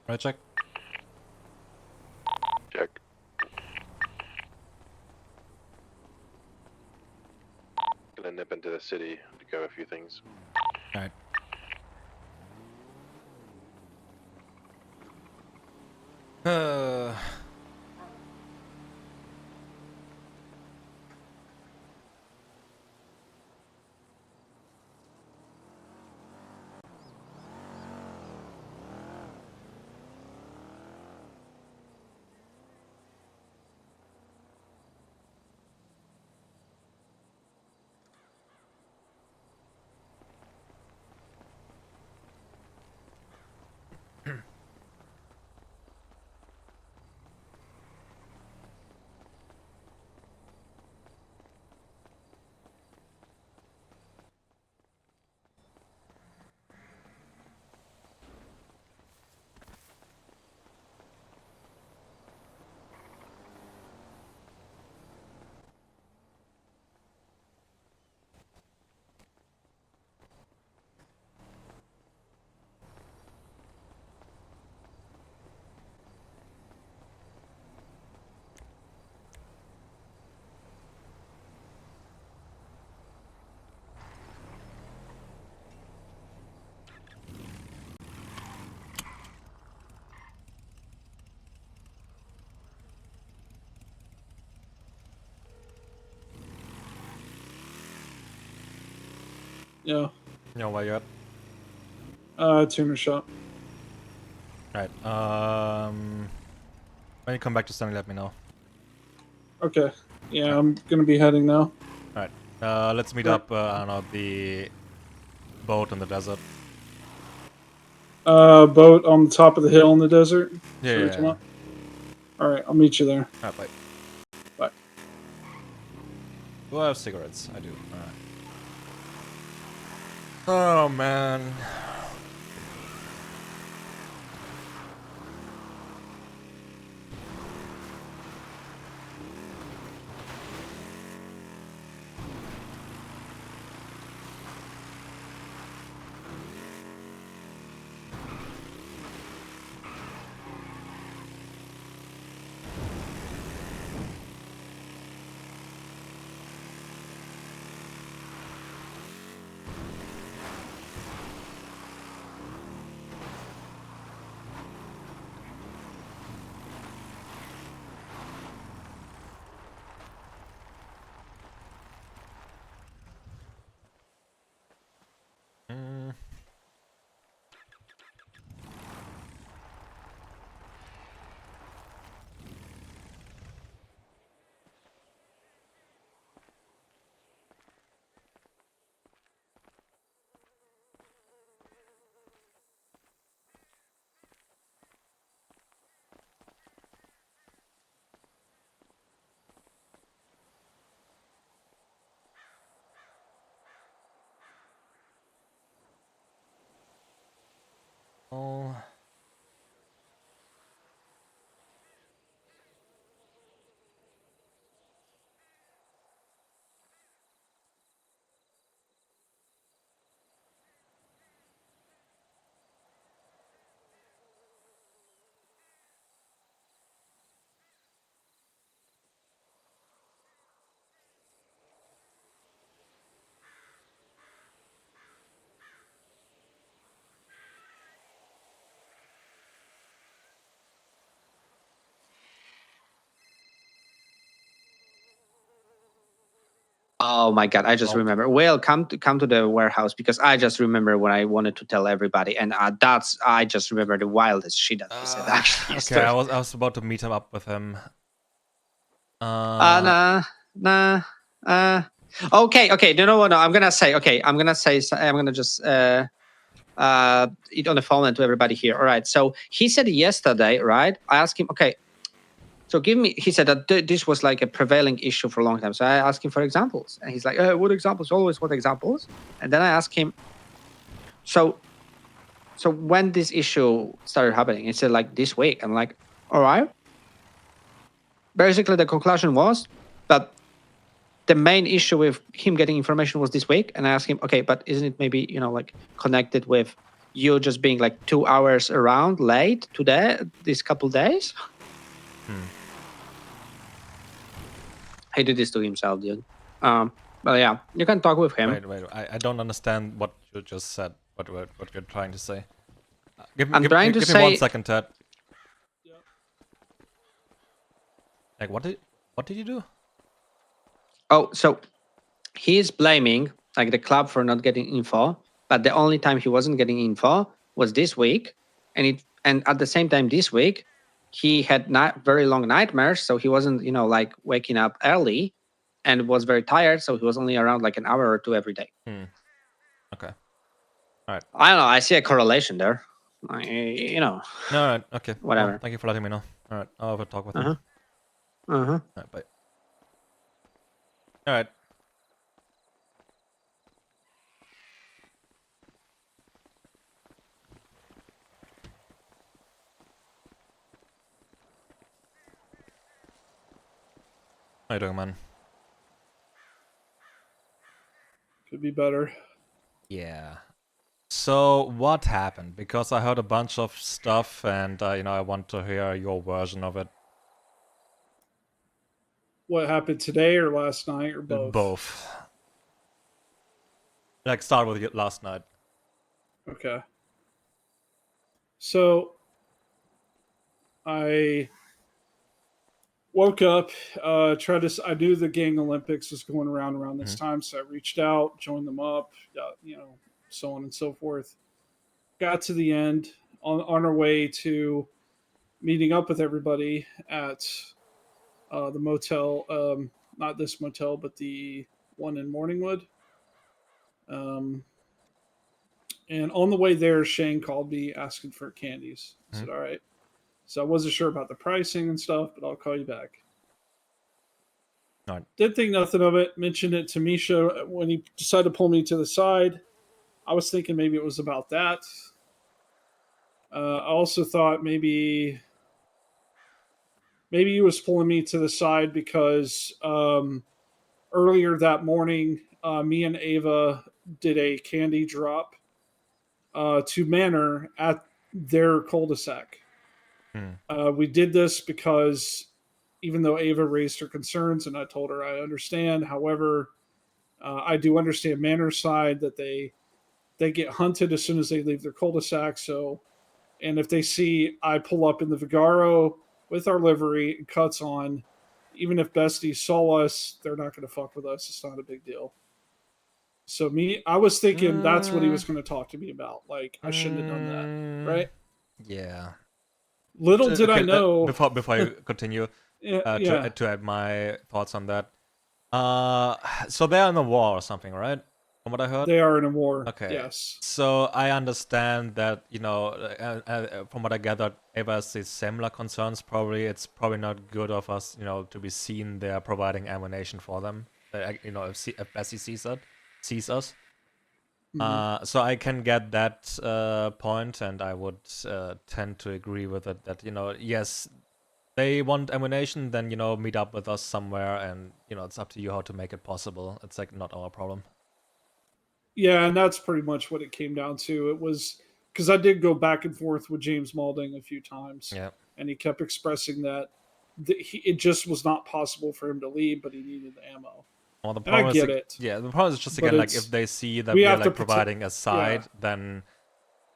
Right, check. Check. Gonna nip into the city to grab a few things. All right. Yeah. Where you at? Tuner shop. Right. When you come back to Sunny, let me know. Okay. Yeah, I'm gonna be heading now. Alright. Let's meet Right. up, I don't know, the boat in the desert. Boat on the top of the hill in the desert. Yeah. All right, I'll meet you there. Alright, bye. Bye. Do I have cigarettes? I do. Alright. Oh, man. Mm. Oh. Oh my god! I just remember. Well, come to the warehouse because I just remember when I wanted to tell everybody, and I just remember the wildest shit that he said. Actually, Okay, yesterday. I was about to meet him up with him. Nah. Okay. You know what? No, I'm gonna say. Okay, I'm gonna just it on the phone and to everybody here. All right. So he said yesterday, right? I asked him. Okay. So give me. He said that this was like a prevailing issue for a long time. So I asked him for examples, and he's like, "What examples? Always what examples?" And then I asked him, So when this issue started happening, he said like this week. I'm like, all right. Basically, the conclusion was that the main issue with him getting information was this week. And I asked him, okay, but isn't it maybe like connected with you just being like 2 hours around late today, these couple days. He did this to himself, dude. But yeah, you can talk with him. Wait. I don't understand what you just said. What you're trying to say? I'm trying to give me 1 say- second, Ted. Like what did you do? Oh, so he's blaming like the club for not getting info, but the only time he wasn't getting info was this week, and at the same time this week he had not very long nightmares, so he wasn't like waking up early, and was very tired, so he was only around like an hour or two every day. Okay. All right. I don't know. I see a correlation there. No, all right. Okay. Whatever. Well, thank you for letting me know. All right. I'll have a talk with him. Uh-huh. All right, bye. All right. How you doing, man? Could be better. Yeah. So what happened? Because I heard a bunch of stuff, and I want to hear your version of it. What happened today or last night or both? Both. Like, start with last night. Okay. So I woke up, I knew the Gang Olympics was going around this time, so I reached out, joined them up, so on and so forth. Got to the end, on our way to meeting up with everybody at the motel, not this motel, but the one in Morningwood. And on the way there, Shane called me asking for candies. I said, all right. So I wasn't sure about the pricing and stuff, but I'll call you back. All right. Didn't think nothing of it. Mentioned it to Misha when he decided to pull me to the side. I was thinking maybe it was about that. I also thought maybe he was pulling me to the side because earlier that morning, me and Ava did a candy drop to Manor at their cul-de-sac. We did this because even though Ava raised her concerns and I told her I understand, however, I do understand Manor's side that they get hunted as soon as they leave their cul-de-sac. So, and if they see I pull up in the Vigaro with our livery and cuts on, even if Bestie saw us, they're not going to fuck with us. It's not a big deal. So I was thinking that's what he was going to talk to me about. Like, I shouldn't have done that, right? Yeah. Little did I know. Before you continue, yeah. to add my thoughts on that. So they're in a war or something, right? From what I heard. They are in a war. Okay. Yes. So I understand that from what I gathered, Ava has these similar concerns. Probably it's probably not good of us, to be seen there providing ammunition for them. If Bessie sees us. So I can get that point, and I would tend to agree with it. That yes, they want ammunition, then meet up with us somewhere, and it's up to you how to make it possible. It's like not our problem. Yeah, and that's pretty much what it came down to. It was because I did go back and forth with James Malding a few times, and he kept expressing that it just was not possible for him to leave, but he needed the ammo. Well, the and I get it. Yeah, the problem is just again like if they see that we we are have to like providing a side, then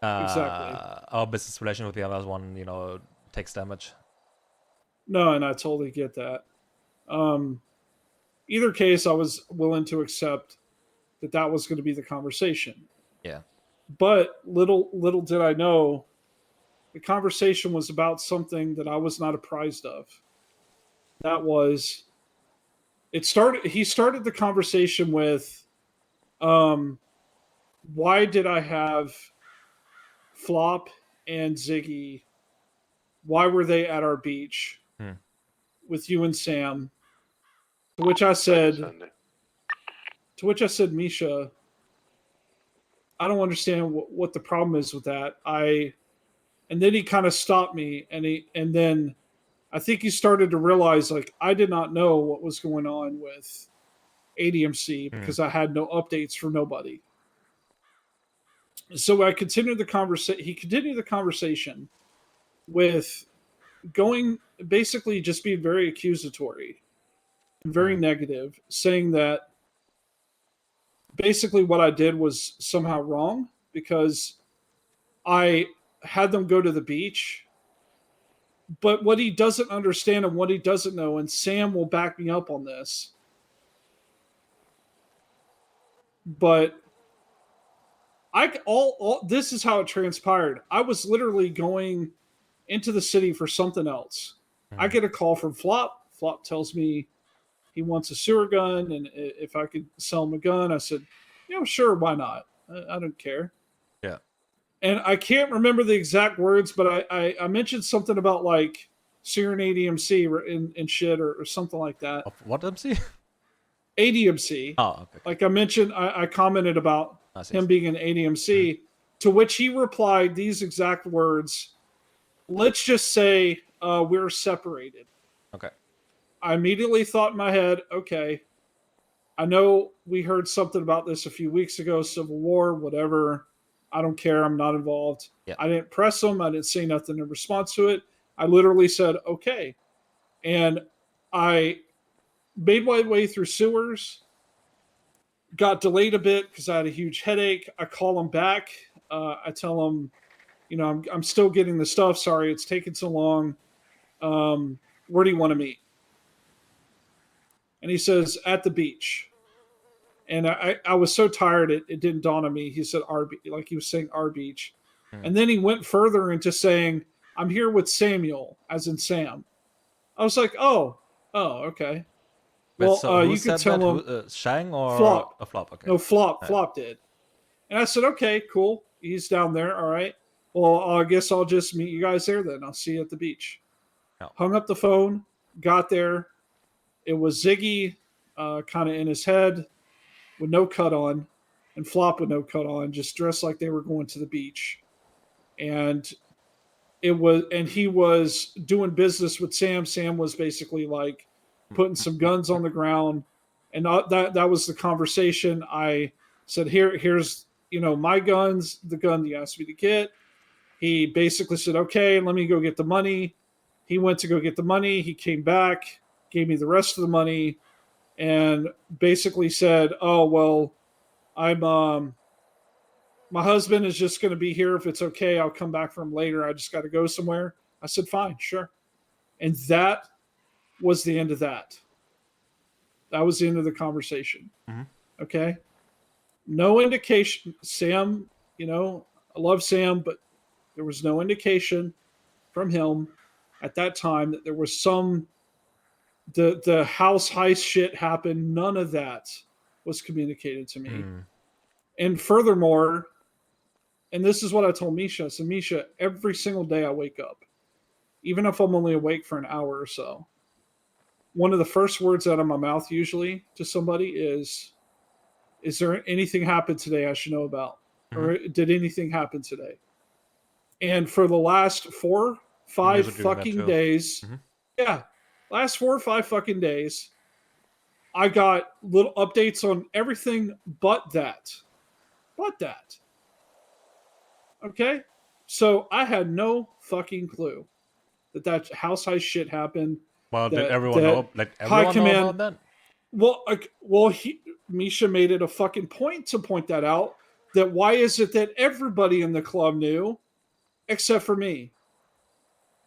Exactly. our business relation with the other one, takes damage. No, and I totally get that. Either case, I was willing to accept that was going to be the conversation. Yeah. But little did I know, the conversation was about something that I was not apprised of. That was, he started the conversation with, why did I have Flop and Ziggy? Why were they at our beach with you and Sam? To which I said, Misha, I don't understand what the problem is with that. And then he kind of stopped me, and then I think he started to realize like I did not know what was going on with ADMC because I had no updates for nobody. So I continued the conversation. He continued the conversation with going basically just being very accusatory and very negative, saying that basically what I did was somehow wrong because I had them go to the beach. But what he doesn't understand and what he doesn't know, and Sam will back me up on this, but all this is how it transpired. I was literally going into the city for something else. I get a call from Flop. Flop tells me he wants a sewer gun, and if I could sell him a gun, I said, sure, why not? I don't care. Yeah. And I can't remember the exact words, but I mentioned something about like sewer and ADMC and shit or something like that. Of what MC? ADMC. Oh, okay. Like I mentioned, I commented about him being an ADMC, to which he replied these exact words. Let's just say we're separated. Okay. I immediately thought in my head, okay, I know we heard something about this a few weeks ago, Civil War, whatever. I don't care. I'm not involved. Yeah. I didn't press him. I didn't say nothing in response to it. I literally said, okay. And I made my way through sewers, got delayed a bit because I had a huge headache. I call him back. I tell him, I'm still getting the stuff. Sorry, it's taking so long. Where do you want to meet? And he says, at the beach. And I was so tired, it didn't dawn on me. He said, our, like he was saying, our beach. And then he went further into saying, I'm here with Samuel, as in Sam. I was like, oh, okay. Wait, Well, so who you said could tell that? him. Shang or Flop. a Flop? Okay. No, Flop did. And I said, okay, cool. He's down there. All right. Well, I guess I'll just meet you guys there then. I'll see you at the beach. No. Hung up the phone, got there. It was Ziggy kind of in his head with no cut on, and Flop with no cut on, just dressed like they were going to the beach. And he was doing business with Sam. Sam was basically like putting some guns on the ground. And that was the conversation. I said, here's my guns, the gun you asked me to get. He basically said, okay, let me go get the money. He went to go get the money. He came back, gave me the rest of the money, and basically said, oh, well, my husband is just going to be here. If it's okay, I'll come back for him later. I just got to go somewhere. I said, fine, sure. And that was the end of that. That was the end of the conversation. Mm-hmm. Okay. No indication. Sam, I love Sam, but there was no indication from him at that time that there was the house heist shit happened. None of that was communicated to me. And furthermore, and this is what I told Misha. So Misha, every single day I wake up, even if I'm only awake for an hour or so, one of the first words out of my mouth usually to somebody is there anything happened today I should know about? Or did anything happen today? And for the last 4-5 fucking days, last 4 or 5 fucking days, I got little updates on everything but that. Okay? So I had no fucking clue that house heist shit happened. Well, did everyone know? Like everyone know about that? Well, Misha made it a fucking point to point that out. That why is it that everybody in the club knew, except for me?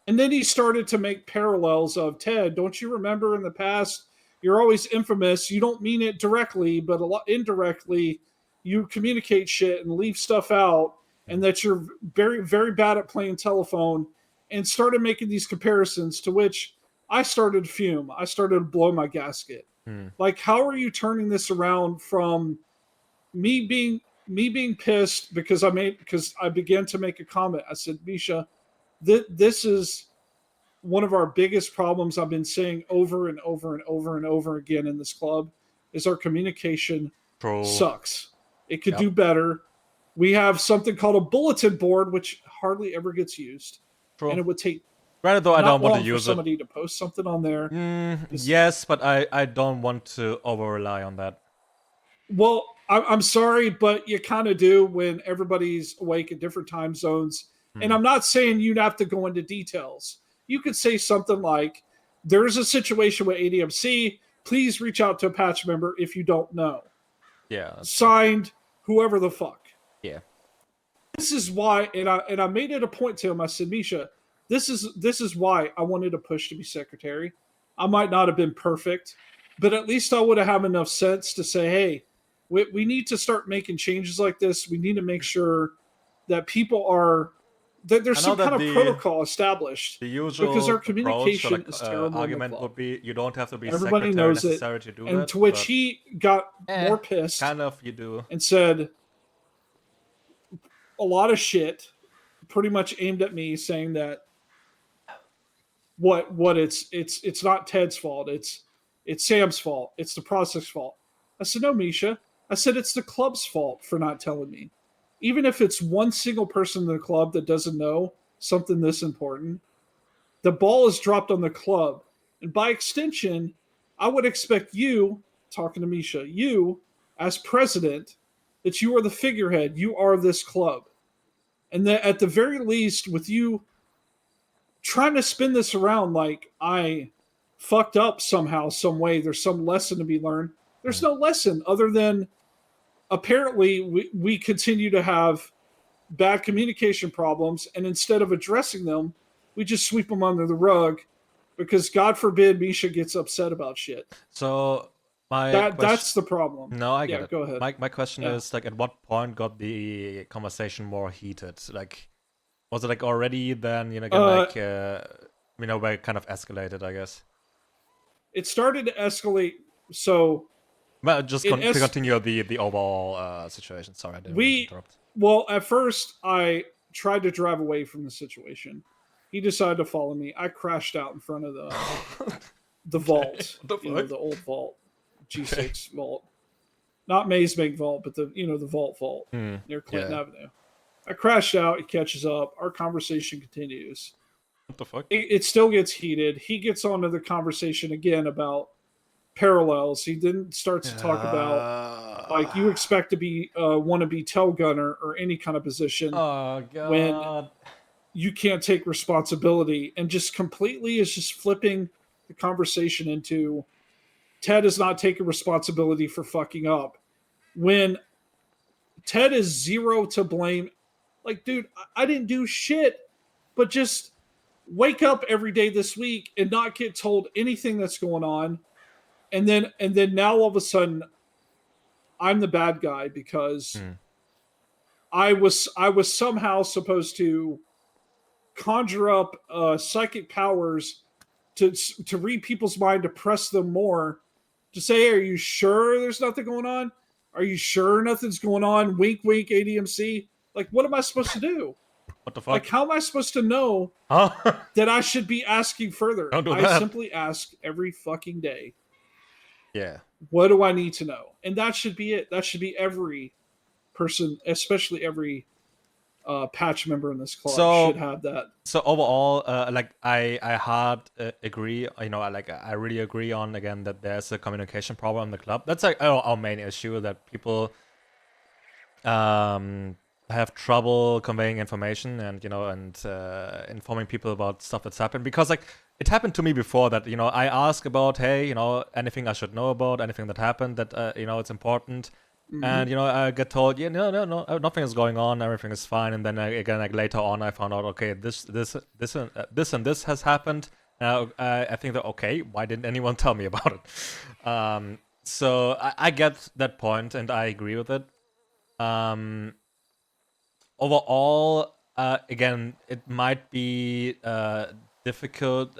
And then he started to make parallels of Ted. Don't you remember in the past? You're always infamous. You don't mean it directly, but a lot indirectly, you communicate shit and leave stuff out, and that you're very, very bad at playing telephone. And started making these comparisons, to which I started to fume. I started to blow my gasket. Like, how are you turning this around from me being pissed because I began to make a comment. I said, Misha, this is one of our biggest problems I've been saying over and over and over and over again in this club is our communication sucks. It could do better. We have something called a bulletin board, which hardly ever gets used. And it would take granted, though, I don't want to use somebody to post something on there. Yes, but I don't want to over rely on that. Well, I'm sorry, but you kind of do when everybody's awake at different time zones. And I'm not saying you'd have to go into details. You could say something like, there's a situation with ADMC. Please reach out to a patch member if you don't know. Yeah. That's Signed, whoever the fuck. Yeah. This is why, and I made it a point to him. I said, Misha, this is why I wanted to push to be secretary. I might not have been perfect, but at least I would have had enough sense to say, hey, we need to start making changes like this. We need to make sure that people are that there's I know some kind that of protocol established The usual because our approach or communication like, is terrible in the argument club. would be you don't have to be Everybody secretary knows it, necessary to do and that. to which but, he got more pissed kind of you do. and said a lot of shit, pretty much aimed at me, saying that what it's not Ted's fault. It's Sam's fault. It's the process fault. I said, no, Misha. I said it's the club's fault for not telling me. Even if it's one single person in the club that doesn't know something this important, the ball is dropped on the club. And by extension, I would expect you, talking to Misha, you as president, that you are the figurehead. You are this club. And that at the very least, with you trying to spin this around like I fucked up somehow, some way, there's some lesson to be learned. There's no lesson other than apparently we continue to have bad communication problems, and instead of addressing them, we just sweep them under the rug because God forbid Misha gets upset about shit. So my That's the problem. No, I get it. Go ahead. My question is like, at what point got the conversation more heated? Like, was it like already then where it kind of escalated? I guess. It started to escalate. So Well, just to continue the overall situation. Sorry, I didn't mean to interrupt. Well, at first I tried to drive away from the situation. He decided to follow me. I crashed out in front of the vault, the old vault, G6 vault, not Maze Bank vault, but the vault near Clinton Avenue. I crashed out. He catches up. Our conversation continues. What the fuck? It still gets heated. He gets onto the conversation again about parallels. He then starts to talk about like you expect to be want to be tail gunner or any kind of position when you can't take responsibility, and just completely is just flipping the conversation into Ted is not taking responsibility for fucking up when Ted is zero to blame. Like, dude, I didn't do shit, but just wake up every day this week and not get told anything that's going on. And then now all of a sudden I'm the bad guy because I was somehow supposed to conjure up psychic powers to read people's mind, to press them more, to say, are you sure there's nothing going on? Are you sure nothing's going on? Wink, wink, ADMC. Like, what am I supposed to do? What the fuck? Like, how am I supposed to know that I should be asking further? Don't do I that. simply ask every fucking day. Yeah. What do I need to know? And that should be it. That should be every person, especially every patch member in this club should have that. So overall, I hard agree. I really agree on again that there's a communication problem in the club. That's like our main issue, that people have trouble conveying information and informing people about stuff that's happened, because like it happened to me before that I ask about, hey, anything I should know about, anything that happened that it's important. And I get told, no, nothing is going on, everything is fine. And then again, like later on, I found out, okay, this and this has happened. I think that, okay, why didn't anyone tell me about it? So I get that point, and I agree with it. Overall, again, it might be difficult.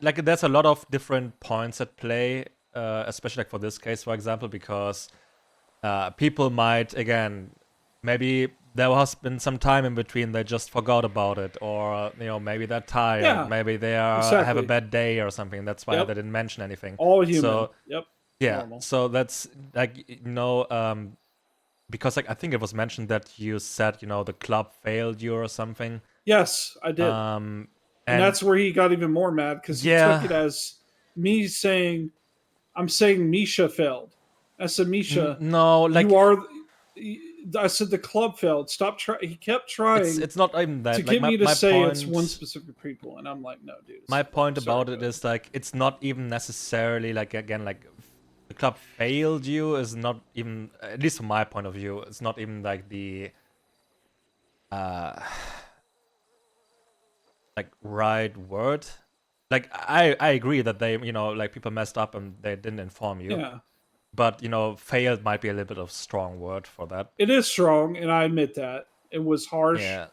There's a lot of different points at play, especially like for this case, for example, because people might, again, maybe there has been some time in between they just forgot about it, or maybe they're tired, maybe they have a bad day or something. That's why they didn't mention anything. All human. So, yep. Yeah. Normal. So that's like because like I think it was mentioned that you said the club failed you or something. Yes, I did. And that's where he got even more mad, because he took it as me saying, I'm saying Misha failed. I said, Misha, No, like you are. I said the club failed. Stop trying. He kept trying it's not even to that. Like get me to my say it's one point. specific people, and I'm like, no, dude. My point sorry, about it is like it's not even necessarily like again like the club failed you is not even, at least from my point of view, it's not even like the uh like right word. Like I agree that they, like people messed up and they didn't inform you, Yeah, but failed might be a little bit of strong word for that. it is strong, and I admit that it was harsh Yeah.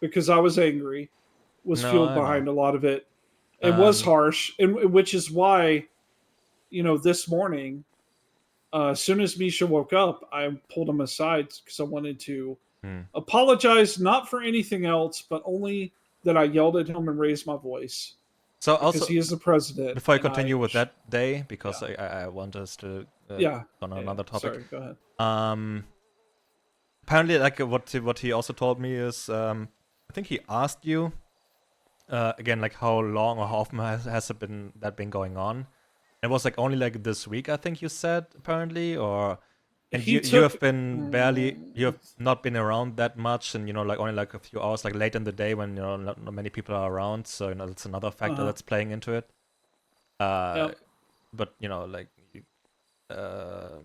because I was angry. Was No, fueled I know. behind a lot of it. It was And harsh, and which is why, this morning, as soon as Misha woke up, I pulled him aside because I wanted to hmm. apologize, not for anything else, but only that I yelled at him and raised my voice So because also he is the president. before I And continue with that day, because yeah, I want us to yeah, on yeah. another topic. Sorry, go ahead. Apparently, like what he also told me is, I think he asked you again, like how long or how often has it been going on. It was like only like this week, I think you said, apparently, or and He you took. have been you have not been around that much, and like only like a few hours, like late in the day when not many people are around, so that's another factor Uh-huh. that's playing into it. Uh, Yep. but like uh,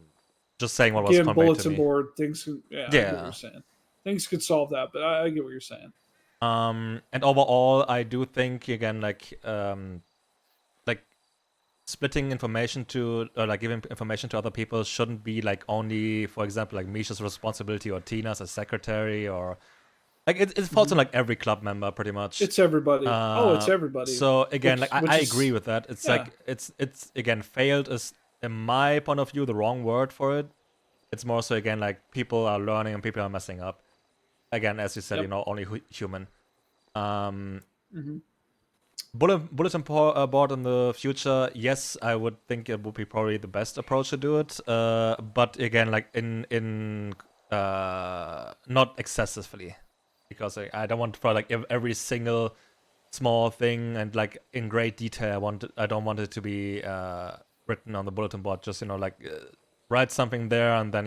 just saying what was Again, conveyed to bulletin me. board things. Yeah, I get what you're Yeah. saying. Things could solve that, but I get what you're saying. And overall, I do think again, like splitting information to, or like giving information to other people shouldn't be like only, for example, like Misha's responsibility or Tina's as secretary, or like it falls on like every club member pretty much. It's everybody. Oh, it's everybody. So again, like Which I is agree with that. It's yeah. like it's again, failed is in my point of view the wrong word for it. It's more so again like people are learning and people are messing up. Again, as you said, Yep. only human. Um, hmm bulletin board in the future, yes, I would think it would be probably the best approach to do it. But again, like in not excessively, because I don't want for like every single small thing and like in great detail. I don't want it to be written on the bulletin board. Just like write something there and then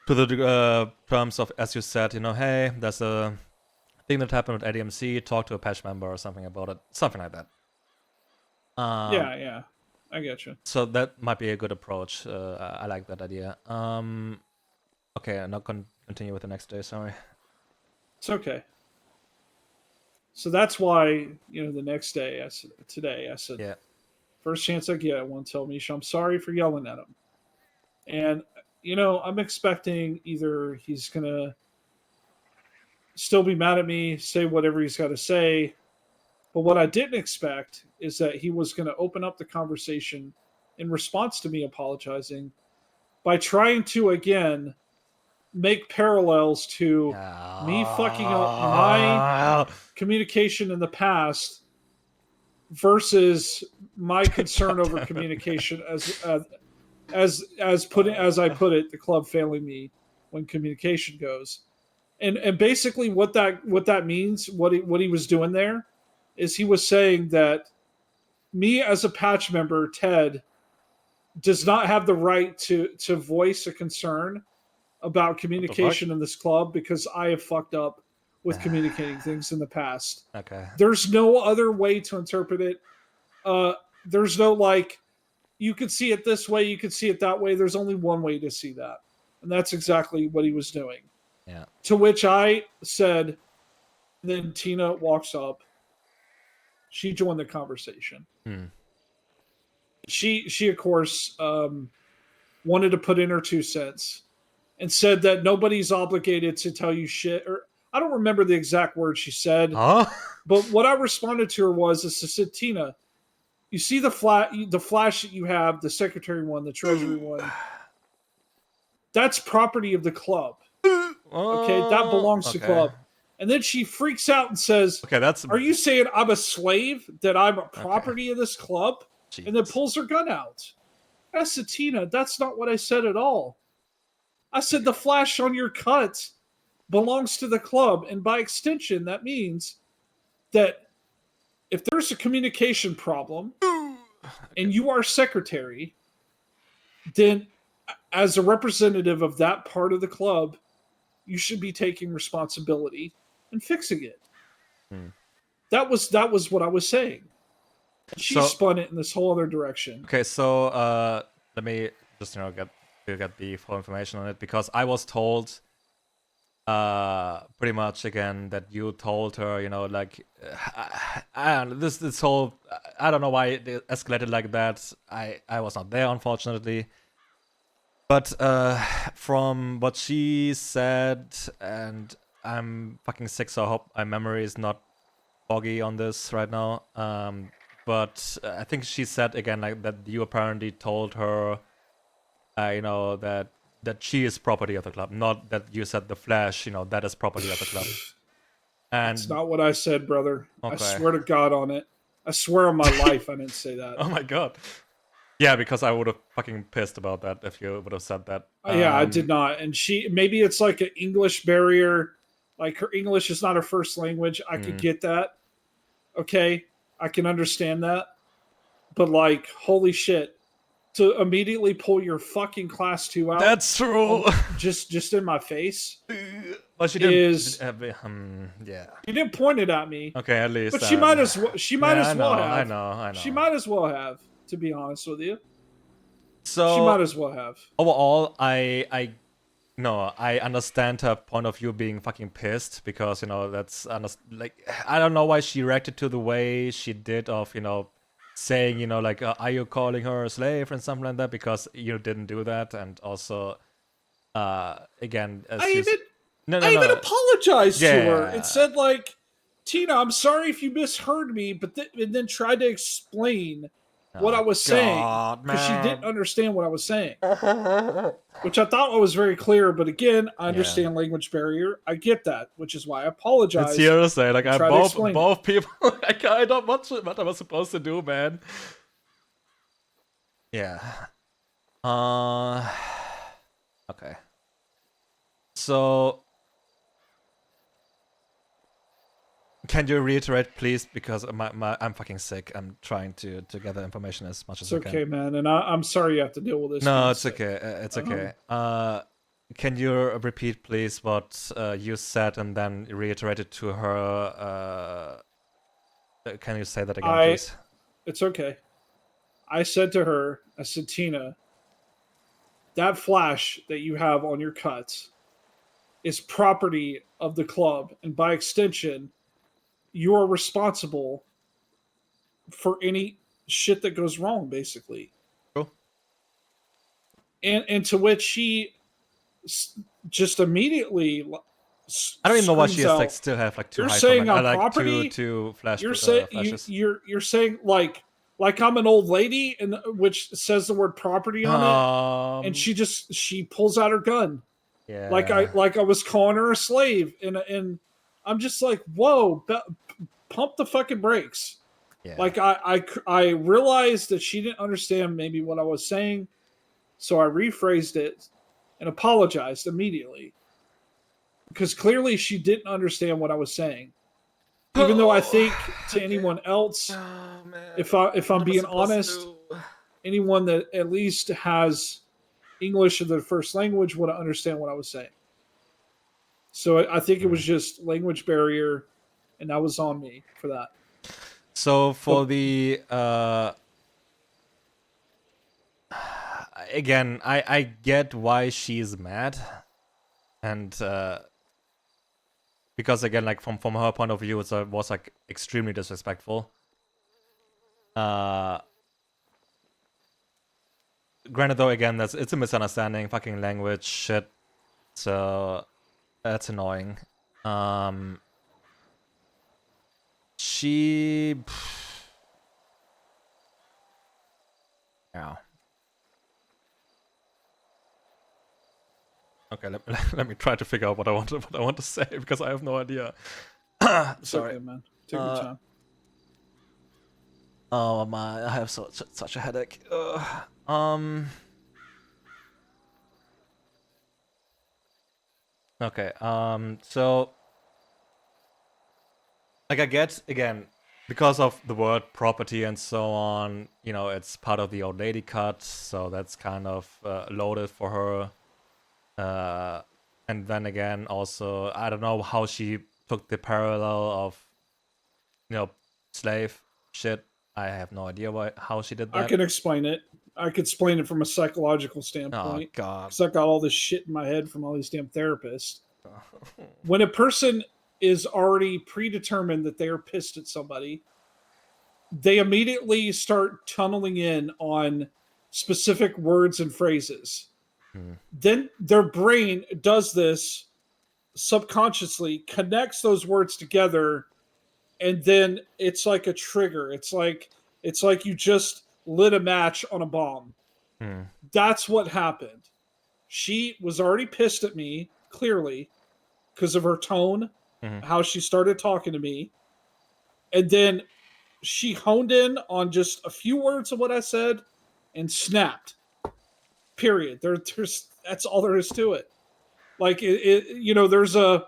to the terms of, as you said, hey, there's a thing that happened with ADMC, talk to a patch member or something about it, something like that. Yeah. I get you. So that might be a good approach. I like that idea. Okay, I'm not gonna continue with the next day. Sorry. It's okay. So that's why the next day I said Yeah. first chance I get, I want to tell Misha I'm sorry for yelling at him, and I'm expecting either he's gonna still be mad at me, say whatever he's got to say. But what I didn't expect is that he was going to open up the conversation in response to me apologizing by trying to, again, make parallels to me fucking up my Ah. communication in the past versus my concern God over damn it, man. communication as I put it, the club failing me when communication goes. And basically what that means, what he was doing there is he was saying that me as a patch member, Ted, does not have the right to voice a concern about What the fuck? communication in this club because I have fucked up with communicating things in the past. Okay. There's no other way to interpret it. There's no like you could see it this way, you could see it that way. There's only one way to see that. And that's exactly what he was doing. Yeah. To which I said, then Tina walks up. She joined the conversation. Hmm. She of course wanted to put in her 2 cents and said that nobody's obligated to tell you shit. Or I don't remember the exact words she said, Huh? but what I responded to her was, "I said, Tina, you see the flash that you have, the secretary one, the treasury one. That's property of the club. Okay, that belongs to Okay. club." And then she freaks out and says, Okay, that's "Are you saying I'm a slave? That I'm a okay. property of this club?" And then Jeez. pulls her gun out. I said, "Tina, that's not what I said at all. I said the flash on your cut belongs to the club. And by extension, that means that if there's a communication problem and you are secretary, then as a representative of that part of the club, you should be taking responsibility and fixing it. Hmm. That was what I was saying. She So spun it in this whole other direction. okay, so let me just get the full information on it, because I was told pretty much again that you told her, like I don't know, this whole, I don't know why it escalated like that. I was not there, unfortunately. But from what she said, and I'm fucking sick, so I hope my memory is not foggy on this right now. But I think she said again like that you apparently told her, that she is property of the club, not that you said the Flash, that is property of the club. That's And not what I said, brother. I okay, swear to God on it. I swear on my life I didn't say that. oh my god, yeah, because I would have fucking pissed about that if you would have said that. Yeah, I did not. And she, maybe it's like an English barrier. Like her English is not her first language. I could get that. Okay. I can understand that. But like, holy shit. To immediately pull your fucking class 2 out That's true. just in my face Well, she is didn't. Yeah. she didn't point it at me. Okay, at least. But she might as well she might Yeah, as well have. I know. She might as well have, to be honest with you. She So might as well have. overall, I understand her point of view being fucking pissed, because that's like, I don't know why she reacted to the way she did of saying like, are you calling her a slave and something like that, because you didn't do that. And also again, as I you even no I even apologized to her Yeah. and said like, Tina, I'm sorry if you misheard me, but and then tried to explain what I was saying because she didn't understand what I was saying, which I thought was very clear. But again, I understand language barrier. I get that, which is why I apologize. It's here to say, like, I try to explain both people. Like, I don't watch what I was supposed to do, man. Yeah. Okay. So, can you reiterate, please? Because I'm fucking sick. I'm trying to gather information as much as It's I can. okay, man, and I'm sorry you have to deal with this. No, it's okay. It's okay. Can you repeat, please, what you said, and then reiterate it to her? Can you say that again, please? It's okay. I said to her, I said, Tina, that flash that you have on your cuts is property of the club, and by extension, you are responsible for any shit that goes wrong, basically. Cool. And to which she just immediately, I don't even know why she has out, like still have like two you're high saying command, I'm like property. two flash You're saying flashes. you're saying like I'm an old lady, and which says the word property on it, and she pulls out her gun. Yeah. Like I was calling her a slave, and I'm just like, whoa, pump the fucking brakes. Yeah. Like I realized that she didn't understand maybe what I was saying, so I rephrased it and apologized immediately, because clearly she didn't understand what I was saying. Even though I think to anyone else, if I'm being honest, anyone that at least has English as their first language would understand what I was saying. So I think it was just language barrier, and that was on me for that. So for the again, I get why she's mad, and because again, like from her point of view, it was like extremely disrespectful. Granted, though, again, it's a misunderstanding, fucking language shit. So that's annoying. She, yeah. Okay, let me try to figure out what I want to say, because I have no idea. Sorry, okay, man. Take your time. Oh my, I have such a headache. Okay. So, like, I get again, because of the word property and so on, it's part of the old lady cut, so that's kind of loaded for her. And then again, also, I don't know how she took the parallel of, slave shit. I have no idea how she did I that. can explain it. I could explain it from a psychological Oh, standpoint God. because I got all this shit in my head from all these damn therapists. When a person is already predetermined that they are pissed at somebody, they immediately start tunneling in on specific words and phrases. Then their brain does this subconsciously, connects those words together, and then it's like a trigger. It's like you just lit a match on a bomb. That's what happened. She was already pissed at me, clearly, because of her tone, how she started talking to me. And then she honed in on just a few words of what I said and snapped. Period. There's that's all there is to it. Like there's a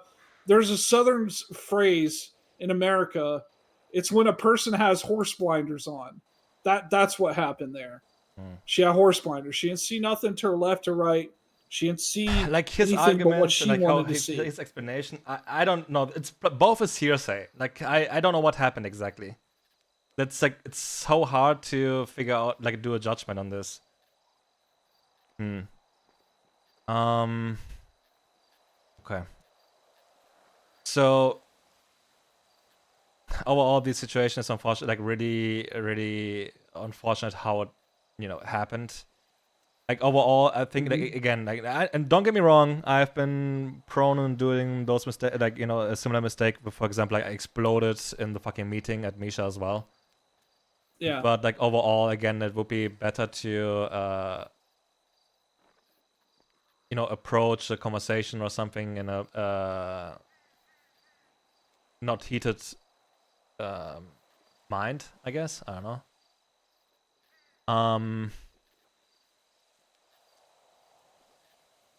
southern phrase in America. It's when a person has horse blinders on. That's what happened there. She had horse blinders. She didn't see nothing to her left or right. She didn't see Like his anything but what arguments she and like how wanted to see. his explanation, I don't know. It's both is hearsay. Like I don't know what happened exactly. That's like it's so hard to figure out, like do a judgment on this. Okay. So overall, this situation is unfortunate. Like really, really unfortunate how it, happened. Like overall, I think like, again, like and don't get me wrong, I've been prone in doing those mistakes, like a similar mistake. For example, like I exploded in the fucking meeting at Misha as well. Yeah. But like overall, again, it would be better to approach a conversation or something in a not heated mind, I guess. I don't know.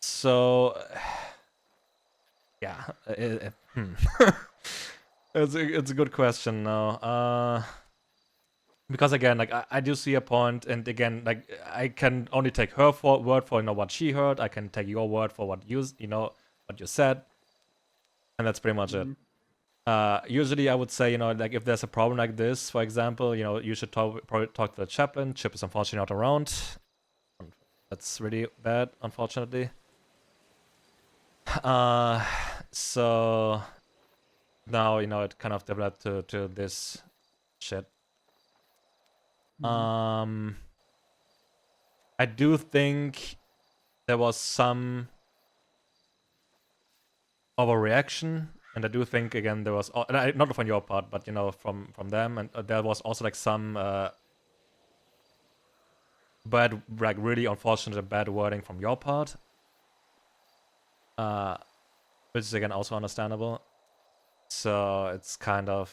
So yeah, it's a good question now. Because again, like I do see a point, and again, like I can only take her word for what she heard. I can take your word for what you said, and that's pretty much it. Usually, I would say like if there's a problem like this, for example, you should probably talk to the chaplain. Chip is unfortunately not around. That's really bad, unfortunately. So now it kind of developed to this shit. I do think there was some overreaction, and I do think again there was not from your part, but from them, and there was also like some bad, like really unfortunate bad wording from your part, which is again also understandable. So it's kind of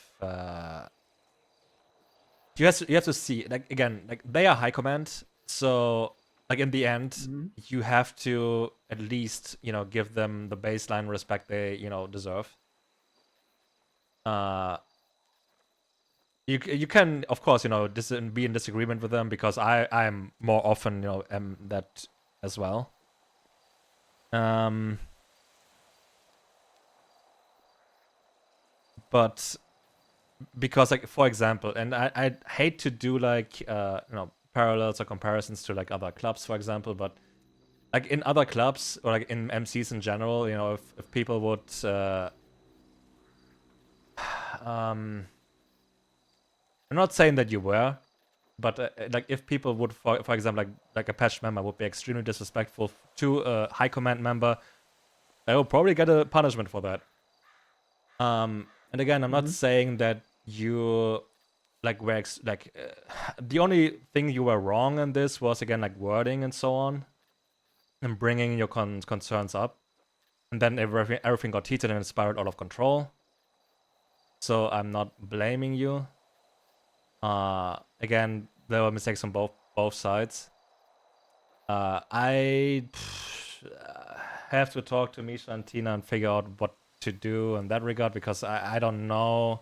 you have to see, like again, like they are high command, so like in the end you have to at least give them the baseline respect they deserve. You can of course be in disagreement with them, because I'm more often am that as well. But because like for example, and I hate to do like parallels or comparisons to like other clubs, for example, but like in other clubs or like in MCs in general, if people would I'm not saying that you were, but like if people would, for example, like a patch member would be extremely disrespectful to a high command member, they will probably get a punishment for that. And again, I'm not saying that you like were the only thing you were wrong in this was again like wording and so on, and bringing your concerns up, and then everything got heated and it spiraled out of control. So I'm not blaming you. Again, there were mistakes on both sides. I have to talk to Misha and Tina and figure out what to do in that regard, because I don't know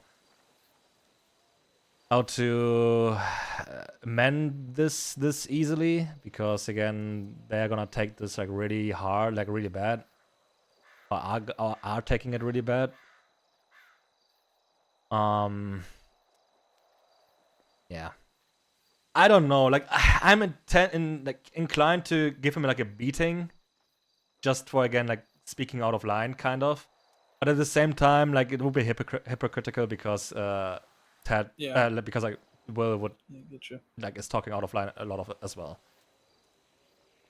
how to mend this easily, because again they're gonna take this like really hard, like really bad, or are taking it really bad. Yeah, I don't know. Like I'm inclined to give him like a beating, just for again like speaking out of line, kind of. But at the same time, like it would be hypocritical because Ted, Yeah. because like Will would Yeah, get you. like is talking out of line a lot of it as well.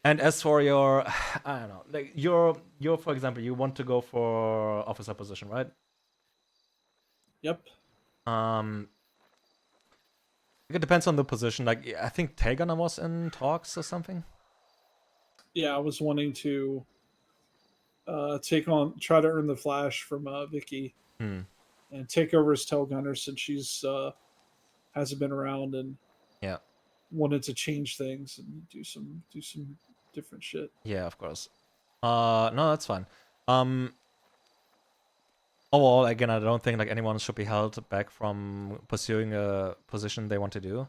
And as for your, I don't know, like your for example, you want to go for officer position, right? Yep. Um, it depends on the position. Like I think Tagana was in talks or something. Yeah, I was wanting to try to earn the flash from Vicky Hmm. and take over as tail gunner since she's hasn't been around and Yeah. wanted to change things and do some different shit. Yeah, of course. No, that's fine. Overall, again, I don't think like anyone should be held back from pursuing a position they want to do.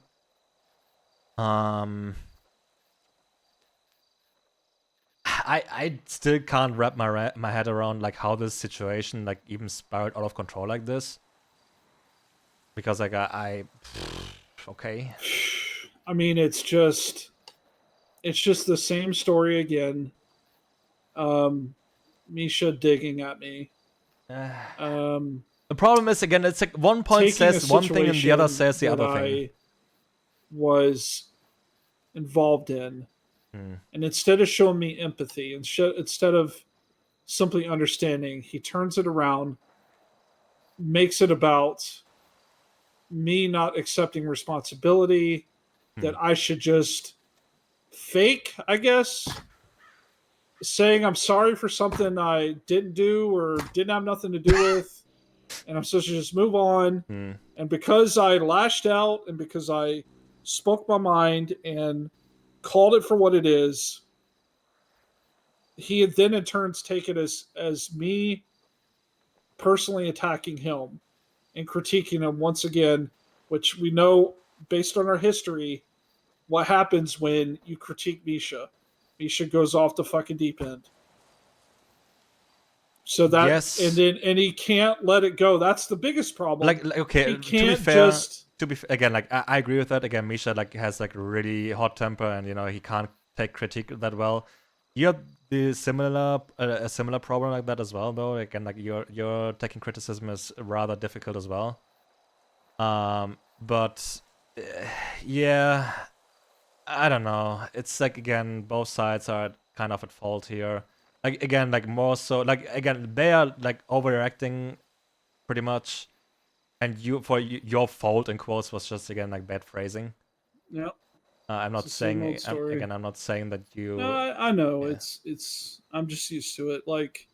I still can't wrap my head around like how this situation like even spiraled out of control like this. Because like okay. I mean, it's just the same story again. Misha digging at me. The problem is again, it's like one point Taking a says one thing and the other situation says the that other thing. I was involved in, Hmm. and instead of showing me empathy, instead of simply understanding, he turns it around, makes it about me not accepting responsibility, that I should just fake, I guess, saying I'm sorry for something I didn't do or didn't have nothing to do with, and I'm supposed to just move on. Hmm. And because I lashed out and because I spoke my mind and called it for what it is, he had then in turns taken as me personally attacking him and critiquing him once again, which we know based on our history what happens when you critique Misha. Misha goes off the fucking deep end. So that Yes. and he can't let it go. That's the biggest problem. Like okay, He to be can't fair, just again, like I agree with that. Again, Misha like has like really hot temper, and he can't take critique that well. You have a similar problem like that as well, though. Again, like your taking criticism is rather difficult as well. But yeah, I don't know. It's like again, both sides are kind of at fault here. Like again, like more so, like again, they are like overreacting pretty much, and your fault in quotes was just again like bad phrasing. yeah. I'm It's not the same saying old story. I'm not saying that No, you. I know Yeah. it's. I'm just used to it. Like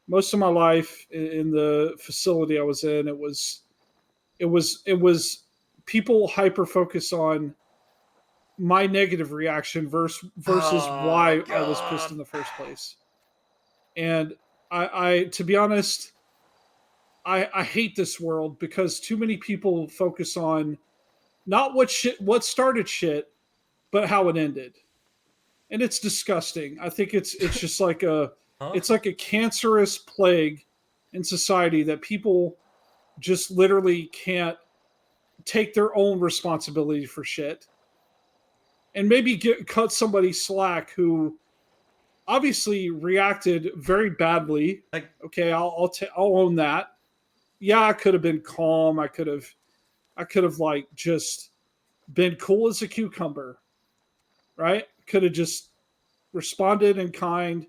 most of my life in the facility I was in, it was people hyper focus on my negative reaction versus Oh why I was pissed god. in the first place. And I to be honest, I hate this world because too many people focus on not what started shit, but how it ended. And it's disgusting. I think it's just like Huh? it's like a cancerous plague in society that people just literally can't take their own responsibility for shit and maybe cut somebody slack who obviously reacted very badly. Like Okay, I'll own that. Yeah, I could have been calm. I could have like just been cool as a cucumber, right? Could have just responded in kind.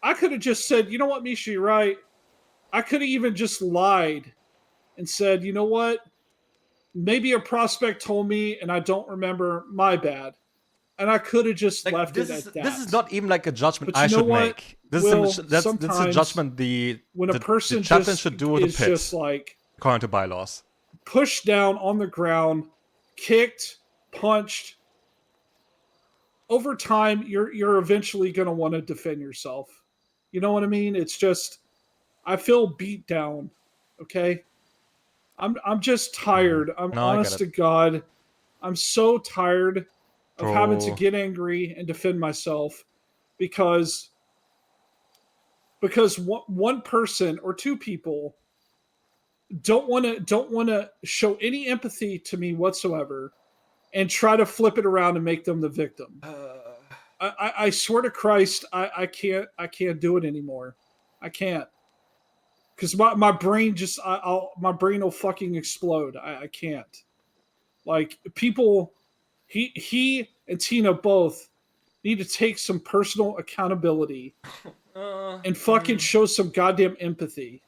I could have just said, you know what, Misha, you're right. I could have even just lied and said, you know what, maybe a prospect told me and I don't remember. My bad. And I could have just like left it this at is that. not even like a judgment But I you know should what, make. Will? That's a Sometimes judgment when a the person chaplain just should do with the is pit just like according to bylaws. pushed down on the ground, kicked, punched, over time you're eventually going to want to defend yourself. You know what I mean? It's just I feel beat down, okay? I'm just tired. I'm No, I get honest to it. God, I'm so tired of having to Bro. get angry and defend myself because one person or two people don't want to show any empathy to me whatsoever and try to flip it around and make them the victim. I swear to Christ, I can't do it anymore. I can't because my brain just my brain will fucking explode. I can't. Like people, he and Tina both need to take some personal accountability and fucking show some goddamn empathy.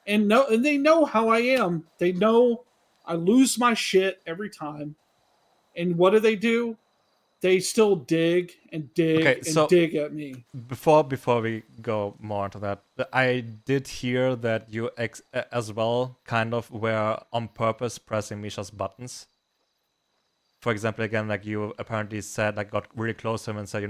And they know how I am. They know I lose my shit every time. And what do? They still dig and Okay, dig and so dig at me. before we go more into that, I did hear that you as well kind of were on purpose pressing Misha's buttons. For example, again, like you apparently said, like got really close to him and said,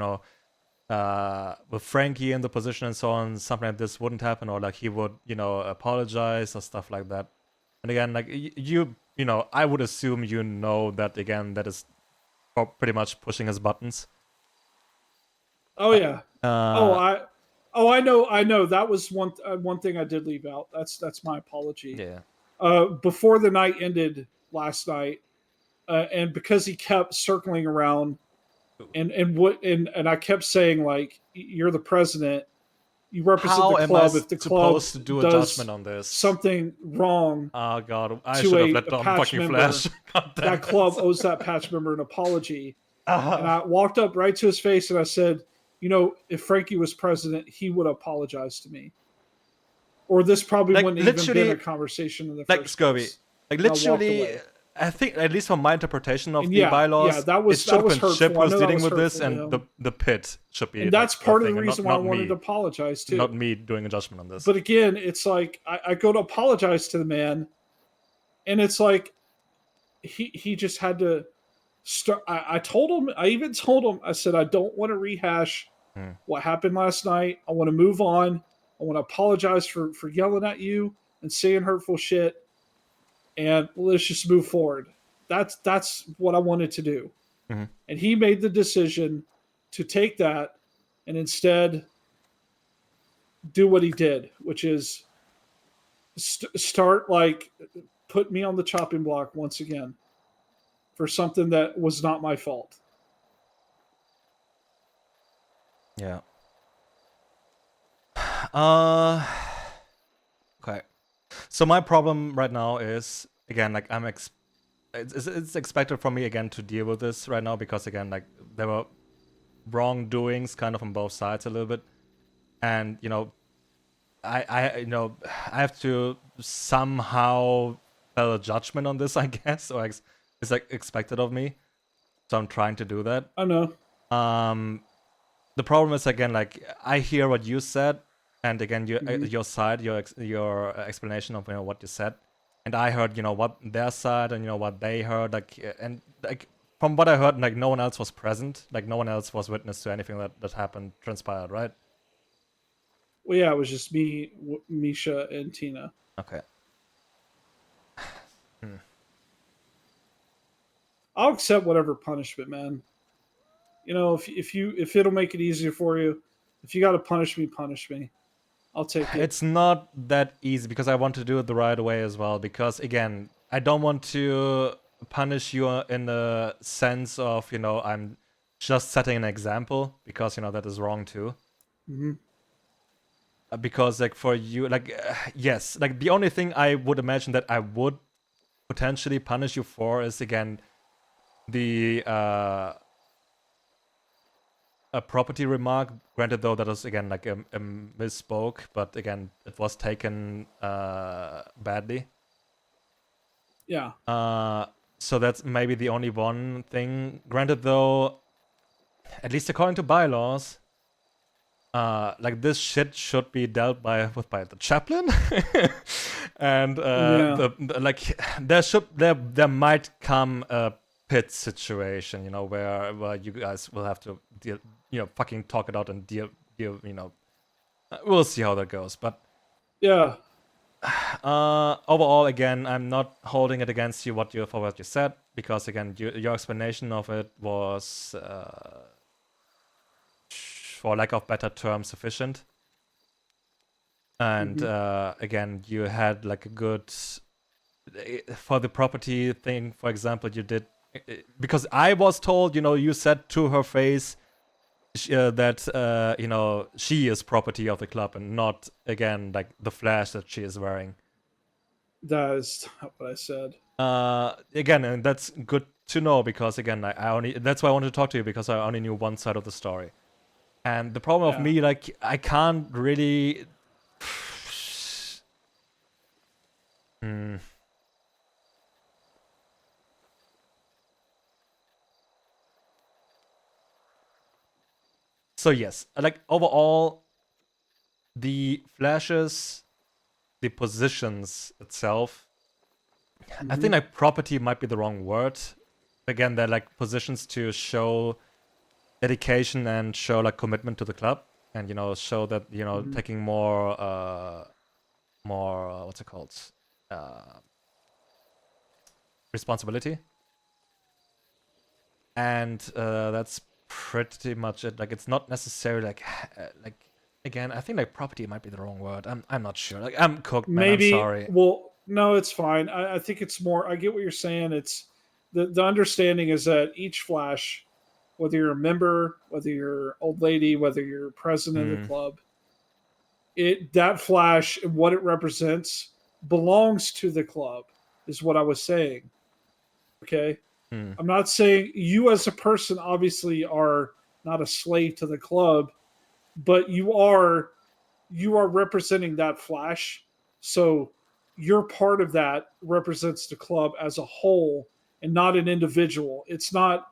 with Frankie in the position and so on, something like this wouldn't happen, or like he would, apologize or stuff like that. And again, like I would assume that again, that is pretty much pushing his buttons. Oh yeah. Uh, I know. That was one thing I did leave out. That's my apology. yeah. Before the night ended last night, and because he kept circling around, and I kept saying like, "You're the president. You represent How the am I club. If the club supposed to do a does judgment on this? something wrong Oh god, I to should have a let Dom patch fucking member, flash. God damn that it. club owes that patch member an apology." And I walked up right to his face and I said, if Frankie was president, he would apologize to me. Or this probably Like wouldn't even been literally, a conversation in the like first Scurvy. place. Like And I walked literally, away. I think at least from my interpretation of And the yeah, bylaws, that it was should have been Chip hurtful. I who's know that dealing was with this, hurtful to and him. the pit should be And like that's the part of the thing, and reason why I not wanted to me, apologize too. not me doing a judgment on this. But again, it's like I go to apologize to the man, and it's like he just had to start. I told him. I even told him. I said I don't want to rehash what happened last night. I want to move on. I want to apologize for yelling at you and saying hurtful shit, and let's just move forward. That's what I wanted to do. Mhm. And he made the decision to take that and instead do what he did, which is start like put me on the chopping block once again for something that was not my fault. Yeah. Okay. So my problem right now is again like it's expected from me again to deal with this right now because again like there were wrongdoings kind of on both sides a little bit, and I have to somehow fell a judgment on this I guess, or it's like expected of me, so I'm trying to do that. I know. The problem is again like I hear what you said, and again Mhm. your side, your explanation of what you said, and I heard what their side and what they heard, and like from what I heard, like no one else was present, like no one else was witness to anything that happened, transpired, right? Well, yeah, it was just me, Misha, and Tina. Okay. I'll accept whatever punishment, man. If it'll make it easier for you, if you got to punish me. I'll take it. It's not that easy because I want to do it the right way as well. Because again, I don't want to punish you in the sense of I'm just setting an example, because that is wrong too. Mm-hmm. Because like for you, like yes, like the only thing I would imagine that I would potentially punish you for is again the a property remark. Granted, though, that was again like a misspoke, but again, it was taken badly. Yeah. So that's maybe the only one thing. Granted, though, at least according to bylaws, like this shit should be dealt with by the chaplain, and Yeah. like there might come a pit situation, where you guys will have to deal, fucking talk it out and deal, we'll see how that goes. But Yeah. Overall, again, I'm not holding it against you for what you said, because again, your explanation of it was, for lack of better term, sufficient. And again, you had like a good for the property thing. For example, you did because I was told, you said to her face that she is property of the club and not again like the flash that she is wearing. That is not what I said. Again, and that's good to know, because again, I only that's why I wanted to talk to you, because I only knew one side of the story. And the problem of me, like, I can't really. So yes, like overall, the flashes, the positions itself, I think like property might be the wrong word. Again, they're like positions to show dedication and show like commitment to the club, and show that taking more what's it called, responsibility. And that's pretty much it. Like, it's not necessarily like again, I think like property might be the wrong word. I'm not sure. Like, I'm cooked, man. Maybe. I'm sorry. Well, no, it's fine. I think it's more. I get what you're saying. It's the understanding is that each flash, whether you're a member, whether you're old lady, whether you're president of the club, that flash and what it represents belongs to the club, is what I was saying. Okay. I'm not saying you as a person obviously are not a slave to the club, but you are representing that flash. So your part of that represents the club as a whole and not an individual. It's not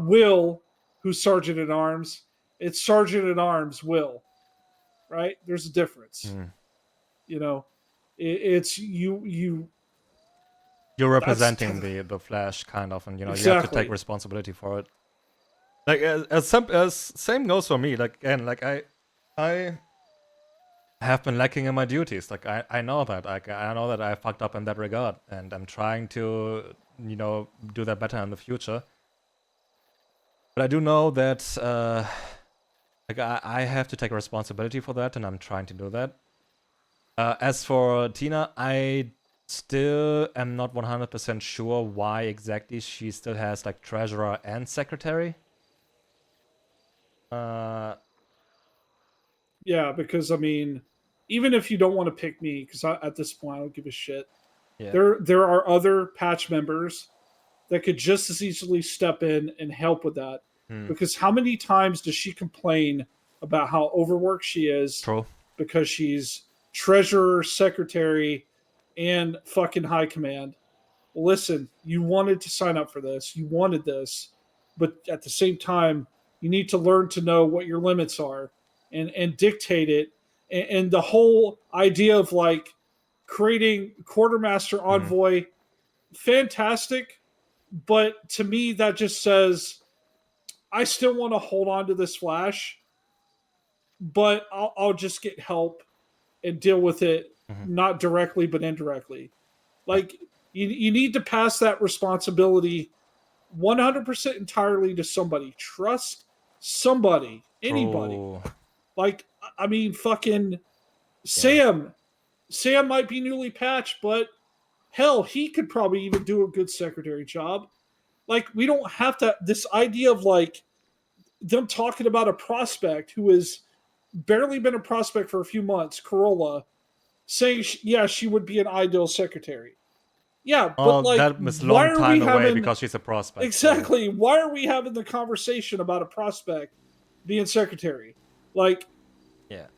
Will who's sergeant at arms. It's sergeant at arms Will. Right? There's a difference. It's you. You're representing the Flash, kind of, and Exactly. you have to take responsibility for it. Like, as same goes for me. Like, and like I have been lacking in my duties. Like, I know that. I know that I fucked up in that regard, and I'm trying to do that better in the future. But I do know that like I have to take responsibility for that, and I'm trying to do that. As for Tina, I still am not 100% sure why exactly she still has like treasurer and secretary. Yeah, because I mean, even if you don't want to pick me, because at this point I don't give a shit. Yeah. There are other patch members that could just as easily step in and help with that. Because how many times does she complain about how overworked she is? True. Because she's treasurer, secretary, and fucking high command. Listen, you wanted to sign up for this. You wanted this. But at the same time, you need to learn to know what your limits are and dictate it. And the whole idea of like creating quartermaster envoy, fantastic. But to me, that just says I still want to hold on to this flash, but I'll just get help and deal with it, not directly but indirectly. Like, you need to pass that responsibility 100% entirely to somebody. Trust somebody, anybody. True. Like, I mean, fucking Sam. Sam might be newly patched, but hell, he could probably even do a good secretary job. Like, we don't have to. This idea of like them talking about a prospect who has barely been a prospect for a few months, Corolla, saying, she would be an ideal secretary. Yeah, but like, that was why long are time we away having because she's a prospect. exactly? So. Why are we having the conversation about a prospect being secretary? Like,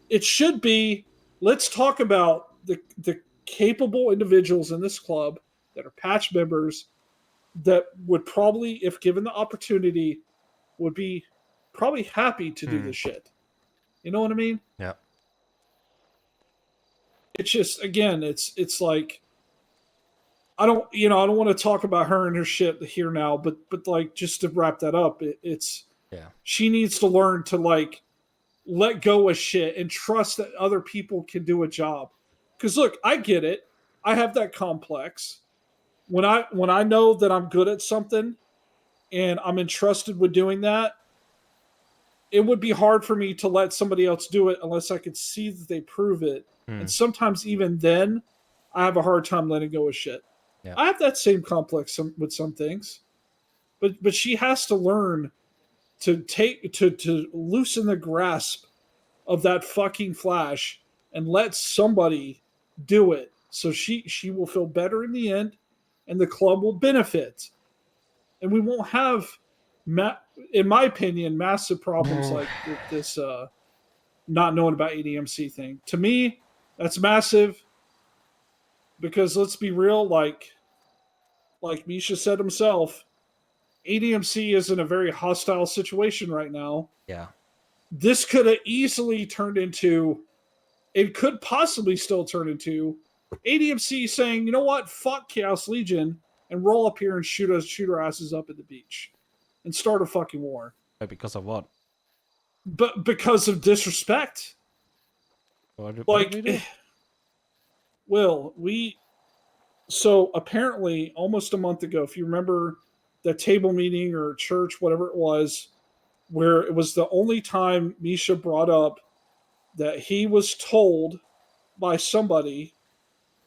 it should be. Let's talk about the capable individuals in this club that are patch members that would probably, if given the opportunity, would be probably happy to do this shit. You know what I mean? Yeah. It's just, again, it's like, I don't want to talk about her and her shit here now, but like, just to wrap that up, it's she needs to learn to like let go of shit and trust that other people can do a job. Because look, I get it. I have that complex. When I know that I'm good at something and I'm entrusted with doing that, it would be hard for me to let somebody else do it unless I could see that they prove it. And sometimes even then, I have a hard time letting go of shit. Yeah. I have that same complex with some things, but she has to learn to loosen the grasp of that fucking Flash and let somebody do it, so she will feel better in the end, and the club will benefit, and we won't have, in my opinion, massive problems like this. Not knowing about ADMC thing, to me, that's massive. Because let's be real, like Misha said himself, ADMC is in a very hostile situation right now. Yeah. This could have easily turned into, it could possibly still turn into ADMC saying, you know what, fuck Chaos Legion, and roll up here and shoot our asses up at the beach and start a fucking war. But because of what? But because of disrespect. What did Like, we do? Will, so apparently almost a month ago, if you remember that table meeting or church, whatever it was, where it was the only time Misha brought up that he was told by somebody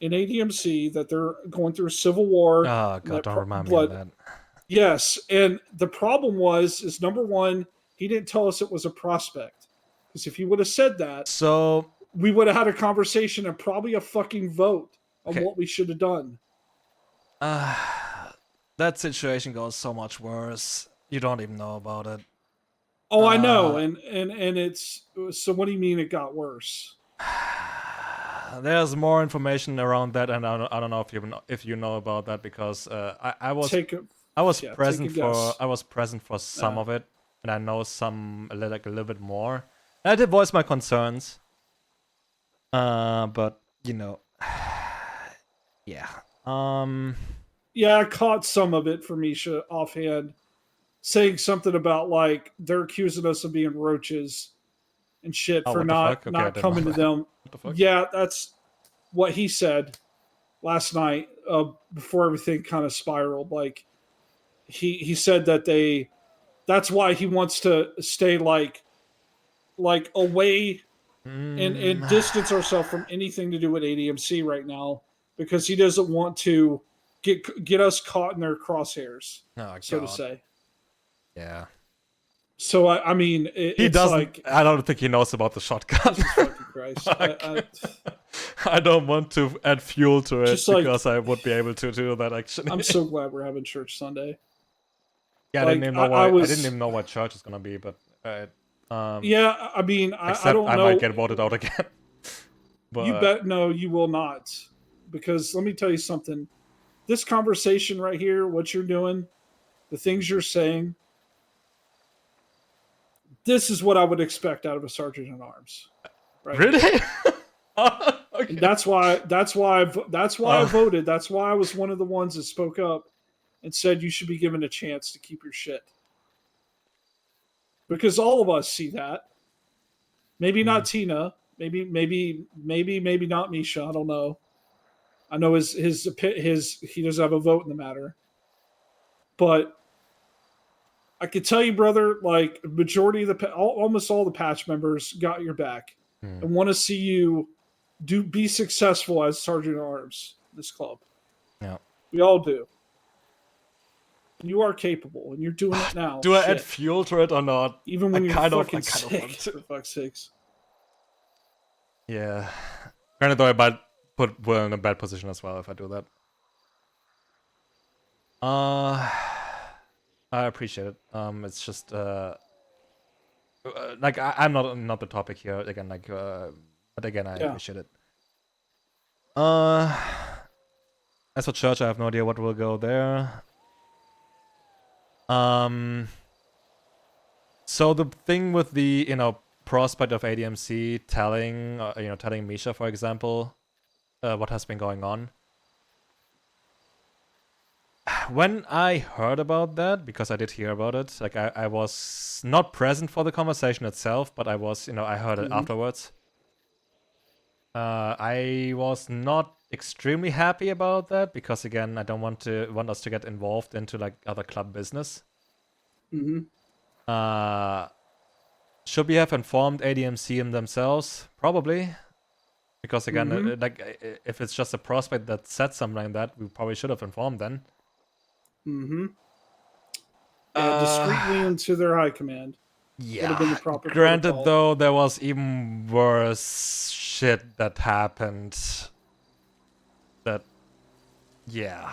in ADMC that they're going through a civil war. Oh god, don't remind me of that. Yes, and the problem is number one, he didn't tell us it was a prospect. Because if he would have said that, So we would have had a conversation and probably a fucking vote on what we should have done. that situation goes so much worse. You don't even know about it. Oh, I know, and it's, so. What do you mean it got worse? There's more information around that, and I don't know if you know about that, because I was present for some of it, and I know some a little bit more. And I did voice my concerns, but you know, yeah. Yeah, I caught some of it from Misha offhand, saying something about like they're accusing us of being roaches and shit for not coming to them. What the fuck? Yeah, that's what he said last night, before everything kind of spiraled. Like he said that that's why he wants to stay like away and distance ourselves from anything to do with ADMC right now, because he doesn't want to get us caught in their crosshairs, so to say. Yeah. So I mean, he doesn't. Like, I don't think he knows about the shotgun. Jesus fucking Christ! I don't want to add fuel to it because I would be able to do that. Actually, I'm so glad we're having church Sunday. Yeah, I didn't even know what church is gonna be, but yeah, I mean, I don't know. I might get voted out again. But you bet no, you will not, because let me tell you something. This conversation right here, what you're doing, the things you're saying, this is what I would expect out of a sergeant at arms. Right? Really? Okay. That's why I voted. That's why I was one of the ones that spoke up and said you should be given a chance to keep your shit. Because all of us see that. Maybe not Tina. Maybe not Misha. I don't know. I know his he doesn't have a vote in the matter. But I could tell you, brother, like majority of almost all the patch members got your back and want to see you be successful as Sergeant at Arms in this club. Yeah, we all do. You are capable, and you're doing it now. Do I add fuel to it or not? Even when you're fucking sick, for fuck's sakes. Yeah. Granted, though, I might put Will in a bad position as well if I do that. I appreciate it. It's just like I'm not the topic here again. Like, but again, I appreciate it. As for church, I have no idea what will go there. So the thing with the prospect of ADMC telling Misha, for example, what has been going on. When I heard about that, because I did hear about it, like I was not present for the conversation itself, but I was, I heard it afterwards. I was not extremely happy about that because again, I don't want us to get involved into like other club business. Mm-hmm. Should we have informed ADMC themselves? Probably, because again, Mhm. if it's just a prospect that said something like that, we probably should have informed then. Mm-hmm. Yeah, Uh, discreetly into their high command would have been the yeah. proper Granted, protocol. though, there was even worse shit that happened. That, yeah.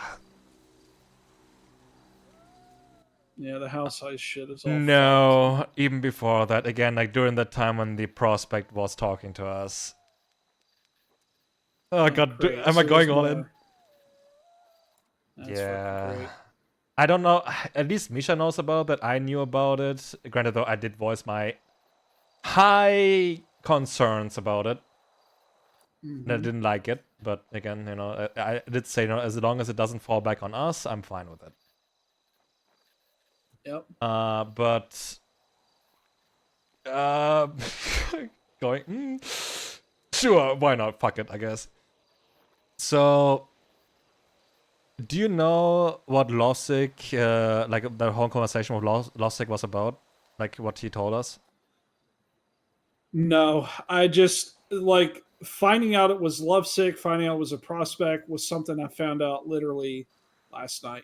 Yeah, the house ice shit is all fucked. No, even before that, again, like during that time when the prospect was talking to us. Oh god, Great. am I So there's going all in? more. That's fucking Yeah. great. I don't know. At least Misha knows about it. I knew about it. Granted, though, I did voice my high concerns about it. And I Mhm. didn't like it. But again, I did say, as long as it doesn't fall back on us, I'm fine with it. Yep. But uh, going, sure, why not? Fuck it, I guess. So, do you know what Lossic, like the whole conversation with Lossic was about? Like what he told us? No, I just like finding out it was lovesick, finding out it was a prospect was something I found out literally last night.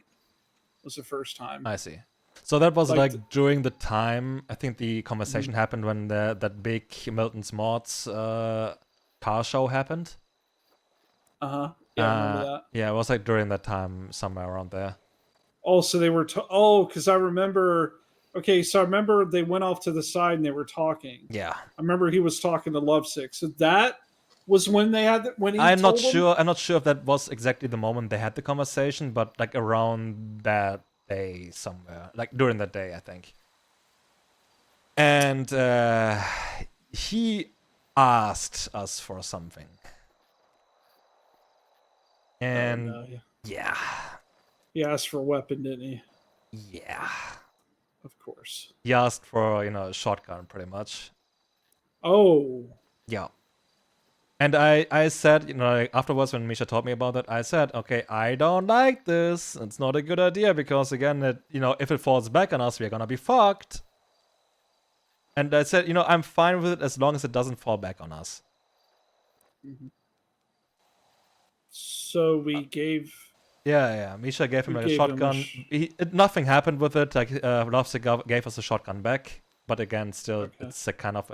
Was the first time. I see. So that was Like, like during the time, I think the mhm. conversation happened when that big Milton's Mods car show happened. Uh-huh. Yeah, I remember that. Yeah, it was like during that time, somewhere around there. Oh, so they were because I remember. Okay, so I remember they went off to the side and they were talking. Yeah. I remember he was talking to Lovesick. So that was when they had when he I'm not told him. sure. I'm not sure if that was exactly the moment they had the conversation, but like around that day somewhere, like during that day, I think. And he asked us for something, Oh and no, yeah, he asked for a weapon, didn't he? yeah, Of course. he asked for a shotgun, pretty much. Oh. Yeah. And I said, like, afterwards when Misha told me about that, I said, okay, I don't like this. It's not a good idea because again, if it falls back on us, we're gonna be fucked. And I said, I'm fine with it as long as it doesn't fall back on us. Mhm. So we gave Yeah. Misha gave him we like a gave him a shotgun. Nothing happened with it. Like, Lovesick gave us a shotgun back. But again, still, okay.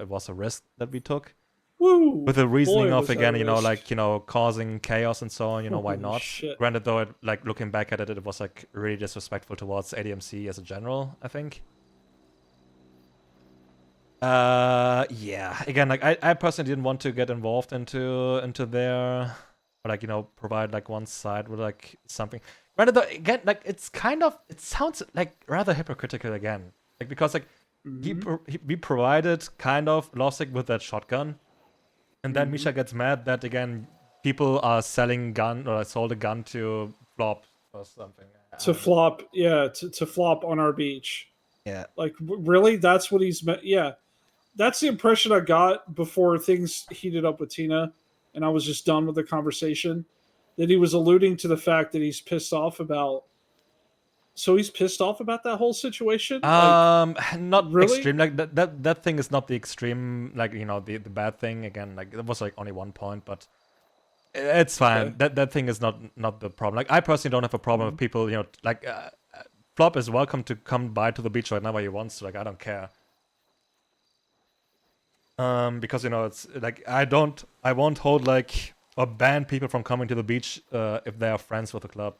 it was a risk that we took. Woo! With the reasoning Boy, of was that a again, risk. causing chaos and so on, why Holy not? shit. Granted, though, like looking back at it, it was like really disrespectful towards ADMC as a general, I think. Yeah. Again, like I personally didn't want to get involved into their, or like provide like one side with like something. Granted, though, again, like it sounds like rather hypocritical again, like because like Mm-hmm. we provided kind of Lossic with that shotgun. And then Mm-hmm. Misha gets mad that again people are selling gun or sold a gun to flop or something. I To don't know. flop, yeah, to flop on our beach. Yeah. Like, really? That's what he's meant? Yeah. That's the impression I got before things heated up with Tina and I was just done with the conversation. That he was alluding to the fact that he's pissed off about. So he's pissed off about that whole situation? Like, Not really? extreme. Like that thing is not the extreme. Like the bad thing again. Like it was like only one point, but it's Okay. fine. That thing is not the problem. Like I personally don't have a problem with people. Like Flop is welcome to come by to the beach whenever he wants to. Like I don't care. Because it's like I won't hold like or ban people from coming to the beach if they are friends with the club.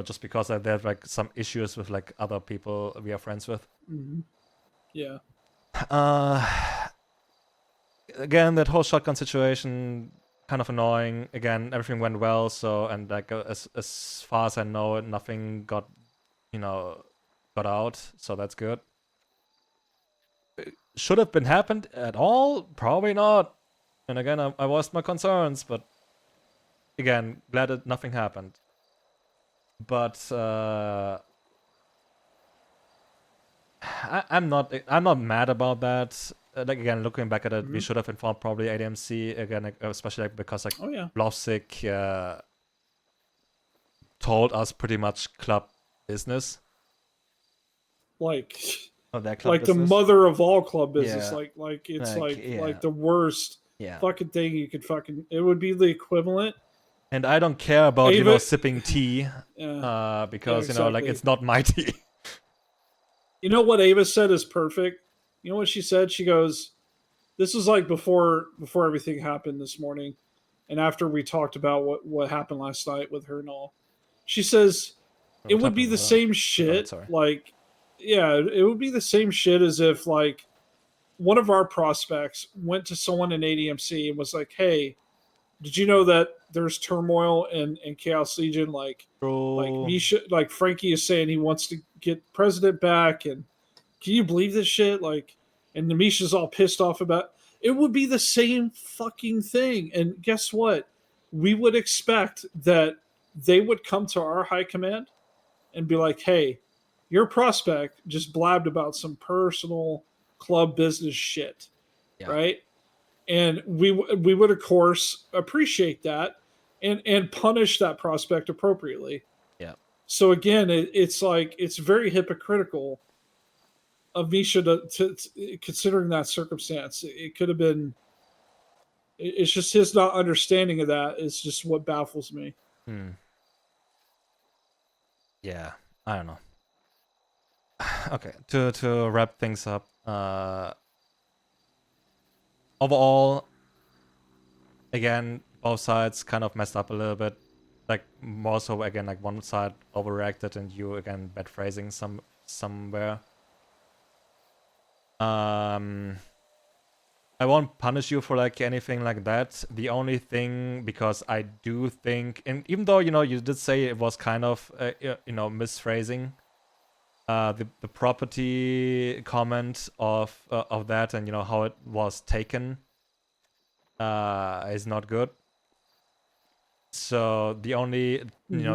Just because they have like some issues with like other people we are friends with. Mm-hmm. Yeah. Uh, Again, that whole shotgun situation kind of annoying. Again, everything went well, so and like as far as I know, nothing got out, so that's good. Should have been happened at all? Probably not. And again, I voiced my concerns, but again, glad that nothing happened. But I'm not mad about that. like again, looking back at it, we should have informed probably ADMC again, like, especially like, because like Oh yeah. Lovesick told us pretty much club business. Like Oh, their club like the business. mother of all club business. Yeah. Like it's Like, like the worst Yeah. fucking thing you could fucking. It would be the equivalent. And I don't care about Ava- sipping tea, Yeah. because Yeah, like exactly. it's not my tea. You know what Ava said is perfect. You know what she said? She goes, "This was like before everything happened this morning, and after we talked about what happened last night with her and all." She says it would be the same shit. Sorry. Like, yeah, it would be the same shit as if like one of our prospects went to someone in ADMC and was like, "Hey, did you know that there's turmoil in Chaos Legion? Like Bro. Misha, like Frankie is saying he wants to get president back, and can you believe this shit? Like, and the Misha's all pissed off about. It would be the same fucking thing. And guess what? We would expect that they would come to our high command and be like, "Hey, your prospect just blabbed about some personal club business shit, Yeah. right?" And we would of course appreciate that and punish that prospect appropriately. Yeah. So again, it's like it's very hypocritical of Misha to considering that circumstance. It could have been. It's just his not understanding of that is just what baffles me. Yeah, I don't know. Okay, to wrap things up. Overall, again, both sides kind of messed up a little bit. Like more so again, like one side overreacted and you again bad phrasing somewhere. I won't punish you for like anything like that. The only thing, because I do think, and even though you did say it was kind of misphrasing, the property comment of that and how it was taken is not good. So the only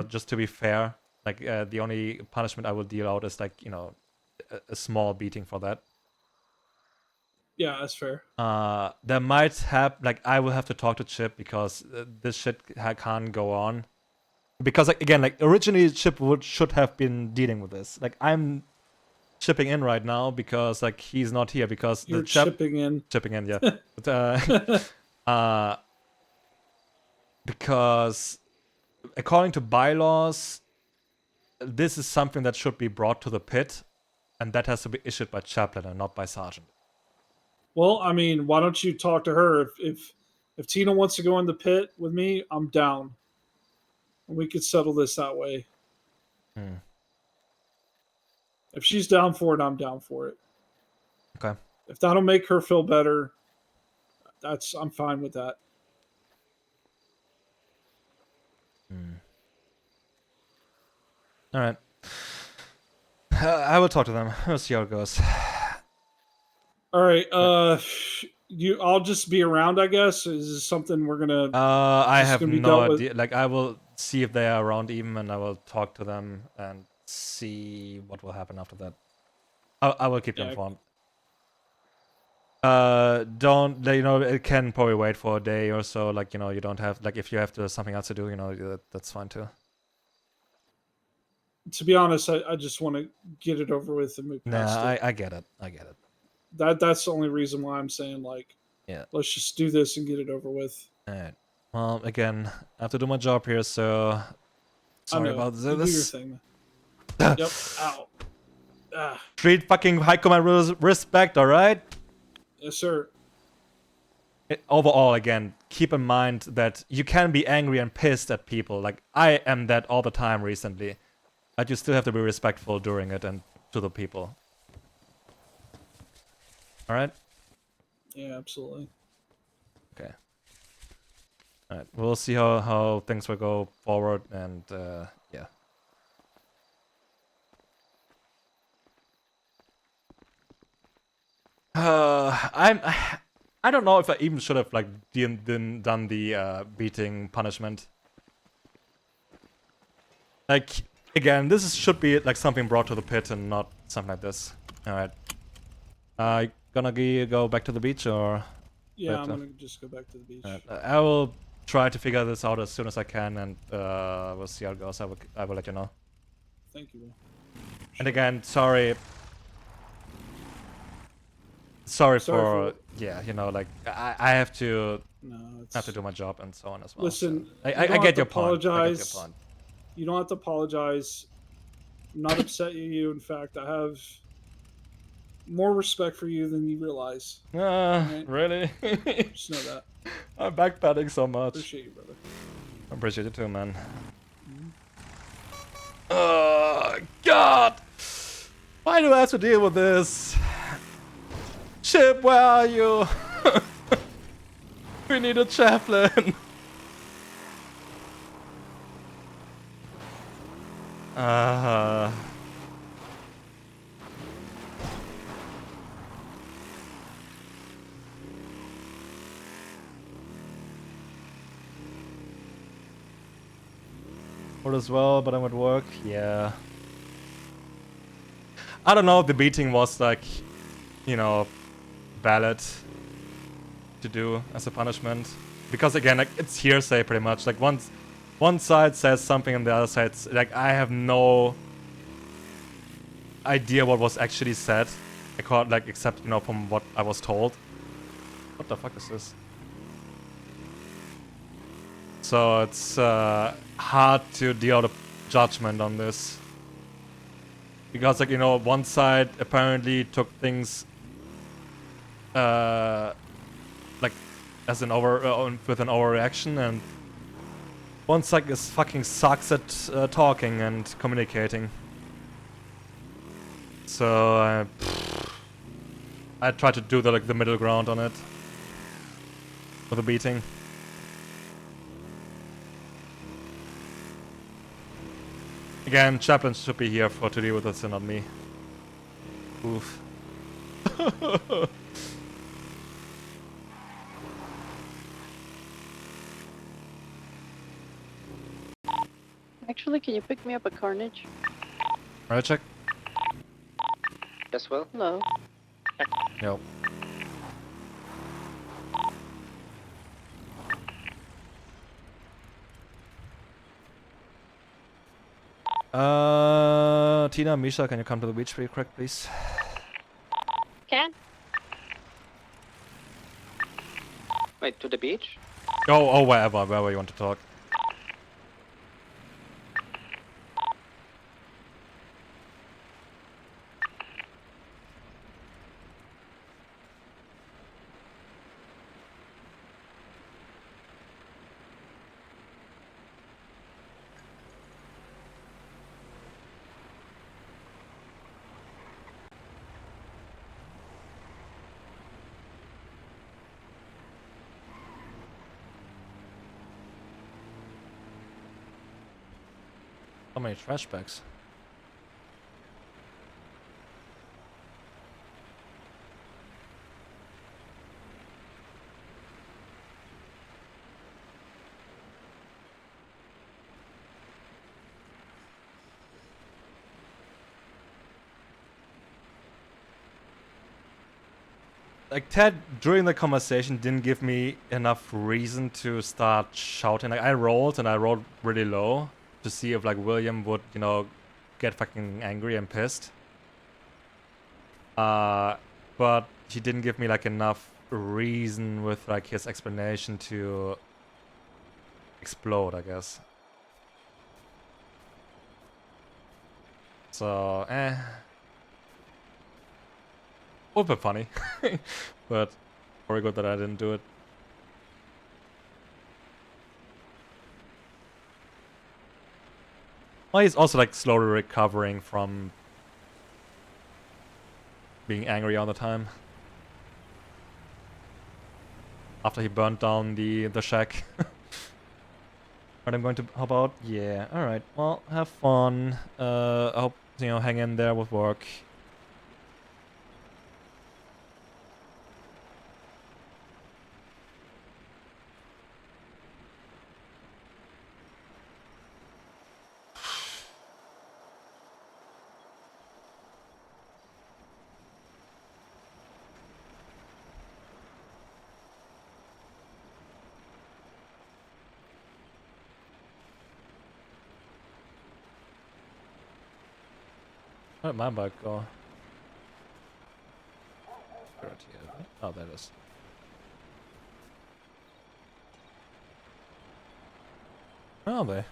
just to be fair, like the only punishment I will deal out is like a small beating for that. Yeah, that's fair. There might have I will have to talk to Chip because this shit can't go on. Because like again, like originally Chip should have been dealing with this. Like I'm chipping in right now because like he's not here because You're the chap chipping in. chipping in, yeah. But, because according to bylaws, this is something that should be brought to the pit, and that has to be issued by chaplain and not by sergeant. Well, I mean, why don't you talk to her? If Tina wants to go in the pit with me, I'm down. We could settle this that way. If she's down for it, I'm down for it. Okay. If that'll make her feel better, I'm fine with that. All right. I will talk to them. We'll see how it goes. All right. I'll just be around, I guess. Is this something we're gonna? I Just have gonna be no dealt with- idea. Like I will see if they are around even, and I will talk to them and see what will happen after that. I will keep you Yeah. informed. Don't it can probably wait for a day or so. Like you don't have if you have something else to do, that's fine too. To be honest, I just want to get it over with and move past Nah, it. I get it. I get it. That's the only reason why I'm saying Yeah. let's just do this and get it over with. All right. Well, again, I have to do my job here, so sorry I know. about You do your this. thing. Yep. Ow. Treat fucking high command respect, all right? Yes, sir. Overall, again, keep in mind that you can be angry and pissed at people. Like I am that all the time recently, but you still have to be respectful during it and to the people. All right. Yeah, absolutely. Okay. All right. We'll see how things will go forward, and yeah. I don't know if I even should have done the beating punishment. Like again, this should be like something brought to the pit and not something like this. All right. gonna go back to the beach or? Yeah, I'm Better. gonna just go back to the beach. I will try to figure this out as soon as I can, and we'll see how it goes. I will let you know. Thank you, Will. And again, sorry. Sorry for for- yeah, like I have to No, it's do my job and so on as well. Listen, so. you I don't get have to your point. I get your apologize. point. You don't have to apologize. I'm not upset at you. In fact, I have more respect for you than you realize. Alright. Really? Just know that. I'm backpedaling so much. Appreciate you, brother. I appreciate it too, man. Oh God! Why do I have to deal with this? Chip, where are you? We need a chaplain. Uh, Would as well, but I'm at work. Yeah. I don't know if the beating was like, valid to do as a punishment, because again, like it's hearsay pretty much. Like one side says something and the other side's like I have no idea what was actually said, except from what I was told. What the fuck is this? So it's hard to deal out a judgment on this. Because, one side apparently took things, as an with an overreaction, and one side is fucking sucks at talking and communicating. So I try to do the middle ground on it with a beating. Again, chaplains should be here to deal with this and not me. Oof. Actually, can you pick me up a Carnage? Alright, check. Yes, Will. Hello. Yep. Tina, Misha, can you come to the beach real quick, please? Can? Wait, to the beach? Wherever you want to talk. How many trash bags? Like, Ted, during the conversation, didn't give me enough reason to start shouting. Like, I rolled really low to see if, William would, get fucking angry and pissed. But he didn't give me, enough reason with, his explanation to explode, I guess. So, would be funny. But very good that I didn't do it. Well, he's also slowly recovering from being angry all the time. After he burnt down the shack. Alright, I'm going to hop out. Yeah, alright. Well, have fun. I hope, hang in there with work. Where did my bike go? Right here. Oh, there it is. Where are they?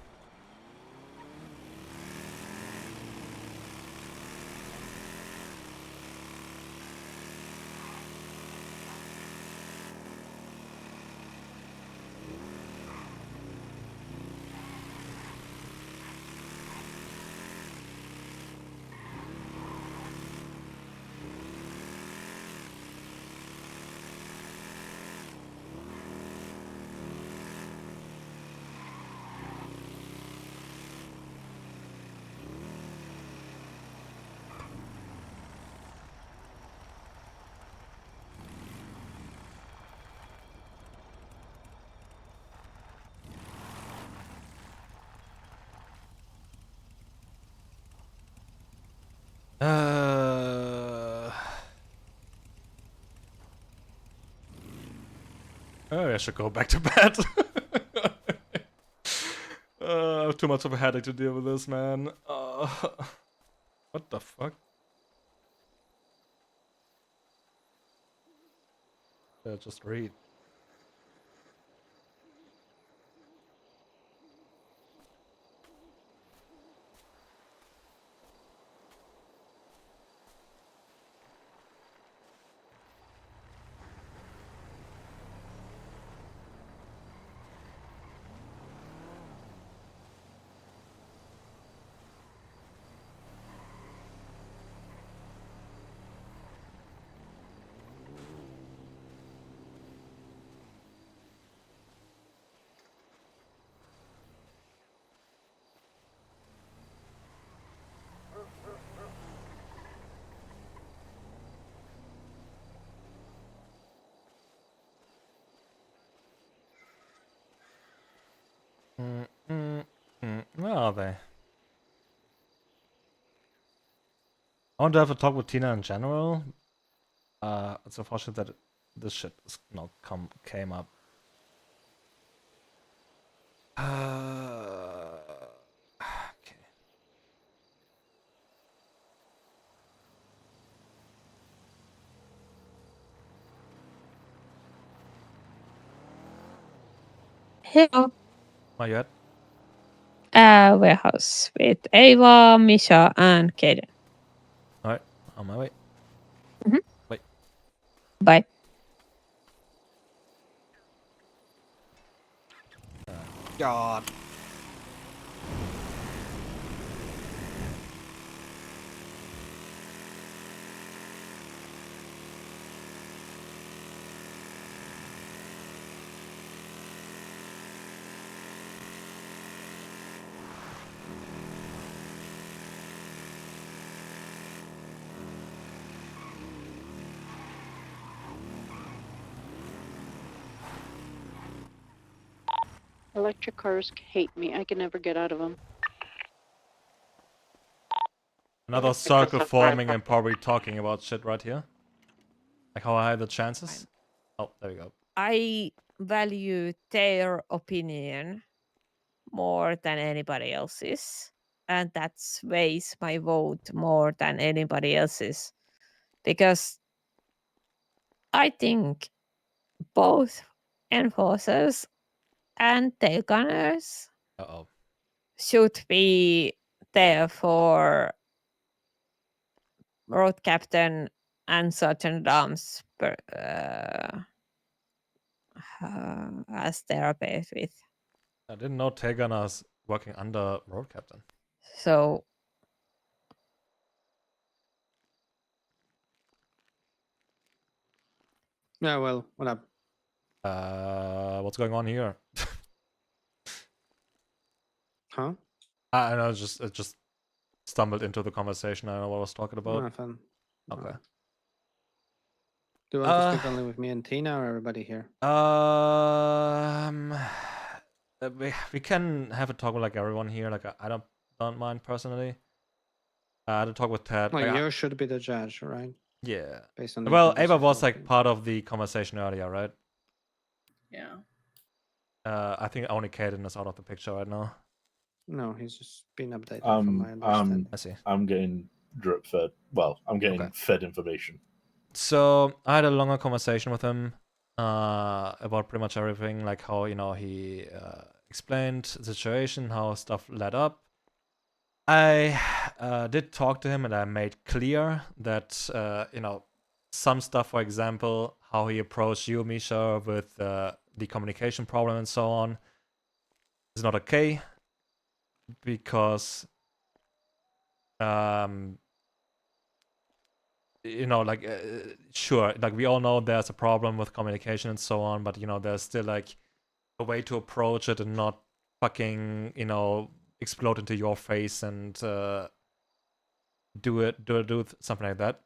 Oh, I should go back to bed. I have too much of a headache to deal with this, man. What the fuck? Just read. Where are they? I want to have a talk with Tina in general. It's unfortunate that this shit is came up. Okay. Hello. Where you at? Warehouse with Ava, Misha, and Kaden. Alright, on my way. Mhm. Bye. Bye. God. Electric cars hate me. I can never get out of them. Another circle forming and probably talking about shit right here. Like how high are the chances? Oh, there we go. I value their opinion more than anybody else's. And that weighs my vote more than anybody else's. Because I think both enforcers and tail gunners Uh-oh. should be there for road captain and sergeant arms as therapist with. I didn't know Tegan's working under road captain. So Yeah, well, what up? What's going on here? Huh? I know, it just stumbled into the conversation. I don't know what I was talking about. No, fun. Okay. Do you want to speak only with me and Tina or everybody here? We can have a talk with like everyone here. Like I don't mind personally. I had a talk with Ted. Well, Like, you should be the judge, right? yeah. Based on the Well, interviews Ava you've was done. like part of the conversation earlier, right? Yeah. I think only Kaden is out of the picture right now. No, he's just been updated from my understanding. I see. I'm getting drip fed. Well, I'm getting Okay. fed information. So I had a longer conversation with him about pretty much everything, like how he explained the situation, how stuff led up. I did talk to him, and I made clear that some stuff, for example, how he approached you, Misha, with the communication problem and so on, is not okay, because sure, like we all know there's a problem with communication and so on, but there's still like a way to approach it and not fucking explode into your face and do something like that.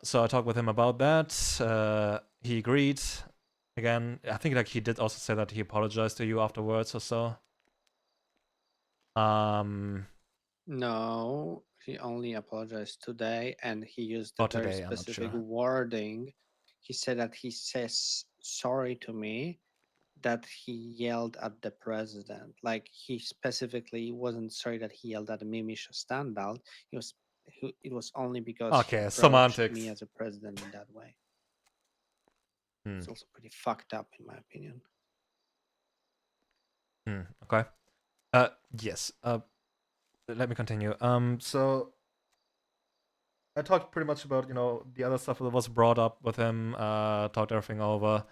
So I talked with him about that. He agreed. Again, I think like he did also say that he apologized to you afterwards or so. No, he only apologized today, and he used a Oh, very today, I'm not specific sure. wording. He said that he says sorry to me, that he yelled at the president. Like, he specifically wasn't sorry that he yelled at me, Misha Standout. It was only because he Okay, approached semantics. me as a president in that way. Hmm. It's also pretty fucked up, in my opinion. Okay. Yes. Let me continue. So I talked pretty much about the other stuff that was brought up with him. Talked everything over.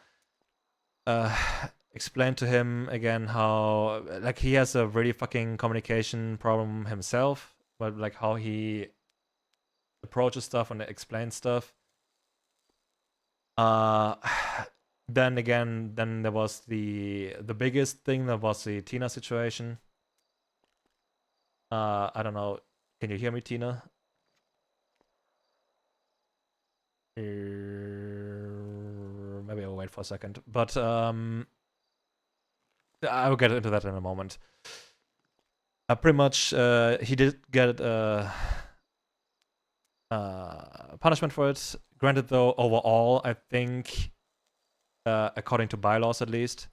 Explained to him again how like he has a really fucking communication problem himself, but like how he approaches stuff and explains stuff. Then there was the biggest thing, that was the Tina situation. I don't know. Can you hear me, Tina? Maybe I'll wait for a second. But I will get into that in a moment. Pretty much, he did get punishment for it. Granted, though, overall, I think, according to bylaws at least,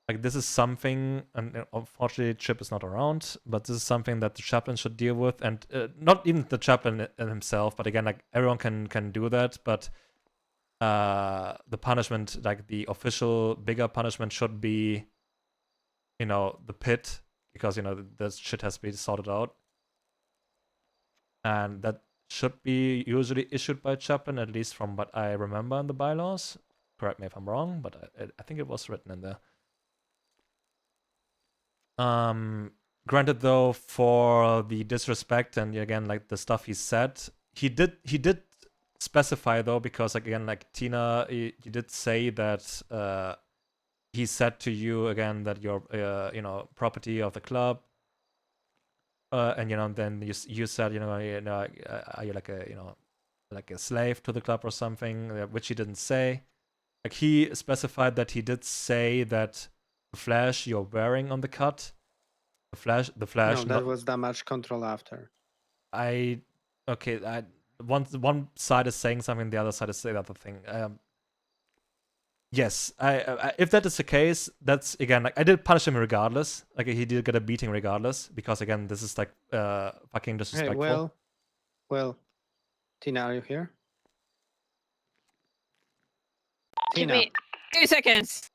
like this is something, and unfortunately Chip is not around, but this is something that the chaplain should deal with, and not even the chaplain himself, but again, like everyone can do that, but the punishment, like the official bigger punishment, should be the pit, because this shit has to be sorted out, and that should be usually issued by chaplain, at least from what I remember in the bylaws. Correct me if I'm wrong, but I think it was written in there. Granted, though, for the disrespect and again like the stuff he said, he did specify, though, because again, like Tina, he did say that he said to you again that you're property of the club, and then you said are you like a slave to the club or something, which he didn't say. Like he specified that he did say that the flash you're wearing on the cut, the flash No, that not, was damage control after. one side is saying something, the other side is saying the other thing. Yes, I if that is the case, that's again like I did punish him regardless. Like he did get a beating regardless, because again this is like fucking disrespectful. Hey, well, Tina, are you here? Give Tina, me 2 seconds.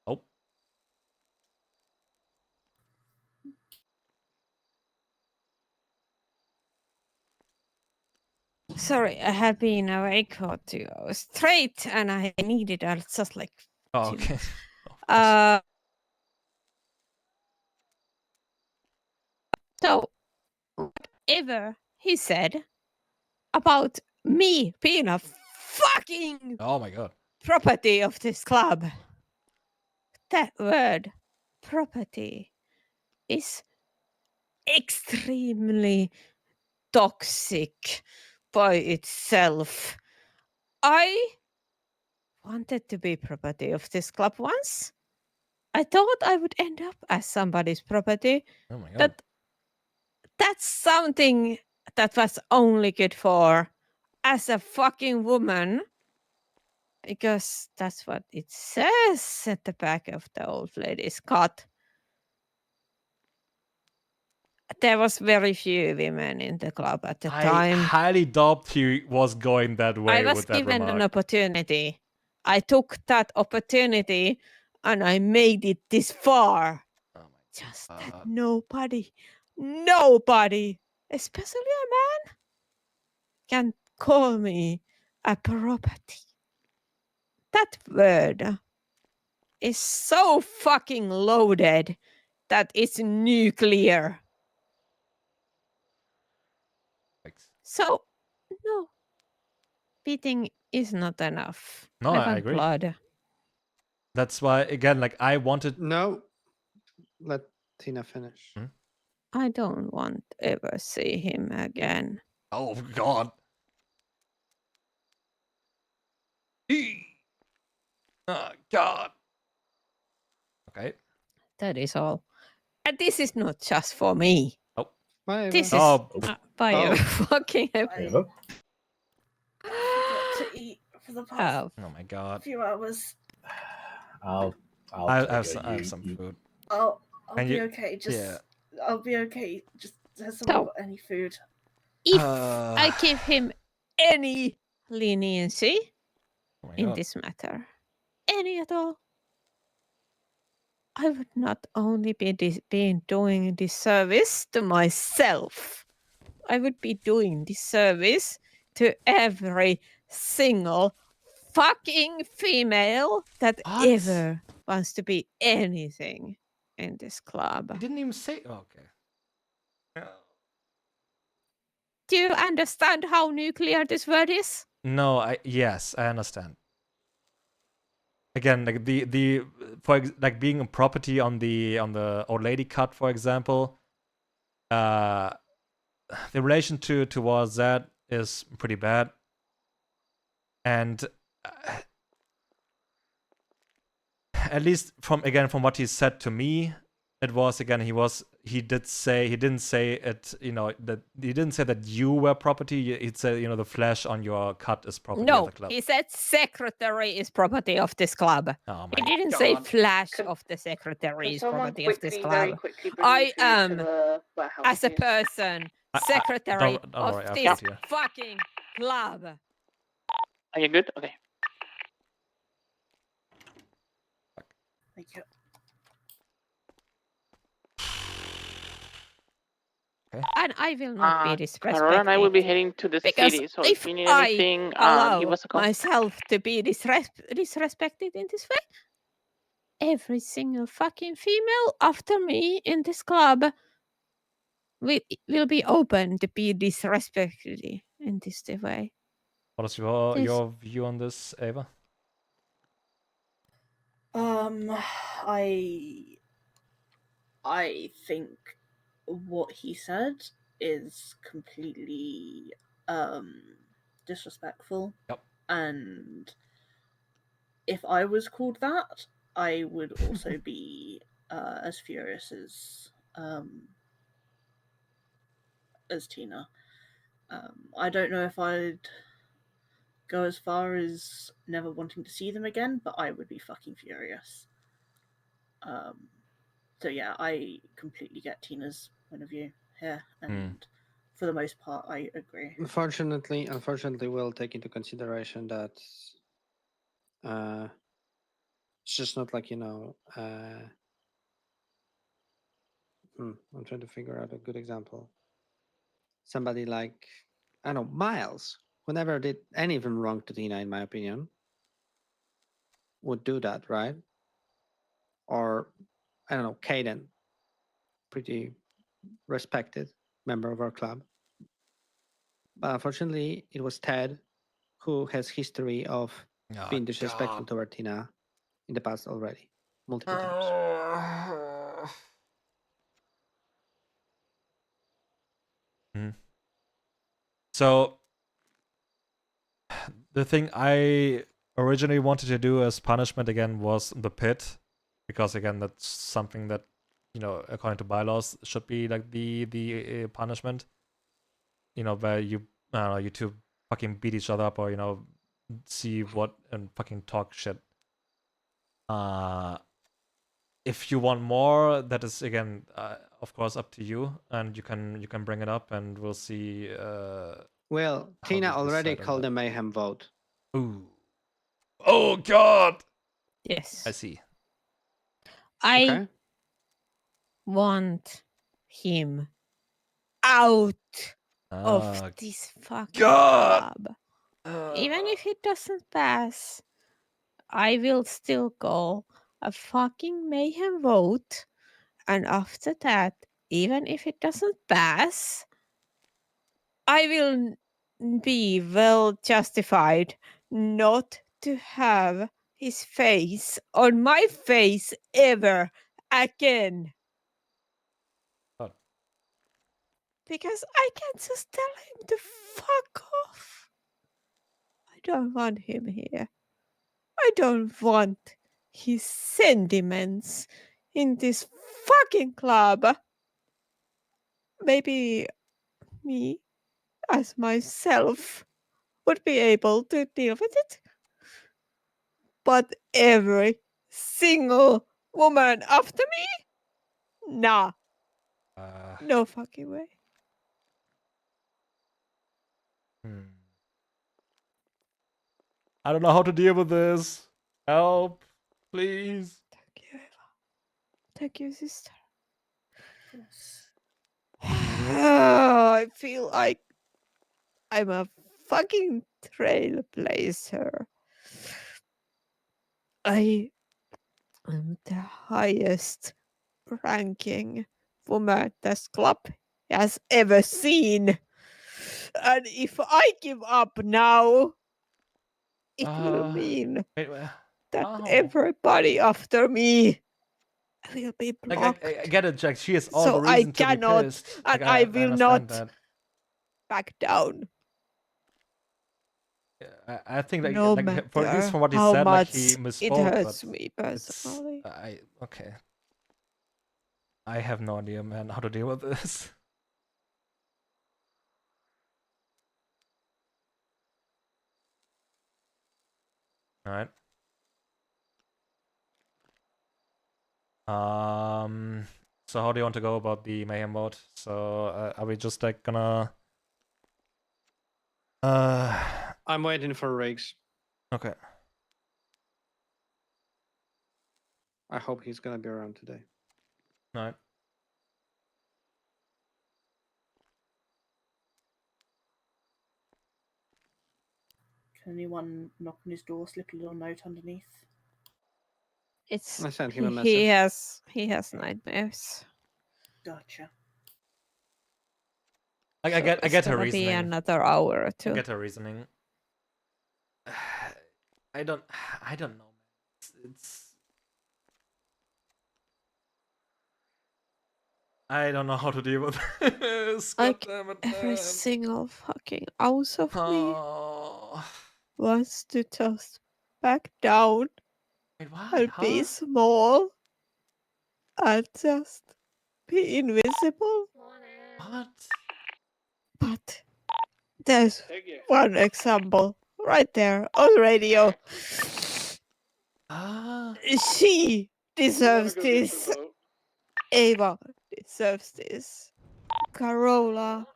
Oh, Sorry, I have been awake for 2 hours straight, and I needed just like oh 2 okay. minutes. Of course. So, whatever he said about me being a fucking Oh my god. property of this club, that word, property, is extremely toxic by itself. I wanted to be property of this club once. I thought I would end up as somebody's property. Oh my god. That's something that was only good for as a fucking woman, because that's what it says at the back of the old lady's cot. There was very few women in the club at the I time. highly doubt he was going that way I was with that given an remark. opportunity. I took that opportunity and I made it this far. Oh my Just God. that nobody, especially a man, can call me a property. That word is so fucking loaded that it's nuclear. Thanks. So, no, beating is not enough. No, I want agree. blood. That's why, again, like I wanted. No, let Tina finish. I don't want to ever see him again. Oh God. Oh God. Okay. That is all. And this is not just for me. Bye, Eva. This is Oh, by Oh. a fucking. Ava? Forgot to eat for the past Oh, oh my God. few hours. I'll I take have it. some, I have some food. I'll And be you- okay. Just yeah. I'll be okay. Just has someone So- got any food? if I give him any leniency Oh my in God. this matter, any at all, I would not only be doing disservice to myself, I would be doing disservice to every single fucking female that What? ever wants to be anything in this club. I didn't even say. Oh, okay. Do you understand how nuclear this word is? No, yes, I understand. Again, like like being a property on the old lady cut, for example, the relation towards that is pretty bad, and at least from what he said to me, it was again he didn't say it, that he didn't say that you were property. He said the flesh on your cut is property of No, the club. he said secretary is property of this club. Oh He my didn't God. say flash Can- of the secretary Can is someone property of this quickly, very club. quickly bring I me food am, to the warehouse, as a please? person, secretary don't of worry, I'll this get to you. fucking club. Are you good? Okay. Thank you. And I will not be disrespected. Carola and I will be heading to the Because city, so if if you need I anything, allow give us a call. myself to be disrespected in this way, every single fucking female after me in this club will be open to be disrespected in this way. What is your This- view on this, Ava? I think what he said is completely disrespectful. Yep. And if I was called that, I would also be as furious as Tina. I don't know if I'd go as far as never wanting to see them again, but I would be fucking furious. So yeah, I completely get Tina's point of view here, and for the most part, I agree. Unfortunately, we'll take into consideration that it's just not like I'm trying to figure out a good example. Somebody like, I don't know, Miles, who never did anything wrong to Tina, in my opinion, would do that, right? Or, I don't know, Caden, pretty respected member of our club. But unfortunately, it was Ted who has history of being disrespectful toward Tina in the past already, multiple times. So the thing I originally wanted to do as punishment again was the pit, because again that's something that according to bylaws should be like the punishment. Where you two fucking beat each other up, or see what and fucking talk shit. if you want more, that is again, of course, up to you, and you can bring it up, and we'll see. Well, How Tina we already decide on called that. a mayhem vote. Ooh. Oh God. Yes. I see. I Okay. want him out of Ah, this fucking God. club. Even if it doesn't pass, I will still call a fucking mayhem vote. And after that, even if it doesn't pass, I will be well justified not to have his face on my face ever again. God. Because I can just tell him to fuck off. I don't want him here. I don't want his sentiments in this fucking club. Maybe me, as myself, would be able to deal with it. But every single woman after me? Nah, no fucking way. I don't know how to deal with this. Help, please. Thank you, Eva. Thank you, sister. Yes. I feel like I'm a fucking trailblazer. I am the highest ranking woman this club has ever seen. And if I give up now, it will mean Wait, that how? everybody after me will be Like, blocked. I get it, Jack. She has all So the I reason to be cannot, pissed. and Like, I I will understand not that. back down. I think that, No like, for at least matter from what he how said, like much he it misspoke. hurts But me it's personally. okay. I have no idea, man, how to deal with this. All right. So how do you want to go about the mayhem mode? So are we just like gonna? I'm waiting for Riggs. Okay. I hope he's gonna be around today. All right. Can anyone knock on his door, slip a little note underneath? It's I sent him a he message. has nightmares. Gotcha. Like, So I it's get her gonna be reasoning. another hour or I two. get her reasoning. I don't know. It's I don't know how to deal with this. God Like damn it, every man. single fucking ounce of me Oh. wants to just back down Wait, what? and be small and just be invisible. What? But there's one example right there on radio. She deserves this. Ava deserves this. Carola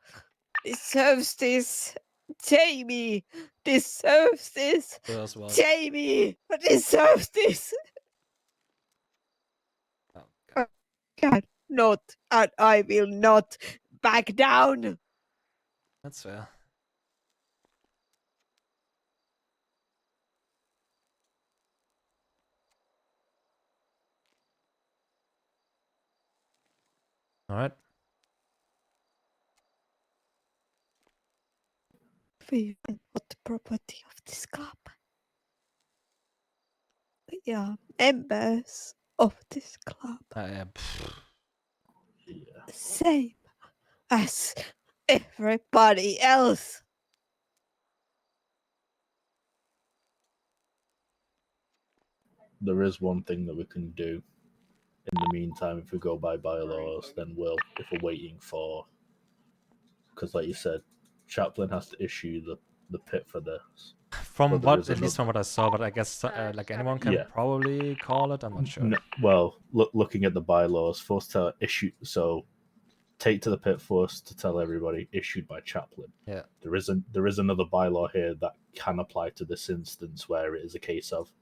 deserves this. Jamie deserves this. As well. Jamie deserves this. Oh, God, not, and I will not back down. that's fair. All right. We are not the property of this club. We are members of this club. Same as everybody else. There is one thing that we can do in the meantime. If we go by bylaws, then we'll, if we're waiting for, because like you said, Chaplin has to issue the pit for this. from But there what, is at least another- from what I saw, but I guess like anyone can Yeah. probably call it. I'm not sure. Well, looking at the bylaws, forced to issue. So, take to the pit forced to tell everybody issued by chaplain. Yeah. There is another bylaw here that can apply to this instance where it is a case of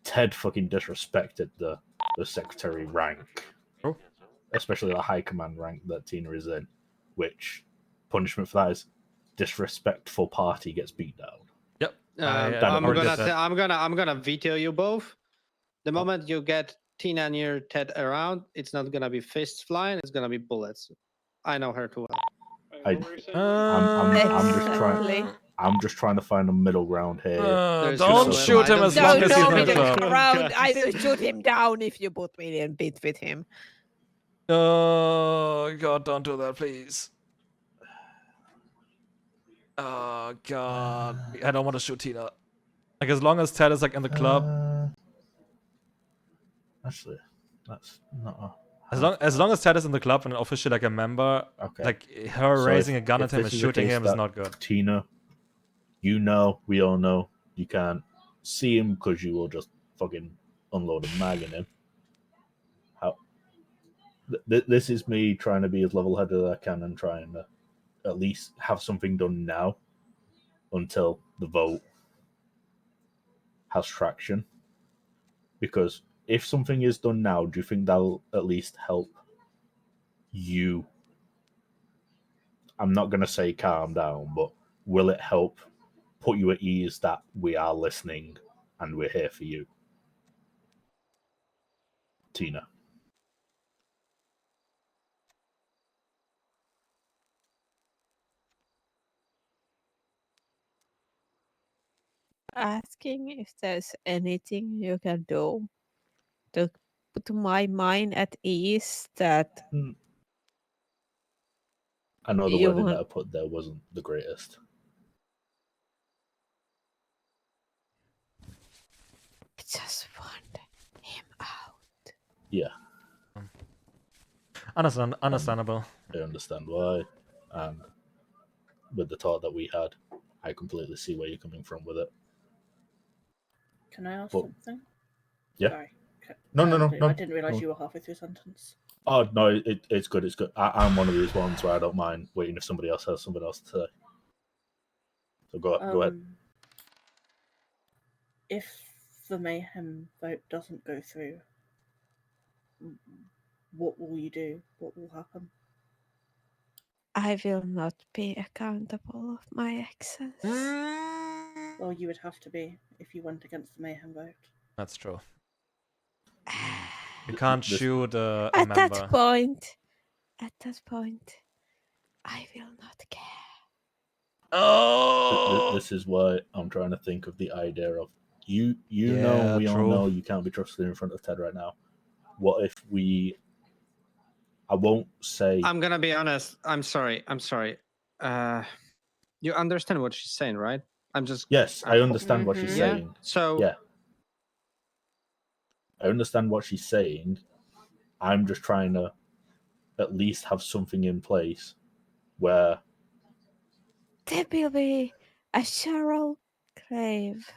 Ted fucking disrespected the secretary rank, True. especially the high command rank that Tina is in, which punishment for that is disrespectful party gets beat down. Yep. I'm already gonna did that. I'm gonna veto you both. The moment you get Tina near Ted around, it's not gonna be fists flying. It's gonna be bullets. I know her too well. I'm just trying to find a middle ground here. There's Don't no shoot middle. him I as don't long No, as he's no, in we the don't club. come around. I will shoot him down if you put me in bit with him. Oh God, don't do that, please. Oh God, I don't want to shoot Tina. Like as long as Ted is like in the club, Actually, that's not. as long as Ted is in the club and officially like a member, Okay. like her So raising if- a gun if at him this and is the shooting case him is that not good. Tina, we all know, you can't see him because you will just fucking unload a mag in him. How? This is me trying to be as level-headed as I can and trying to at least have something done now until the vote has traction. Because if something is done now, do you think that'll at least help you? I'm not going to say calm down, but will it help put you at ease that we are listening and we're here for you? Tina. Asking if there's anything you can do to put my mind at ease that I know the you wording that I want. put there wasn't the greatest. I just want him out. Yeah, Understandable. I understand why. And with the talk that we had, I completely see where you're coming from with it. Can I ask Well, something? yeah. Sorry. No. I didn't realise no. you were halfway through a sentence. Oh, no, it's good, it's good. I'm one of these ones where I don't mind waiting if somebody else has something else to say. So go ahead. If the mayhem vote doesn't go through, what will you do? What will happen? I will not be accountable of my actions. Well, you would have to be if you went against the mayhem vote. That's true. You can't shoot a At member. that point, I will not care. Oh, This is why I'm trying to think of the idea of you Yeah, know, we all true. know you can't be trusted in front of Ted right now. What if I won't say I'm gonna be honest. I'm sorry. You understand what she's saying, right? I'm just. yes, I understand what she's Yeah. saying. So Yeah. I understand what she's saying. I'm just trying to at least have something in place where There will be a Cheryl grave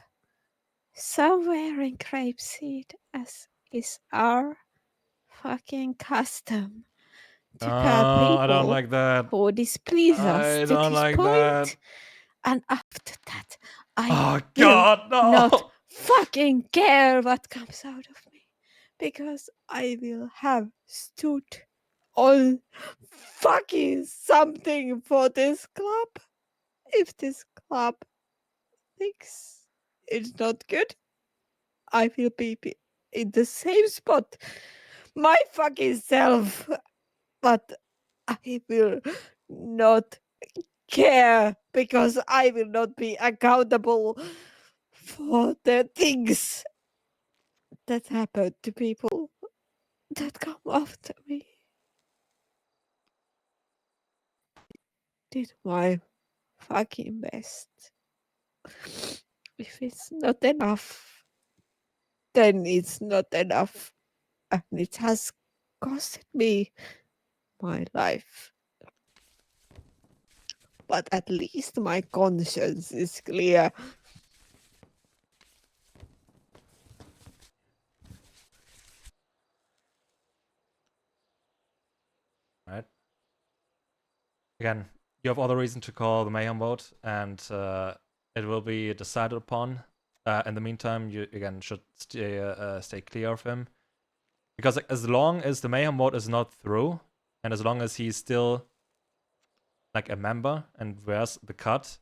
somewhere in Grapeseed, as is our fucking custom to tell people I don't like that. who displease us I to don't this like point. that. And after that, I Oh will God, no! not fucking care what comes out of me, because I will have stood on fucking something for this club. If this club thinks it's not good, I will be in the same spot, my fucking self. But I will not care, because I will not be accountable for the things that happen to people that come after me. Did my fucking best. If it's not enough, then it's not enough. And it has costed me my life. But at least my conscience is clear. again, you have other reason to call the mayhem vote, and it will be decided upon. In the meantime, you again should stay clear of him, because as long as the mayhem vote is not through, and as long as he's still like a member and wears the cut,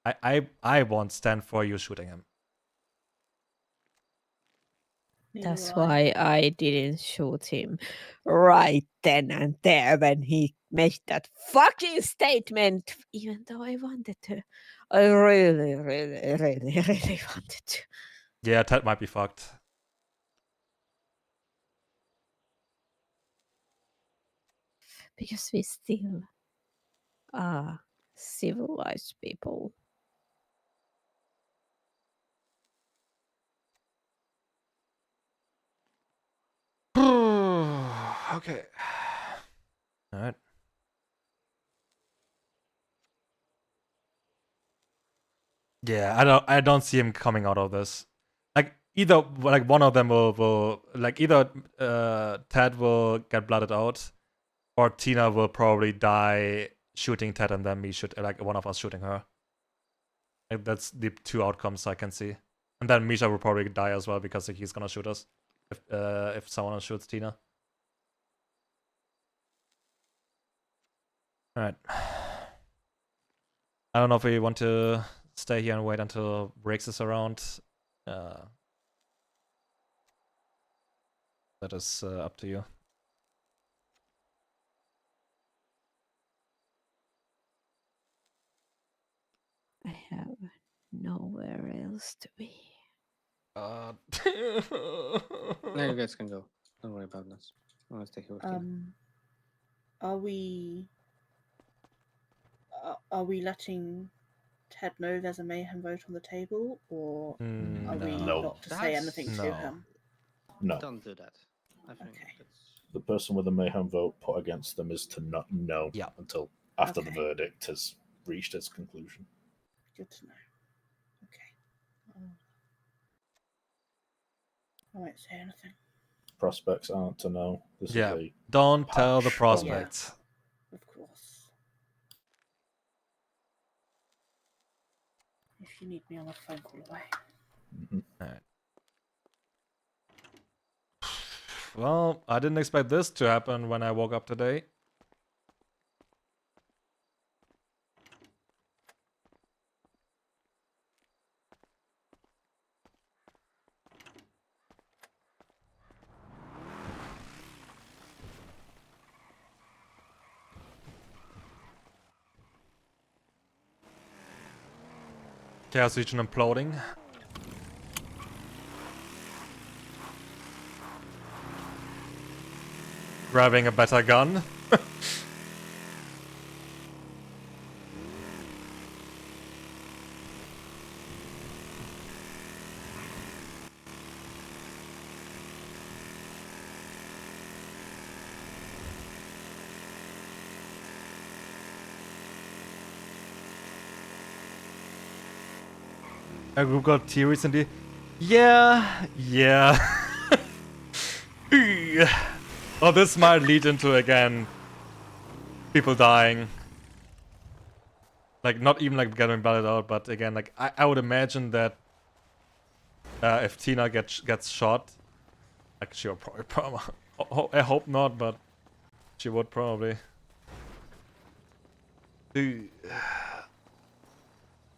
I won't stand for you shooting him. Neither That's will I. why I didn't shoot him right then and there when he made that fucking statement, even though I wanted to. I really, really, really, really wanted to. Yeah, Ted might be fucked. Because we still are civilized people. Okay. All right. Yeah, I don't see him coming out of this. Like either like one of them will like either Ted will get blooded out, or Tina will probably die shooting Ted, and then me shoot like one of us shooting her. Like, that's the two outcomes I can see. And then Misha will probably die as well because he's gonna shoot us if someone else shoots Tina. All right. I don't know if we want to stay here and wait until Briggs is around. That is up to you. I have nowhere else to be. No, you guys can go. Don't worry about this. I'm gonna stay here with Tina. Are we letting Ted know there's a mayhem vote on the table, or are we No. not to say anything to No. him? No. Don't do that. I think Okay. it's The person with the mayhem vote put against them is to not know Yeah. until after the Okay. verdict has reached its conclusion. Good to know. Okay. I won't say anything. Prospects aren't to know. This Yeah. is a Don't tell the patch prospects. Of course. If you need me, I'll phone call away. Alright. Well, I didn't expect this to happen when I woke up today. Chaos Legion imploding. Grabbing a better gun. A group got tea recently. Yeah. Well, this might lead into, again, people dying. Like, not even like getting blooded out, but again, like, I would imagine that if Tina gets shot, like, she'll probably I hope not, but she would probably.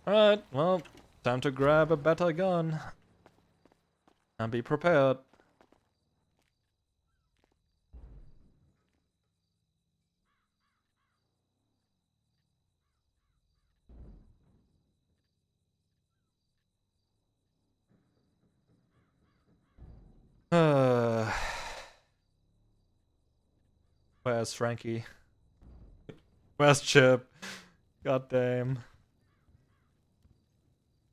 Alright, well, time to grab a better gun. And be prepared. Where's Frankie? Where's Chip? God damn.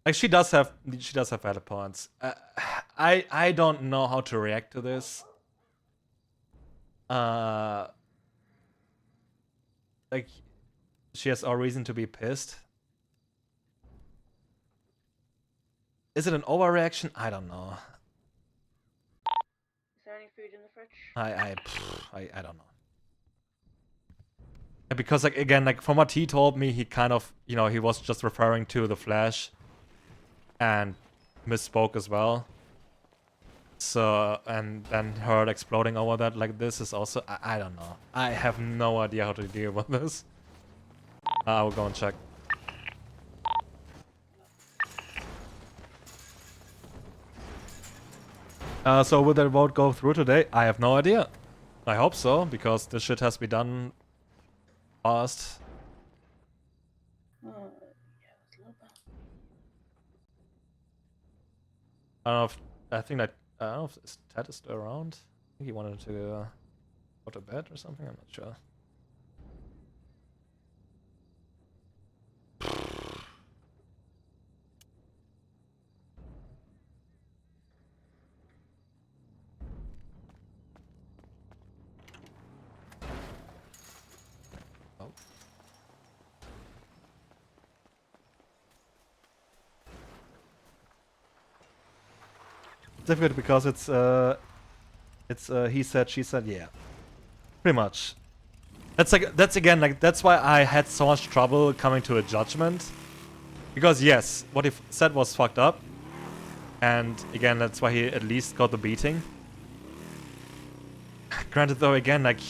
Like, she does have valid points. I don't know how to react to this. Like, she has all reason to be pissed. Is it an overreaction? I don't know. Is there any food in the fridge? I don't know. Because like again, like from what he told me, he kind of, you know, he was just referring to the Flash and misspoke as well. So, and then her exploding over that like this is also, I don't know. I have no idea how to deal with this. I will go and check. So will the vote go through today? I have no idea. I hope so, because this shit has to be done fast. Yeah, it's a little bit. I don't know if, I think that, I don't know if Ted is still around. I think he wanted to go to bed or something, I'm not sure. Oh. Difficult because it's he said, she said, yeah. Pretty much. That's like, that's again, like, that's why I had so much trouble coming to a judgment. Because yes, what he said was fucked up. And again, that's why he at least got the beating. Granted though, again, like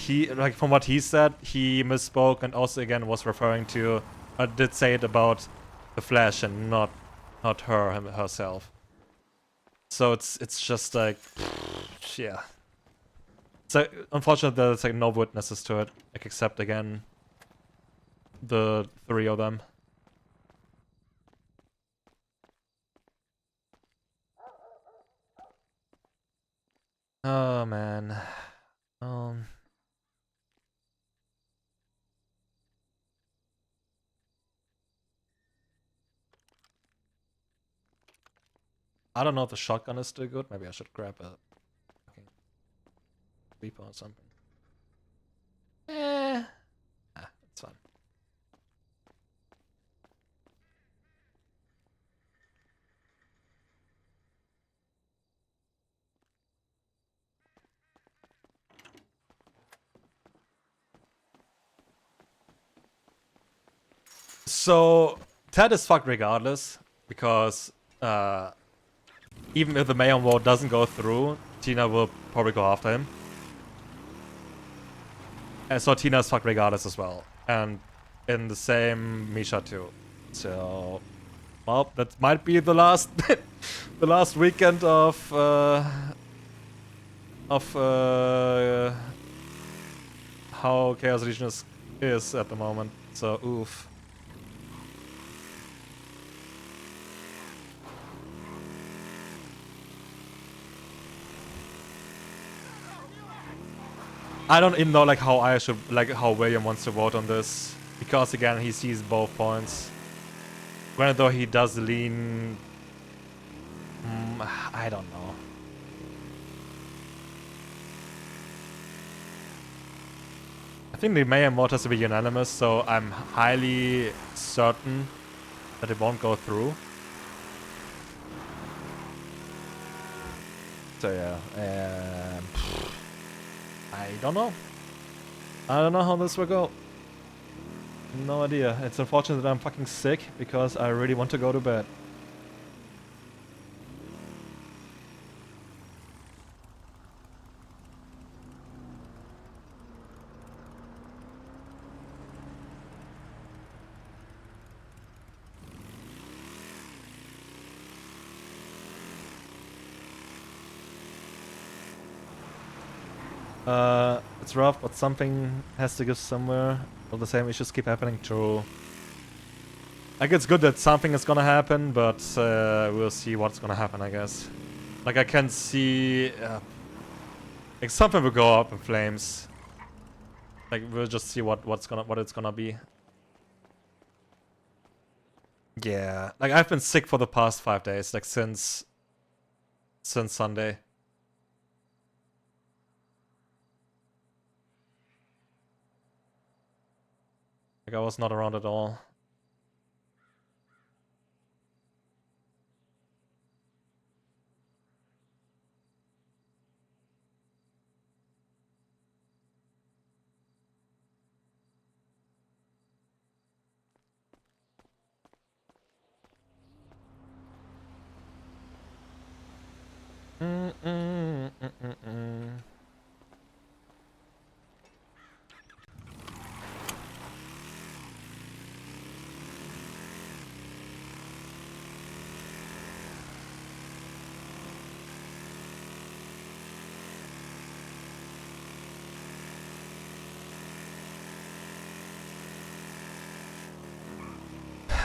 from what he said, he misspoke and also again was referring to, did say it about the Flash and not her herself. So it's just like, yeah. So unfortunately, there's like no witnesses to it, like except again the 3 of them. Oh man. I don't know if the shotgun is still good. Maybe I should grab a fucking Reaper or something. It's fine. So Ted is fucked regardless, because even if the Mayhem vote doesn't go through, Tina will probably go after him. And so Tina's fucked regardless as well. And in the same Misha too. So well, that might be the last the last weekend of how Chaos Legion is at the moment. So oof. I don't even know like how I should, like how William wants to vote on this, because again he sees both points. Granted though he does lean, I don't know. I think the Mayhem vote has to be unanimous, so I'm highly certain that it won't go through. So yeah, I don't know. I don't know how this will go. No idea. It's unfortunate that I'm fucking sick, because I really want to go to bed. It's rough, but something has to give somewhere. All the same issues keep happening. True. Like, it's good that something is gonna happen, but we'll see what's gonna happen, I guess. Like, I can see... like, something will go up in flames. Like, we'll just see what it's gonna be. Yeah. Like, I've been sick for the past 5 days. Like, since Sunday. Like, I was not around at all.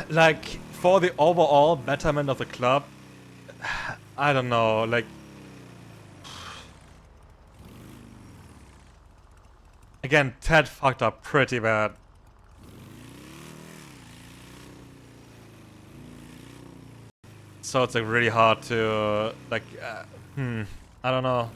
like for the overall betterment of the club, I don't know, like again, Ted fucked up pretty bad. So it's like really hard to like I don't know.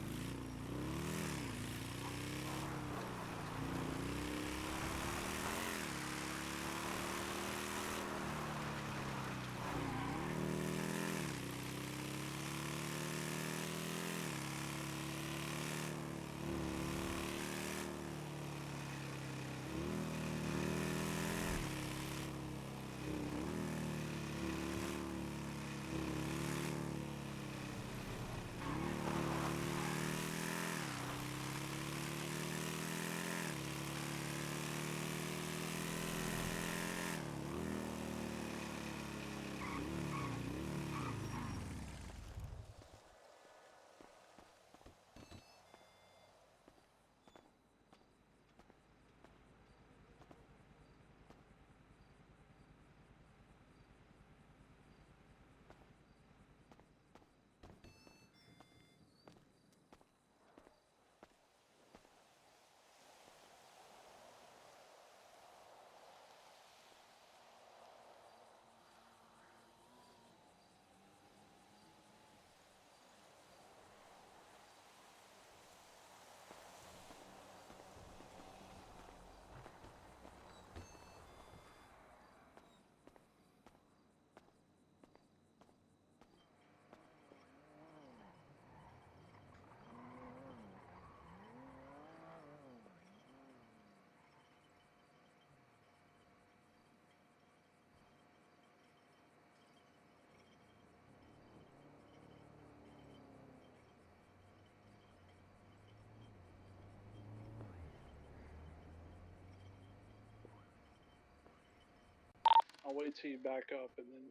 I'll wait till you back up and then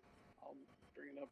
I'll bring it up.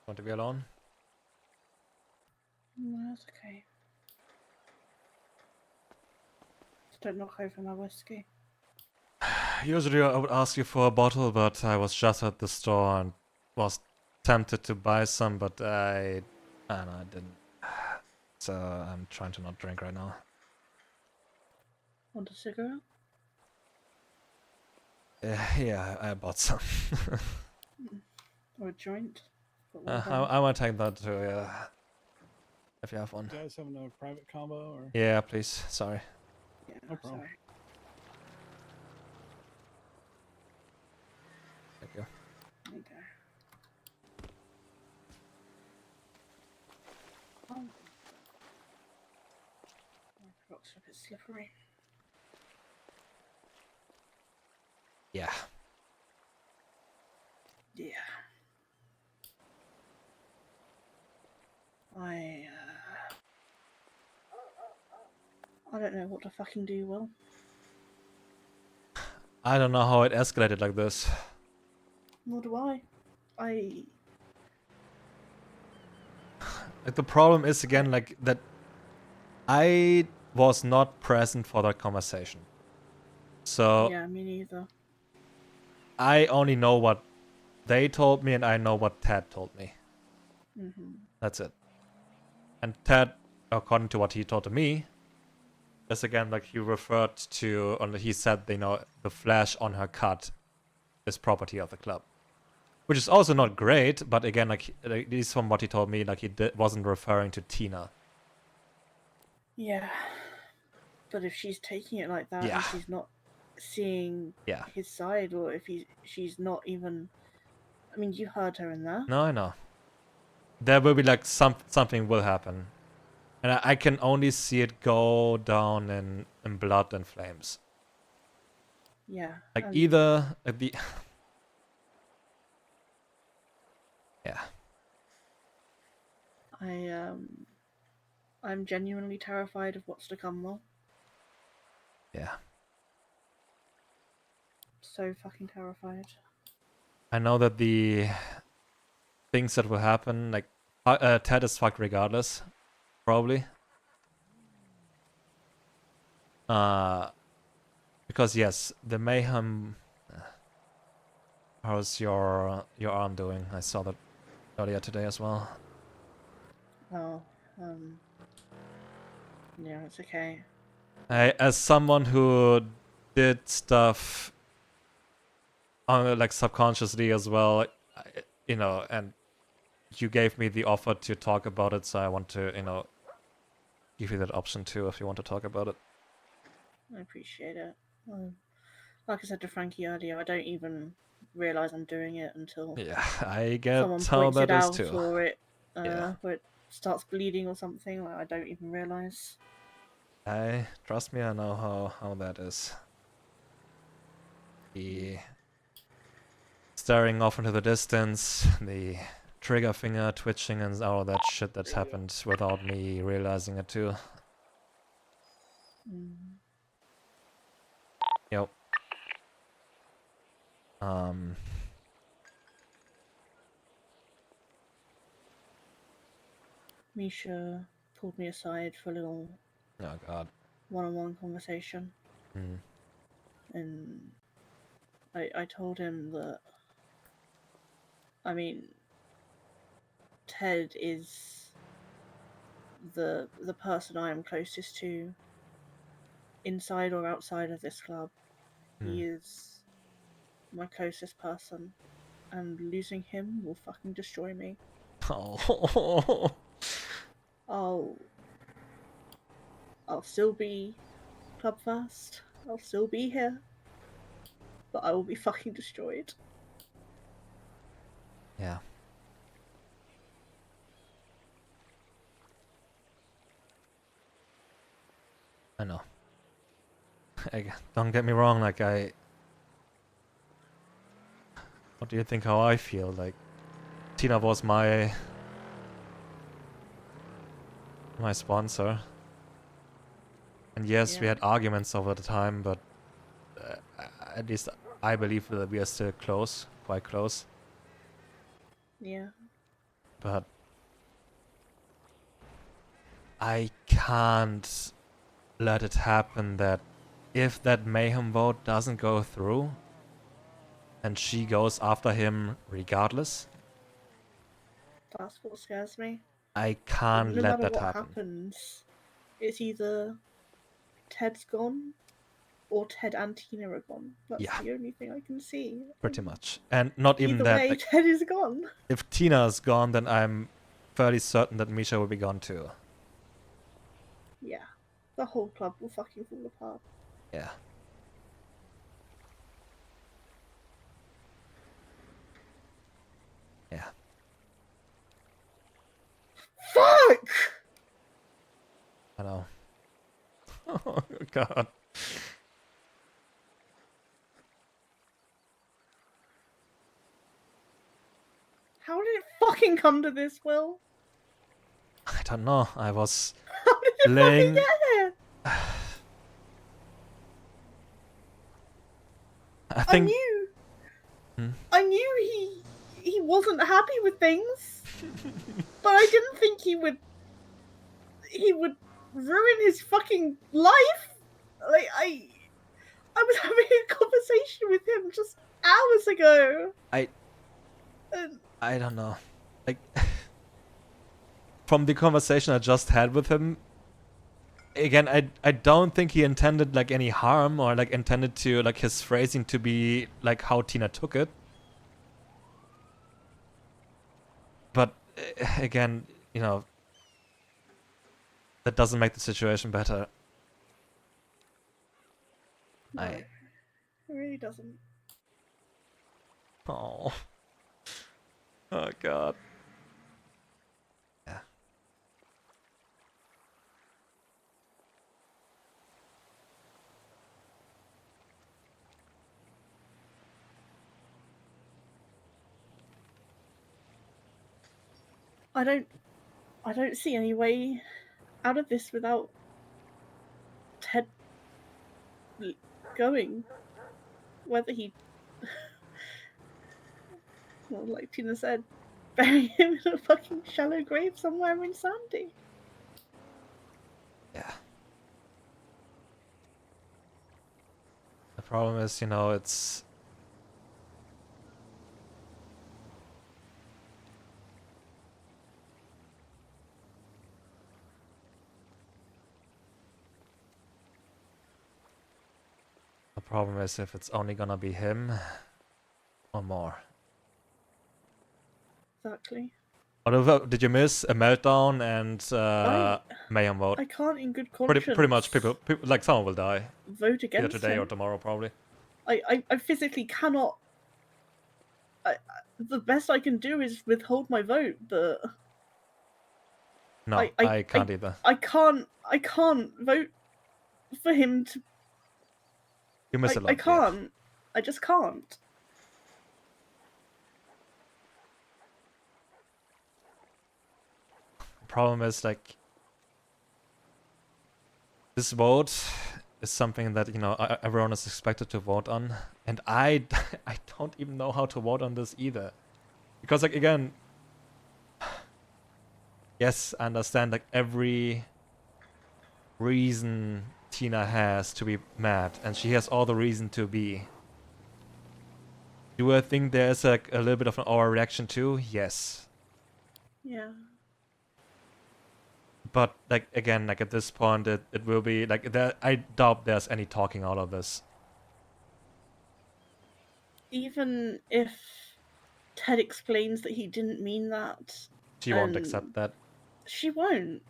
Want to be alone? No, that's okay. Just don't knock over my whiskey. Usually I would ask you for a bottle, but I was just at the store and was tempted to buy some, but I don't know, I didn't. So I'm trying to not drink right now. Want a cigarette? Yeah, I bought some. Or a joint? I might take that too, yeah. If you have one. You guys having a private combo or? Yeah, please. Sorry. Yeah, No problem. sorry. Thank you. There you go. Oh. Rocks are a bit slippery. Yeah. Yeah. I don't know what to fucking do, Will. I don't know how it escalated like this. Nor do I. Like the problem is again like that I was not present for that conversation. So Yeah, me neither. I only know what they told me, and I know what Ted told me. Hmm. That's it. And Ted, according to what he told to me, is again like he referred to, or he said, you know, the flash on her cut is property of the club, which is also not great. But again, like at least from what he told me, like he wasn't referring to Tina. Yeah. But if she's taking it like that Yeah. and she's not seeing Yeah. his side, or if she's not even, I mean, you heard her in there. No, I know. There will be like something will happen, and I can only see it go down in blood and flames. Yeah. Like and either the yeah. I'm genuinely terrified of what's to come, though. Yeah. So fucking terrified. I know that the things that will happen, like Ted is fucked regardless, probably. Because yes, the mayhem. How's your arm doing? I saw that earlier today as well. Oh, yeah, it's okay. As someone who did stuff on like subconsciously as well, you know, and you gave me the offer to talk about it, so I want to, you know, give you that option too if you want to talk about it. I appreciate it. Like I said to Frankie earlier, I don't even realize I'm doing it until Yeah, I get someone how points that it is out, too. or it Yeah. where it starts bleeding or something. Like I don't even realize. Trust me, I know how that is. The staring off into the distance, the trigger finger twitching, and all that shit that's happened without me realizing it too. Mm. Yep. Misha pulled me aside for a little Oh god. one-on-one conversation, Mm. and I told him that, I mean, Ted is the person I am closest to, inside or outside of this club. He is my closest person, and losing him will fucking destroy me. Oh. I'll still be club first. I'll still be here, but I will be fucking destroyed. Yeah. I know. Don't get me wrong, like what do you think how I feel? Like Tina was my sponsor. And yes, we Yeah. had arguments over the time, but at least I believe that we are still close, quite close. Yeah. But I can't let it happen that if that mayhem vote doesn't go through and she goes after him regardless, That's what scares me. I can't No let matter that what happen. happens, it's either Ted's gone or Ted and Tina are gone. That's Yeah. the only thing I can see. Pretty much. And not even Either that. way, Like, Ted is gone. if Tina is gone, then I'm fairly certain that Misha will be gone too. Yeah. The whole club will fucking fall apart. Yeah. Yeah. Fuck! I know. Oh god. How did it fucking come to this, Will? I don't know. I was How did it laying. fucking get here? I I think. knew. Hmm? I knew he wasn't happy with things, but I didn't think he would ruin his fucking life. Like I was having a conversation with him just hours ago. And I don't know. Like, from the conversation I just had with him, again, I don't think he intended like any harm or like intended to like his phrasing to be like how Tina took it. But again, you know, that doesn't make the situation better. no, it really doesn't. Oh. Oh god. Yeah. I don't see any way out of this without Ted going. Whether he, well, like Tina said, bury him in a fucking shallow grave somewhere in Sandy. Yeah. The problem is, you know, it's the problem is if it's only gonna be him or more. Exactly. Although, did you miss a meltdown and mayhem vote? I can't, in good conscience, Pretty much people like someone will die vote either against today him. or tomorrow probably. I physically cannot. The best I can do is withhold my vote, but No, I can't either. I can't vote for him to. You miss a lot. I can't. I just can't. The problem is like this vote is something that, you know, everyone is expected to vote on, and I don't even know how to vote on this either, because like again, yes, I understand like every reason Tina has to be mad, and she has all the reason to be. Do I think there's like a little bit of an overreaction too? Yes. Yeah. But like again, like at this point, it will be like that. I doubt there's any talking out of this. Even if Ted explains that he didn't mean that, She won't accept that. she won't.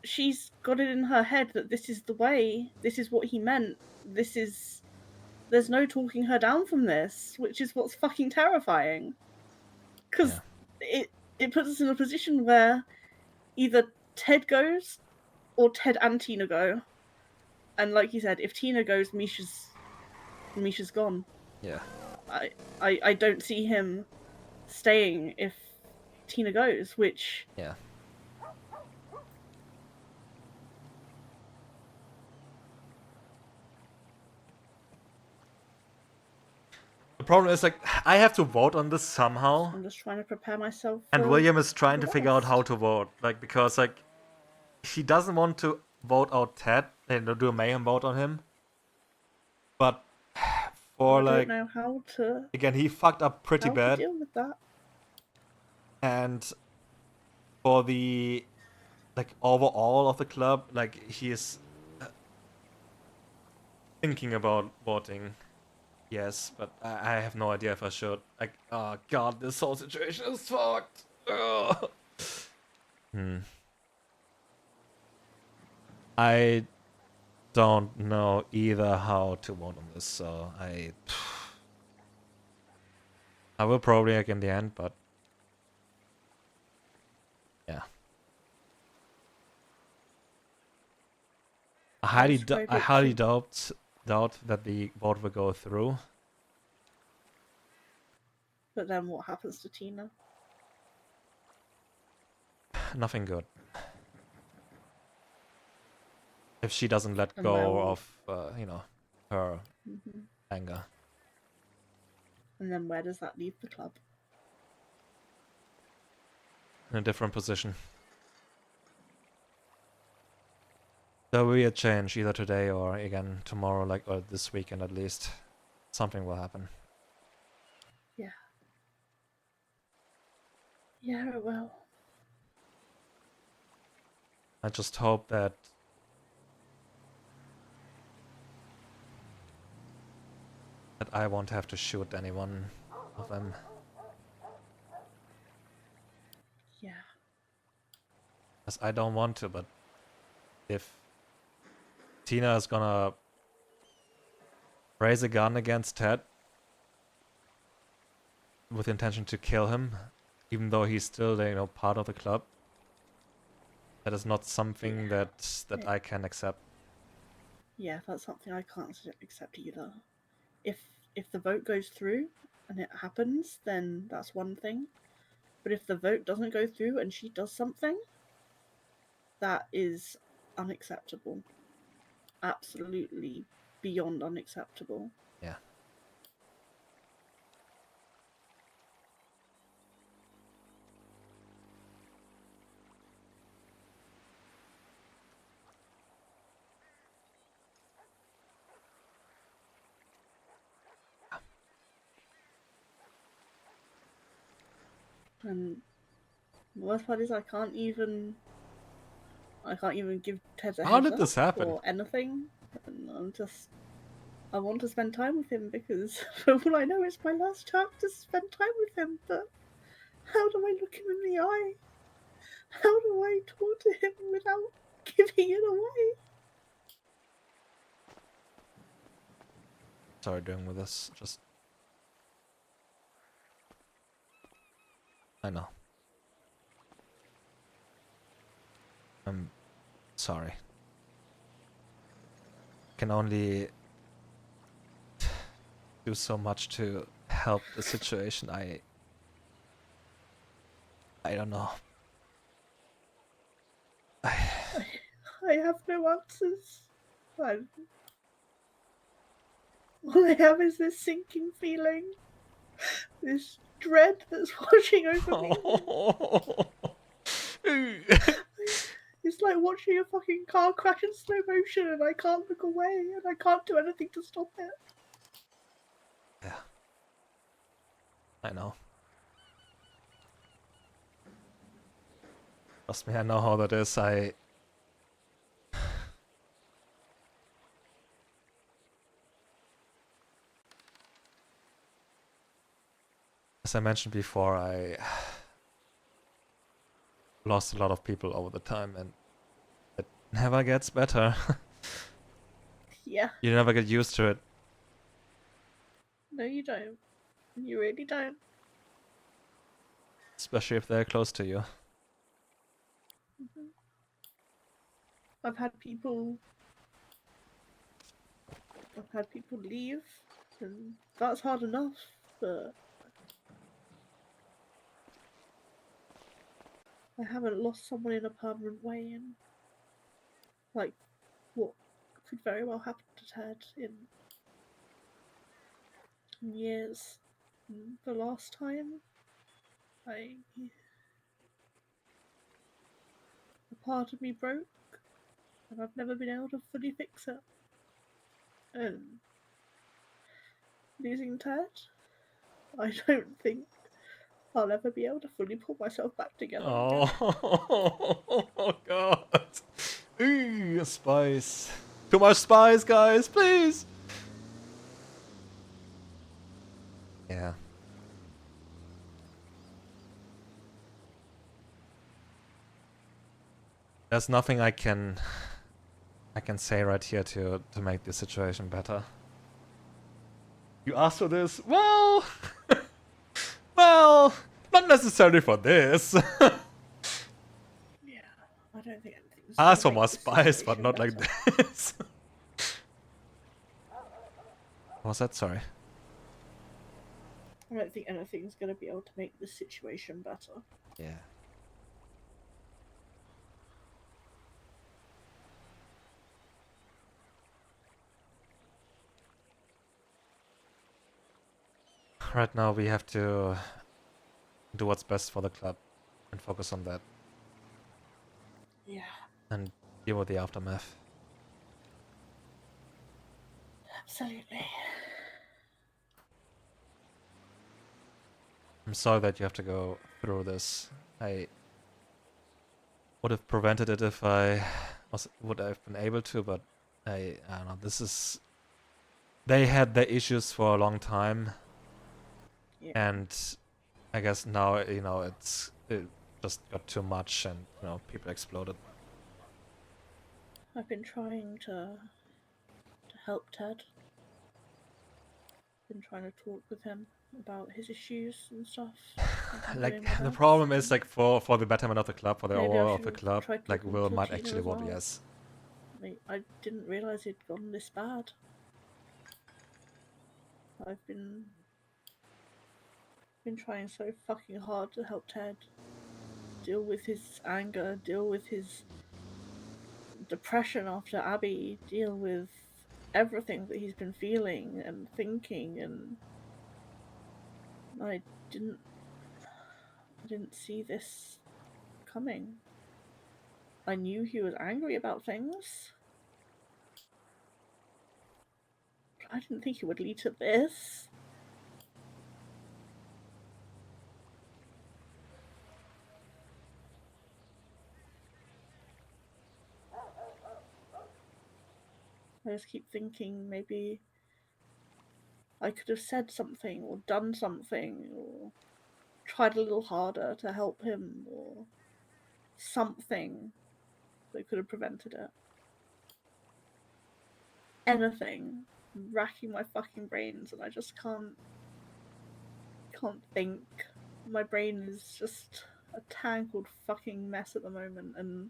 She's got it in her head that this is the way. This is what he meant. This is. There's no talking her down from this, which is what's fucking terrifying. Because it puts us in a position where either Ted goes or Ted and Tina go. And like you said, if Tina goes, Misha's gone. Yeah. I don't see him staying if Tina goes, which Yeah. The problem is like I have to vote on this somehow. I'm just trying to prepare myself. And for William is trying to the figure out worst. how to vote, like because like he doesn't want to vote out Ted and do a mayhem vote on him. But for I like don't know how to again, he fucked up pretty how bad. to deal with that. And for the like overall of the club, like he is thinking about voting. Yes, but I have no idea if I should. Like, oh god, this whole situation is fucked. Ugh. I don't know either how to vote on this, so I will probably like in the end, but yeah. I highly doubt that the vote will go through. But then what happens to Tina? Nothing good. If she doesn't let And go well- of, you know, her anger. And then where does that leave the club? In a different position. There will be a change either today or again tomorrow, like or this weekend at least. Something will happen. Yeah, it will. I just hope that I won't have to shoot anyone of them. Yeah. Because I don't want to, but if Tina is gonna raise a gun against Ted with intention to kill him, even though he's still, part of the club, that is not something that I can accept. Yeah, that's something I can't accept either. If the vote goes through and it happens, then that's one thing. But if the vote doesn't go through and she does something, that is unacceptable. Absolutely beyond unacceptable. Yeah. And the worst part is I can't even give Ted a How heads did this up happen? or anything. And I want to spend time with him because for all I know it's my last chance to spend time with him, but how do I look him in the eye? How do I talk to him without giving it away? Sorry, doing with this. Just. I know. I'm sorry. Can only do so much to help the situation. I don't know. I have no answers. All I have is this sinking feeling, this dread that's washing over me. It's like watching a fucking car crash in slow motion and I can't look away and I can't do anything to stop it. Yeah. I know. Trust me, I know how that is. As I mentioned before, I lost a lot of people over the time, and it never gets better. Yeah. You never get used to it. No, you don't. You really don't. Especially if they're close to you. Mm-hmm. I've had people leave, and that's hard enough, but I haven't lost someone in a permanent way in, like, what could very well happen to Ted in years. And the last time, a part of me broke, and I've never been able to fully fix it. And losing Ted, I don't think I'll ever be able to fully pull myself back together again. Oh god. Ooh, spice. Too much spice, guys, please. Yeah. There's nothing I can say right here to make the situation better. You asked for this? Well, well, not necessarily for this. Yeah, I don't think anything's Ask for gonna more make the spice, but situation not like better. this. What was that? Sorry. I don't think anything's gonna be able to make the situation better. Yeah. Right now we have to do what's best for the club and focus on that Yeah. and deal with the aftermath. Absolutely. I'm sorry that you have to go through this. I would have prevented it if I would have been able to, but I don't know. This is they had their issues for a long time, Yeah. and I guess now it just got too much, and people exploded. I've been trying to help Ted. Been trying to talk with him about his issues and stuff. I've been Like doing my the best. problem is like for the betterment of the club, for the Maybe I overall of should the have club, tried like talking Will to might Tina actually as vote well. yes. I didn't realize it'd gone this bad. I've been trying so fucking hard to help Ted deal with his anger, deal with his depression after Abby, deal with everything that he's been feeling and thinking, and I didn't see this coming. I knew he was angry about things. I didn't think it would lead to this. I just keep thinking maybe I could have said something or done something or tried a little harder to help him or something that could have prevented it. Anything. I'm racking my fucking brains and I just can't think. My brain is just a tangled fucking mess at the moment and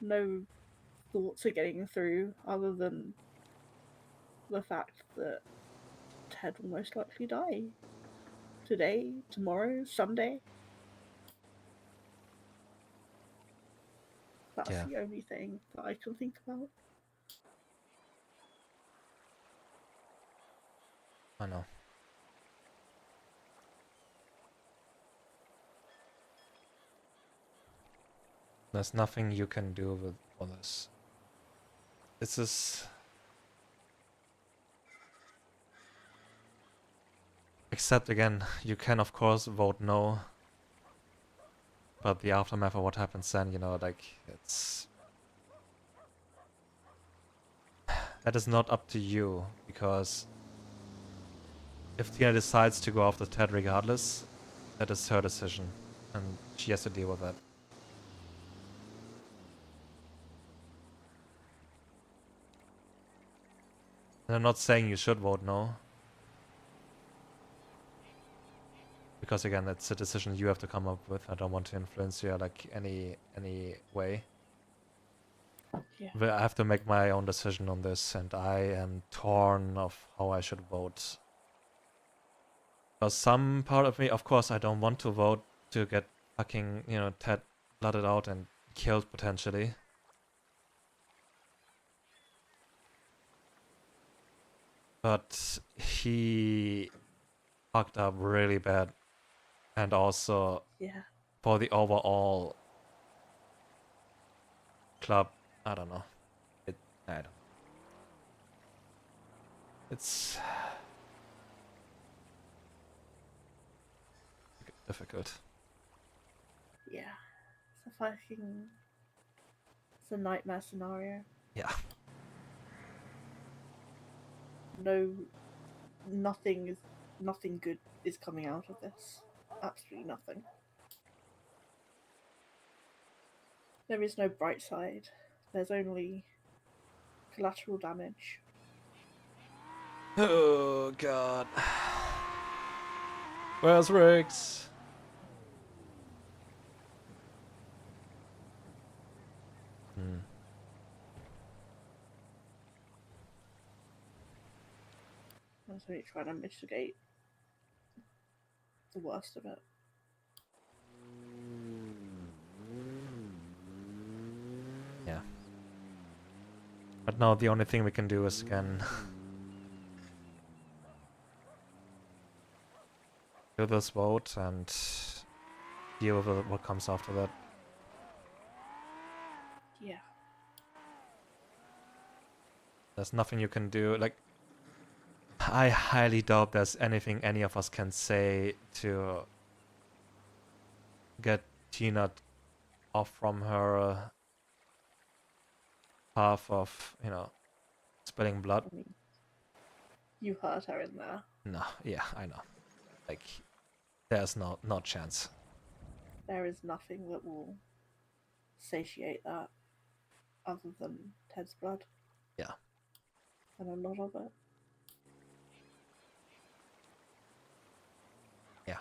no thoughts are getting through other than the fact that Ted will most likely die. Today, tomorrow, someday. That's Yeah, the only thing that I can think about. I know. There's nothing you can do with all this. This is except again, you can of course vote no, but the aftermath of what happens then, like that is not up to you, because if Tina decides to go after Ted regardless, that is her decision, and she has to deal with that. And I'm not saying you should vote no, because again, it's a decision you have to come up with. I don't want to influence you like any way. Yeah. But I have to make my own decision on this, and I am torn of how I should vote. Because some part of me, of course, I don't want to vote to get fucking, Ted blooded out and killed potentially. But he fucked up really bad. And also, Yeah. for the overall club, I don't know. I don't know. It's difficult. Yeah. It's a fucking. It's a nightmare scenario. Yeah. Nothing good is coming out of this. Absolutely nothing. There is no bright side. There's only collateral damage. Oh, God. Where's Riggs? Hmm. I'm just really trying to mitigate the worst of it. Yeah. But now the only thing we can do is again do this vote and deal with what comes after that. Yeah. There's nothing you can do. Like, I highly doubt there's anything any of us can say to get Tina off from her path of, spilling blood. I mean, you hurt her in there. No, yeah, I know. Like, there's no chance. There is nothing that will satiate that other than Ted's blood. Yeah. And a lot of it. Yeah.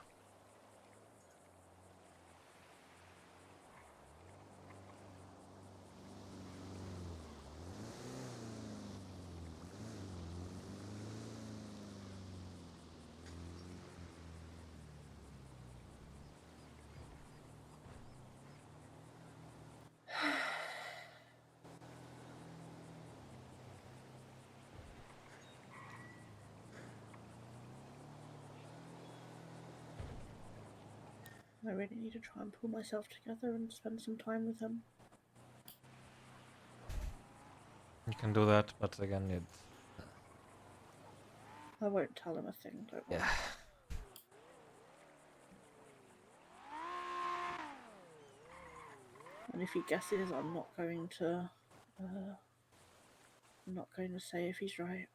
I really need to try and pull myself together and spend some time with him. You can do that, but again, I won't tell him a thing, don't worry. yeah. And if he guesses, I'm not going to say if he's right.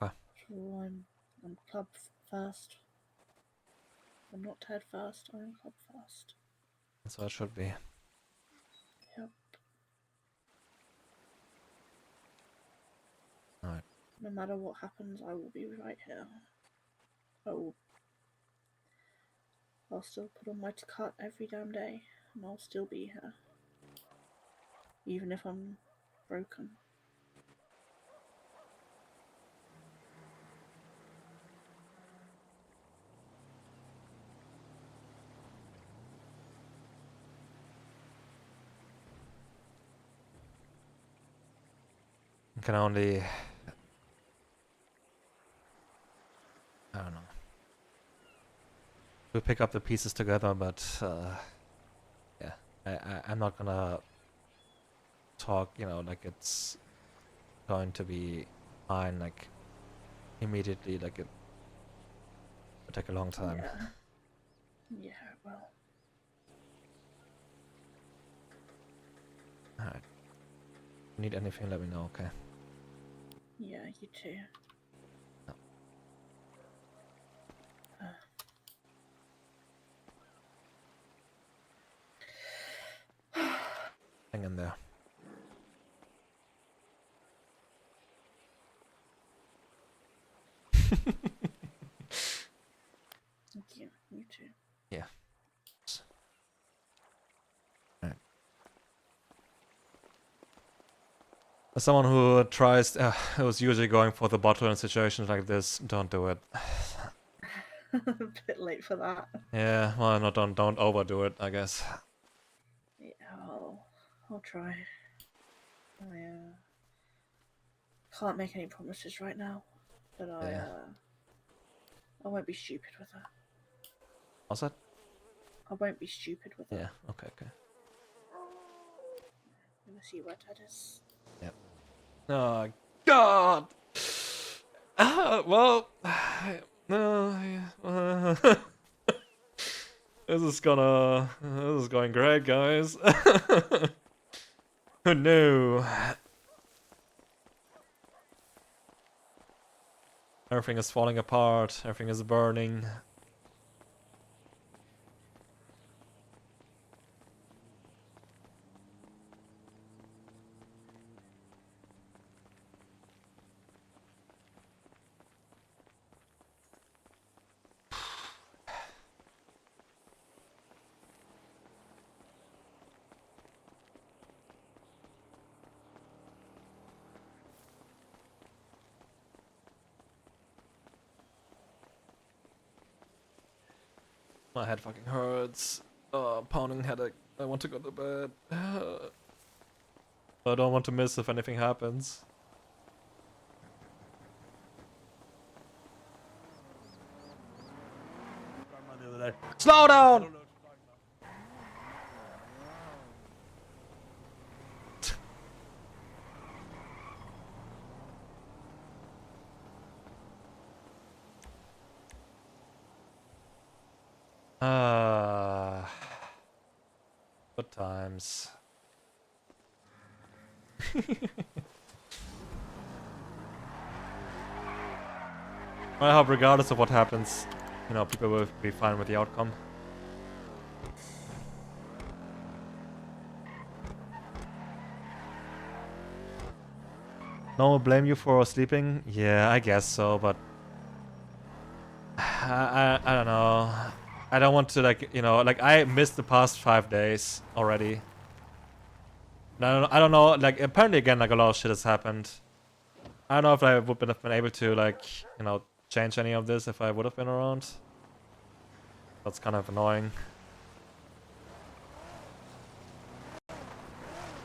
Ah. So I'm club first. I'm not Ted first, I'm club first. That's how it should be. Yep. Alright. No matter what happens, I will be right here. I'll still put on my cut every damn day, and I'll still be here. Even if I'm broken. You can only... I don't know. We'll pick up the pieces together, but yeah, I'm not gonna talk, like it's going to be fine, like immediately, like it'll take a long time. Yeah, well. Alright. Need anything, let me know, okay? Yeah, you too. No. Hang in there. Yeah, you too. Yeah. Alright. As someone who tries, who's usually going for the bottle in situations like this, don't do it. A bit late for that. Yeah, well, no, don't overdo it, I guess. Yeah, I'll try. I can't make any promises right now, but Yeah. I won't be stupid with her. What's that? I won't be stupid with her. Yeah, okay. I'm gonna see where Ted is. Yep. Oh, God! Well... This is going great, guys. Oh no. Everything is falling apart, everything is burning. My head fucking hurts. Pounding headache. I want to go to bed. I don't want to miss if anything happens. Slow down! Good times. I hope regardless of what happens, you know, people will be fine with the outcome. No one blame you for sleeping? Yeah, I guess so, but I don't know. I don't want to, like, you know, like, I missed the past 5 days already. I don't know, like, apparently again, like, a lot of shit has happened. I don't know if I would have been able to, like, you know, change any of this if I would have been around. That's kind of annoying.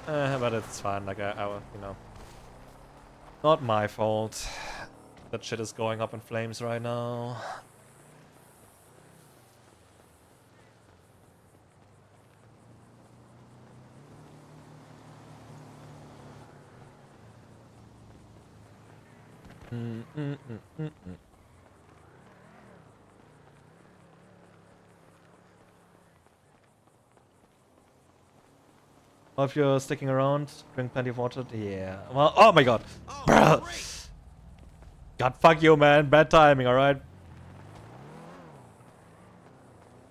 But it's fine, like, I you know. Not my fault. That shit is going up in flames right now. Well, if you're sticking around, drink plenty of water. Yeah. Well, oh my god. Bruh. God, fuck you, man. Bad timing, alright?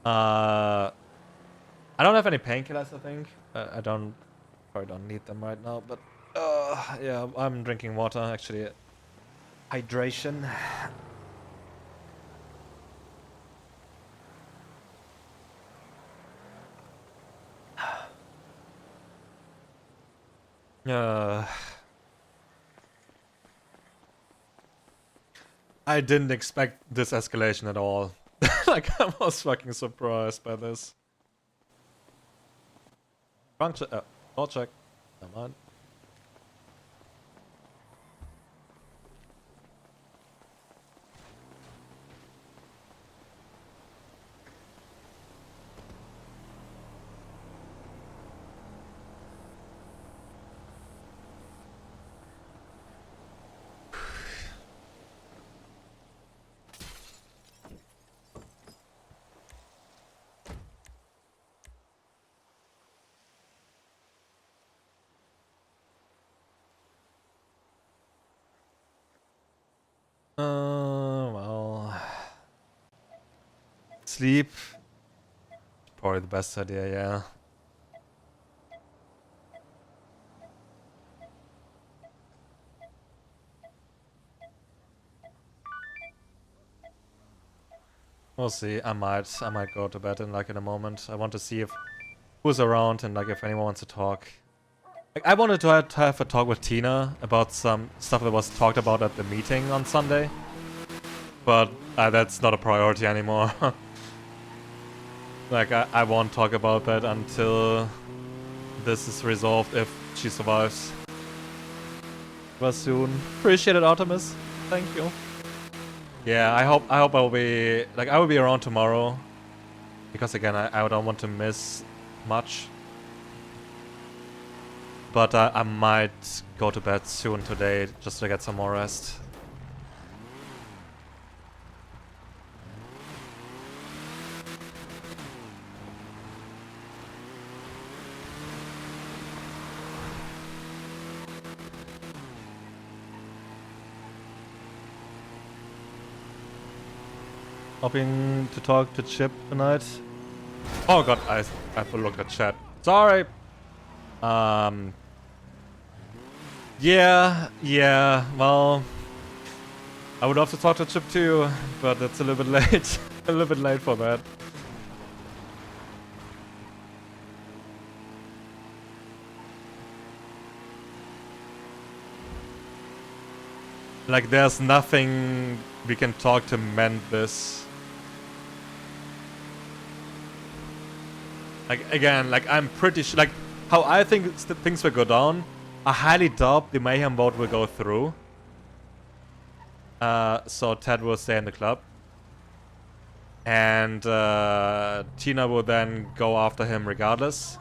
I don't have any painkillers, I think. I probably don't need them right now, but yeah, I'm drinking water, actually. Hydration. I didn't expect this escalation at all. Like, I was fucking surprised by this. Wrong check. I'll check. Come on. Well, sleep. Probably the best idea, yeah. We'll see. I might go to bed in a moment. I want to see if who's around and like if anyone wants to talk. Like, I wanted to have a talk with Tina about some stuff that was talked about at the meeting on Sunday, but that's not a priority anymore. Like, I won't talk about that until this is resolved, if she survives. But soon. Appreciate it, Artemis. Thank you. Yeah, I hope I will be I will be around tomorrow, because again I don't want to miss much. But I might go to bed soon today just to get some more rest. Hoping to talk to Chip tonight. Oh god, I have to look at chat. Sorry. Yeah, well, I would love to talk to Chip too, but it's a little bit late. A little bit late for that. Like, there's nothing we can talk to mend this. Like, again, like, I'm pretty sure, like, how I think things will go down, I highly doubt the Mayhem vote will go through. So Ted will stay in the club. And Tina will then go after him regardless.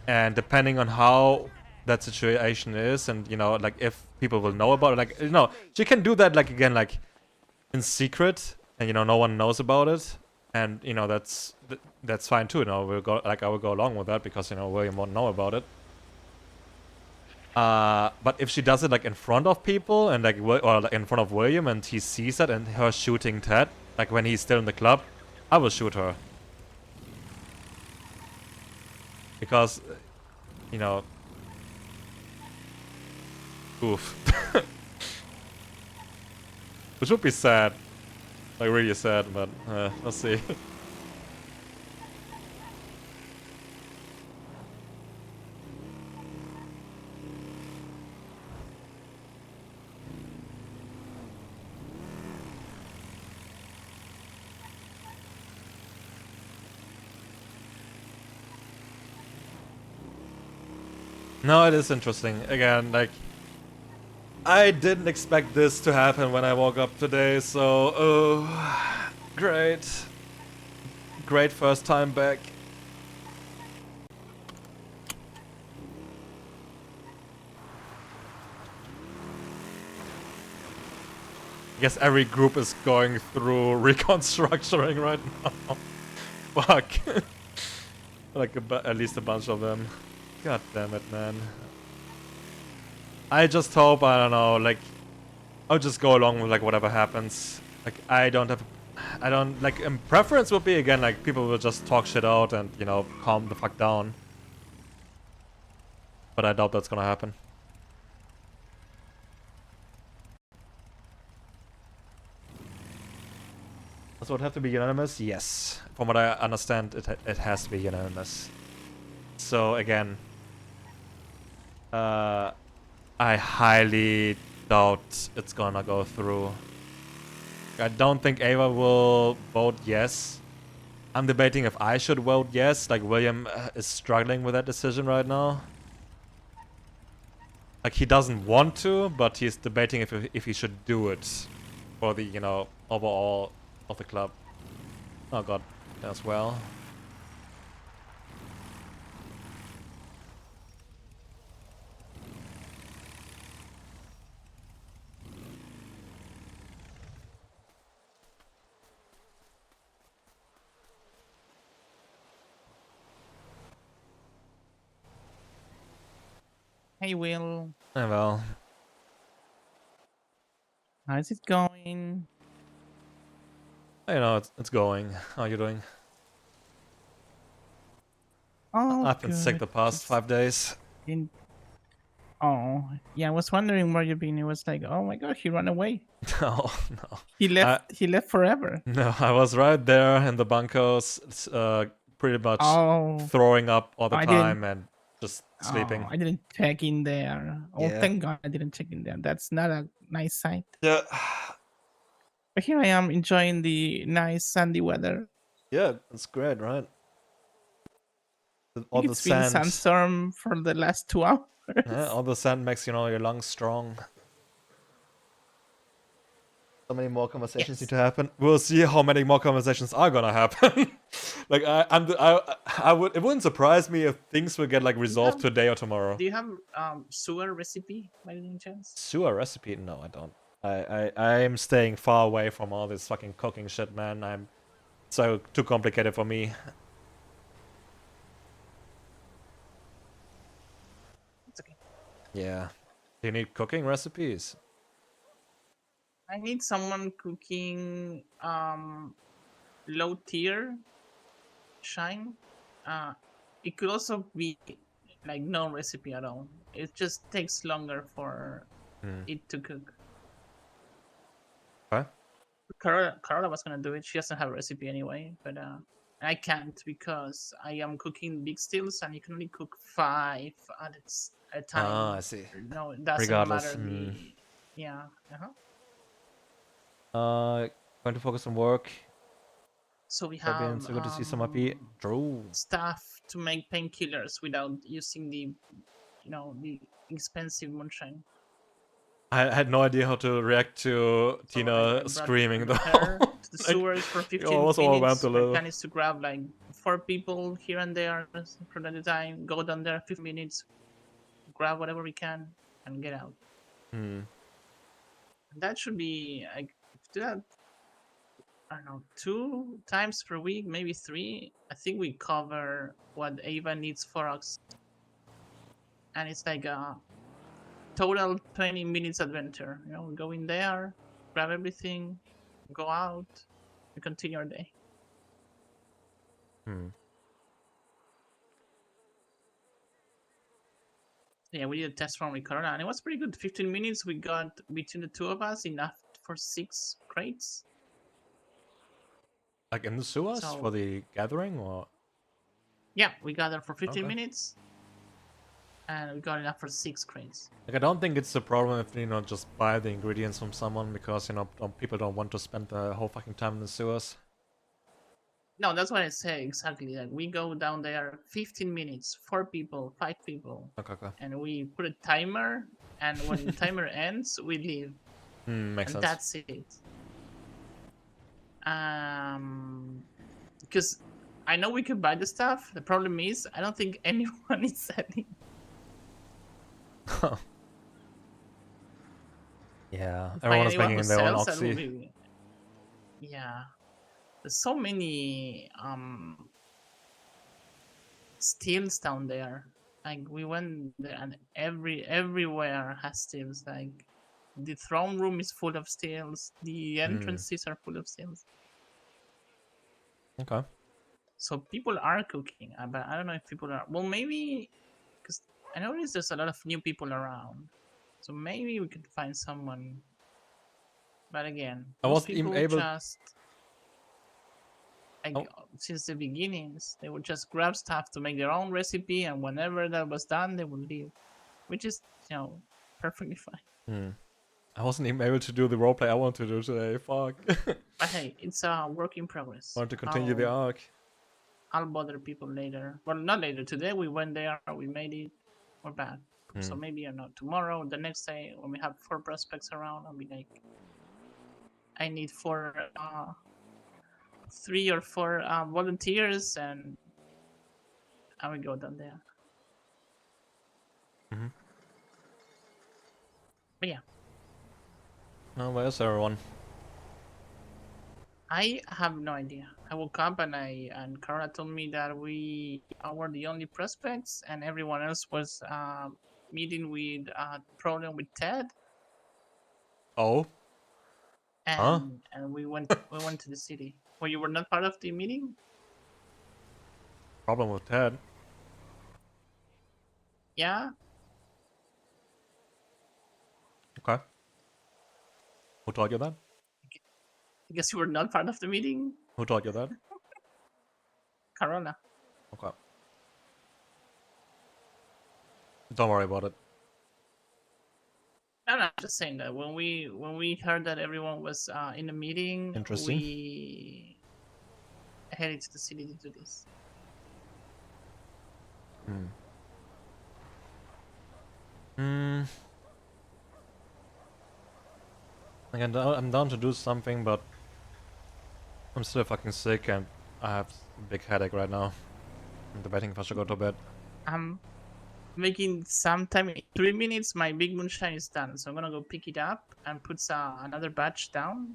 And depending on how that situation is, and, you know, like, if people will know about it, like, you know, she can do that, like, again, like, in secret, and, you know, no one knows about it. and you know that's fine too. You know, I will go along with that because you know William won't know about it. But if she does it like in front of people and like or like in front of William and he sees that and her shooting Ted, like when he's still in the club, I will shoot her because you know, oof, which would be sad, like really sad. But let's see. No, it is interesting. Again, like, I didn't expect this to happen when I woke up today, so, oh, great. Great first time back. I guess every group is going through reconstructuring right now. Fuck. Like, at least a bunch of them. God damn it, man. I just hope, I don't know, like, I'll just go along with, like, whatever happens. Like, I don't, like, preference would be, again, like, people will just talk shit out and, you know, calm the fuck down. But I doubt that's gonna happen. Does it have to be unanimous? Yes. From what I understand, it has to be unanimous. So, again, I highly doubt it's gonna go through. I don't think Ava will vote yes. I'm debating if I should vote yes. Like, William is struggling with that decision right now. Like, he doesn't want to, but he's debating if he should do it for the, you know, overall of the club. Oh god, as well. Hey, Will. Well. How's it going? You know, it's going. How are you doing? Oh, I've been sick good. the past Just 5 days. Oh, yeah. I was wondering where you've been. It was like, oh my god, he ran away. No, no. He left. He left forever. No, I was right there in the bunkers, pretty much Oh, throwing up all the I didn't. time and just Oh, sleeping. I didn't check in there. Oh, Yeah. thank God I didn't check in there. That's not a nice sight. Yeah. But here I am enjoying the nice sandy weather. Yeah, it's great, right? I All think the it's been sand. sandstorm for the last 2 hours. Yeah, all the sand makes, you know, your lungs strong. So many more conversations need to happen. We'll see how many more conversations are gonna happen. Like it wouldn't surprise me if things will get like resolved today or tomorrow. Do you have sewer recipe by any chance? Sewer recipe? No, I don't. I'm staying far away from all this fucking cooking shit, man. I'm so too complicated for me. It's okay. Yeah. Do you need cooking recipes? I need someone cooking low tier shine. It could also be like no recipe at all. It just takes longer for it to cook. What? Carola was gonna do it. She doesn't have a recipe anyway, but I can't because I am cooking big stills and you can only cook 5 at a time. Ah, I see. No, it doesn't Regardless. matter the yeah. Going to focus on work. So we Fabian, have so good to see some happy. True. stuff to make painkillers without using the the expensive moonshine. I had no idea how to react to I Tina brought screaming though. her to the Like, sewers for 15 I was overwhelmed minutes. a My little. plan is to grab like 4 people here and there from time to time, go down there 15 minutes, grab whatever we can, and get out. That should be like do that I don't know, 2 times per week, maybe 3. I think we cover what Ava needs for us, and it's like a total 20 minutes adventure. You know, we go in there, grab everything, go out, and continue our day. Hmm. Yeah, we did a test run with Corona, and it was pretty good. 15 minutes, we got between the two of us enough for 6 crates. Like in the sewers So- for the gathering, or Yeah, we got there for 15 Okay. minutes, and we got enough for 6 crates. like I don't think it's a problem if just buy the ingredients from someone because people don't want to spend the whole fucking time in the sewers. No, that's what I say exactly. Like we go down there 15 minutes, 4 people, 5 people, Okay. and we put a timer, and when the timer ends, we leave. Makes And sense. that's it. Because I know we could buy the stuff. The problem is I don't think anyone is selling. Yeah, If everyone is anyone making who their own sells, that will oxy. be- Yeah, there's so many steals down there. Like we went there, and everywhere has steals. Like the throne room is full of steals. The entrances are full of steals. Okay. So people are cooking, but I don't know if people are. Well, maybe because I noticed there's a lot of new people around. So maybe we could find someone. But again, I most wasn't even people able- just like Oh. since the beginnings, they would just grab stuff to make their own recipe, and whenever that was done, they would leave, which is perfectly fine. I wasn't even able to do the roleplay I want to do today. Fuck. But hey, it's a work in progress. Want to continue the arc. I'll bother people later. Well, not later. Today we went there, we made it, we're back. So maybe tomorrow, the next day, when we have 4 prospects around, I'll be like, I need 3 or 4 volunteers, and I will go down there. Mhm. But yeah, Oh, where's everyone? I have no idea. I woke up and Carla told me that we were the only prospects, and everyone else was meeting with a problem with Ted. Oh, And we went to the city. Well, you were not part of the meeting? problem with Ted. Yeah. Okay. Who told you that? I guess you were not part of the meeting, Who told you that? Carola. Okay. Don't worry about it. No, I'm just saying that when we heard that everyone was in the meeting, Interesting. we headed to the city to do this. Again, I'm down to do something, but I'm still fucking sick and I have a big headache right now. I'm debating if I should go to bed. I'm making some time. In 3 minutes, my big moonshine is done, so I'm gonna go pick it up and put another batch down,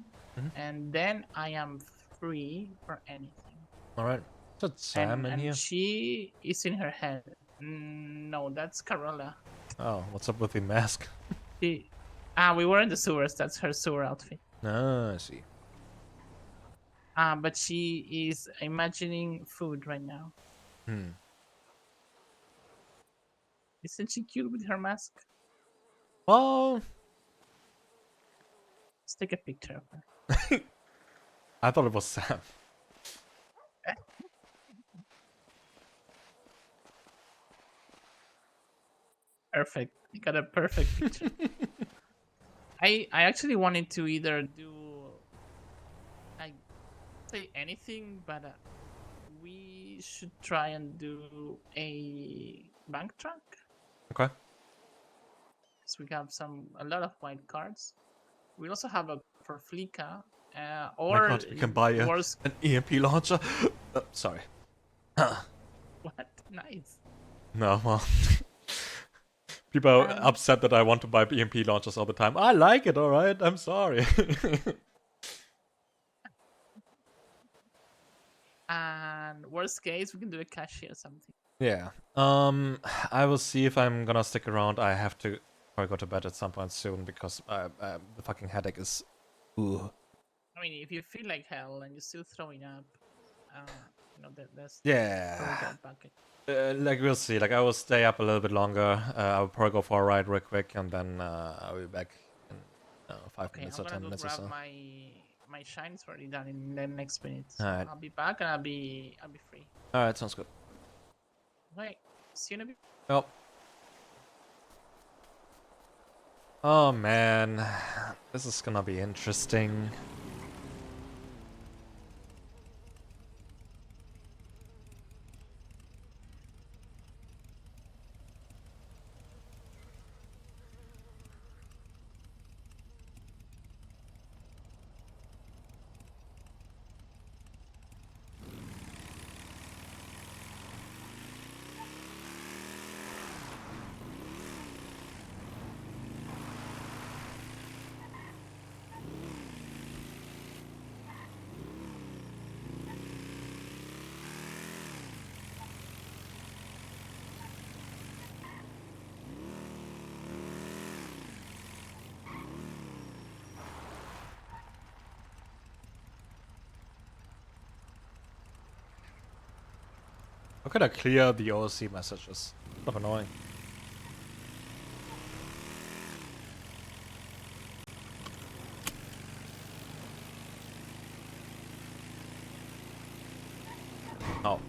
and then I am free for anything. Alright. Is that Sam in and here? she is in her head. No, that's Carola. Oh, what's up with the mask? We were in the sewers. That's her sewer outfit. Ah, I see. But she is imagining food right now. Isn't she cute with her mask? Well, Let's take a picture of her. I thought it was Sam. Perfect. You got a perfect picture. I actually wanted to either do like say anything, but we should try and do a bank truck. Okay. So we have a lot of white cards. We also have a for Fleeka. Oh my god, we can buy an EMP launcher. Sorry. What? Nice. No, well. People are upset that I want to buy EMP launchers all the time. I like it, alright? I'm sorry. And worst case, we can do a cashier or something. Yeah. I will see if I'm gonna stick around. I have to probably go to bed at some point soon because the fucking headache is. Ooh. I mean, if you feel like hell and you're still throwing up, there's Yeah. probably that bucket. Like we'll see. Like I will stay up a little bit longer. I'll probably go for a ride real quick, and then I'll be back in 5 Okay, minutes I'm or gonna 10 go minutes or grab so. my shine's already done in the next minute. So All right. I'll be back and I'll be free. All right. Sounds good. Right. See you in a bit. Well. Oh man, this is gonna be interesting. How could I clear the OC messages? Kind of annoying. Oh.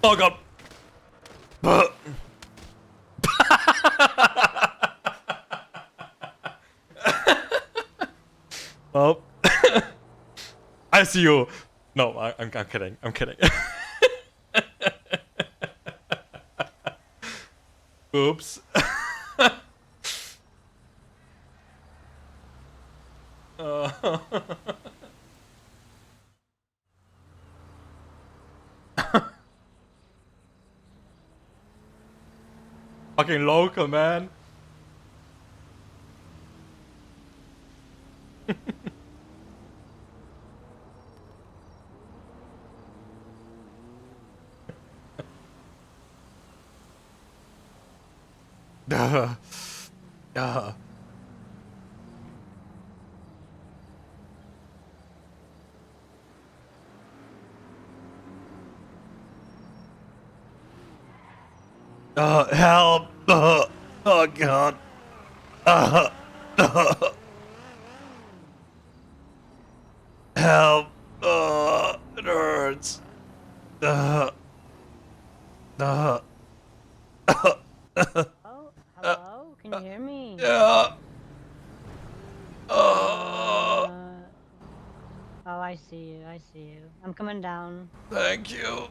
Oh god. Oh. I see you. No, I'm kidding. I'm kidding. Oops. Fucking local, man. Duh. Duh. Help! Oh god. Help! It hurts. Oh, hello? Can you hear me? Yeah. Oh, I see you. I see you. I'm coming down. Thank you.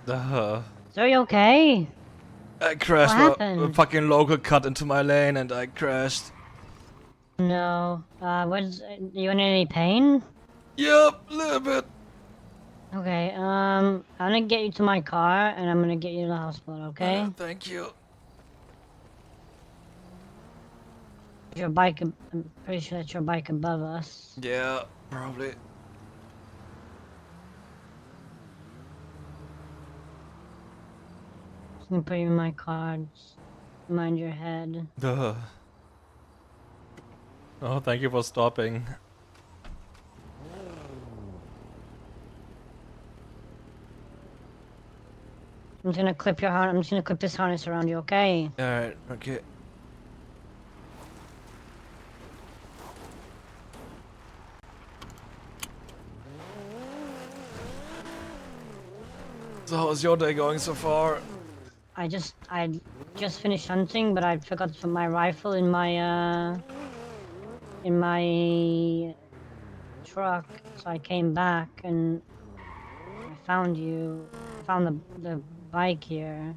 So are you okay? I crashed. What A happened? fucking local cut into my lane and I crashed. No. You in any pain? Yep, a little bit. Okay, I'm gonna get you to my car and I'm gonna get you to the hospital, okay? Thank you. Your bike, I'm pretty sure that's your bike above us. Yeah, probably. Just gonna put you in my car, just mind your head. Duh. Oh, thank you for stopping. I'm just gonna clip your harness, I'm just gonna clip this harness around you, okay? Alright, okay. So how's your day going so far? I just finished hunting, but I forgot to put my rifle in my truck, so I came back and I found you. Found the bike here.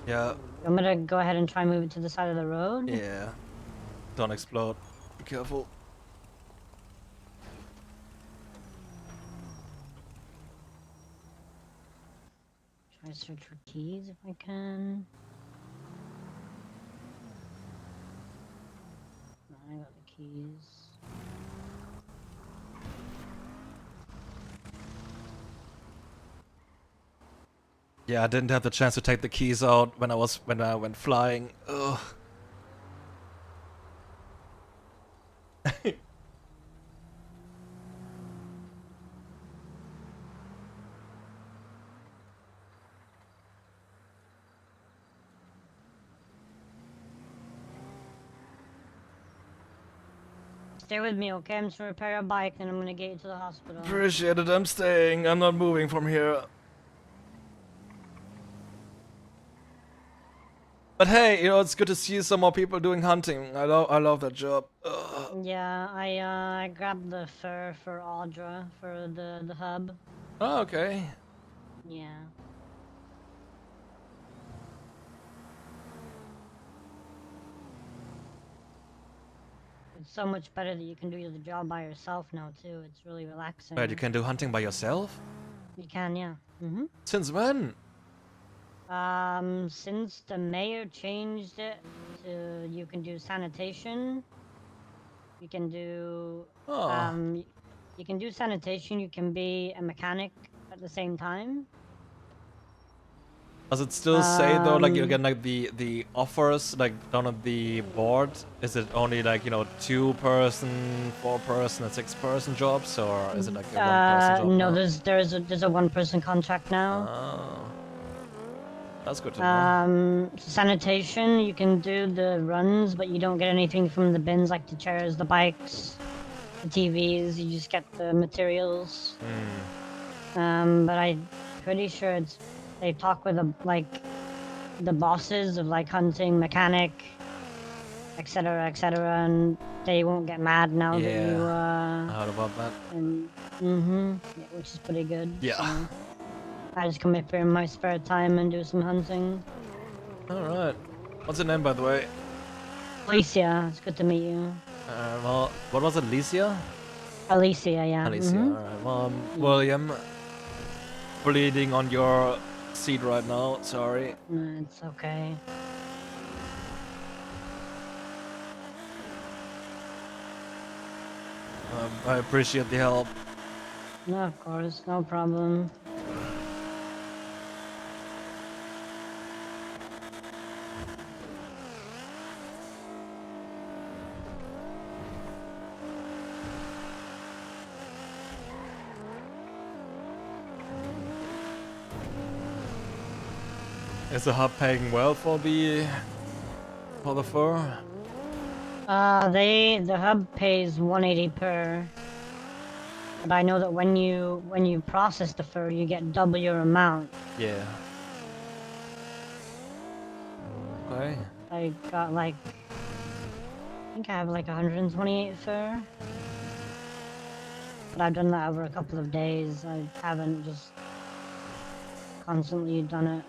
Yeah. I'm gonna go ahead and try and move it to the side of the road. Yeah. Don't explode. Be careful. Try to search for keys if I can. I got the keys. Yeah, I didn't have the chance to take the keys out when I went flying. Ugh. Stay with me, okay? I'm just gonna repair your bike and I'm gonna get you to the hospital. Appreciate it. I'm staying. I'm not moving from here. But hey, you know, it's good to see some more people doing hunting. I love that job. Ugh. Yeah, I grabbed the fur for Audra for the hub. Oh, okay. Yeah. It's so much better that you can do the job by yourself now too. It's really relaxing. Wait, you can do hunting by yourself? You can, yeah. Mm-hmm. Since when? Since the mayor changed it to you can do sanitation. You can do Oh. you can do sanitation, you can be a mechanic at the same time. Does it still say though, like you Um, get like the offers like down at the board? Is it only like 2-person, 4-person, and 6-person jobs, or is it like a 1-person job no, now? there's a 1-person contract now. Oh, that's good to know. Sanitation, you can do the runs, but you don't get anything from the bins like the chairs, the bikes, the TVs. You just get the materials. But I'm pretty sure they talk with the bosses of like hunting, mechanic, etc., and they won't get mad now that Yeah, you I heard about that. and yeah, which is pretty good. Yeah. So I just come up here in my spare time and do some hunting. All right. What's your name, by the way? Alicia, it's good to meet you. Well, what was it, Alicia? Alicia, yeah. Alicia. All right. Well, I'm William. Bleeding on your seat right now. Sorry. It's okay. I appreciate the help. No, of course, no problem. Is the hub paying well for the fur? The hub pays 180 per. But I know that when you process the fur, you get double your amount. Yeah. Okay. I got I think I have like 128 fur. But I've done that over a couple of days. I haven't just constantly done it.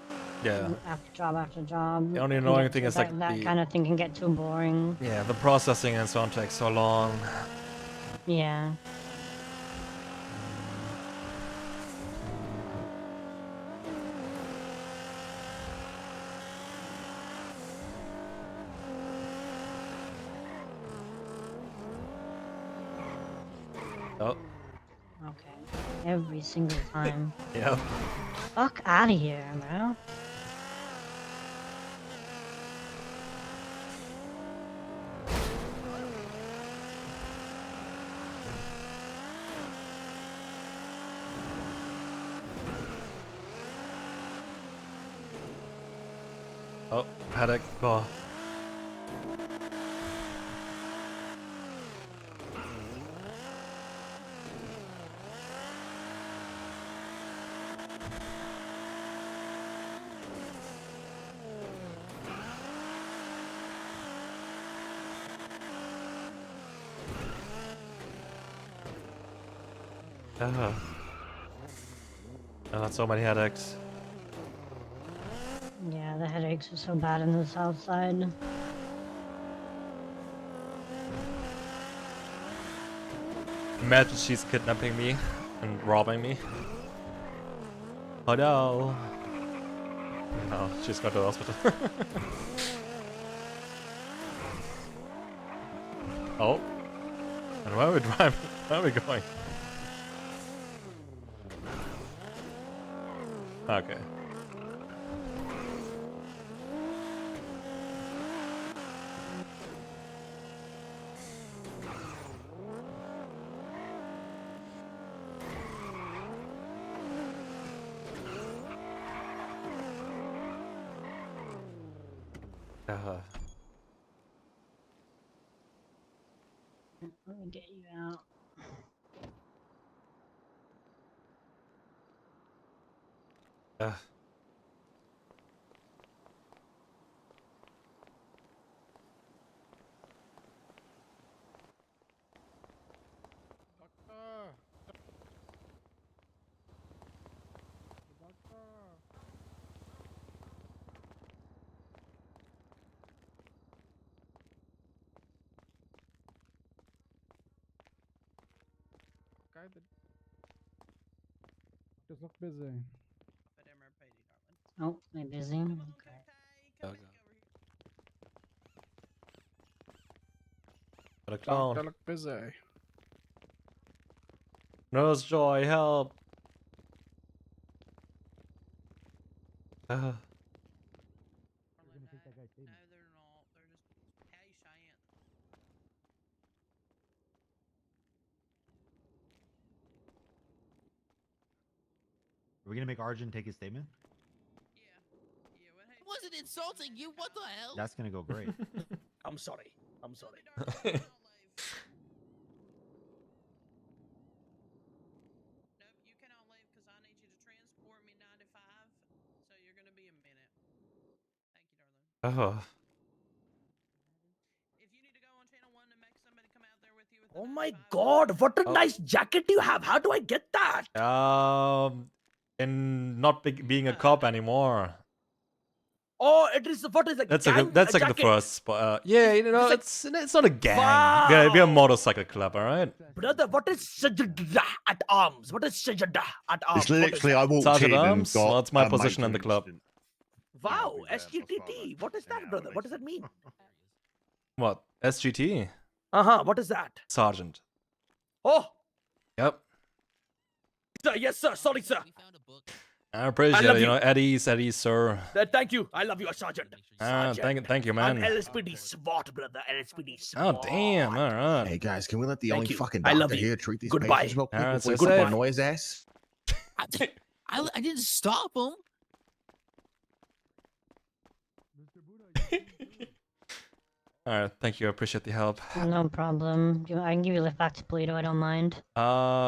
Yeah. After job. The only annoying thing is like that kind of thing can get too boring. Yeah, the processing and so on takes so long. Yeah. Oh. Okay. Every single time. Yeah. Fuck out of here, bro. Oh, headache. Oh. I got so many headaches. Yeah, the headaches are so bad in the south side. Imagine she's kidnapping me and robbing me. Oh no. No, she's gone to the hospital. Oh. And where are we driving? Where are we going? Okay. Let me get you out. Uh. Just look busy. Oh, they're busy. Okay. Got a clown. Doctor, look busy. Nurse Joy, help! we gonna make Arjun take his statement? I wasn't insulting you. What the hell? That's gonna go great. I'm sorry. I'm sorry. Oh. Oh my god, what a nice jacket you have. How do I get that? And not being a cop anymore. Oh, it is what is like That's gang like that's like the jacket. first spot. Yeah, you know, It's it's not a gang. Wow. We're a motorcycle club, all right. Brother, what is Sajada at arms? What is Sajada at arms? It's literally I walked Sergeant in and Arms? got. Well, it's my a position in the maintenance club. Wow, SGTT. What is that, brother? What does that mean? What? SGT? Uh-huh, what is that? Sergeant. Oh, Yep. sir, yes, sir. Sorry, sir. I appreciate love it. You you. know, Eddie's, sir. Thank you. I love you, Sergeant. Thank you, I'm man. LSPD SWAT, brother. LSPD SWAT. Oh, damn. All right. Hey guys, can we let the Thank only you. fucking I doctor love you. here treat these Goodbye. patients real quick Alright, before we so put safe. annoy his ass? I didn't stop him. All right. Thank you. I appreciate the help. No problem. I can give you a lift back to Polito. I don't mind.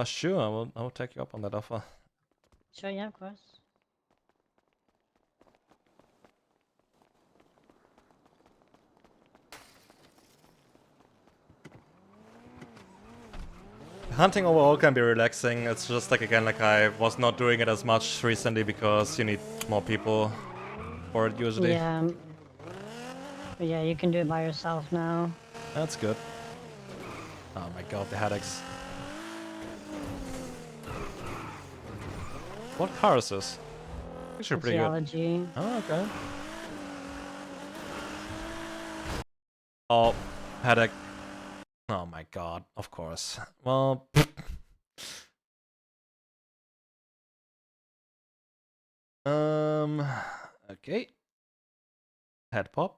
Sure. I will take you up on that offer. Sure, yeah, of course. Hunting overall can be relaxing. It's just like, again, like I was not doing it as much recently because you need more people for it usually. Yeah. But yeah, you can do it by yourself now. That's good. Oh my god, the headaches. What car is this? Actually pretty good. Geology. Oh, okay. Oh, headache. Oh my god, of course. Well... okay. Head pop.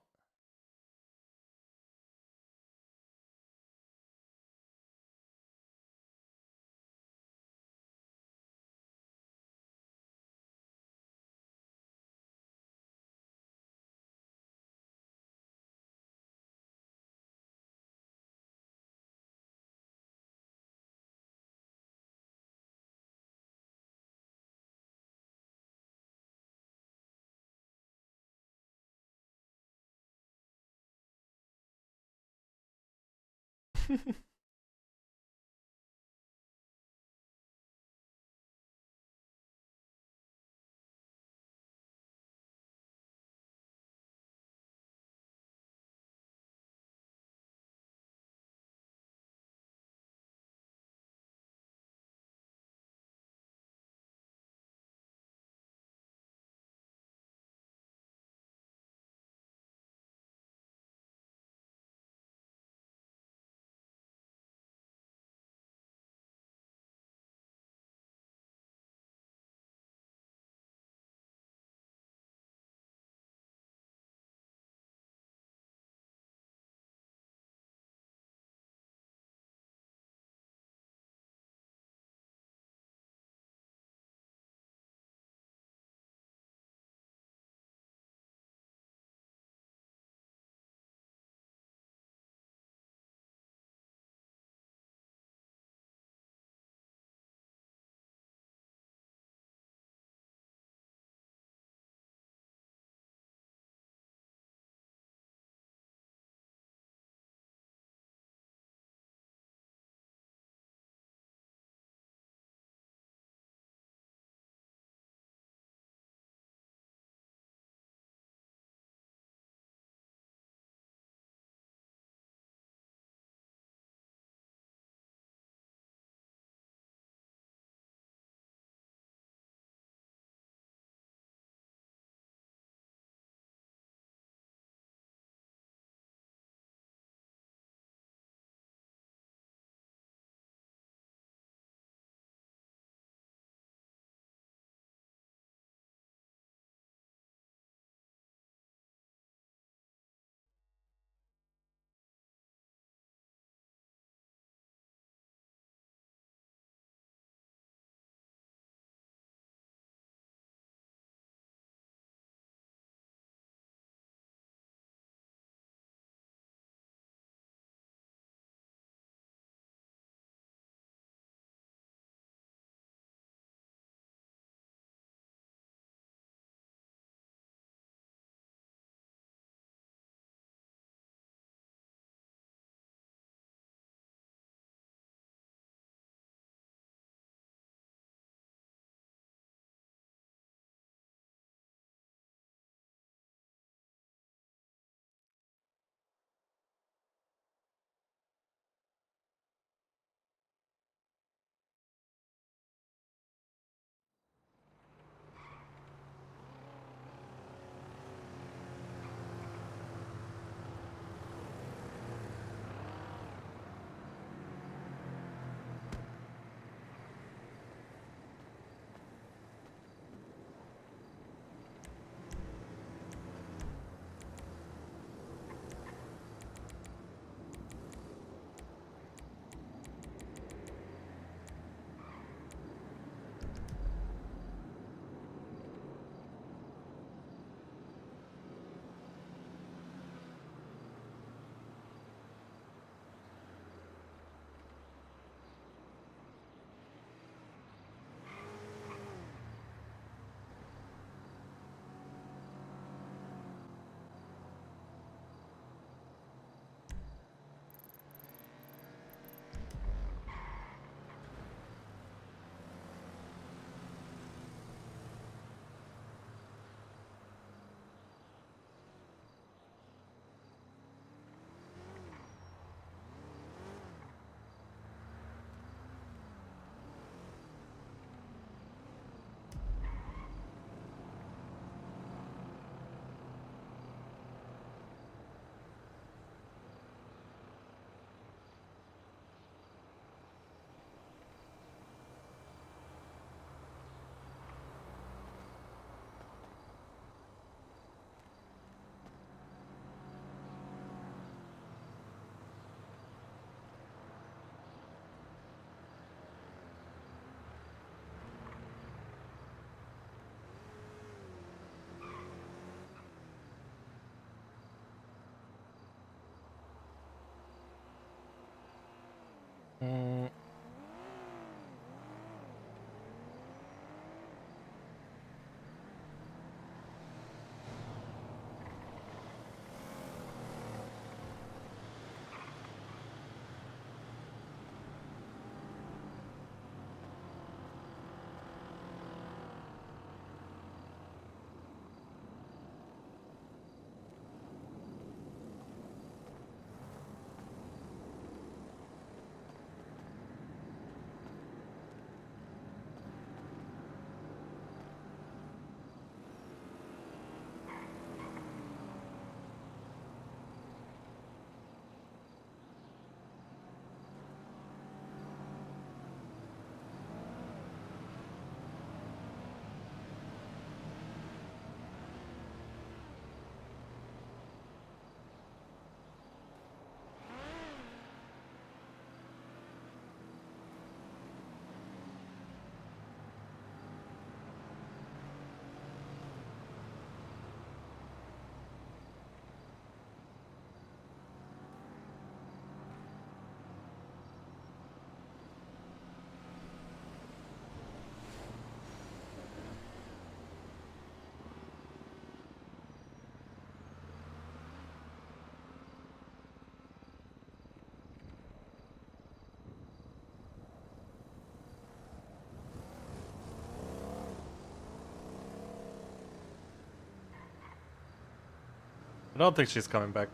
I don't think she's coming back.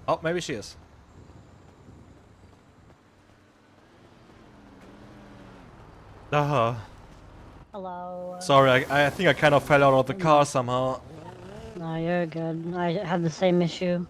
Oh, maybe she is. Hello. Sorry, I think I kind of fell out of the car somehow. No, you're good. I had the same issue.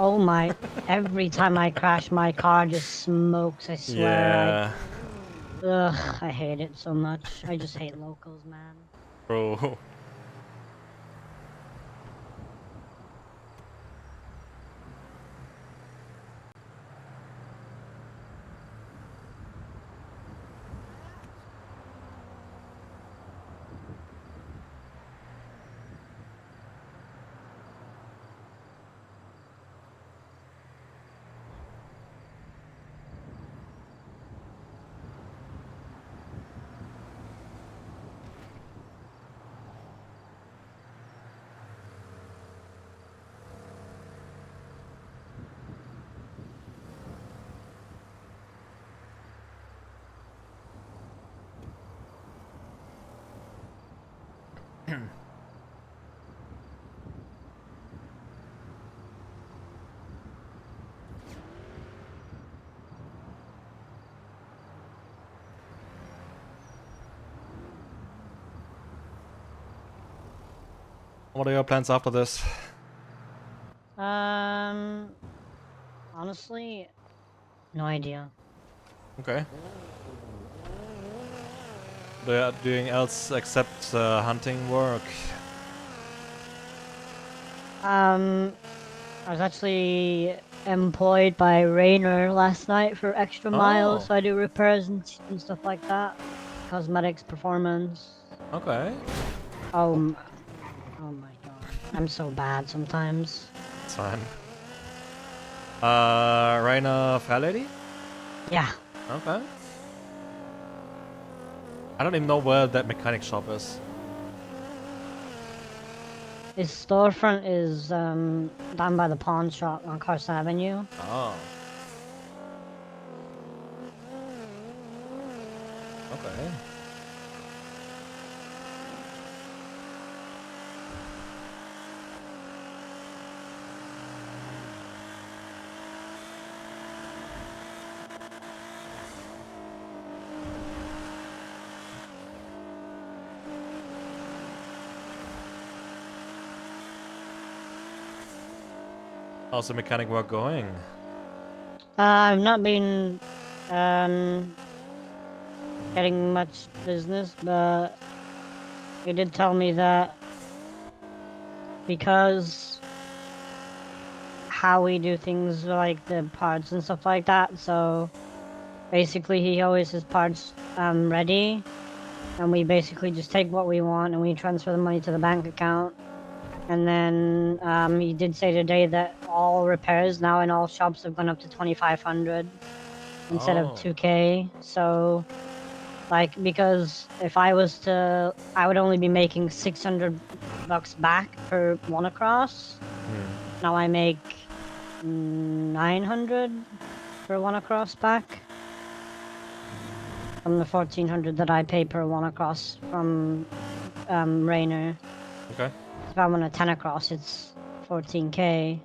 Oh my, every time I crash, my car just smokes, I swear. Yeah. Ugh, I hate it so much. I just hate locals, man. Bro. What are your plans after this? Honestly, no idea. Okay. Doing else except hunting work? I was actually employed by Rainer last night for extra miles, Oh. so I do repairs and stuff like that. Cosmetics, performance. Okay. Oh my god. I'm so bad sometimes. It's fine. Rainer Fair Lady? Yeah. Okay. I don't even know where that mechanic shop is. His storefront is down by the pawn shop on Carson Avenue. Oh. Okay. How's the mechanic work going? I've not been getting much business, but he did tell me that because how we do things like the parts and stuff like that, so basically he always has parts ready, and we basically just take what we want and we transfer the money to the bank account. And then he did say today that all repairs now in all shops have gone up to 2,500 instead of 2K. So, like, because if I was to, I would only be making 600 bucks back per one across. Now I make 900 per one across back from the 1,400 that I pay per one across from Rainer. Okay. If I want a 10 across, it's 14K.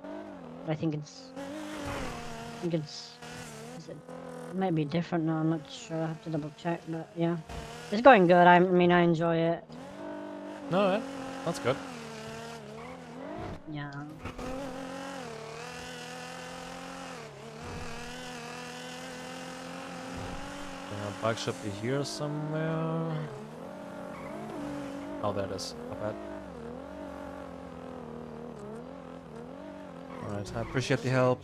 But I think it's, is it might be different now. I'm not sure. I have to double check. But yeah, it's going good. I mean, I enjoy it. No, that's good. Yeah. Bike should be here somewhere. Oh, there it is. Not bad. Alright, I appreciate the help.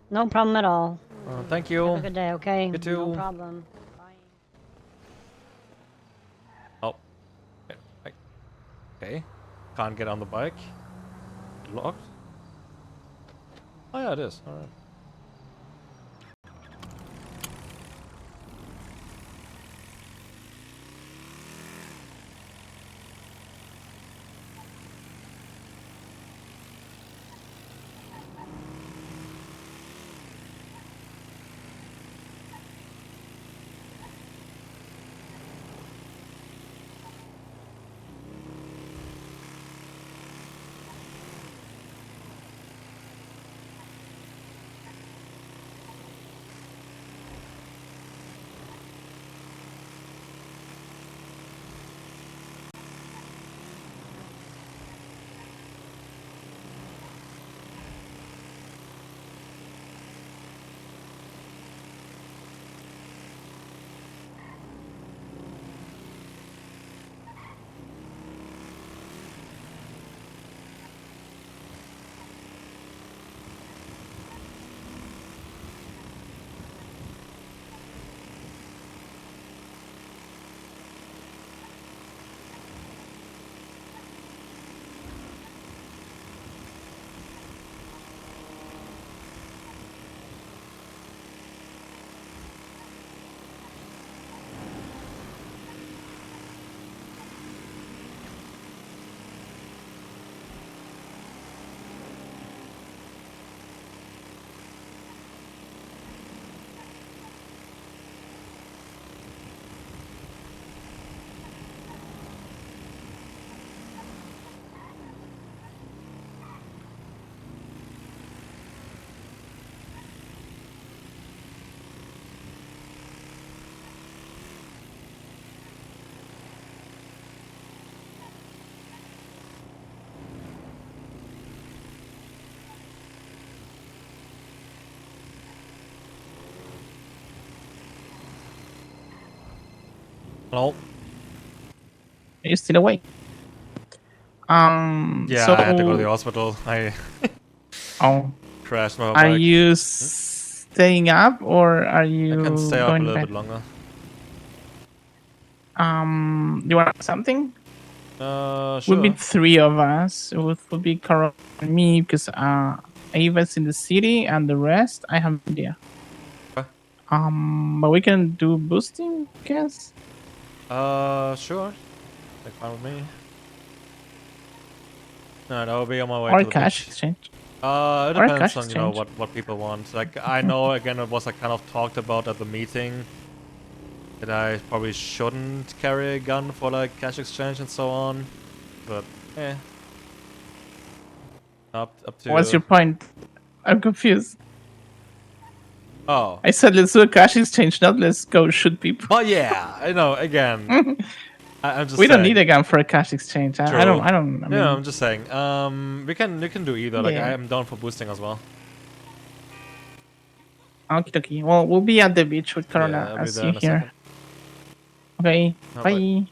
No problem at all. Thank you. Have a good day, okay? You too. No problem. Oh. Okay. Can't get on the bike. Locked? Oh yeah, it is. Alright. Hello. Are you still awake? Yeah, So I had to go to the hospital. I oh, crashed my are bike. you staying up or are I can you stay up a going to little bed? bit longer. You want something? Would be Sure. three of us. It would be Carol and me because Ava's in the city and the rest I have no idea. Okay. But we can do boosting, I guess. Sure. Like fine with me. Alright, I'll be on my way Or to the cash beach. exchange. It Or depends cash on, you know, exchange. what people want. Like, I know, again, it was like kind of talked about at the meeting that I probably shouldn't carry a gun for like cash exchange and so on. But, up What's to... your point? I'm confused. Oh. I said let's do a cash exchange, not let's go shoot people. But yeah, I know, again, I'm just We don't saying. need a gun for a cash exchange. I True. don't, I mean... Yeah, I'm just saying. We can do either. Like, I Yeah. am down for boosting as well. Okie dokie. Well, we'll be at the beach with Yeah, Corona I'll be as there you in a hear. second. Okay, Oh, bye.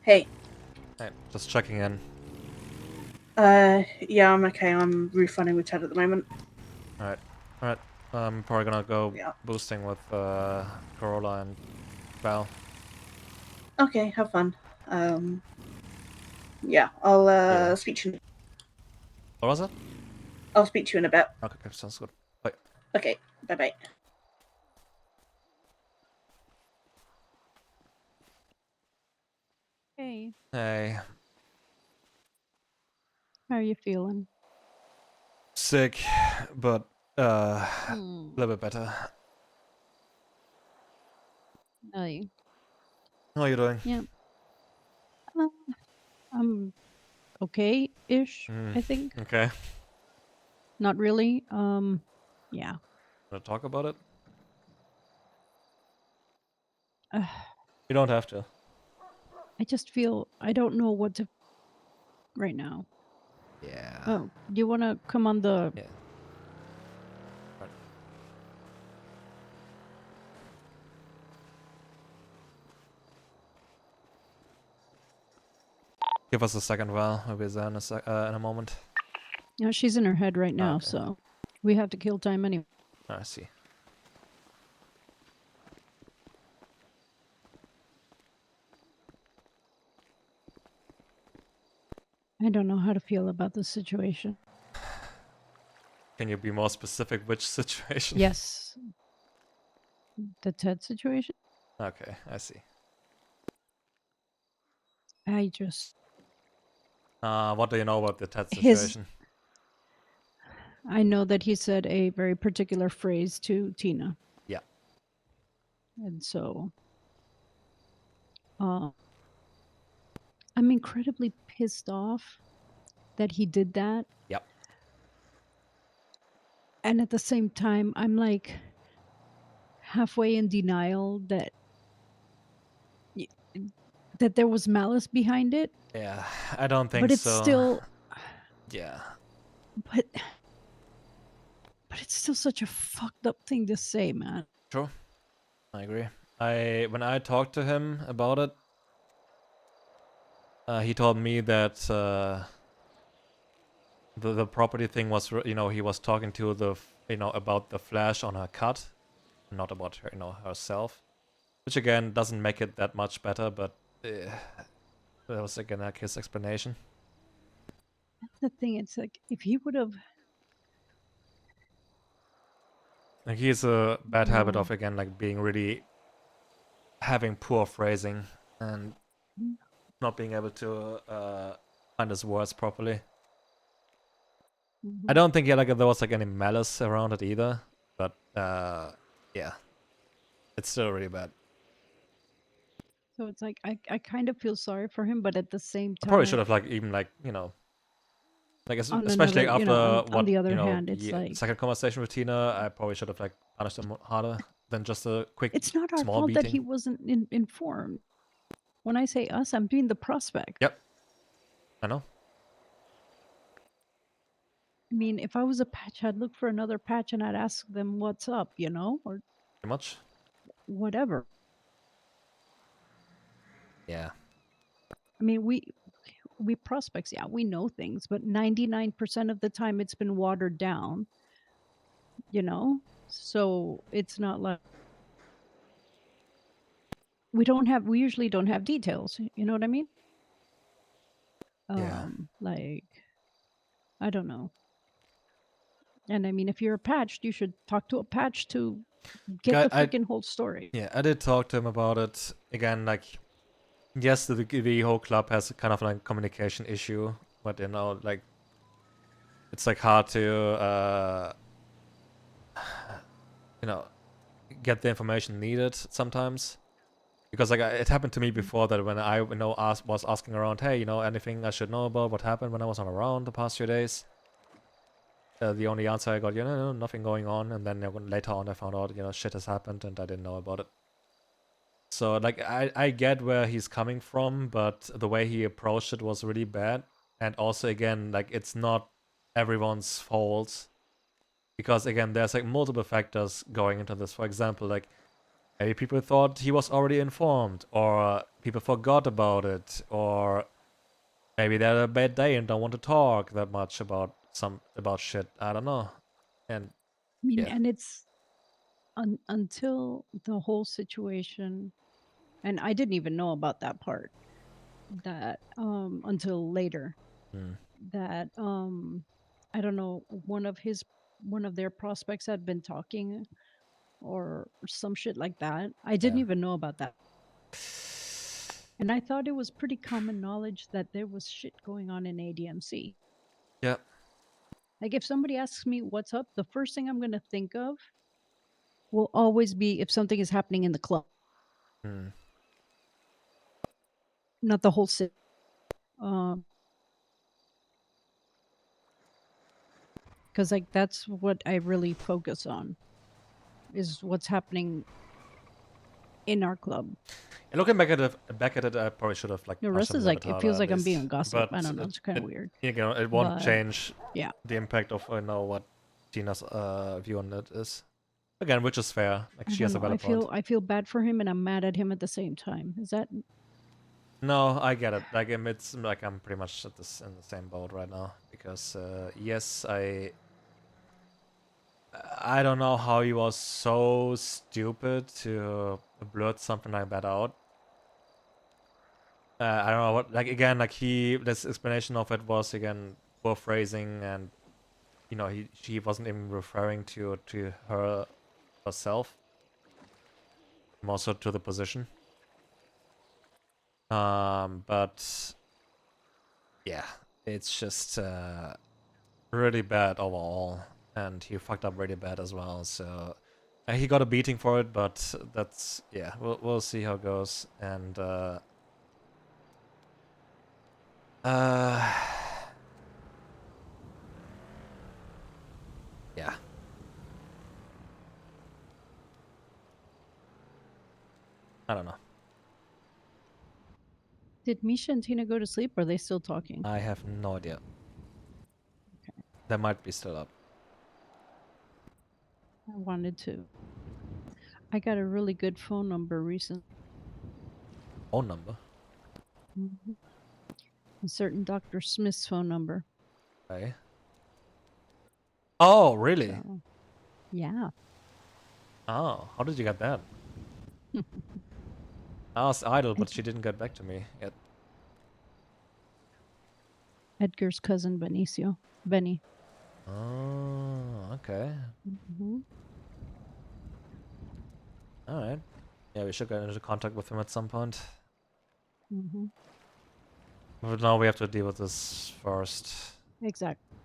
Hey. Hey, just checking in. Yeah, I'm okay. I'm refunding with Ted at the moment. Alright. Alright. I'm probably gonna go Yeah. boosting with Corolla and Val. Okay, have fun. Yeah, I'll Yeah. speak to you. What was it? I'll speak to you in a bit. Okay, sounds good. Bye. Okay, bye bye. Hey, Hey. how are you feeling? Sick, but a Hmm. little bit better. Hey. How are you doing? Yeah. I'm okay-ish, I think. Okay. Not really. Yeah. Wanna talk about it? Uh, You don't have to. I just feel I don't know what to right now. Yeah. Oh, do you want to come on the? Yeah. Right. Give us a second, Val. We'll be there in a moment. Yeah, she's in her head right now, okay. so we have to kill time anyway. I see. I don't know how to feel about this situation. Can you be more specific which situation? Yes. The Ted situation? Okay, I see. I just What do you know about the Ted his situation? I know that he said a very particular phrase to Tina. Yeah. And so I'm incredibly pissed off that he did that. Yep. And at the same time, I'm like halfway in denial that that there was malice behind it. Yeah, I don't think But it's so. still Yeah. but it's still such a fucked up thing to say, man. True. I agree. When I talked to him about it, he told me that the property thing was, you know, he was talking to about the flash on her cut, not about her, herself, which again doesn't make it that much better, but that was again like his explanation. That's the thing. It's like if he would have Like he has a bad habit Oh. of again like being really having poor phrasing and not being able to find his words properly. I don't think there was like any malice around it either, but yeah, it's still really bad. So it's like I kind of feel sorry for him, but at the same I probably time, should have like even like like on especially another, after on what the other the hand, it's like second conversation with Tina, I probably should have like punished him harder than just a quick it's not our small fault that he beating. wasn't informed. When I say us, I'm doing the prospect. Yep, I know. I mean, if I was a patch, I'd look for another patch and I'd ask them what's up, or Too much. whatever. Yeah. I mean, we prospects, yeah, we know things, but 99% of the time it's been watered down, So it's not like we usually don't have details, you know what I mean? Yeah. Like, I don't know. And I mean, if you're a patch, you should talk to a patch to get the freaking whole story. Yeah, I did talk to him about it again. Like, yes, the whole club has kind of like a communication issue, but like it's like hard to get the information needed sometimes. Because like it happened to me before that when I was asking around, hey, anything I should know about what happened when I was not around the past few days. The only answer I got, no, nothing going on, and then later on I found out, shit has happened and I didn't know about it. So like I get where he's coming from, but the way he approached it was really bad. And also again, like it's not everyone's fault, because again, there's like multiple factors going into this. For example, like maybe people thought he was already informed, or people forgot about it, or maybe they had a bad day and don't want to talk that much about shit. I don't know. And I mean, yeah, and it's until the whole situation, and I didn't even know about that part, that until later, that I don't know, one of their prospects had been talking or some shit like that. I didn't Yeah. even know about that. And I thought it was pretty common knowledge that there was shit going on in ADMC. Yeah. Like if somebody asks me what's up, the first thing I'm going to think of will always be if something is happening in the club. Not the whole city. Because like that's what I really focus on, is what's happening in our club. And looking back at it, I probably should have like The pushed rest him a is little like bit it harder feels at like I'm least. being gossip. But I don't know. It's kind of weird. it won't But, change yeah. the impact of what Tina's view on it is. Again, which is fair. Like I she don't has a know. I valid point. feel bad for him and I'm mad at him at the same time. Is that No, I get it. Like it's like I'm pretty much in the same boat right now, because yes, I don't know how he was so stupid to blurt something like that out. I don't know what, like again, like this explanation of it was again poor phrasing, and she wasn't even referring to her herself, more so to the position. But yeah, it's just really bad overall, and he fucked up really bad as well. So he got a beating for it, but that's we'll see how it goes. And yeah. I don't know. did Misha and Tina go to sleep? Or are they still talking? I have no idea. They might be still up. I wanted to. I got a really good phone number recently. Phone number? A certain Dr. Smith's phone number. Okay. Oh, really? So, yeah. Oh, how did you get that? I was idle, but she didn't get back to me yet. Edgar's cousin Benny. Oh, okay. All right. Yeah, we should get into contact with him at some point. Mm-hmm. But now we have to deal with this first. Exactly.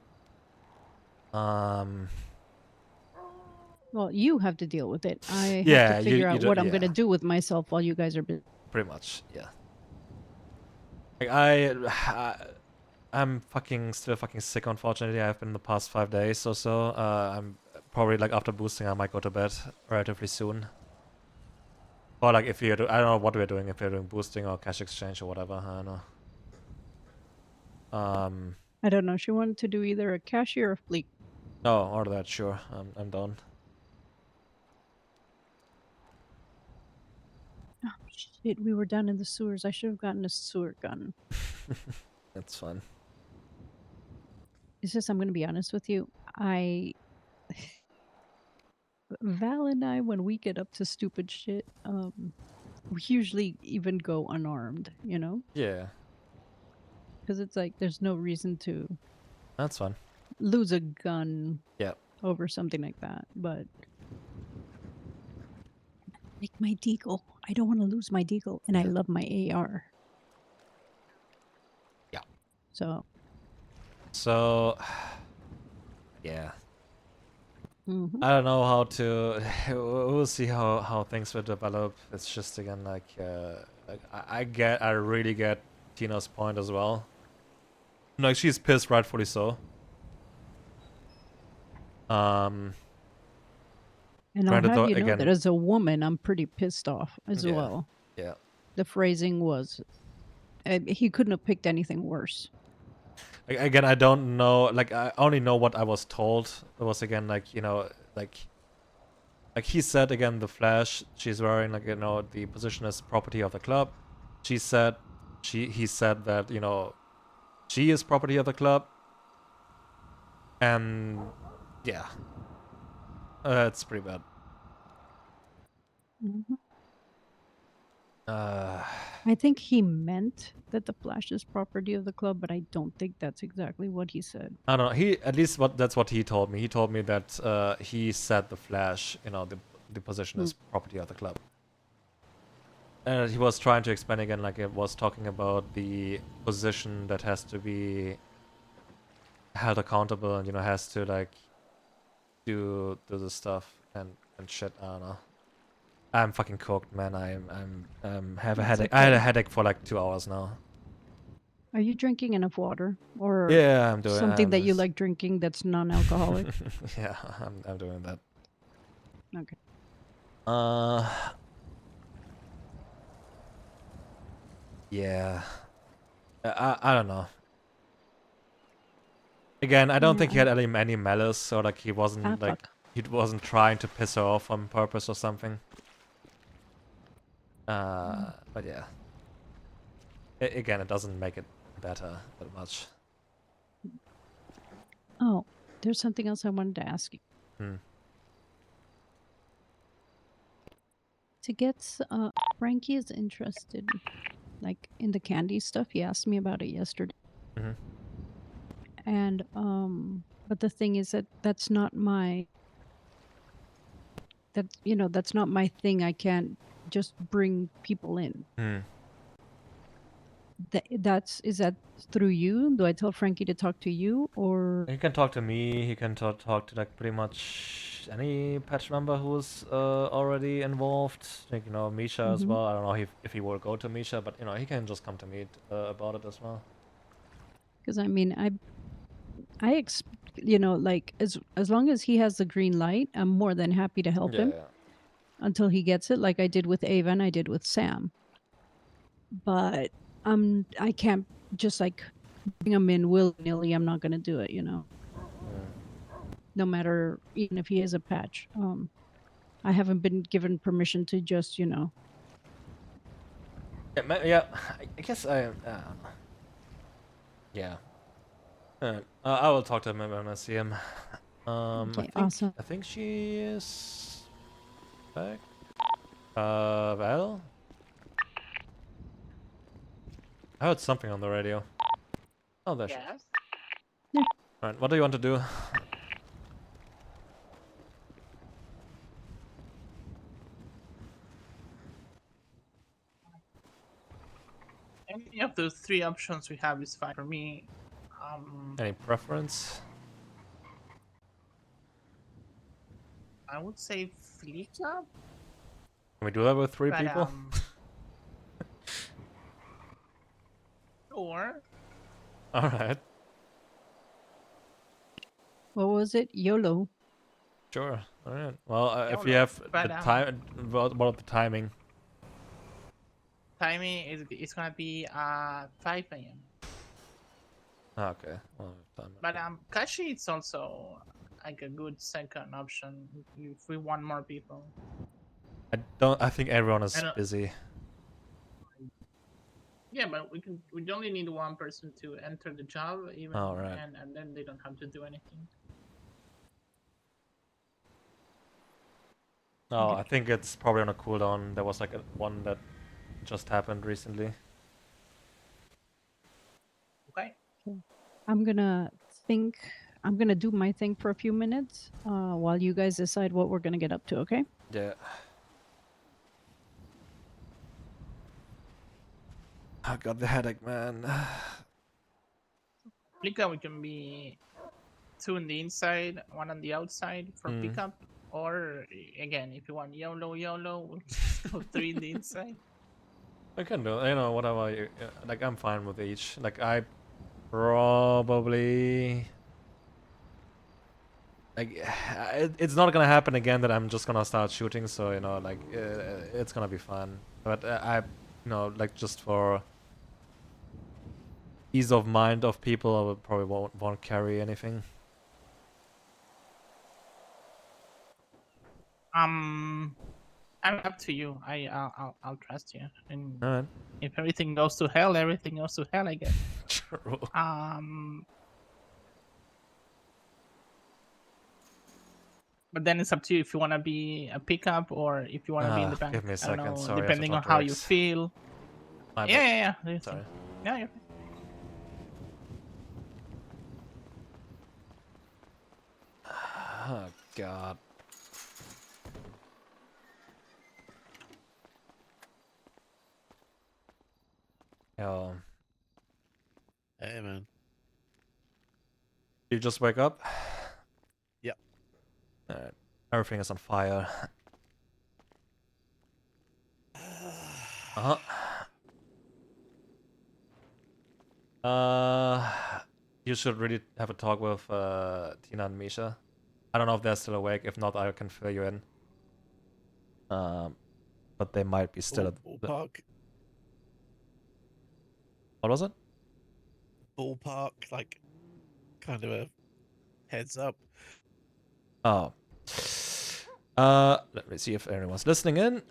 Um. Well, you have to deal with it. I have Yeah, to figure you out do, what I'm yeah. gonna do with myself while you guys are busy. Pretty much, yeah. Like I'm still fucking sick. Unfortunately, I've been the past 5 days or so. I'm probably like after boosting, I might go to bed relatively soon. Or like if you're, I don't know what we're doing. If we're doing boosting or cash exchange or whatever, I don't know. I don't know. She wanted to do either a cashier or fleet. No, or that. Sure, I'm done. Oh, shit, we were down in the sewers. I should have gotten a sewer gun. That's fine. It's just, I'm going to be honest with you. Val and I, when we get up to stupid shit, we usually even go unarmed, you know? Yeah, Because it's like, there's no reason to that's fine. lose a gun Yeah. over something like that. But like my deagle, I don't want to lose my deagle, and I love my AR. Yeah. So, yeah. mhm. I don't know how to. We'll see how things will develop. It's just again like I really get Tina's point as well. Like she's pissed, rightfully so. And I'll have you know that as a woman, I'm pretty pissed off as well. Yeah. The phrasing was, he couldn't have picked anything worse. Again, I don't know. Like I only know what I was told. It was again like like he said again the Flash. She's wearing like the position as property of the club. He said that she is property of the club. And yeah, it's pretty bad. Mm-hmm. I think he meant that the Flash is property of the club, but I don't think that's exactly what he said. I don't know. That's what he told me. He told me that he said the Flash, the position is property of the club. And he was trying to explain again, like it was talking about the position that has to be held accountable and has to like do the stuff and shit. I don't know. I'm fucking cooked, man. I'm have a headache. Okay. I had a headache for like 2 hours now. Are you drinking enough water, or Yeah, I'm doing something that you like drinking that's non-alcoholic? Yeah, I'm doing that. Okay. Yeah. I don't know. Again, I don't think he had any malice, or like he wasn't he wasn't trying to piss her off on purpose or something. But yeah. Again, it doesn't make it better that much. Oh, there's something else I wanted to ask you. To get Frankie is interested, like in the candy stuff. He asked me about it yesterday. And but the thing is that that's not my thing. I can't just bring people in. Is that through you? Do I tell Frankie to talk to you, or He can talk to me. He can talk to like pretty much any patch member who's already involved. Like Misha as well. I don't know if he will go to Misha, but he can just come to me about it as well. because I mean like as long as he has the green light, I'm more than happy to help him until he gets it, like I did with Ava and I did with Sam. But I can't just like bring him in willy-nilly. I'm not going to do it, no matter, even if he is a patch. I haven't been given permission to just Yeah, I guess yeah. I will talk to him when I see him. Okay, awesome. I think she is back. Well, I heard something on the radio. Oh, there she is. Yeah. Alright, what do you want to do? of the three options we have is fine for me. Any preference? I would say Flea Club. Can we do that with 3 But, people? Or Alright. What was it? YOLO. Sure. Alright. Well, if you YOLO, have but, the time, what about the timing? timing is gonna be 5 a.m. Okay. Well, time. But Kashi it's also like a good second option if we want more people. I think everyone is I don't- busy. Yeah, but we only need one person to enter the job even, Oh, right. and then they don't have to do anything. Oh, I think it's probably on a cooldown. There was like one that just happened recently. Okay. I'm gonna do my thing for a few minutes while you guys decide what we're gonna get up to, okay? Yeah. I got the headache, man. Pickup, we can be 2 on the inside, 1 on the outside for pickup. Or again, if you want YOLO, we'll just go 3 in the inside. I can do, whatever. Like, I'm fine with each. Like, I probably like it's not gonna happen again that I'm just gonna start shooting. So like it's gonna be fun. But like just for ease of mind of people, I would probably won't carry anything. I'm up to you. I'll trust you. And All right. if everything goes to hell, everything goes to hell, I guess. True. But then it's up to you if you want to be a pickup or if you want to be in the bank. Give me a I second. don't know, Sorry, I have to depending on talk to how you Rex. feel. My Yeah. bad. Sorry. Yeah, you're fine. Oh God. Yo. Hey, man. You just wake up? Yep. Alright. Everything is on fire. Uh-huh. You should really have a talk with Tina and Misha. I don't know if they're still awake. If not, I can fill you in. But they might be still at the... Ballpark. What was it? Ballpark, like, kind of a heads up. Oh. Let me see if anyone's listening in.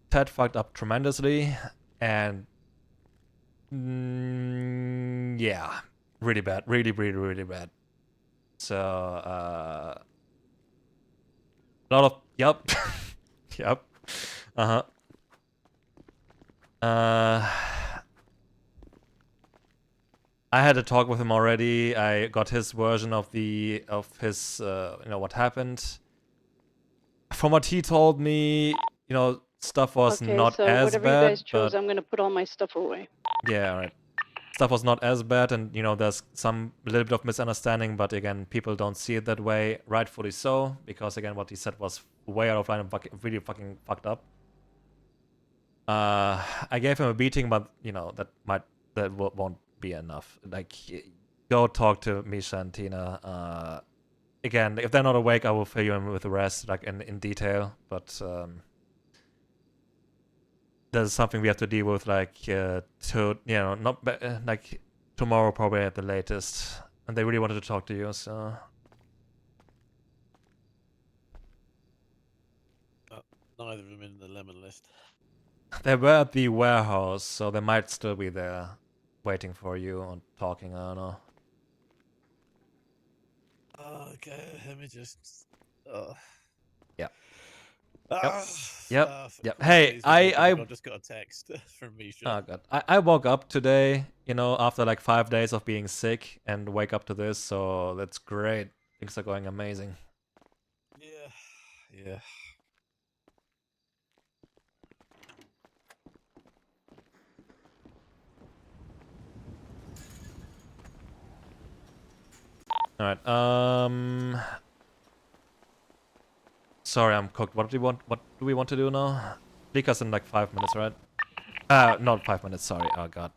Ted fucked up tremendously, and yeah, really bad, really bad. So a lot of yep. I had a talk with him already. I got his version of his what happened. From what he told me, stuff was not so as whatever bad. you guys chose, but I'm gonna put all my stuff away. yeah, right. Stuff was not as bad, and there's some little bit of misunderstanding, but again, people don't see it that way, rightfully so, because again, what he said was way out of line and really fucking fucked up. I gave him a beating, but that won't be enough. Like, go talk to Misha and Tina. Again, if they're not awake, I will fill you in with the rest, like in detail. But there's something we have to deal with, like like tomorrow probably at the latest. And they really wanted to talk to you, so. Neither of them in the lemon list. They were at the warehouse, so they might still be there, waiting for you or talking. I don't know. Okay, let me just. Yep. Ah, Yep. for Hey, days, I just got a text from Misha. Oh god, I woke up today, after like 5 days of being sick, and wake up to this, so that's great. Things are going amazing. Yeah. All right. Sorry, I'm cooked. What do we want? What do we want to do now? Because in like 5 minutes, right? Not 5 minutes. Sorry. Oh god.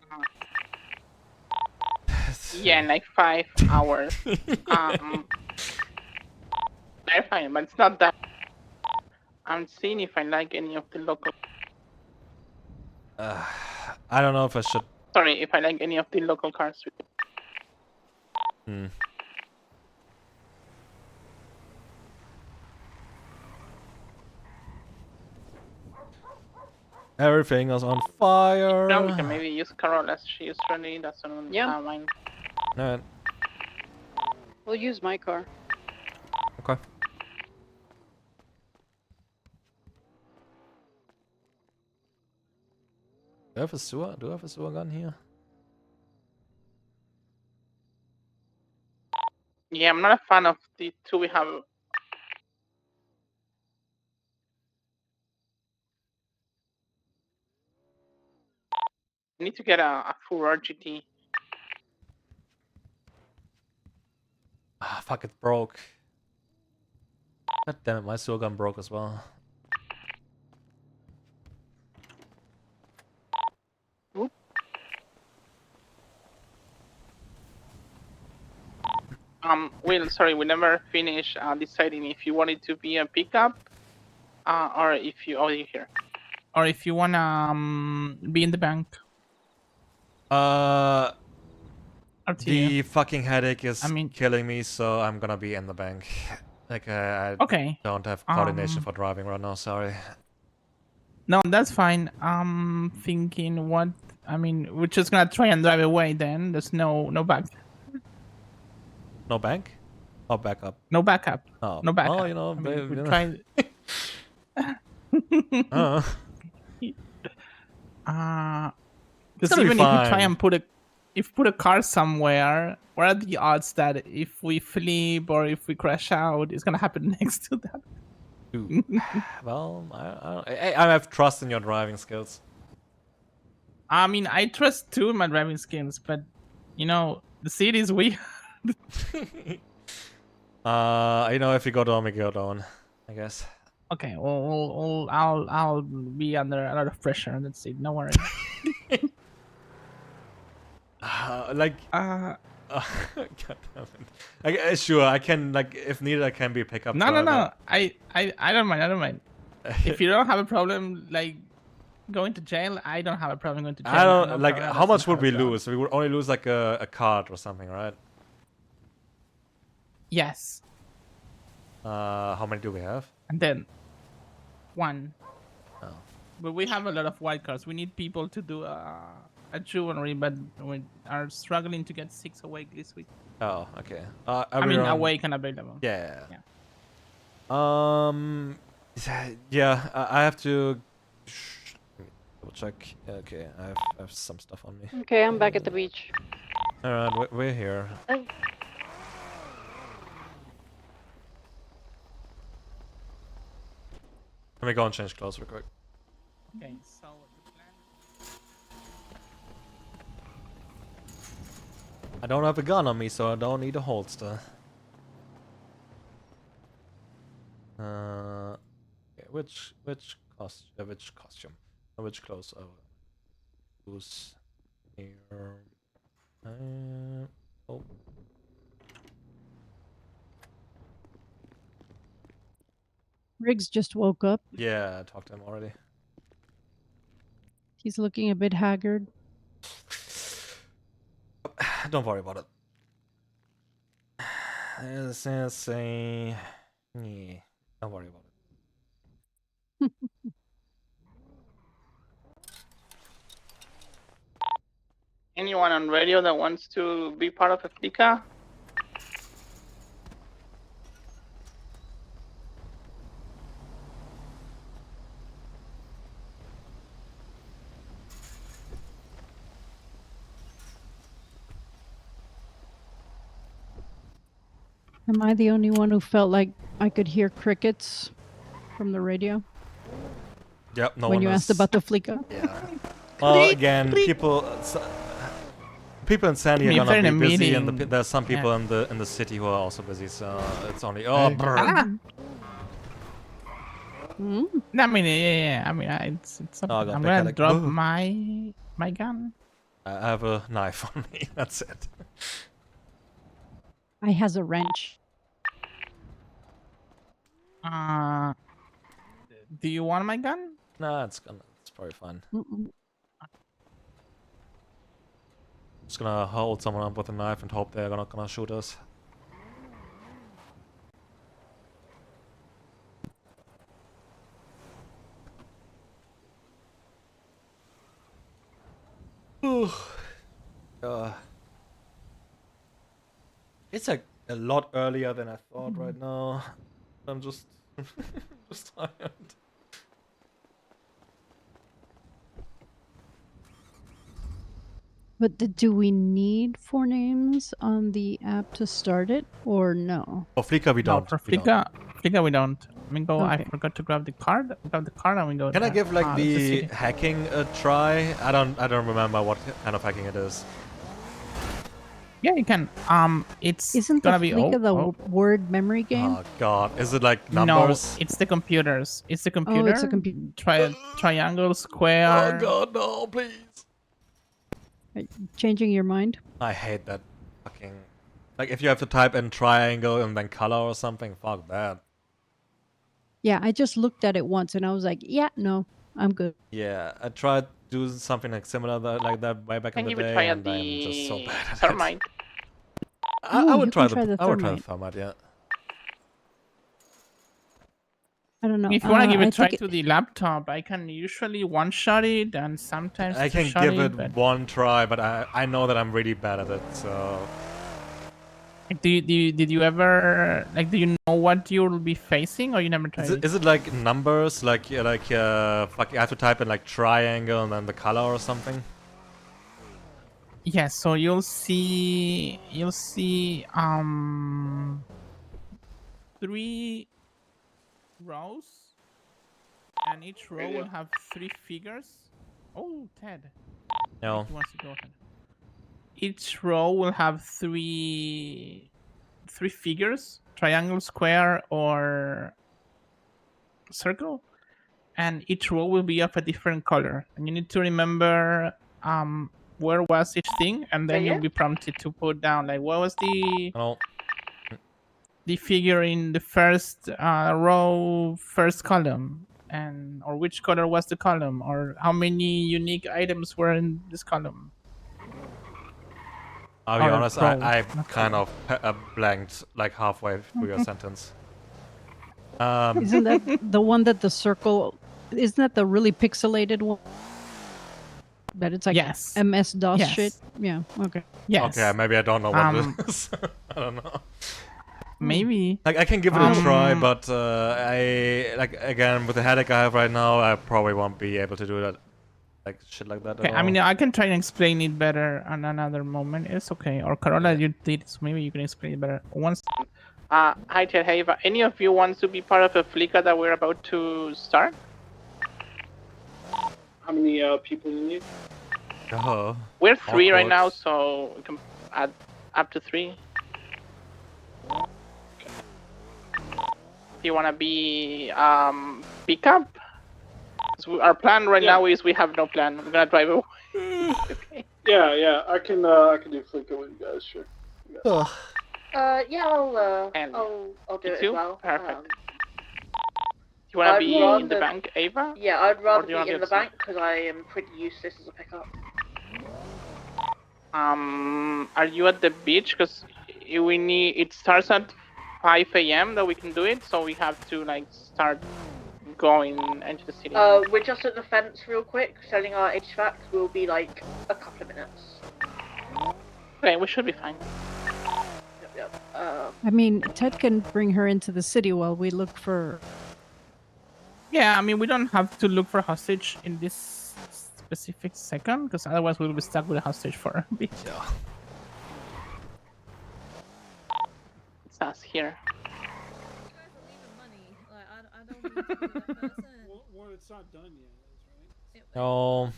Yeah, in like 5 hours. They're fine, but it's not that. I'm seeing if I like any of the local. I don't know if I should. Sorry, if I like any of the local cars. Hmm. Everything is on fire. No, we can maybe use Carol as she is friendly. That's on mine. Alright. We'll use my car. Okay. Do I have a sewer? Do I have a sewer gun here? Yeah, I'm not a fan of the two we have. I need to get a full RGT. Ah, fuck, it broke. God damn it, my sewer gun broke as well. Oop. Will, sorry, we never finished deciding if you want it to be a pickup, or if you you here. Or if you wanna be in the bank. The you. fucking headache is I mean- killing me, so I'm gonna be in the bank. Like, I Okay. don't have coordination for driving right now, sorry. No, that's fine. I'm thinking what I mean, we're just gonna try and drive away then. There's no back. No bank? Oh, backup. No backup. Oh, No backup. well, you know, I mean, you we're know. trying. Because gonna be even if you try fine. and put a car somewhere, what are the odds that if we flip or if we crash out, it's gonna happen next to that? Ooh. Well, I have trust in your driving skills. I mean, I trust too in my driving skills, but you know, the city is weird. You know, if you go down, we go down, I guess. Okay, well, I'll be under a lot of pressure. That's it. No worries. Like, God damn it. Sure, I can, like, if needed, I can be a pickup No. driver. I don't mind. I don't mind. If you don't have a problem, like going to jail, I don't have a problem going to jail. I don't, know like, Colorado how much doesn't would have we a problem. lose? We would only lose, like, a card or something, right? Yes. How many do we have? And then one. Oh. But we have a lot of wild cards. We need people to do a jewelry, but we are struggling to get 6 awake this week. Oh, okay. I mean, awake and available. Yeah. Yeah, I have to double check. Okay, I have some stuff on me. Okay, I'm back at the beach. Alright, we're here. Oh. Let me go and change clothes real quick. Okay, so the plan. I don't have a gun on me, so I don't need a holster. Okay, which costume? Which clothes? Who's here? Oh. Riggs just woke up. Yeah, I talked to him already. He's looking a bit haggard. Don't worry about it. Say, yeah, don't worry about it. Anyone on radio that wants to be part of a Flickr? Am I the only one who felt like I could hear crickets from the radio? Yep, no when one you is... asked about the Flickr? Yeah. Well, again, people... people in Sandy are If they're gonna in be a busy, and meeting, there's some people yeah. in the city who are also busy. So it's only Ah. I mean, yeah. I mean, it's. Oh, I got I'm the gonna calic. drop Whoa. my gun. I have a knife on me. That's it. I has a wrench. Do you want my gun? Nah, it's probably fine. Mm-mm. Just gonna hold someone up with a knife and hope they're not gonna shoot us. It's a lot earlier than I thought right now. I'm just just tired. But do we need 4 names on the app to start it, or no? For Flickr we No, don't. for we don't. Flickr we don't. I mean, go. Okay. I forgot to grab the card. Grab the card, and we go. Can I give like to the city. hacking a try? I don't remember what kind of hacking it is. Yeah, you can. It's Isn't gonna the be Fleeka the word memory game? Oh god, is it like No, numbers? it's the computers. It's the computer. Oh, it's a computer. Triangle, square. Oh god, no, please. Changing your mind? I hate that fucking... Like, if you have to type in triangle and then color or something, fuck that. Yeah, I just looked at it once and I was like, yeah, no, I'm good. Yeah, I tried doing something like similar like that way back in Can the give it a day, try at and I'm just so the bad at it. thermite. I Ooh, would you try can the try the thermite, yeah. I don't know. If you want to give I it a try think to the laptop, I can usually one-shot it and sometimes I can two-shot give it but one try, but I know that I'm really bad at it, so... did you ever do you know what you'll be facing, or you never tried it? Is it like numbers, like you have to type in like triangle and then the color or something? Yeah, so you'll see 3 rows, and each row will have 3 figures. Oh, Ted. No. He wants to go ahead. Each row will have 3 figures: triangle, square, or circle, and each row will be of a different color. And you need to remember where was each thing, and then you'll be prompted to put down like what was the figure in the first row, first column, and or which color was the column, or how many unique items were in this column. I'll be Or honest, row, I not kind column. of blanked like halfway through your sentence. isn't that the one that the circle? Isn't that the really pixelated one? That it's like Yes. MS DOS Yes. shit. Yeah. Okay. Yes. Okay, maybe I don't know what it is. I don't know. Maybe. Like I can give it a try, but I again with the headache I have right now, I probably won't be able to do that, like shit like that. Okay, at I mean, all. I can try and explain it better on another moment. It's okay. Or Carola, you did, so maybe you can explain it better. Once. Hi, Ted. Hey, Eva. Any of you wants to be part of a Flickr that we're about to start? How many people you need? Oh. We're 3 right Awkward. now, so we can add up to 3. Do you want to be pickup? Our plan right now is we have no plan. We're gonna drive away. Okay. Yeah, I can do Flickr with you guys, sure. Yeah, I'll do You it too? as well. Perfect. You want to I'd be in the rather- bank, Ava? Yeah, I'd rather do be you wanna in be the outside? bank because I am pretty useless as a pickup. Are you at the beach? Because we need. It starts at 5 a.m. that we can do it, so we have to like start going into the city. We're just at the fence real quick, selling our HVAC. We'll be like a couple of minutes. Okay, we should be fine. Yep. I mean, Ted can bring her into the city while we look for. Yeah, I mean, we don't have to look for hostage in this specific second, because otherwise we'll be stuck with a hostage for a bit. Yeah. It's us here. Well, it's not done yet, right? No.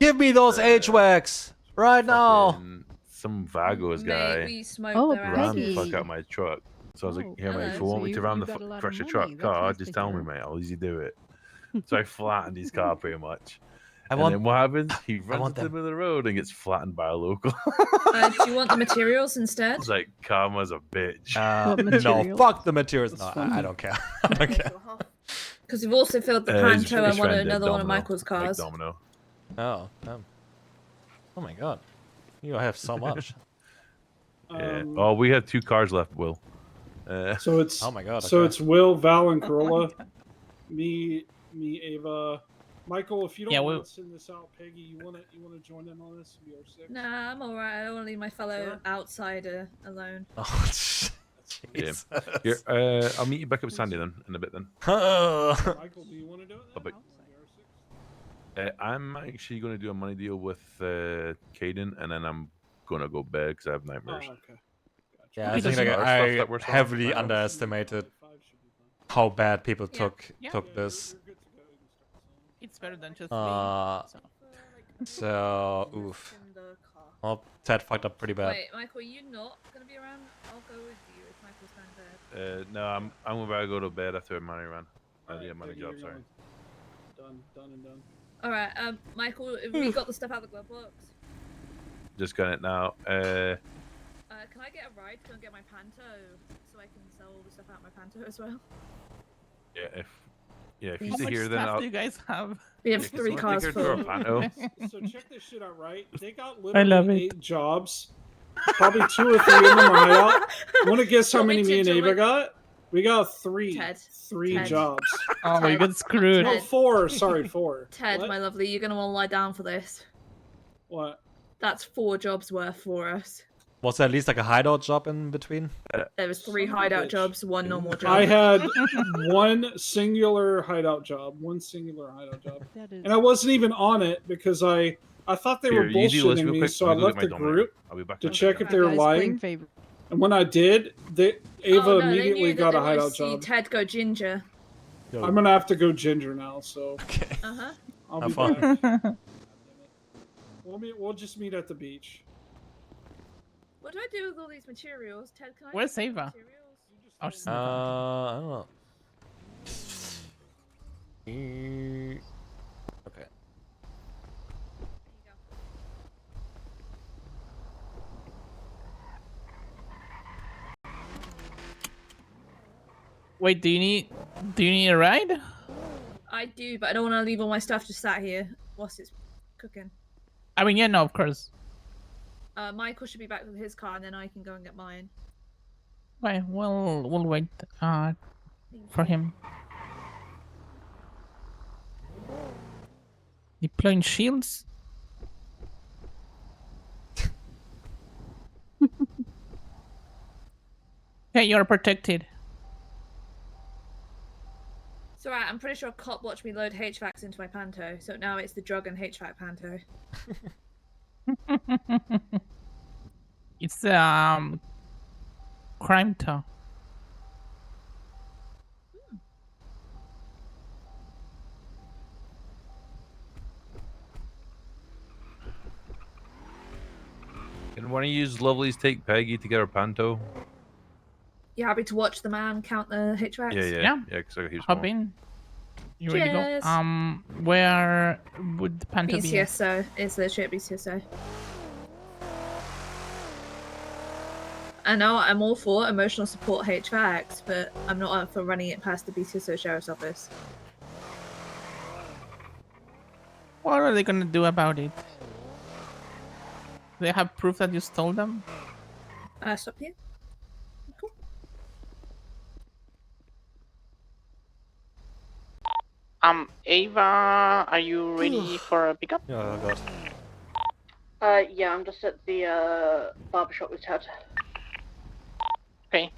Give me those HVACs Right now. fucking some Vagos guy Mate, we smoked Oh, their ran the asses. fuck out my truck. So I was like, Oh, "Here, mate, if hello. you want so me to you- ram you the got a lot of crush your money. truck That's car, nice just to tell me, hear. mate. I'll easy do it." So I flattened his car pretty much. I And want. then what happens? He runs want into the middle of the road and gets flattened by a local. Do you want the materials instead? It's like karma's a bitch. What No, materials? fuck the materials. That's No, I funny. don't care. I don't care. Because we've also filled the His- Panto his and friend did, another one of Domino, Michael's Big cars. Domino. Oh, oh my god. You have so much. Yeah. Oh, we have 2 cars left, Will. So it's Oh my god. so okay. it's Will, Val, and Corolla. Me, Ava, Michael. If you don't Yeah, want Will. to send this out, Peggy, you wanna join in on this? VR6. Nah, I'm alright. I don't want to leave my fellow outsider alone. Oh, Yeah. Jesus. Here, I'll meet you back up with Sandy then in a bit then. Michael, do you want to do it? Bye-bye. I'm actually going to do a money deal with Caden, and then I'm going to go bed because I have nightmares. Oh, okay. Yeah, I He think doesn't like, know our stuff that I we're selling heavily right now. underestimated how bad people took this. It's better than just Uh, so. So, oof. Well, Ted fucked up pretty bad. Wait, Michael, are you not gonna be around? I'll go with you if Michael's going to bed. No, I'm about to go to bed after a money run. Yeah, money job, sorry. Done and done. Alright, Michael, have we got the stuff out of the glove box? Just got it now. Can I get a ride to go and get my Panto so I can sell all the stuff out of my Panto as well? If you How stay much here, then stuff I'll. do you guys have? We have Yeah, can 3 someone cars take her to our full. Panto? So check this shit out, right? They got I love literally it. 8 jobs. Probably 2 or 3 in the hideout. Want to guess how Want me many to me and join? Ava got? We got 3. Ted. 3 Ted. jobs. Oh, we Ted. got screwed. No, 4. Sorry, 4. Ted, What? my lovely, you're gonna want to lie down for this. What? That's 4 jobs worth for us. Was there at least like a hideout job in between? There was 3 Son of a hideout bitch. jobs, 1 normal job. I had 1 singular hideout job. 1 singular hideout job. That is. And I wasn't even on it because I thought they Here, were you do this bullshitting real me, quick. so Let I me go get left the my dominator. group I'll be back to in a check second. if they were Guys, lying. playing favor. And when I did, Ava Oh, no, they immediately knew that got they a wanted to hideout see job. Ted go ginger. I'm gonna have to go ginger now, so Okay. Uh-huh. I'll Have be fun. back. We'll just meet at the beach. What do I do with all these materials? Ted, can I Where's get Ava? materials? Oh, she's in the car. I don't know. Okay. Wait, do you need a ride? I do, but I don't want to leave all my stuff just sat here whilst it's cooking. I mean, yeah, no, of course. Michael should be back with his car, and then I can go and get mine. Right, we'll wait for him. Deploying shields. Okay, you're protected. It's alright, I'm pretty sure a cop watched me load HVACs into my Panto, so now it's the drug and HVAC Panto. It's crime town. Can one of you lovelies take Peggy to get her Panto? You happy to watch the man count the HVACs? Yeah. Because I got heaps Hop more. in. You ready to Cheers. go? Where would the Panto be? BCSO is the shit BCSO. I know I'm all for emotional support HVACs, but I'm not up for running it past the BCSO Sheriff's Office. What are they gonna do about it? They have proof that you stole them? Stop here. Cool. Ava, are you ready for a pickup? Yeah, oh god. Yeah, I'm just at the barbershop with Ted. Okay.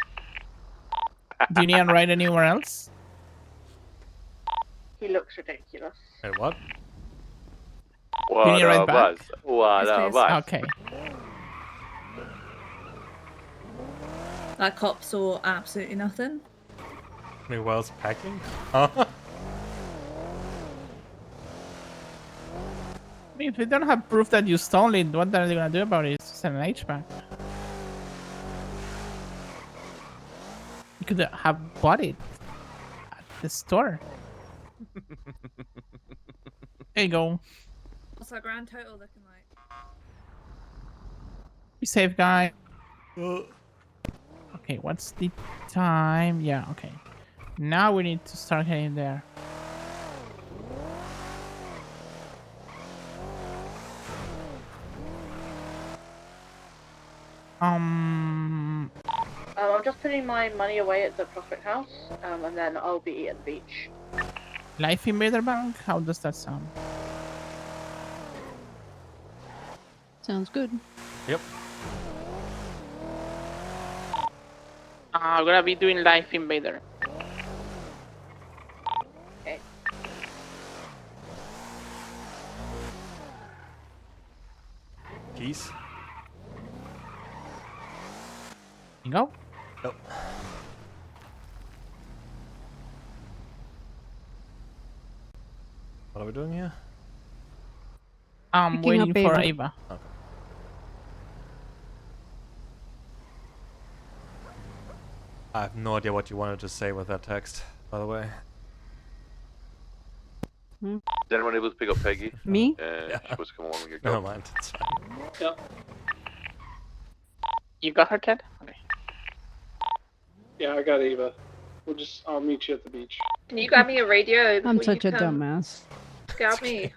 Do you need to ride anywhere else? He looks ridiculous. Wait, what? Do you need to ride back? Yes, please. Okay. That cop saw absolutely nothing. Me whilst packing? Huh? mean, if they don't have proof that you stole it, what are they gonna do about it? It's just an hatchback. You could have bought it at the store. There you go. What's our grand total looking like? Be safe, guy. Okay, what's the time? Yeah, okay. Now we need to start heading there. I'm just putting my money away at the Prospect House, and then I'll be at the beach. Life Invader Bank? How does that sound? Sounds good. Yep. I'm gonna be doing Life Invader. Okay. Keys? You go? Nope. What are we doing here? I'm Picking up waiting for Ava. Ava. Okay. I have no idea what you wanted to say with that text, by the way. Is anyone able to pick up Peggy? Me? She's supposed to come along with your Never go. mind, it's fine. Yep. You got her, Ted? Okay. Yeah, I got Ava. I'll meet you at the beach. Can you grab me a radio before I'm such you a come dumbass. grab me?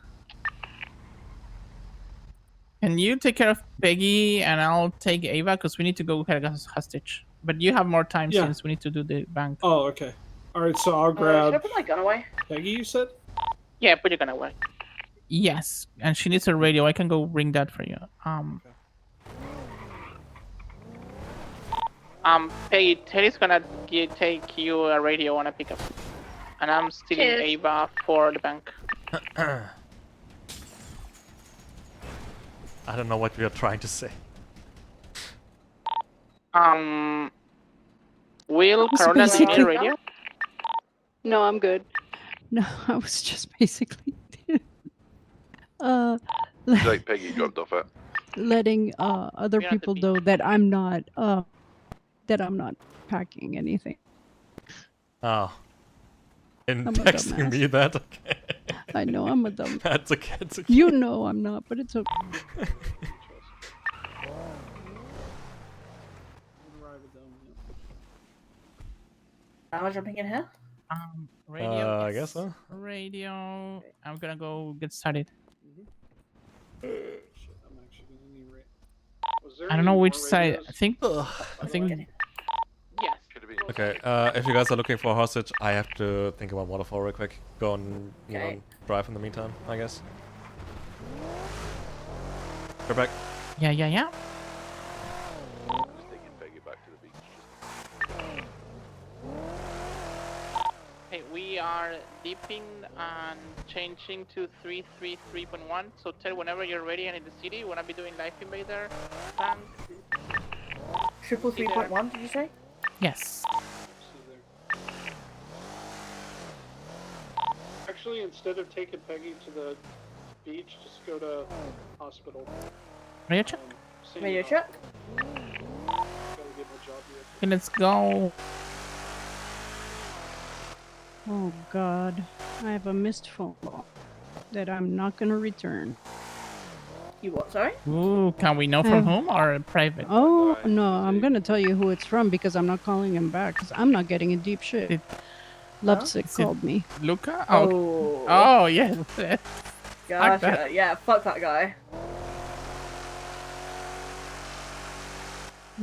Can you take care of Peggy and I'll take Ava because we need to go get a hostage. But you have more time Yeah. since we need to do the bank. Oh, okay. All right, so I'll Should grab I put my gun away? Peggy. You said? Yeah, put your gun away. Yes, and she needs a radio. I can go bring that for you. Peggy, Teddy's gonna take you a radio on a pickup. And I'm stealing Cheers. Ava for the bank. I don't know what we are trying to say. Will It's Carola need basically- a radio? No, I'm good. No, I was just basically It's like Peggy dropped off at. letting other We're at the people beach. know that I'm not packing anything. Oh. In I'm a texting me that? Okay. I know I'm a dumb. That's okay, it's okay. You know I'm not, but it's okay. Am I jumping in here? Radio. I guess so. Radio. I'm gonna go get started. Shit, I'm actually gonna need Was there I don't know any which more side. radios? I think. Yes. Okay, if you guys are looking for a hostage, I have to think about waterfall real quick. Go and Okay. drive in the meantime, I guess. Go back. Yeah. Just taking Peggy back to the beach. Hey, we are dipping and changing to 333.1. So Ted, whenever you're ready and in the city, you wanna be doing Life Invader bank? 333.1, did you say? Yes. Actually, instead of taking Peggy to the beach, just go to hospital. Radio check. Radio check. Gotta get my job here. Okay, let's go. Oh God, I have a missed phone call that I'm not gonna return. You what, sorry? Ooh, can we know from whom or private? Oh no, I'm gonna tell you who it's from because I'm not calling him back because I'm not getting in deep shit. Lovesick Is it called me. Luca? Oh. Oh, yes. Gotcha. Yeah, fuck that guy.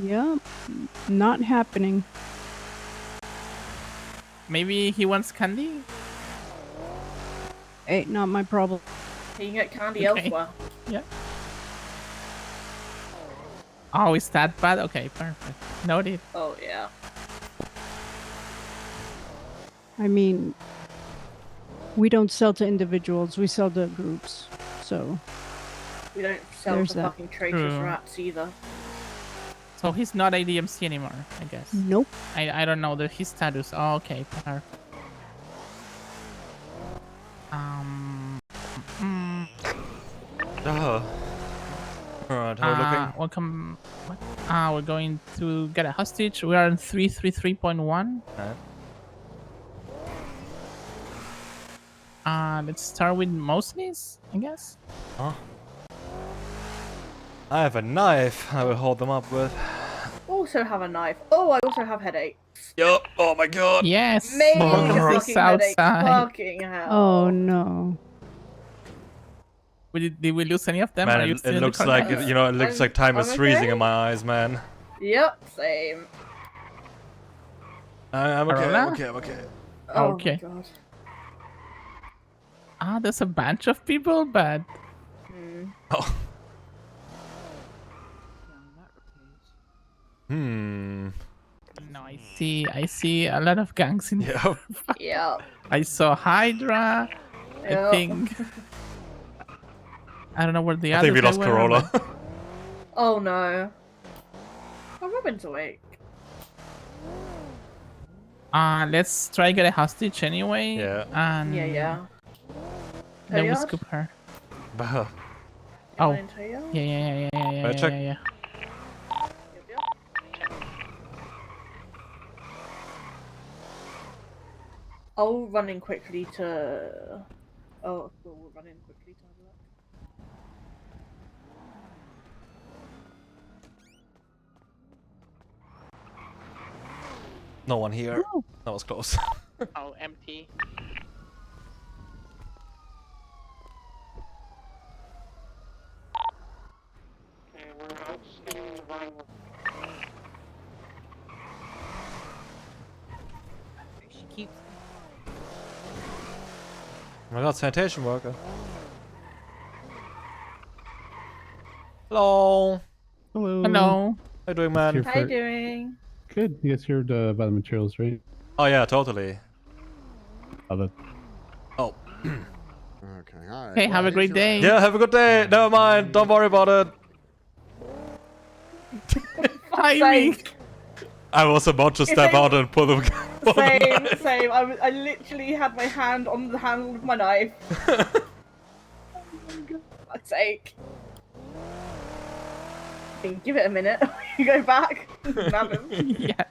Yep, not happening. Maybe he wants candy? Ain't not my problem. You can get candy Okay. elsewhere. Yeah. Oh, is that bad? Okay, perfect. Noted. Oh, yeah. I mean, we don't sell to individuals, we sell to groups. So, We don't sell There's to that. fucking traitors True. rats either. So he's not ADMC anymore, I guess. nope. I don't know his status. Oh, okay, perfect. Oh. Alright, how are we looking? Welcome. What? We're going to get a hostage. We are in 333.1. Let's start with Mosley's, I guess. Huh? I have a knife I will hold them up with. Also have a knife. Oh, I also have headache. Yup. Oh my god. Yes. Major Welcome to fucking headache. Southside. Fucking hell. Oh no. Did we lose any of them? Man, Are you it still in the looks like contact? it looks like time is I'm freezing okay. in my eyes, man. Yep, same. I'm okay. Carola? I'm okay. I'm okay. Oh Okay. my god. There's a bunch of people, but Oh. Hmm. no, I see a lot of gangs in there. Yep. Yep. I saw Hydra. I Yep. think. I don't know where the I others think we lost were, Corolla. but- Oh no. Oh, Robin's awake. Let's try get a hostage anyway. Yeah. And Yeah. then we Toyard? scoop her. Bah. Oh. in Toyard? Yeah. Check. Yeah. I'll run in quickly to. Oh, we'll run in quickly to have a look. No one here. That was close. Oh, empty. Okay, we're out scanning the vinyl. She keeps. Oh my god, sanitation worker. Hello. Hello. Hello. How you doing, man? Here How you for- doing? Good. You guys heard about the materials, right? Oh yeah, totally. Other. Oh. Okay. All right. Hey, have a great day. Yeah, have a good day. Never mind. Don't worry about it. Timing. I was about to If step they- out and pull the. Same. I literally had my hand on the handle of my knife. Fuck's sake. Give it a minute. You go back. Yeah.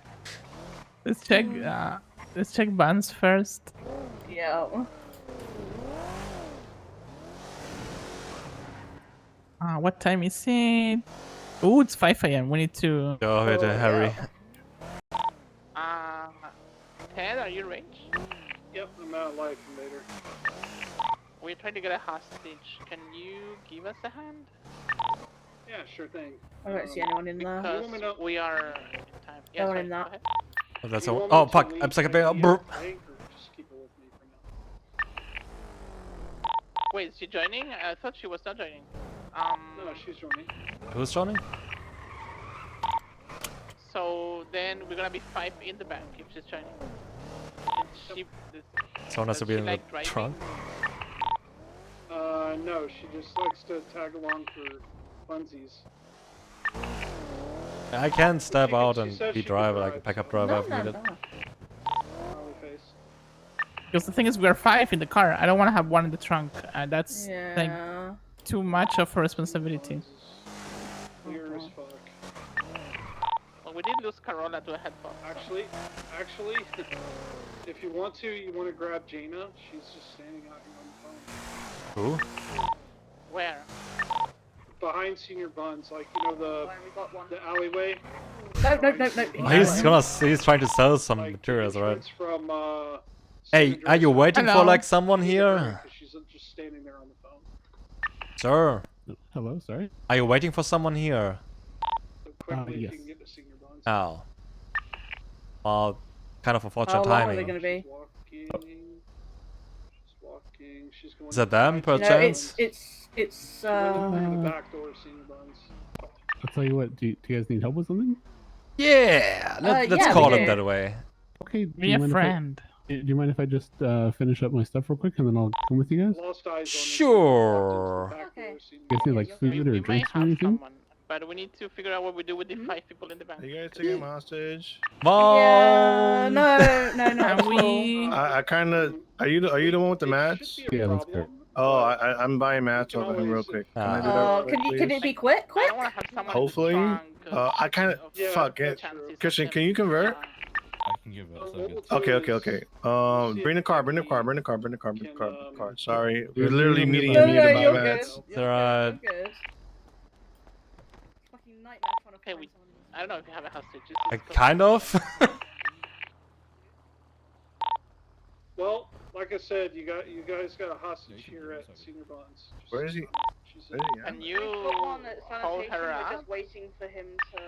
Let's check. Let's check buns first. Yeah. What time is it? Oh, it's 5 a.m. We need to. Go ahead, hurry. Ted, are you range? Yep, I'm out live later. We're trying to get a hostage. Can you give us a hand? Yeah, sure thing. I don't see anyone in there. Because we are in time. No one sorry, in that. go ahead. Oh, that's Do you a. want me Oh to fuck! leave I'm second. the Brr. tank, or just keep it with me for now? Wait, is she joining? I thought she was not joining. No, she's joining. Who's joining? So then we're gonna be 5 in the bank if she's joining. And she, Someone has to does be she in the like driving? trunk. No, she just likes to tag along for funsies. I can step She out said and she be could driver, like drive, backup so- driver No, if no, needed. no. Smiley face. Because the thing is, we're 5 in the car. I don't want to have one in the trunk. That's Yeah. like too much of a responsibility. Clear as fuck. Well, we did lose Carola to a headphone. Actually, if you want to grab Jaina. She's just standing out here on the phone. Who? Where? Behind Senior Buns, like, the alleyway. No. He's trying to sell some materials, right? It's from, Hey, are you waiting for Hello. like someone here? She's just standing there on the phone. Sir, Hello. Sorry. are you waiting for someone here? So quickly, yes. if you can get to Senior Buns. Oh. Well, kind of How unfortunate long are they timing. going to be? She's walking. She's going. Is that them, No, perchance? it's Through the back door of Senior Buns. I'll tell you what. Do you guys need help with something? Yeah, let's yeah, call we it do. that way. Okay. Be a friend. Do you mind if I just finish up my stuff real quick and then I'll come with you guys? Lost eyes on Sure. Okay. You guys need like food We or may drinks or have anything? someone, but we need to figure out what we do with the 5 people in the bank. You guys taking him hostage? Yeah, no, Can we? I kind of. Are you the one with the match? Yeah, that's fair. Oh, I'm buying mats off of him real quick. Can I do that? Can please? it be quick? I don't want to have someone Hopefully. in the trunk. I kind of fuck it. Christian, can you convert? I can give it. Okay. Bring the car. Bring the car. Sorry, we're literally meeting you near the buy mats. Alright. Okay, I don't know if you have a hostage. Kind of. Well, like I said, you guys got a hostage here at Senior Bonds. Where is he? Can you hold her up? Just waiting for him to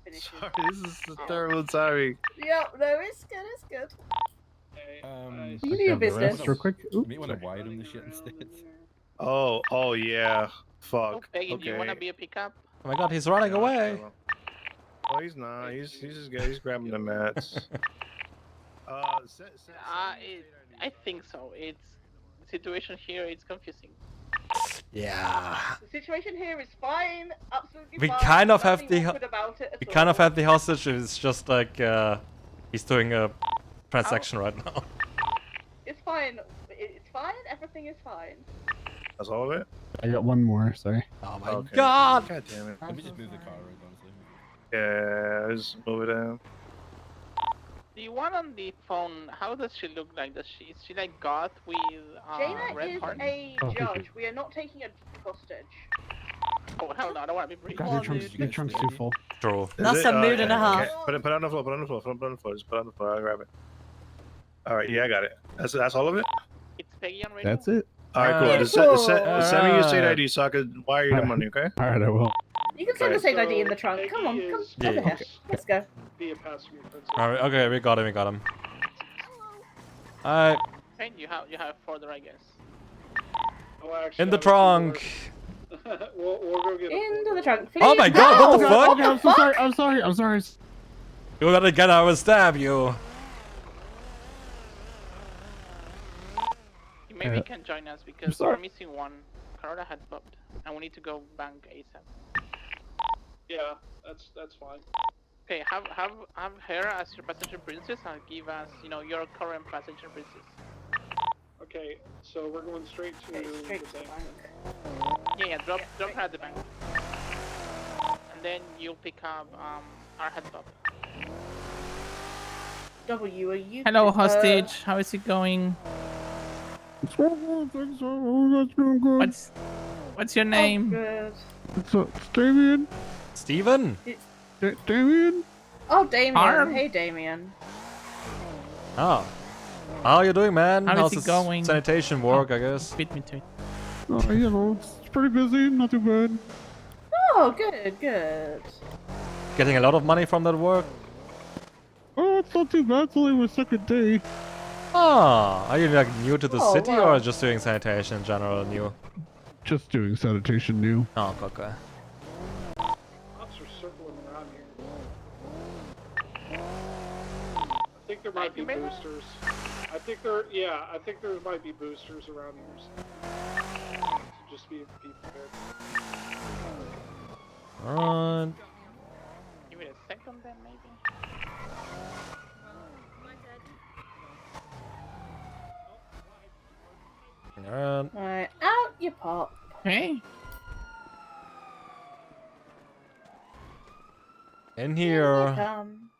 finish. Sorry, this is terrible. Sorry. Yep, no, it's good. It's good. You do your business. Real quick. You may want to wire him the shit instead. Oh yeah. Fuck. Peggy, Okay. do you want to be a pickup? Oh my god, he's running away. Oh, he's not. He's grabbing the mats. I think so. It's the situation here. It's confusing. Yeah. The situation here is fine, absolutely We fine. kind of have nothing the awkward about it at we all. kind of have the hostage. It's just like he's doing a transaction right now. It's fine. It's fine. Everything is fine. That's all of it. I got one more. Sorry. Oh my Okay. god! God damn it. Let me just move the car around, honestly. Yeah, just move it down. The one on the phone, how does she look like? Is she like goth with Jaina red is heart? a Oh, thank judge. you. We are not taking a hostage. Oh hell no, I don't want to be briefed. God, your trunk's too full. True. That's a mood and a half. Okay. Put it on the floor. Just put it on the floor. I'll grab it. All right, yeah, I got it. That's all of it. It's Peggy on radio. That's it. All right, cool. Just send me your state ID so I could wire you the money, okay? All right, I will. You can send the state ID in the trunk. Come on, come Yeah, over yeah. here. Let's go. Be a passenger princess. Alright, okay, we got him. Alright, Okay, you have further, I guess. Oh, actually, in the I was trunk. gonna- we'll go get Into the trunk. Oh my god, what the fuck? Okay, I'm so sorry. I'm sorry. You gotta get out and stab you. You maybe can join us because sorry. we're missing one. Carola had popped, and we need to go bank ASAP. Yeah, that's fine. Okay, have her as your passenger princess and give us, your current passenger princess. Okay, so we're going straight to the bank. Yeah, drop her at the bank. And then you'll pick up our head pop. W, are you? Hello, hostage. How is it going? What's your name? Good. It's Damien. Steven? Damien? Oh, Damien. Arm? Hey, Damien. Oh. How are you doing, man? How is How's it this going? sanitation work, I guess? Beat me to it. Oh, it's pretty busy. Not too bad. Oh, good. Getting a lot of money from that work? Oh, it's not too bad. It's only my second day. Ah, are you like new to the Oh, city wow. or just doing sanitation in general new? Just doing sanitation new. Oh, okay. Cops are circling around here. I think there might be boosters. I think there might be boosters around here. So just be prepared. Alright. Give it a second then, maybe. Alright. Alright, out you pop. Okay. In Here you here. come.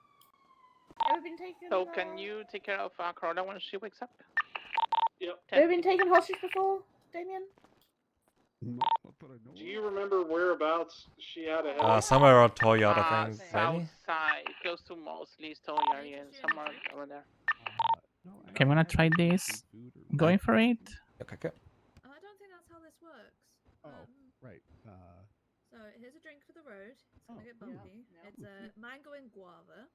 Have we been taken? So can you take care of Carola when she wakes up? Yep. Have you been taken hostage before, Damien? Do you remember whereabouts she had a headache? Somewhere around Toyota, I think. Maybe? South side, close to Mosley, Story area, somewhere over there. Okay, I'm gonna try this. Going for it. Okay. I don't think that's how this works. Right. So here's a drink for the road. It's gonna get bumpy. It's a mango and guava.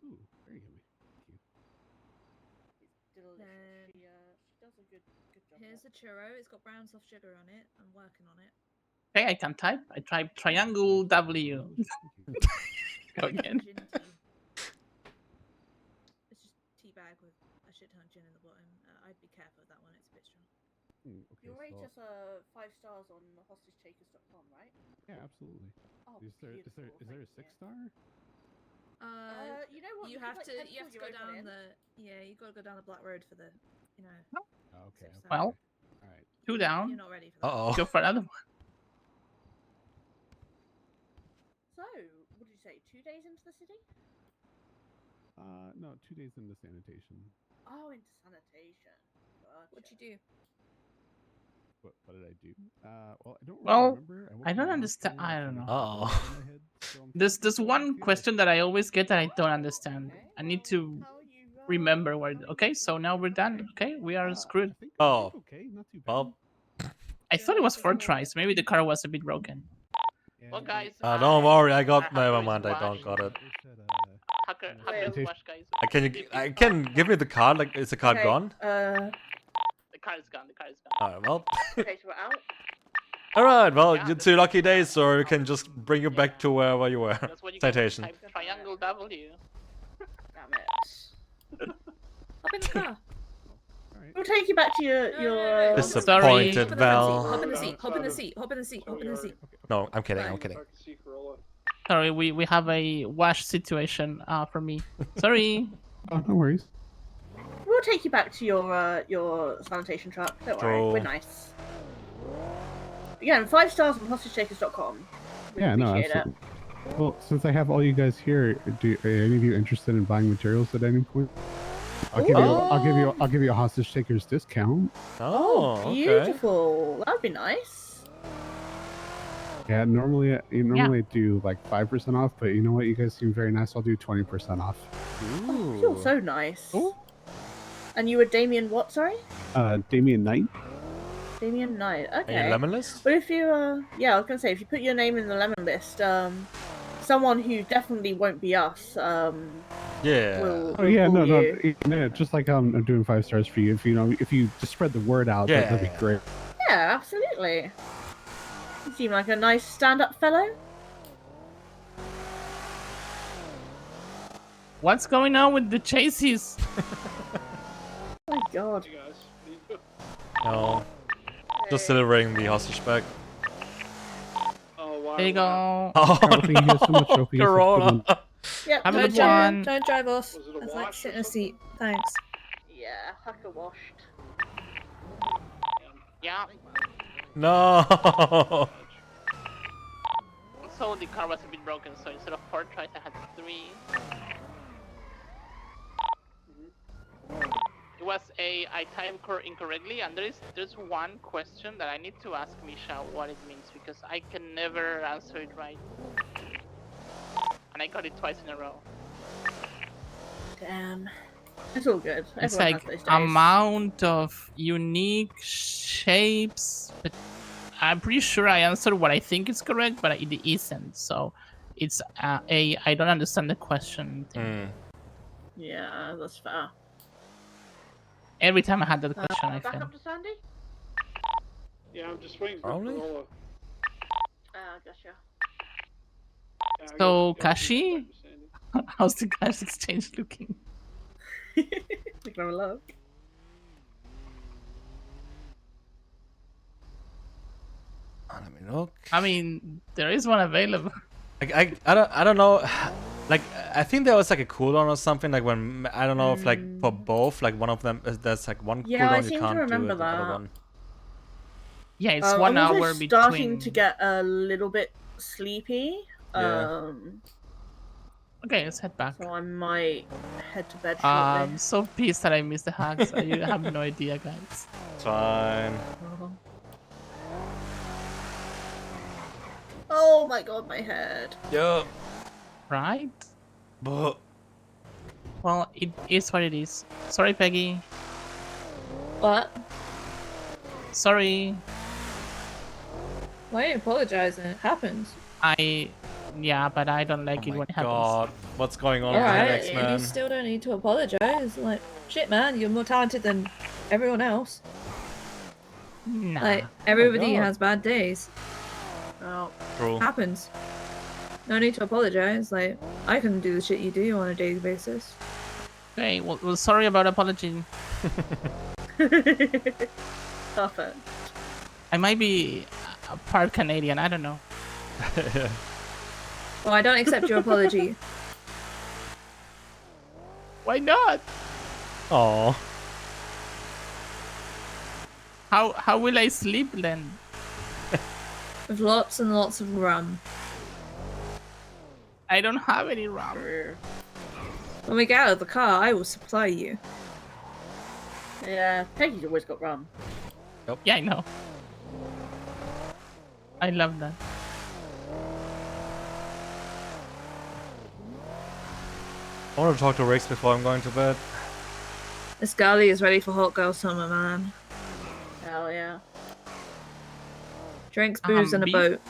Ooh, very yummy. Then She does a good job. here's a churro. It's got brown soft sugar on it. I'm working on it. Okay, I can type. I type triangle W. Go again. Gin tea. It's just tea bag with a shit ton of gin in the bottom. I'd be careful with that one. It's a bit strong. You'll rate us 5 stars on hostagetakers.com, right? Yeah, absolutely. Oh, Is there a beautiful, 6-star? You know what? You could, have like, to. pencil You have to your go own down in. the. Yeah, you got to go down the black road for the. Okay. Well, All right. 2 down. You're not ready for that. Uh-oh. Go for another one. So, what did you say? 2 days into the city? No, 2 days into sanitation. Oh, into sanitation. Gotcha. What'd you do? What did I do? Well, I don't really Well, remember. I don't understand. I don't know. Uh-oh. There's one question that I always get that I don't understand. I need to remember where. Okay, so now we're done. Okay, we are screwed. Oh. Okay, not too bad. Well, I thought it was 4 tries. Maybe the car was a bit broken. Well, guys. don't worry. I got. our Never hacker is mind. I don't washed. got it. Hacker is washed, guys. I can give me the card. Like, is the card Okay, gone? The car is gone. The car is gone. Alright. Well. Okay, so we're out. All right. Well, Yeah, you 2 lucky days, or we can just bring you back to wherever you were. That's what you can Citation. type triangle W. Damn it. Hop in the car. We'll take you back to your. Disappointed, Val. Hop in the seat. Hop in the seat. Hop in the seat. Hop in the seat. No, I'm kidding. I'm kidding. Sorry, we have a wash situation for me. Sorry. Oh, no worries. We'll take you back to your sanitation truck. Don't worry, Cool. we're nice. Again, 5 stars on hostagechakers.com. We Yeah, no, appreciate absolutely. Well, since I have all you guys here, are any of you interested in buying materials at any point? I'll give you a hostage takers discount. Oh, beautiful. That'd be nice. Yeah, normally I do like 5% off, but you know what? You guys seem very nice. I'll do 20% off. Oh, I feel so nice. And you were Damien what, sorry? Damien Knight. Damien Knight, okay. Are you lemon list? But if you, yeah, I was gonna say, if you put your name in the lemon list, someone who definitely won't be us, Yeah. will Oh yeah, call no, you. no, just like I'm doing 5 stars for you. If you just spread the word out, that'd be great. Yeah, absolutely. You seem like a nice stand-up fellow. What's going on with the chases? Oh my god. No. Just delivering the hostage back. There you go. Oh, thank you guys so much. no. Hope you guys have a good Corona. one. Yep, Have a Don't good jump one. in. Don't drive off. I'd like to sit in a seat. Thanks. Yeah, hacker washed. Yeah. No. So the car was a bit broken, so instead of 4 tries, I had 3. It was I typed incorrectly, and there's one question that I need to ask Misha what it means, because I can never answer it right. And I got it twice in a row. Damn. It's all good. It's Everyone like has those days. amount of unique shapes, but I'm pretty sure I answered what I think is correct, but it isn't. So it's I don't understand the question thing. Yeah, that's fair. Every time I had that question, I Back failed. up to Sandy? Yeah, I'm just waiting for Probably. Corolla. Gotcha. So Kashi, how's the cash exchange looking? Look for a look. Let me look. I mean, there is one available. I don't know. Like, I think there was like a cooldown or something. Like when I don't know if like for both, like one of them there's like one Yeah, I cooldown you seem to can't do remember it, the other that. one. Yeah, it's 1 I'm also hour starting between. to get a little bit sleepy. Yeah. Okay, let's head back. So I might head to bed shortly. I'm so pissed that I missed the hacks. You have no idea, guys. It's fine. Oh my god, my head. Yeah. Right? But well, it is what it is. Sorry, Peggy. What? Sorry. Why are you apologizing? It happens. Yeah, but I don't like it when it happens. God, what's going on Alright, with the you X-Men? still don't need to apologize. Like, shit, man, you're more talented than everyone else. Nah. Like, everybody God. has bad days. Oh, True. happens. No need to apologize. Like, I can do the shit you do on a daily basis. Okay, well sorry about apology. Perfect. I might be a part Canadian, I don't know. Well, I don't accept your apology. Why not? Oh. How will I sleep then? With lots and lots of rum. I don't have any rum. When we get out of the car, I will supply you. Yeah, Peggy's always got rum. Yeah, I know. I love that. I want to talk to Riggs before I'm going to bed. This galley is ready for hot girl summer, man. Hell yeah. Drinks, booze, and a boat.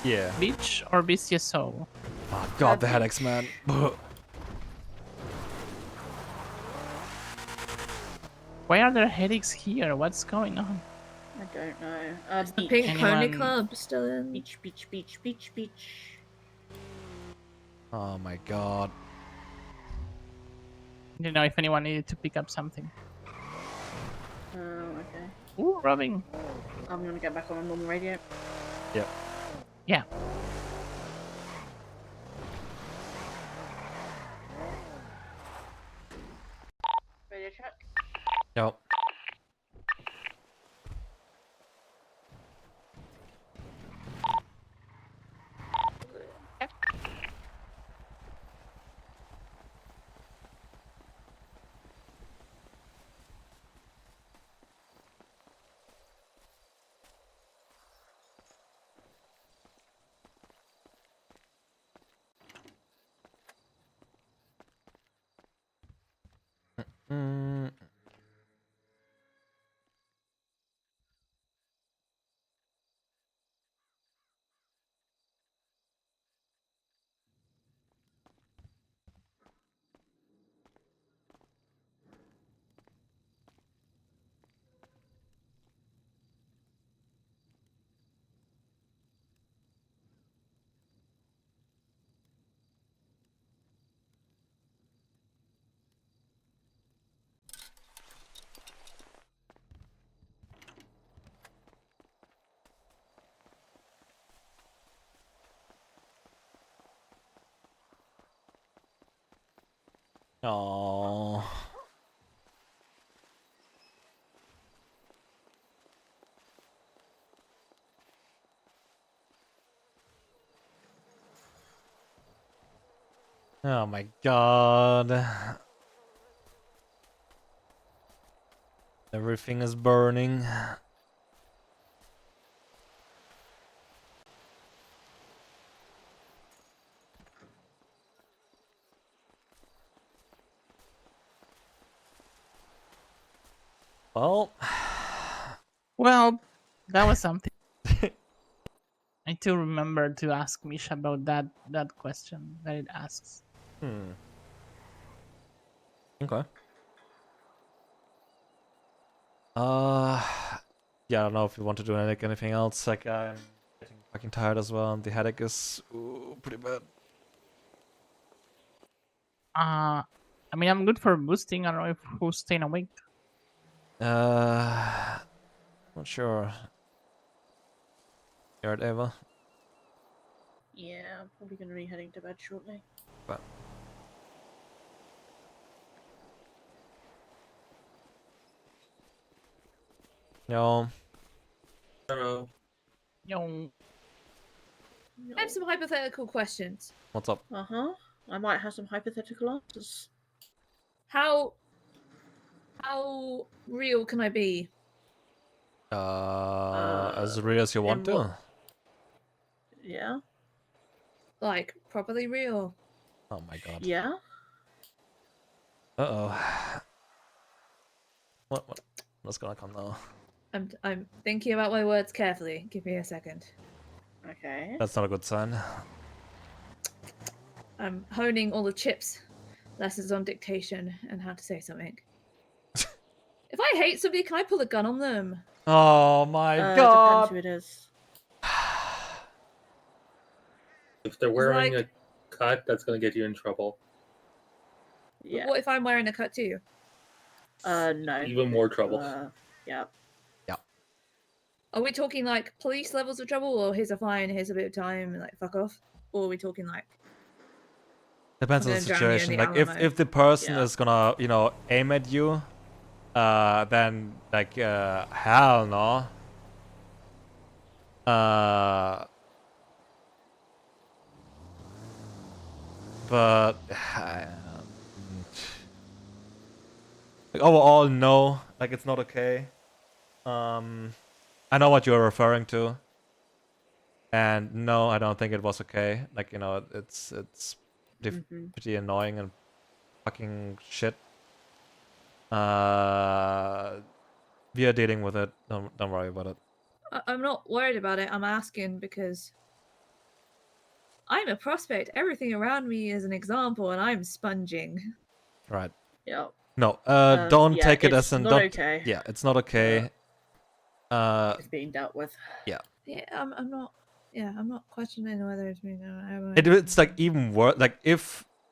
Yeah. Beach or BCSO? Oh god, the headaches, man. Why are there headaches here? What's going on? I don't know. The Beach. Pink Pony Club still in. Beach, beach, beach, beach, beach. Oh my god. I don't know if anyone needed to pick up something. Oh, okay. Ooh, rubbing. I'm gonna get back on a normal radio. Yep. Yeah. Radio check. Yep. Mm. Oh. Oh my god. Everything is burning. Well, that was something. I do remember to ask Misha about that question that it asks. Okay. Yeah, I don't know if you want to do anything else. Like, I'm getting fucking tired as well, and the headache is pretty bad. I mean, I'm good for boosting. I don't know if who's staying awake. Not sure. You alright, Ava? Yeah, I'm probably gonna be heading to bed shortly. But no. Hello. Yo. I have some hypothetical questions. What's up? I might have some hypothetical answers. How real can I be? As real as you want to. Yeah. Like properly real. Oh my god. Yeah. Uh-oh. What's gonna come now? I'm thinking about my words carefully. Give me a second. Okay. That's not a good sign. I'm honing all the chips lessons on dictation and how to say something. If I hate somebody, can I pull a gun on them? Oh my god. Depends who it is. If they're wearing like- a cut, that's going to get you in trouble. Yeah. What if I'm wearing a cut too? No. Even more trouble. Yeah. Are we talking like police levels of trouble, or here's a fine, here's a bit of time, and like fuck off? Or are we talking like Depends I'm on the gonna drown you in situation. the Like Alamo? if the person Yeah. is gonna, aim at you, then like hell no. But like, overall, no. Like it's not okay. I know what you're referring to, and no, I don't think it was okay. Like it's pretty annoying and fucking shit. We are dealing with it. Don't worry about it. I'm not worried about it. I'm asking because I'm a prospect. Everything around me is an example, and I'm sponging. Right. Yeah. No, don't yeah, take it it's as an not don't. okay. Yeah, it's not okay. It's being dealt with. Yeah. Yeah, I'm not. Yeah, I'm not questioning whether it's me. It's like even worse. Like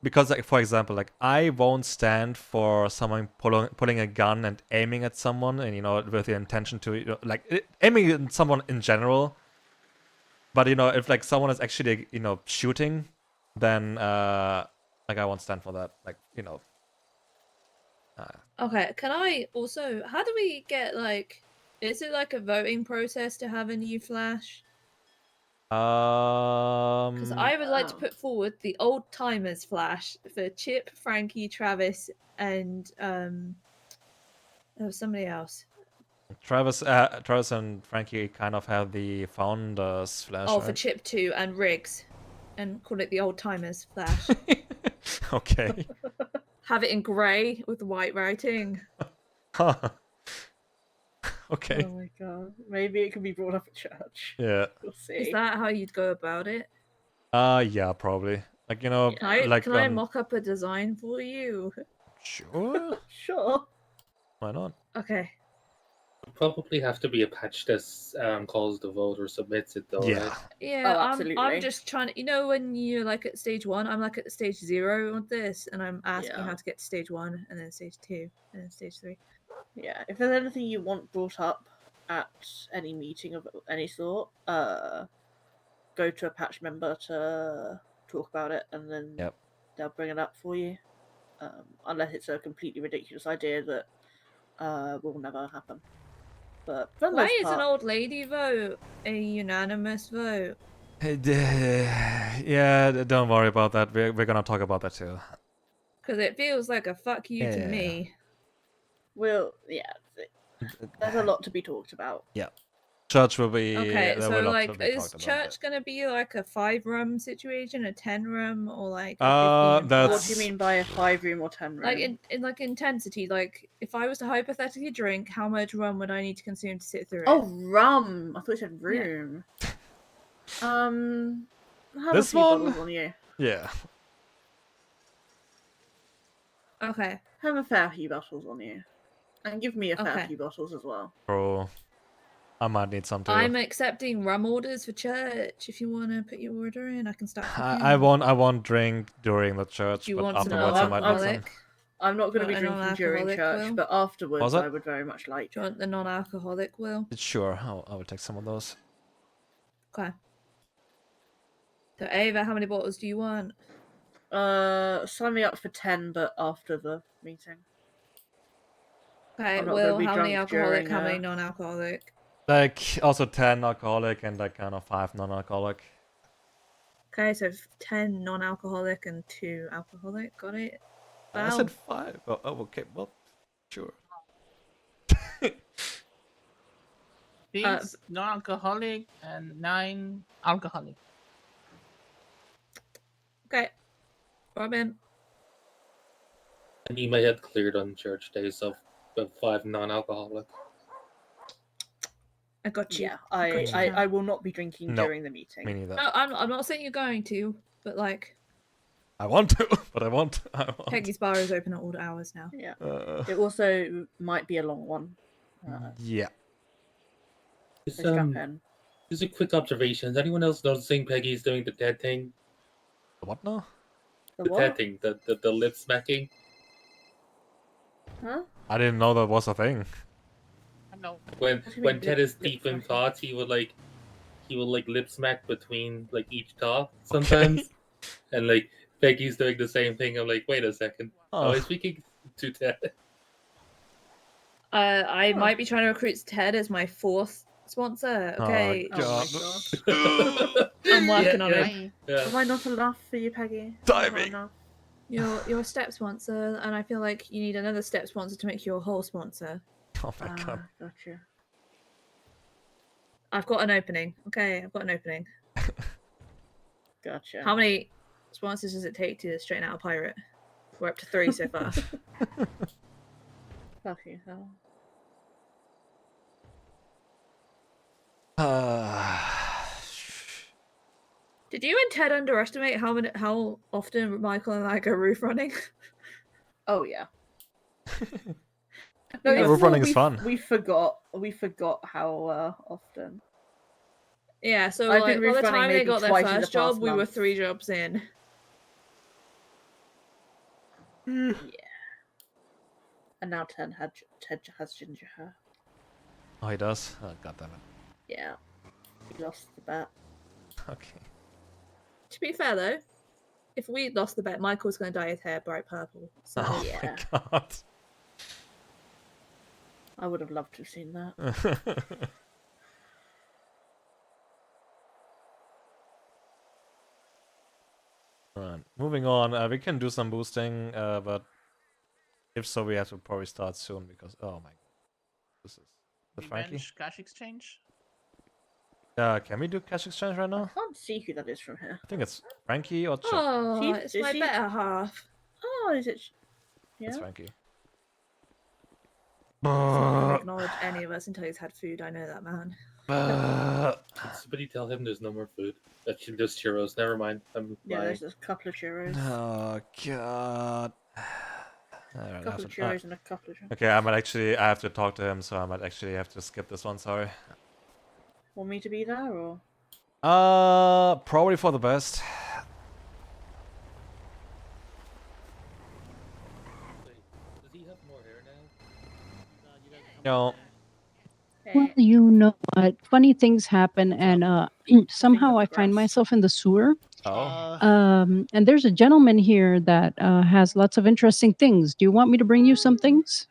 because like for example, like I won't stand for someone pulling a gun and aiming at someone, and with the intention to aiming at someone in general. But if like someone is actually shooting, then like I won't stand for that. Like Okay, can I also? How do we get like? Is it like a voting process to have a new Flash? Because I would like to put forward the old timers Flash for Chip, Frankie, Travis, and somebody else. Travis and Frankie kind of have the founders Flash. Oh, right? for Chip 2 and Riggs, and call it the old timers Flash. Okay. Have it in grey with white writing. Huh. Okay. Oh my god. Maybe it could be brought up at church. Yeah. We'll see. Is that how you'd go about it? Yeah, probably. Like Can I mock up a design for you? Sure. Sure. Why not? Okay. Probably have to be a patch that calls the vote or submits it though, Yeah. right? Yeah, Oh, I'm absolutely. just trying to, when you're like at stage 1, I'm like at stage 0 on this, and I'm asking Yeah. how to get to stage 1, and then stage 2, and then stage 3. Yeah. If there's anything you want brought up at any meeting of any sort, go to a patch member to talk about it, and then they'll bring it up for you. Unless it's a completely ridiculous idea that will never happen. But for the Why most is an part, old lady vote a unanimous vote? Yeah, don't worry about that. We're gonna talk about that too. Because it feels like a fuck you to Yeah. me. there's a lot to be talked about. Yeah. Church will be. Okay, there so will like, be is talked about church gonna be like a 5-room situation, a 10-room, or like a 15 that's- What do you mean by a 5-room or 10-room? Like in like intensity, like if I was to hypothetically drink, how much rum would I need to consume to sit through it? Oh, rum! I thought you said room. Have This a few one? bottles on you. Yeah. Okay. Have a fair few bottles on you, and give me a fair Okay. few bottles as well. Bro, I might need some too. I'm accepting rum orders for church. If you want to put your order in, I can start cooking. I won't drink during the church, Do you but want some afterwards I might need some. non-alcoholic? I'm not going to Do be you want a drinking during non-alcoholic, church, Will? but afterwards Was it? I would very much like. Do you want the non-alcoholic, Will? Sure, I will take some of those. Okay. So Ava, how many bottles do you want? Sign me up for 10, but after the meeting. Okay, I'm not Will, gonna be how many drunk alcoholic, during, how many non-alcoholic? Like also 10 alcoholic and like kind of 5 non-alcoholic. Okay, so 10 non-alcoholic and 2 alcoholic. Got it? I said 5. Oh, okay. Well, sure. Six non-alcoholic and 9 alcoholic. Okay. Robin. I need my head cleared on church days of 5 non-alcoholic. I got you. Yeah, got you. I will not be drinking No, during the meeting. Me neither. No, I'm not saying you're going to, but like, I want to, but I won't. Peggy's bar is open at all hours now. Yeah. It also might be a long one. Yeah. Just, strap in. just a quick observation. Is anyone else noticing Peggy's doing the dead thing? The what now? The The what? dead thing, the lip smacking. Huh? I didn't know that was a thing. No. When do you when mean Ted lip- is deep in thoughts, he would lip smack between like each thought sometimes, and like Peggy's doing the same thing. I'm like, wait a second, Oh. am I speaking to Ted? I might be trying to recruit Ted as my 4th sponsor. Okay. Oh my just- god. I'm working on Yeah, it. yeah. Am I not enough for you, Peggy? Timing. Not enough. You're a step sponsor, and I feel like you need another step sponsor to make you a whole sponsor. Oh my god. Gotcha. I've got an opening. Okay, I've got an opening. Gotcha. How many sponsors does it take to straighten out a pirate? We're up to 3 so far. Fucking hell. Did you and Ted underestimate how often Michael and I go roof running? Oh yeah. Yeah, it's roof more running is we- fun. We forgot how often. Yeah, so I've like been by roof the running time they maybe got their twice in the first job, past we were month. 3 jobs in. Yeah. And now Ted has ginger hair. Oh, he does? Oh, god damn it. Yeah. He lost the bet. Okay. To be fair though, if we lost the bet, Michael's going to dye his hair bright purple. So Oh yeah. my god. I would have loved to have seen that. Right. Moving on. We can do some boosting, but if so, we have to probably start soon because oh my. This is the Frankie. Revenge cash exchange. Can we do cash exchange right now? I can't see who that is from here. I think it's Frankie or Chip. Oh, Chief, it's is my he- better half. Oh, is it? Yeah. It's Frankie. He's not going to acknowledge any of us until he's had food. I know that man. Did somebody tell him there's no more food? Actually, there's churros. Never mind. I'm Yeah, lying. there's a couple of churros. Oh god. A couple of churros and a couple of. Okay, I have to talk to him, so I might actually have to skip this one. Sorry. Want me to be there or? Probably for the best. Does he have more hair now? No. Well, you know what? Funny things happen, and somehow I find myself in the sewer. Oh. And there's a gentleman here that has lots of interesting things. Do you want me to bring you some things?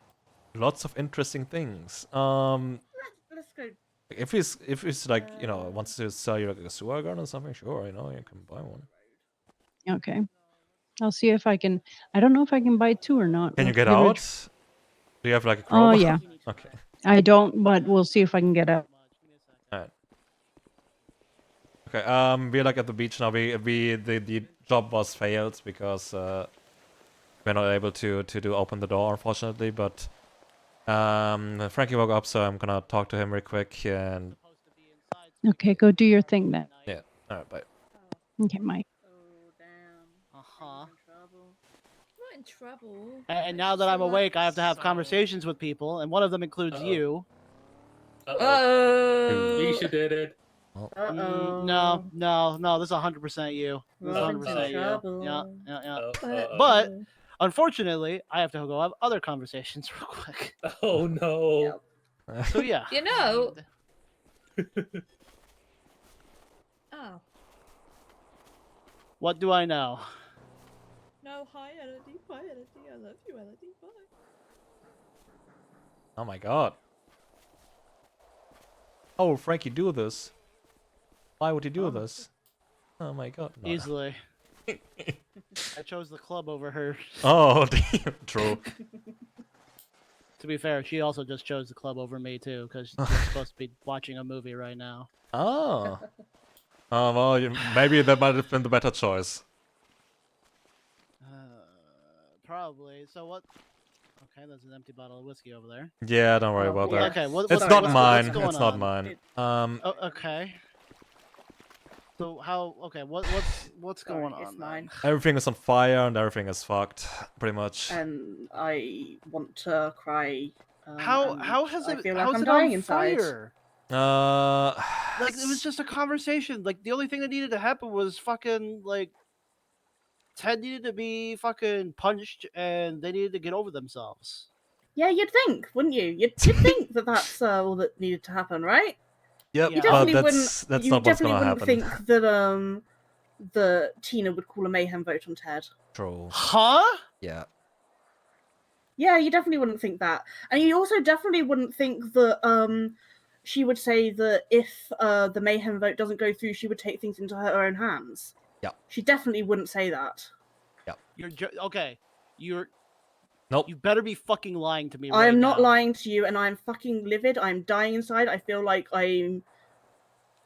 Lots of interesting things. Let's go. If he's like wants to sell you like a sewer gun or something, sure, you can buy one. Okay. I'll see if I can. I don't know if I can buy 2 or not. Can you We'll get give it a out? Do you have like a Oh crowbar? yeah. Okay. I don't, but we'll see if I can get out. Alright. Okay. We're like at the beach now. The job was failed because we're not able to open the door, unfortunately. But Frankie woke up, so I'm gonna talk to him real quick and Okay, go do your thing then. yeah. Alright, bye. Okay, Mike. I'm not in trouble. And now that I'm awake, I have to have conversations with people, and one of them includes you. Misha did it. No, this is 100% you. This is Robin's in 100% you. trouble. Yeah. But unfortunately, I have to go have other conversations real quick. Oh no. So yeah. You know. Oh. What do I know? No, hi, Elodie. Bye, Elodie. I love you, Elodie. Bye. Oh my god. Oh, Frankie, do this. Why would he do this? Oh my god. No. Easily. I chose the club over her. Oh, damn. True. To be fair, she also just chose the club over me too, because we're supposed to be watching a movie right now. Oh. Oh, well, maybe that might have been the better choice. Probably. So what? Okay, there's an empty bottle of whiskey over there. Yeah, don't worry about that. Okay, It's not mine. going It's not on? mine. Okay. So how? Okay, what's going on? It's mine. Everything is on fire and everything is fucked, pretty much. And I want to cry. How has I it? feel like How's I'm it dying on inside. fire? Like it was just a conversation. Like the only thing that needed to happen was fucking like Ted needed to be fucking punched, and they needed to get over themselves. Yeah, you'd think, wouldn't you? You'd think that that's all that needed to happen, right? Yep, You but definitely that's wouldn't. You not what's definitely gonna wouldn't happen. think that Tina would call a mayhem vote on Ted. True. Huh? Yeah. Yeah, you definitely wouldn't think that. And you also definitely wouldn't think that she would say that if the mayhem vote doesn't go through, she would take things into her own hands. Yeah. She definitely wouldn't say that. Yeah. You're okay. You're Nope. You better be fucking lying to me I right am not now. lying to you, and I'm fucking livid. I'm dying inside. I feel like I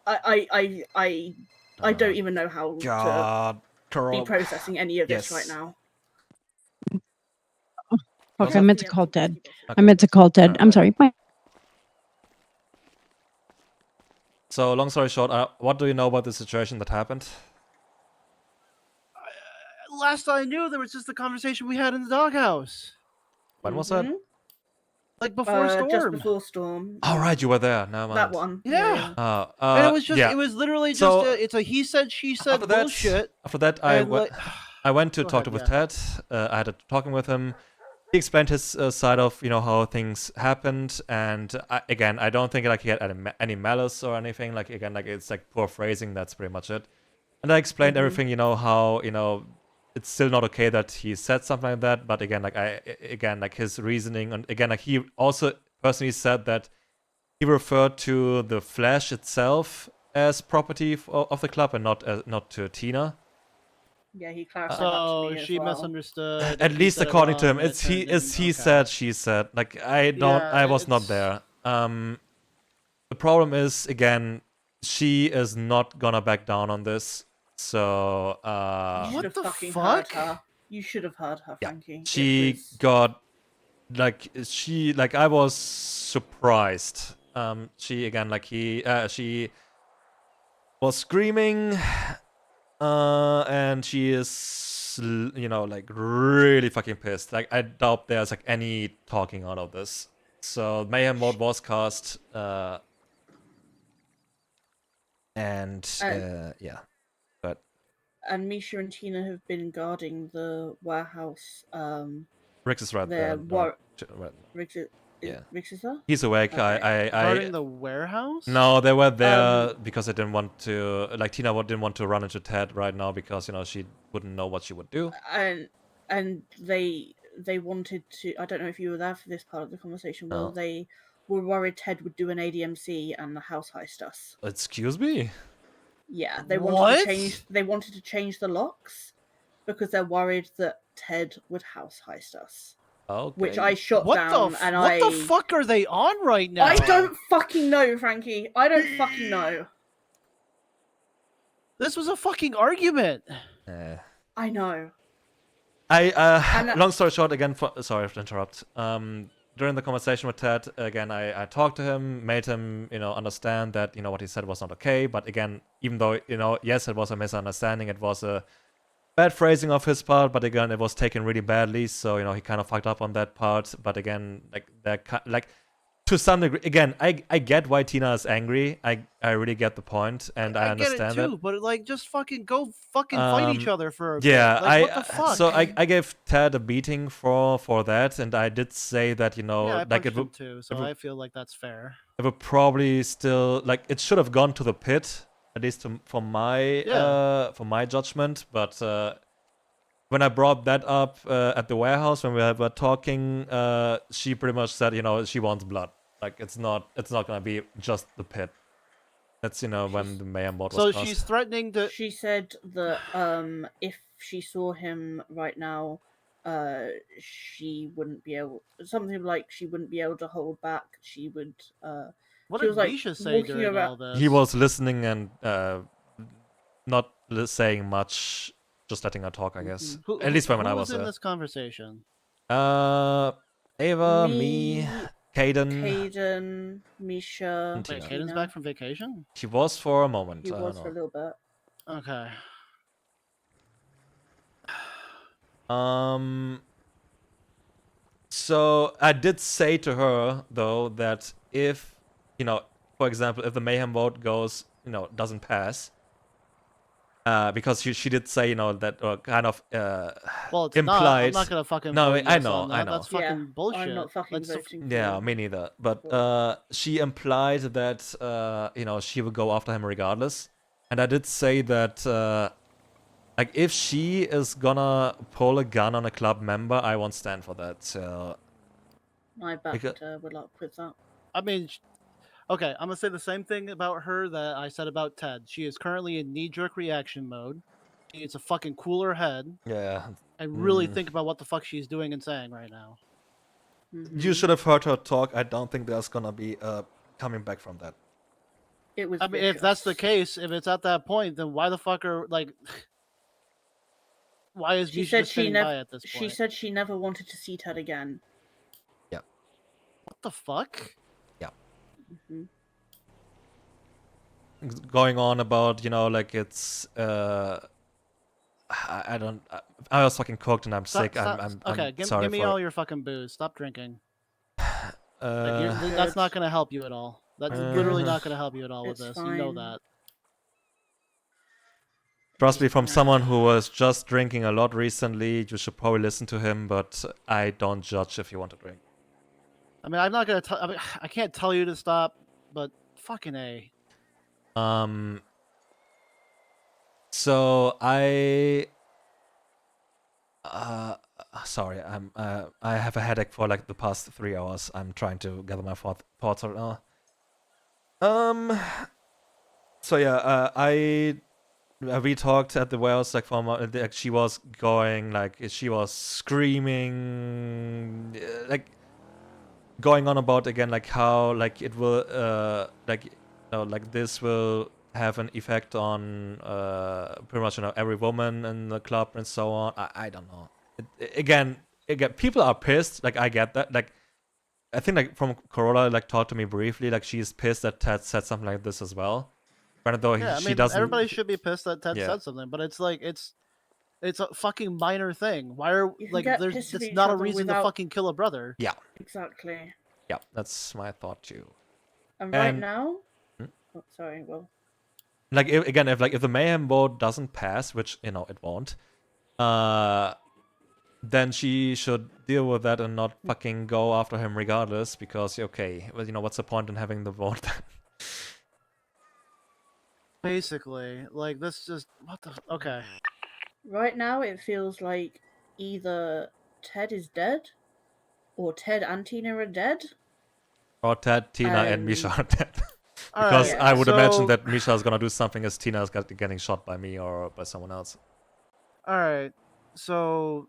don't even know how God, to Carol. be processing any of this right Yes. now. Fuck, Also- I meant to call Ted. I Okay. meant to call Ted. I'm sorry. My So, long story short, what do you know about the situation that happened? Last I knew, there was just the conversation we had in the doghouse. When was that? Like before Storm. Just before Storm. All right, you were there. Never mind. That one. Yeah. And it was just, it was literally just, it's a he said, she said bullshit. After that, and like- I went to Go talk ahead, with yeah. Ted. I had a talking with him. He explained his side of how things happened, and I don't think like he had any malice or anything. Like again, like it's like poor phrasing. That's pretty much it. And I explained everything. How it's still not okay that he said something like that. But again, like his reasoning, and again, like he also personally said that he referred to the Flash itself as property of the club and not to Tina. Yeah, he clarified So that to me she as well. misunderstood. At he least said it according to wrong, him, and it's it he turned is in- he okay. said, she said. Like I was not there. The problem is again, she is not gonna back down on this. So You should have fucking heard her. You should have heard her, Frankie. she got like I was surprised. She again like she was screaming, and she is like really fucking pissed. Like I doubt there's like any talking out of this. So Mayhem mode was cast, and yeah, but And Misha and Tina have been guarding the warehouse. Rix is right there. Rix Yeah. Rix is there? He's awake. Okay. Guarding the warehouse? No, they were there because they didn't want to. Like Tina didn't want to run into Ted right now because she wouldn't know what she would do. And they wanted to. I don't know if you were there for this part of the conversation. Well, No. they were worried Ted would do an ADMC and the house heist us. Excuse me. Yeah, they wanted What? to change. They wanted to change the locks because they're worried that Ted would house heist us. Okay. Which I shot What down, the and what the fuck are they on right now? I don't fucking know, Frankie. I don't fucking know. This was a fucking argument. I know. Long story short, again, sorry to interrupt. During the conversation with Ted, again, I talked to him, made him, understand that, what he said was not okay. But again, even though, yes, it was a misunderstanding, it was a bad phrasing of his part. But again, it was taken really badly, so he kind of fucked up on that part. But again, like to some degree, again, I get why Tina is angry. I really get the point, and I understand get it too, it. but like, just fucking go fucking fight each other for a yeah, bit. Like, what the fuck? So I gave Ted a beating for that, and I did say that yeah, I like punched it him would too, so I feel like that's fair. it would probably still like it should have gone to the pit, at least for my judgment. But when I brought that up at the warehouse when we were talking, she pretty much said she wants blood. Like it's not gonna be just the pit. That's when the Mayhem mode was So cast. she's threatening to. She said that if she saw him right now, she wouldn't be able. Something like she wouldn't be able to hold back. She would. What she did was like Misha say walking during around. all this? He was listening and not saying much, just letting her talk, I guess. At least when I was in there. this conversation. Ava, me, Caden, Misha. And Wait, Tina. Caden's back from vacation? She was for a moment. He I was don't for a know. little bit. Okay. So I did say to her though that if for example, if the Mayhem vote goes, doesn't pass, because she did say, that kind of Well, it's implied. I'm not gonna fucking. No, vote I yes know, on that. I know. That's fucking Yeah, bullshit. I'm not fucking That's voting. Yeah, me neither. But she implied that she would go after him regardless, and I did say that Like, if she is gonna pull a gun on a club member, I won't stand for that. So, I back Because- her up with that. I mean, okay, I'm gonna say the same thing about her that I said about Ted. She is currently in knee-jerk reaction mode. She needs to fucking cool her head yeah. and really Mm. think about what the fuck she's doing and saying right now. You should have heard her talk. I don't think there's gonna be coming back from that. It was. I mean, if that's the case, if it's at that point, then why the fuck are like? Why is She Misha said just she sitting never. by at this point? She said she never wanted to see Ted again. Yeah. What the fuck? Yeah. Mm-hmm. Going on about, like it's I don't. I was fucking cooked and I'm sick. I'm okay, sorry give me for. all your fucking booze. Stop drinking. Uh, That's not gonna help you at all. That's literally not gonna help you at all with It's this. You know fine. that. Trust me, from someone who was just drinking a lot recently, you should probably listen to him. But I don't judge if you want to drink. I mean, I'm not gonna tell. I mean, I can't tell you to stop, but fucking A. So sorry, I have a headache for like the past 3 hours. I'm trying to gather my thoughts right now. So yeah, we talked at the warehouse like like she was going like she was screaming like going on about again like how like it will like like this will have an effect on pretty much every woman in the club and so on. I don't know. Again, people are pissed. Like I get that. Like I think like from Corolla like talked to me briefly. Like she's pissed that Ted said something like this as well. Granted though, Yeah, I she mean, doesn't. everybody should be pissed that Ted Yeah. said something, but it's like it's a fucking minor thing. Why are You can like get there's pissed at it's each not a other reason without- to fucking kill a brother. Yeah. Exactly. Yeah, that's my thought too. And right And- now, Hmm? oh, sorry, Will. Like if the mayhem vote doesn't pass, which it won't, then she should deal with that and not fucking go after him regardless. Because okay, well, what's the point in having the vote then? Basically, like this just what the okay. Right now, it feels like either Ted is dead, or Ted and Tina are dead. Or Ted, Tina, and Misha are dead. All Because right, I would imagine so- that Misha is gonna do something as Tina is getting shot by me or by someone else. All right, so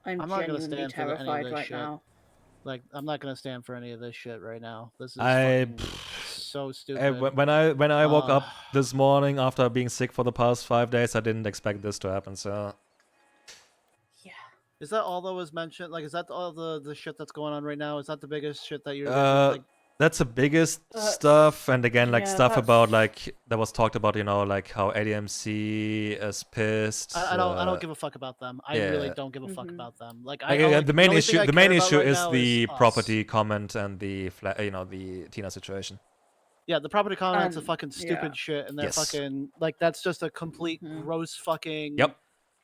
I'm not gonna genuinely stand for any of terrified this right shit. now. Like, I'm not gonna stand for any of this shit right now. This is I- fucking so Hey, stupid. when I woke up this morning after being sick for the past 5 days, I didn't expect this to happen. So Is that all that was mentioned? Like, is that all the shit that's going on right now? Is that the biggest shit that you're like? that's the biggest stuff, and again, like yeah, stuff about that's- like that was talked about, like how ADMC is pissed. I don't give a fuck about them. I really yeah. don't give a fuck about them. Like, Like, the main issue is the property comment and the the Tina situation. Yeah, the property comments are Um, fucking stupid yeah. shit, and they're Yes. fucking like that's just a complete gross fucking. Yep.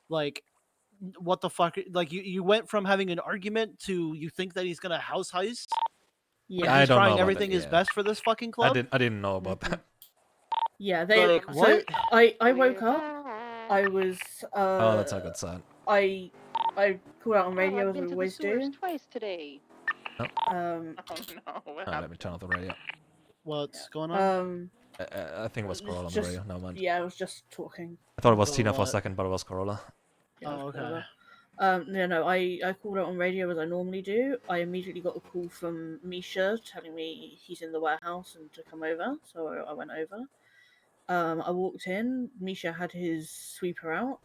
Like, what the fuck? Like you went from having an argument to you think that he's gonna house heist. Yeah. Like, I he's don't know trying about everything that, is yeah. best for this fucking club. I didn't know about that. Yeah, they. Like, so what? I woke up. I was. Oh, that's not a good sign. I called out on radio as we been to the always sewers do. twice today. Um. Oh no, what Let me turn off the radio. What's going on? I think it was Corolla on the just- radio. No mind. Yeah, I was just talking. I thought it was About Tina for a what? second, but it was Corolla. Yeah, Oh, okay. whatever. No, I called out on radio as I normally do. I immediately got a call from Misha telling me he's in the warehouse and to come over, so I went over. I walked in. Misha had his sweeper out.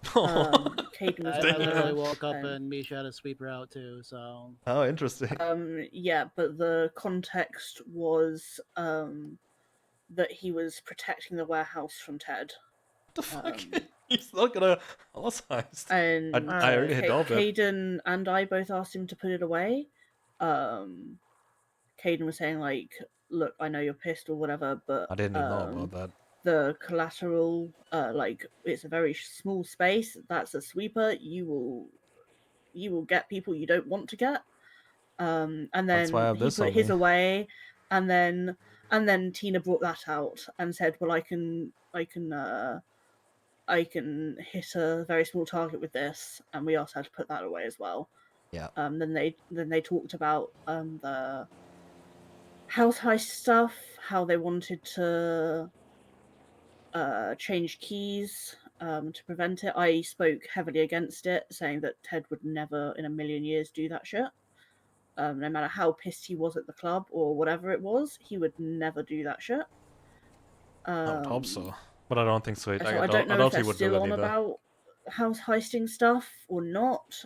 Caden was I in literally there, woke up and- and Misha had a sweeper out too. So Oh, interesting. Yeah, but the context was that he was protecting the warehouse from Ted. What the fuck? He's not gonna house heist. And I already hit all that. Caden and I both asked him to put it away. Caden was saying like, "Look, I know you're pissed or whatever, but I didn't even know about that. the collateral, like it's a very small space. That's a sweeper. You will get people you don't want to get." And then That's why I have he this put on his me. away, and then And then Tina brought that out and said, "Well, I can hit a very small target with this," and we also had to put that away as well. Yeah. Then they talked about the house heist stuff, how they wanted to change keys to prevent it. I spoke heavily against it, saying that Ted would never in a million years do that shit. No matter how pissed he was at the club or whatever it was, he would never do that shit. I would hope so, but I don't think so. So I don't know if doubt they're he would do still that on either. about house heisting stuff or not.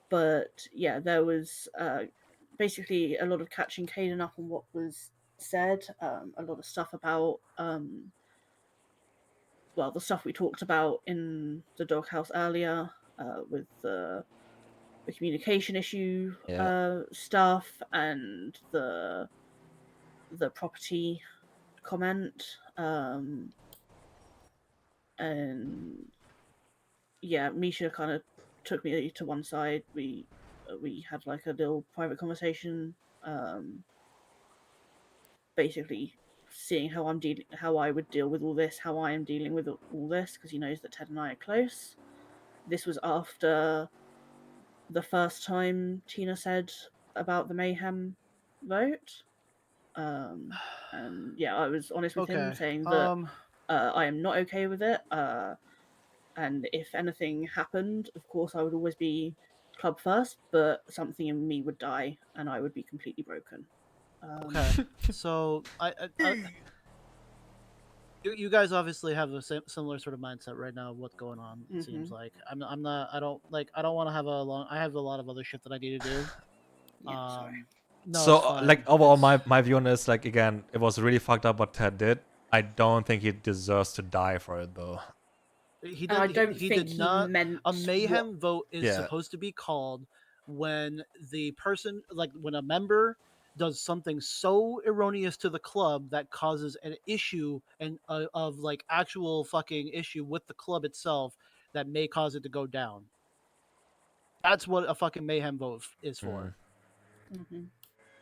But yeah, there was basically a lot of catching Caden up on what was said. A lot of stuff about well, the stuff we talked about in the doghouse earlier with the communication issue stuff and the property comment. And yeah, Misha kind of took me to one side. We had like a little private conversation, basically seeing how I would deal with all this, how I am dealing with all this, because he knows that Ted and I are close. This was after the first time Tina said about the mayhem vote. And yeah, I was honest with him, saying that I am not okay with it. And if anything happened, of course, I would always be club first, but something in me would die and I would be completely broken. Okay, so you guys obviously have a similar sort of mindset right now of what's going on. It seems like I don't want to have I have a lot of other shit that I need to do. Yeah, sorry. No, so it's fine. like overall, my view on this, like again, it was really fucked up what Ted did. I don't think he deserves to die for it though. He And I did. don't He think did he not. meant A mayhem what- vote is Yeah. supposed to be called when the person, like when a member does something so erroneous to the club that causes an issue and of like actual fucking issue with the club itself that may cause it to go down. That's what a fucking mayhem vote is for.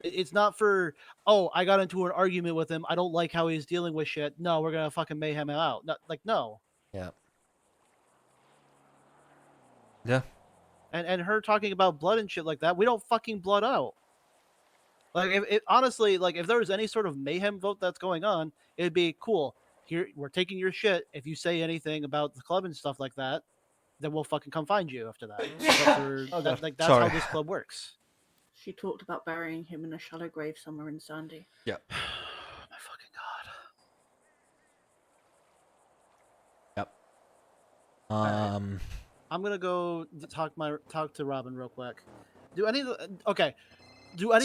It's not for, oh, I got into an argument with him, I don't like how he's dealing with shit. No, we're gonna fucking mayhem him out. No. Yeah. Yeah. And her talking about blood and shit like that, we don't fucking blood out. Like if honestly, like if there was any sort of mayhem vote that's going on, it'd be cool. Here, we're taking your shit. If you say anything about the club and stuff like that, then we'll fucking come find you after that. That's Sorry. how this club works. She talked about burying him in a shallow grave somewhere in Sandy. Yeah. My fucking god. Yep. I'm gonna go talk to Robin real quick. Do any of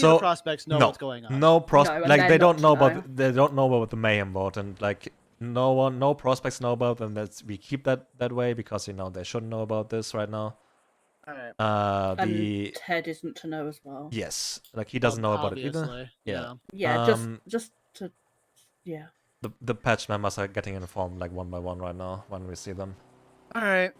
the prospects know what's going on? No No, like they don't know know. about the mayhem vote, and like no prospects know about them. We keep that way because they shouldn't know about this right now. All right. And Ted isn't to know as well. Yes, like he doesn't know about it either. Obviously, Yeah. Yeah, just to yeah. The patch members are getting informed like one by one right now when we see them. All right.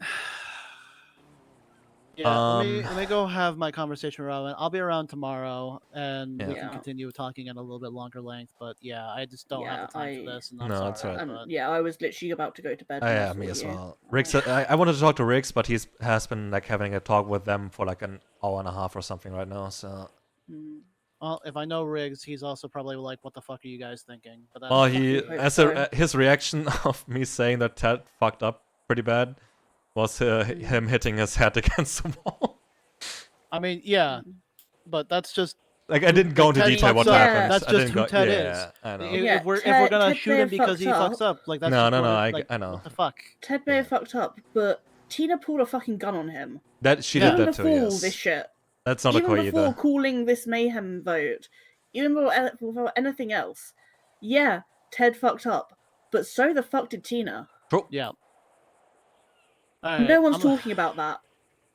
Yeah, let me go have my conversation with Robin. I'll be around tomorrow, and we can continue talking at a little bit longer length. But yeah, I just don't have the time for this, and I'm sorry. That's right. And yeah, I was literally about to go to bed. Yeah, me as well. Riggs, I wanted to talk to Riggs, but has been like having a talk with them for like an hour and a half or something right now. So. Well, if I know Riggs, he's also probably like, "What the fuck are you guys thinking?" But well, his reaction of me saying that Ted fucked up pretty bad was him hitting his head against the wall. I mean, yeah, but that's just like I didn't go into detail what happened. That's just who Ted is. I know. If we're gonna shoot him because he fucks up, like that's no. I know. What the fuck? Ted may have fucked up, but Tina pulled a fucking gun on him. That she did that too. Yes. This shit. That's not even okay before either. Calling this mayhem vote, even before anything else. Yeah, Ted fucked up, but so the fuck did Tina. True. Yeah. No one's talking about that.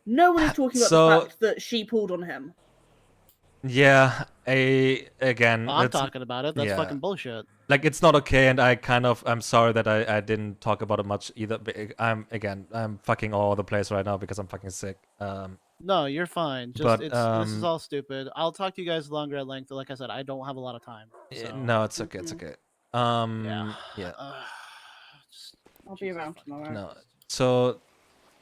No one is talking about the fact that she pulled on him. Yeah, again. I'm talking about it. That's fucking bullshit. Like it's not okay, and I'm sorry that I didn't talk about it much either. I'm fucking all over the place right now because I'm fucking sick. No, you're fine. Just But this is all stupid. I'll talk to you guys longer at length. Like I said, I don't have a lot of time. So. no, it's okay. It's okay. Yeah. I'll be around tomorrow. No. So,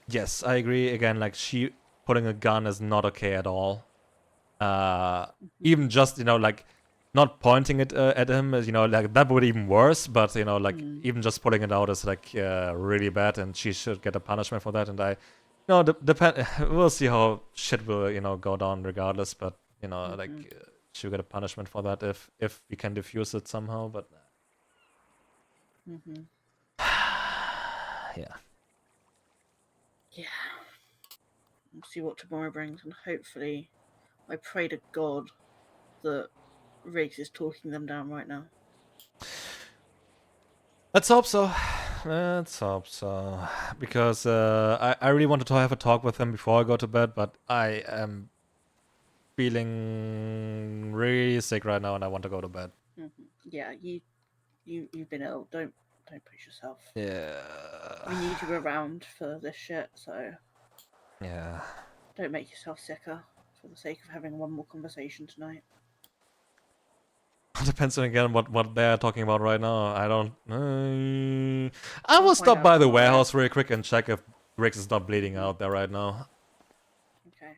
yes, I agree. Again, like she putting a gun is not okay at all. Even just like not pointing it at him, like that would be even worse. But like even just pulling it out is like really bad, and she should get a punishment for that. And depend. We'll see how shit will go down regardless. But like she'll get a punishment for that if we can defuse it somehow. But yeah. Yeah. We'll see what tomorrow brings, and hopefully, I pray to God that Riggs is talking them down right now. Let's hope so. Let's hope so. Because I really wanted to have a talk with him before I go to bed, but I am feeling really sick right now, and I want to go to bed. Yeah, you've been ill. Don't push yourself. Yeah. We need you around for this shit, so Yeah. don't make yourself sicker for the sake of having one more conversation tonight. Depends on again what they're talking about right now. I don't. I will stop by the warehouse real quick and check if Riggs is not bleeding out there right now. Okay.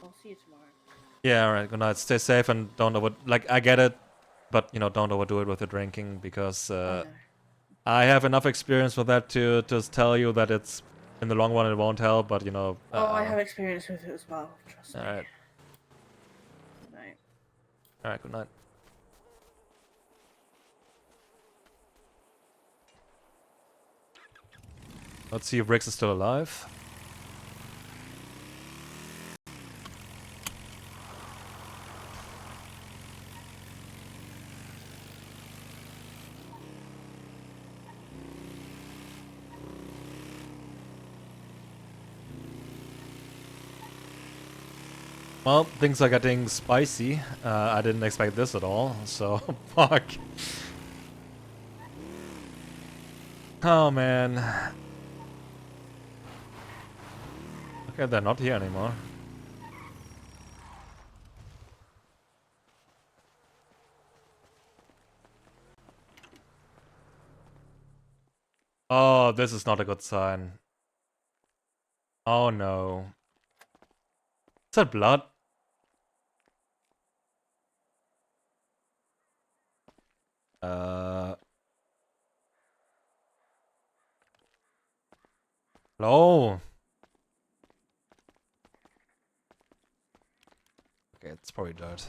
I'll see you tomorrow. Yeah, alright, good night. Stay safe and don't I get it, but don't overdo it with the drinking because I have enough experience with that to just tell you that it's in the long run it won't help, but I have experience with it as well, trust me. Alright. Good night. Alright, good night. Let's see if Riggs is still alive. Well, things are getting spicy. I didn't expect this at all, so fuck. Oh man. Okay, they're not here anymore. Oh, this is not a good sign. Oh no. Is that blood? Hello? Okay, it's probably dirt.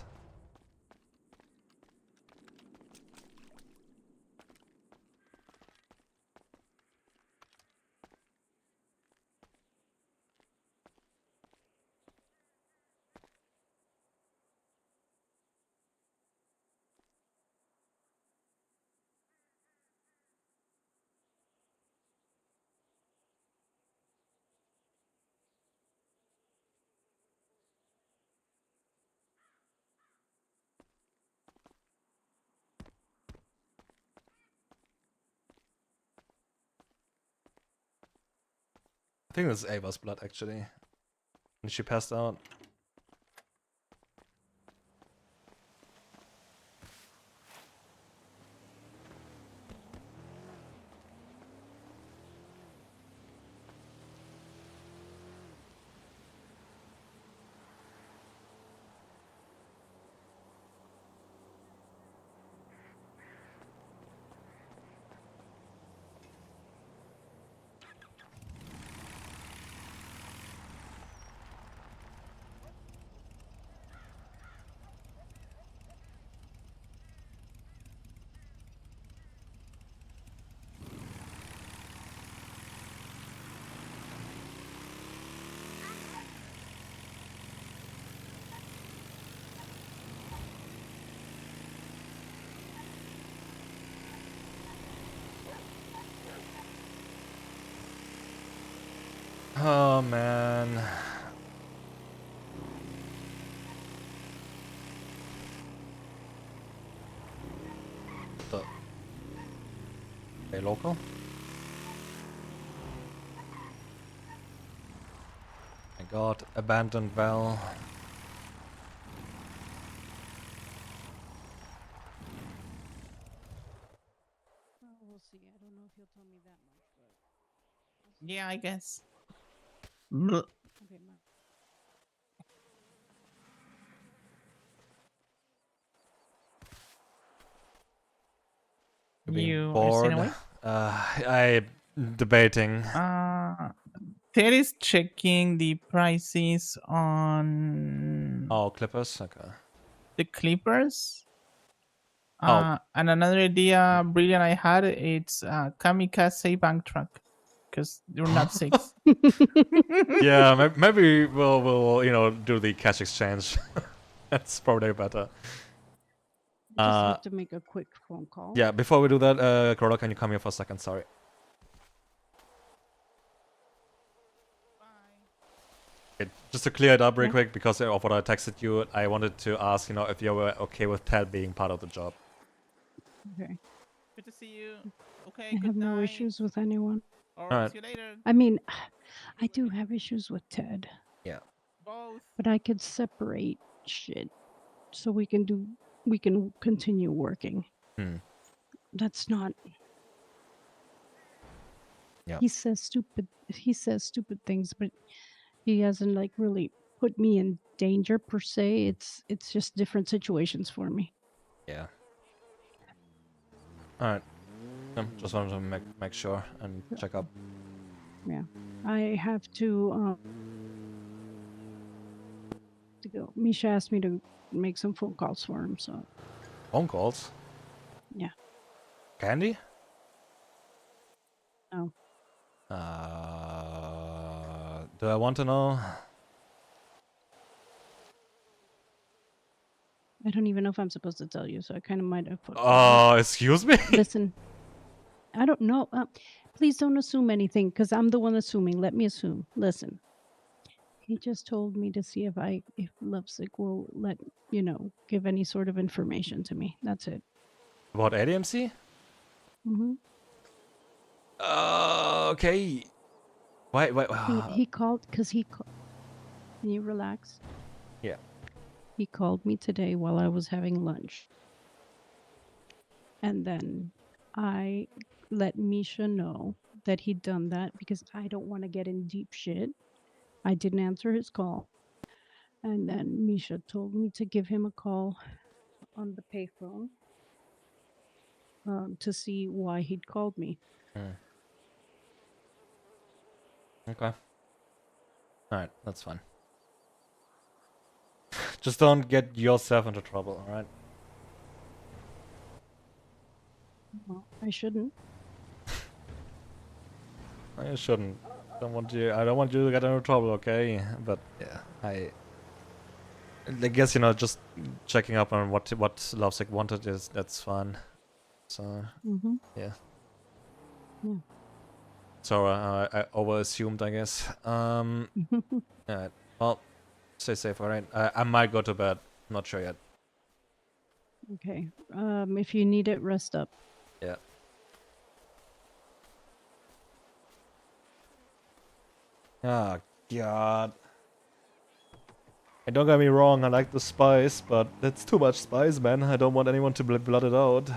I think this is Ava's blood actually. And she passed out. Oh man. The a local? God, abandoned well. We'll see. I don't know if he'll tell me that much, but Yeah, I guess. okay. Being You are bored. staying awake? I debating. Ted is checking the prices on Oh, Clippers. Okay. the Clippers. Oh. And another idea, brilliant, I had, it's kamikaze bank truck, because you're not 6. Yeah, maybe we'll do the cash exchange. That's probably better. Just have to make a quick phone call. Yeah, before we do that, Corolla, can you come here for a second? Sorry. Okay, just to clear it up real quick, because of what I texted you, I wanted to ask, if you were okay with Ted being part of the job. Okay. Good to see you. Okay, I good have no night. issues with anyone. All right. right, see you later. I mean, I do have issues with Ted. Yeah. Both. But I could separate shit so we can continue working. That's not. Yeah. He says stupid things, but he hasn't like really put me in danger per se. It's just different situations for me. Yeah. All right. Just wanted to make sure and check up. Yeah. I have to go. Misha asked me to make some phone calls for him, so Phone calls? yeah. Candy? No. Do I want to know? I don't even know if I'm supposed to tell you, so I kind of might have put. Excuse me? Listen, I don't know. Please don't assume anything, because I'm the one assuming. Let me assume. Listen, he just told me to see if Lovesick will give any sort of information to me. That's it. About ADMC? Mm-hmm. Okay. Wait. He called because Can you relax? Yeah. He called me today while I was having lunch. And then I let Misha know that he'd done that because I don't want to get in deep shit. I didn't answer his call. And then Misha told me to give him a call on the payphone to see why he'd called me. Okay. Alright, that's fine. Just don't get yourself into trouble, alright? Well, I shouldn't. You shouldn't. I don't want you to get into trouble, okay? But yeah, I guess just checking up on what Lovesick wanted that's fine. So yeah. Yeah. So I over assumed, I guess. Alright. Well, stay safe, alright? I might go to bed. I'm not sure yet. Okay. If you need it, rest up. Yeah. Oh, God. And don't get me wrong, I like the spice, but that's too much spice, man. I don't want anyone to be blotted out.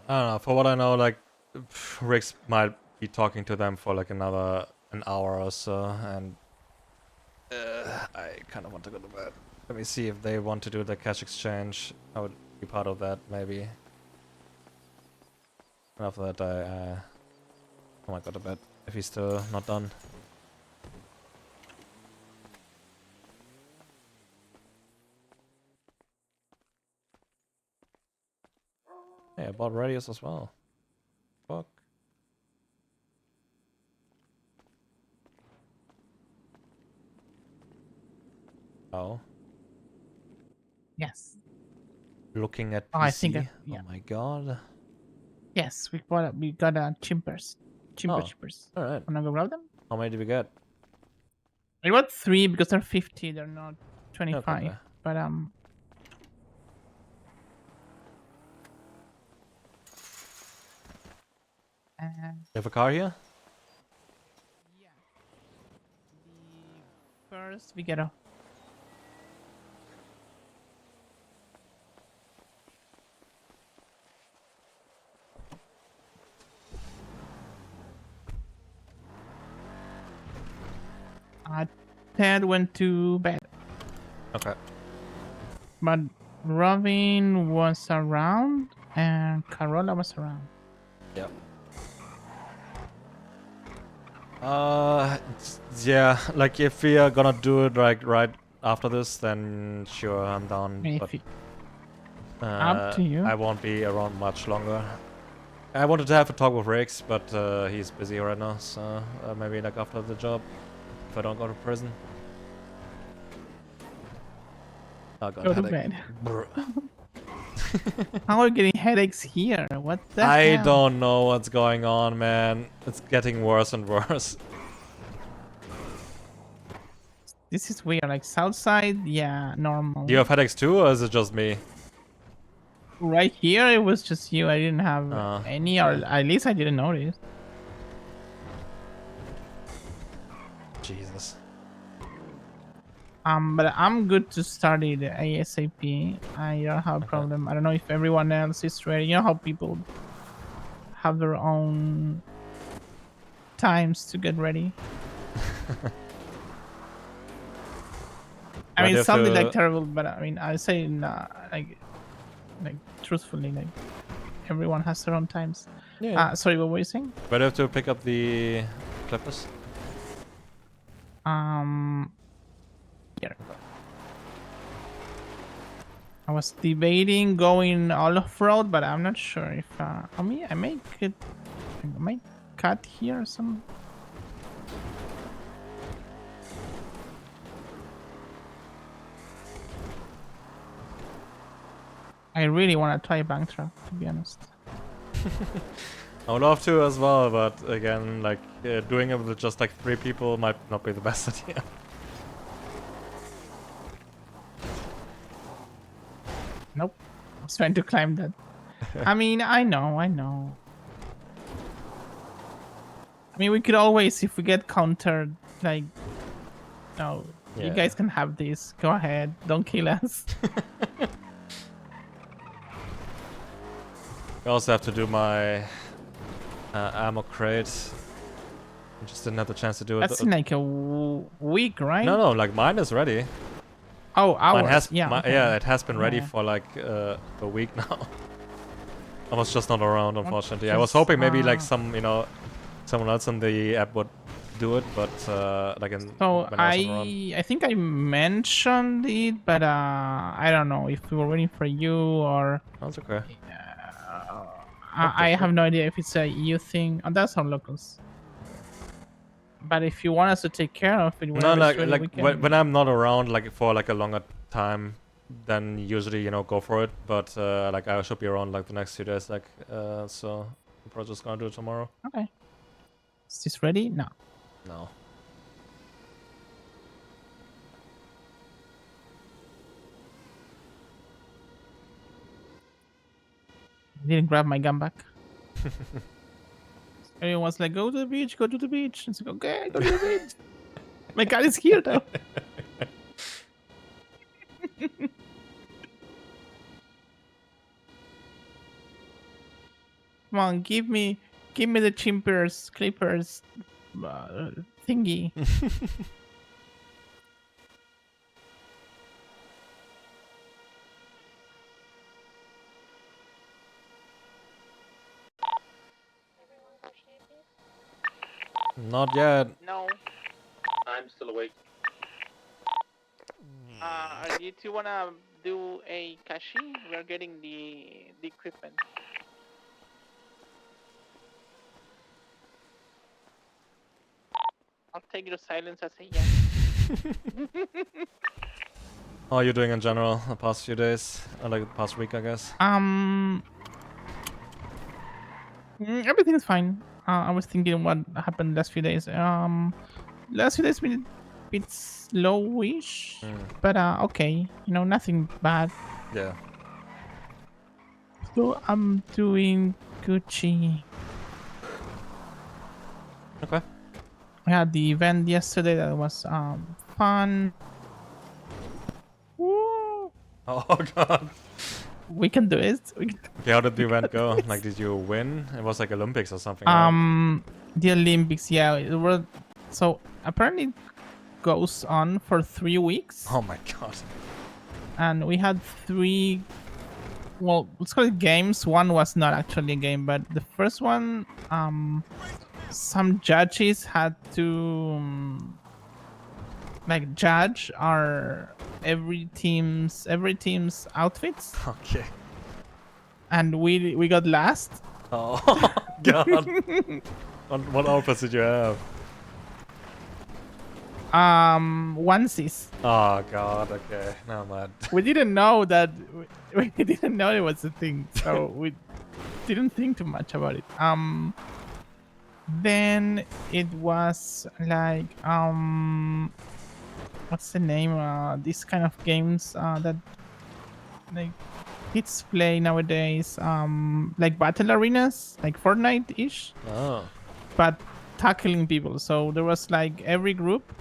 I don't know. For what I know, like Rix might be talking to them for like an hour or so, and I kind of want to go to bed. Let me see if they want to do the cash exchange. I would be part of that maybe. And after that, I might go to bed if he's still not done. Yeah, I bought radios as well. Fuck. Oh. Yes. Looking at PC. Oh, I think yeah. Oh my god. Yes, we got chimpers. Chimpers. All right. Wanna go grab them? How many did we get? I got 3 because they're 50. They're not 25. Okay. But You have a car here? first we get a Ted went to bed. Okay. But Robin was around and Carola was around. Yep. Yeah, like if we are gonna do it like right after this, then sure, I'm down. If But up to you. I won't be around much longer. I wanted to have a talk with Riggs, but he's busy right now, so maybe like after the job, if I don't go to prison. Oh god, Go to headache. bed. How are you getting headaches here? What the I hell? don't know what's going on, man. It's getting worse and worse. This is weird. Like south side, yeah, normal. Do you have headaches too, or is it just me? Right here, it was just you. I didn't have any, or at least I didn't notice. Jesus. But I'm good to start it ASAP. I don't have a problem. I don't know if everyone else is ready. You know how people have their own times to get ready. I mean, something like terrible, but I mean, I say like truthfully, like everyone has their own times. Yeah. Sorry, what were you saying? But I have to pick up the clippers. Here. I was debating going all off-road, but I'm not sure if I may cut here or some. I really want to try a bank truck, to be honest. I would love to as well, but again, like doing it with just like 3 people might not be the best idea. Nope. I was trying to climb that. I mean, I know. I mean, we could always, if we get countered, like, no, you Yeah. guys can have this. Go ahead. Don't kill us. I also have to do my ammo crate. I just didn't have the chance to do it. That's in like a week, right? No, like mine is ready. Oh, Mine ours. has, Yeah. Okay. yeah, it has been ready Yeah. for like a week now. I was just not around, unfortunately. I was Just, hoping maybe like someone else in the app would do it, but like in So when I wasn't around. I think I mentioned it, but I don't know if we were waiting for you or. That's okay. I have no idea if it's a EU thing. Oh, that's some locals. But if you want us to take care of it, No, whenever it's ready, we like can. when I'm not around, like for like a longer time, then usually go for it. But like I should be around like the next 2 days, like so I'm probably just gonna do it tomorrow. Okay. Is this ready? No. No. I didn't grab my gun back. Everyone was like, "Go to the beach, go to the beach." It's like, okay, go to the beach. My gun is here though. Come on, give me the chimpers, clippers, thingy. Not yet. No. I'm still awake. You two wanna do a kashi? We're getting the equipment. I'll take your silence as a yes. How are you doing in general the past few days? Or like the past week, I guess? Everything's fine. I was thinking what happened last few days. Last few days been a bit slowish, but okay. Nothing bad. Yeah. So I'm doing Gucci. Okay. We had the event yesterday that was fun. Woo! Oh god. We can do it. Okay, how did the event go? Like, did you win? It was like Olympics or something. Right? The Olympics, yeah. It was, so apparently it goes on for 3 weeks. Oh my god. And we had 3, well, let's call it games. One was not actually a game, but the first one, some judges had to like judge every team's outfits. Okay. And we got last. Oh god. What outfits did you have? Onesies. Oh god. Okay. No man. We didn't know that. We didn't know it was a thing, so we didn't think too much about it. Then it was like what's the name? These kind of games that like kids play nowadays. Like battle arenas, like Fortnite-ish. Oh. But tackling people. So there was like every group.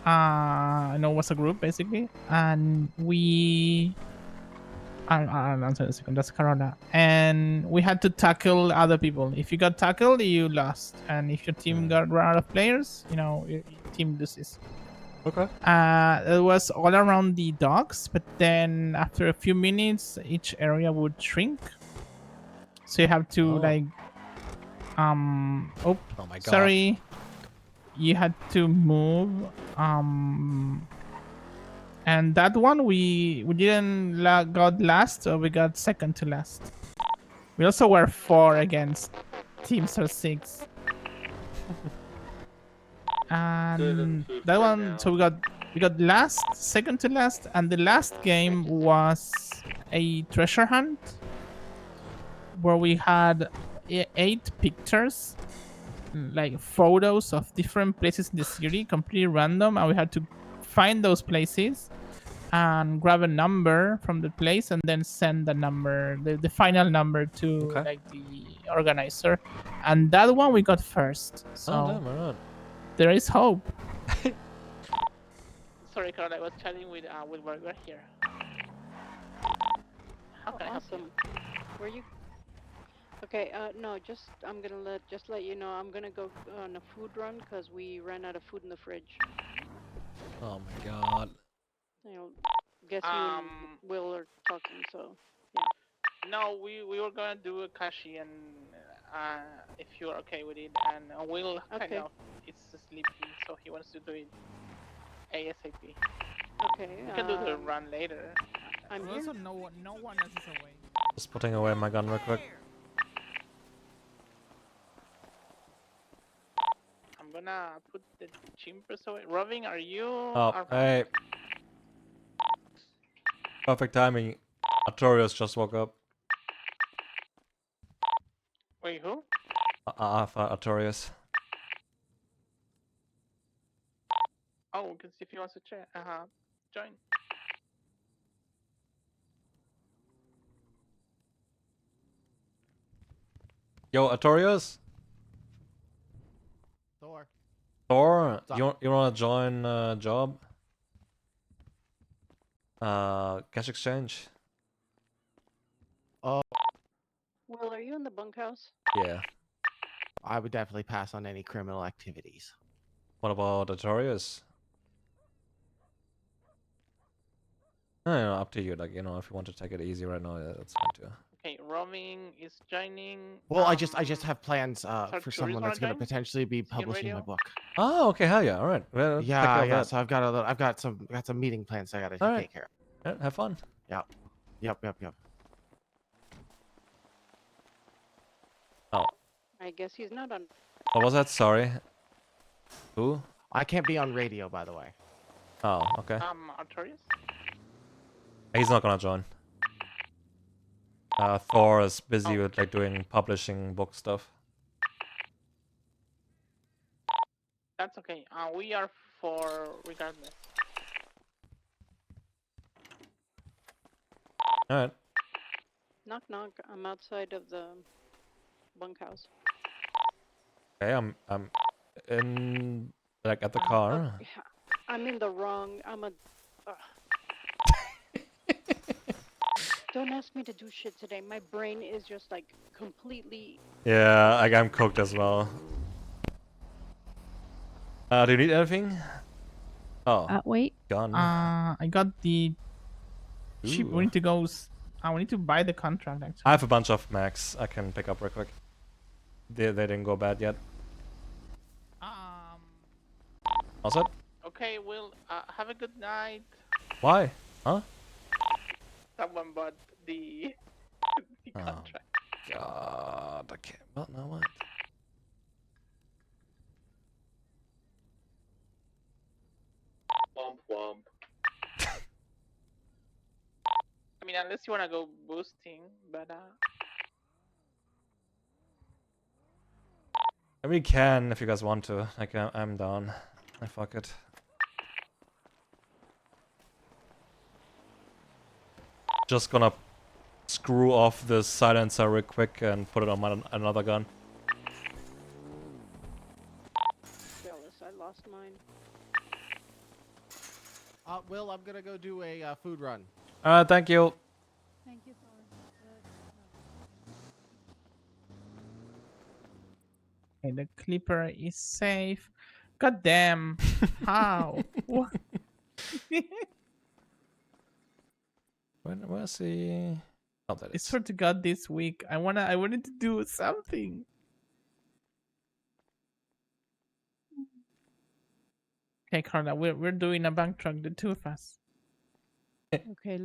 I know it was a group basically, and we. I'll answer in a second. That's Corona, and we had to tackle other people. If you got tackled, you lost, and if your team got run out of players, your team loses. Okay. It was all around the docks, but then after a few minutes, each area would shrink. So you have to like, oh my god. Sorry, you had to move, and that one we didn't got last, so we got second to last. We also were 4 against teams of 6. And that one, so we got last, second to last, and the last game was a treasure hunt where we had 8 pictures, like photos of different places in the city, completely random, and we had to find those places and grab a number from the place and then send the number, the final number to like the organizer. And that one we got first. So damn, alright. There is hope. Sorry, Carl, I was chatting with Burger here. How can I help you? Were you? Okay, no, I'm gonna let you know, I'm gonna go on a food run because we ran out of food in the fridge. Oh my god. Guess you and Will are talking, so yeah. No, we were gonna do a kashi, and if you're okay with it, and Will kind of is sleepy, so he wants to do it ASAP. Okay. We can do the run later. I'm also no one else is away. Just putting away my gun real quick. gonna put the chimpers away. Robin, are you? Oh, hey. Perfect timing. Artorius just woke up. Wait, who? Artorius. Oh, because if he wants to join. Yo, Artorius? Thor. Thor, you wanna join job? Cash exchange? Oh, Will, are you in the bunkhouse? Yeah. I would definitely pass on any criminal activities. What about Artorius? No, no, up to you. Like, you know, if you want to take it easy right now, that's fine too. Okay, Robin is joining. Well, I just have plans for Artorius someone that's wanna going to join? potentially be Is he on publishing my radio? book. Oh, okay, hell yeah. All right. Well, take care Yeah, of yeah. that. So I've got some meeting plans I got to All take right. care of. Yeah, have fun. Yeah. Yep. Oh, I guess he's not on. what was that? Sorry. Who? I can't be on radio, by the way. Oh, okay. Artorius? He's not gonna join. Thor is busy with like doing publishing book stuff. That's okay. We are for regardless. All right. Knock knock. I'm outside of the bunkhouse. Okay, I'm in like at the car. Yeah, I'm in the wrong. I'm a. Don't ask me to do shit today. My brain is just like completely. Yeah, I'm cooked as well. Do you need anything? Oh. Wait. Gun. I got the cheap. Ooh. We need to go. We need to buy the contract actually. I have a bunch of max I can pick up real quick. They didn't go bad yet. All set? Okay, Will. Have a good night. Why? Huh? Someone bought the contract. God, I can't. What? No, what? Womp womp. I mean, unless you wanna go boosting, but I mean, can if you guys want to. Like, I'm down. Fuck it. Just gonna screw off the silencer real quick and put it on another gun. Jealous. I lost mine. Will, I'm gonna go do a food run. Thank you. Thank you, Thor. Okay, the clipper is safe. God damn! How? What? Where's he? Oh, that I is. swear to God, this week I wanted to do something. Okay, Carla, we're doing a bank truck, the two of us. Okay,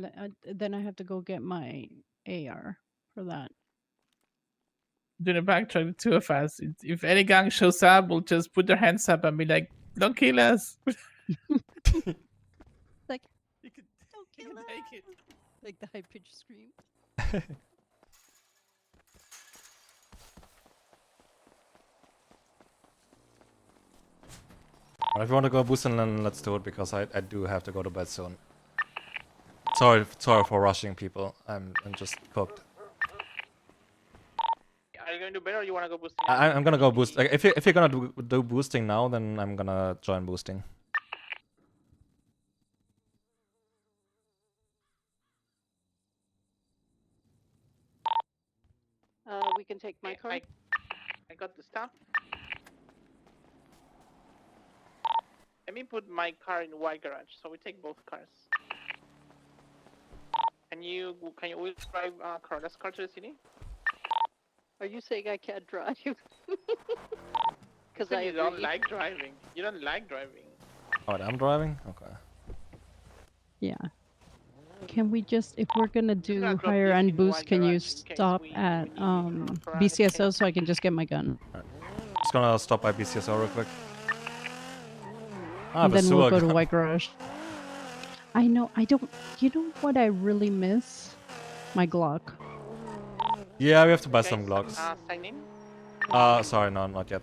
then I have to go get my AR for that. Doing a bank truck, the two of us. If any gang shows up, we'll just put their hands up and be like, "Don't kill us." Like, you can take it. Like the high pitched scream. If you want to go boosting, then let's do it because I do have to go to bed soon. Sorry for rushing people. I'm just cooked. are you gonna do better or you wanna go boosting? I'm gonna go boost. Like, if you're gonna do boosting now, then I'm gonna join boosting. We can take my car. I got the stuff. Let me put my car in Y garage, so we take both cars. Can you will drive Carla's car to the city? Are you saying I can't drive? Because You don't like driving. You don't like driving. Oh, I'm driving? Okay. Yeah. Can we just, if we're gonna do hire and boost, can you stop at BCSO so I can just get my gun? Just gonna stop by BCSO real quick. Ah, and the then we'll sewer go to gun. White Garage. I know. I don't. You know what I really miss? My Glock. Yeah, we have to buy Guys, some Glocks. sign in. Sorry, no, not yet.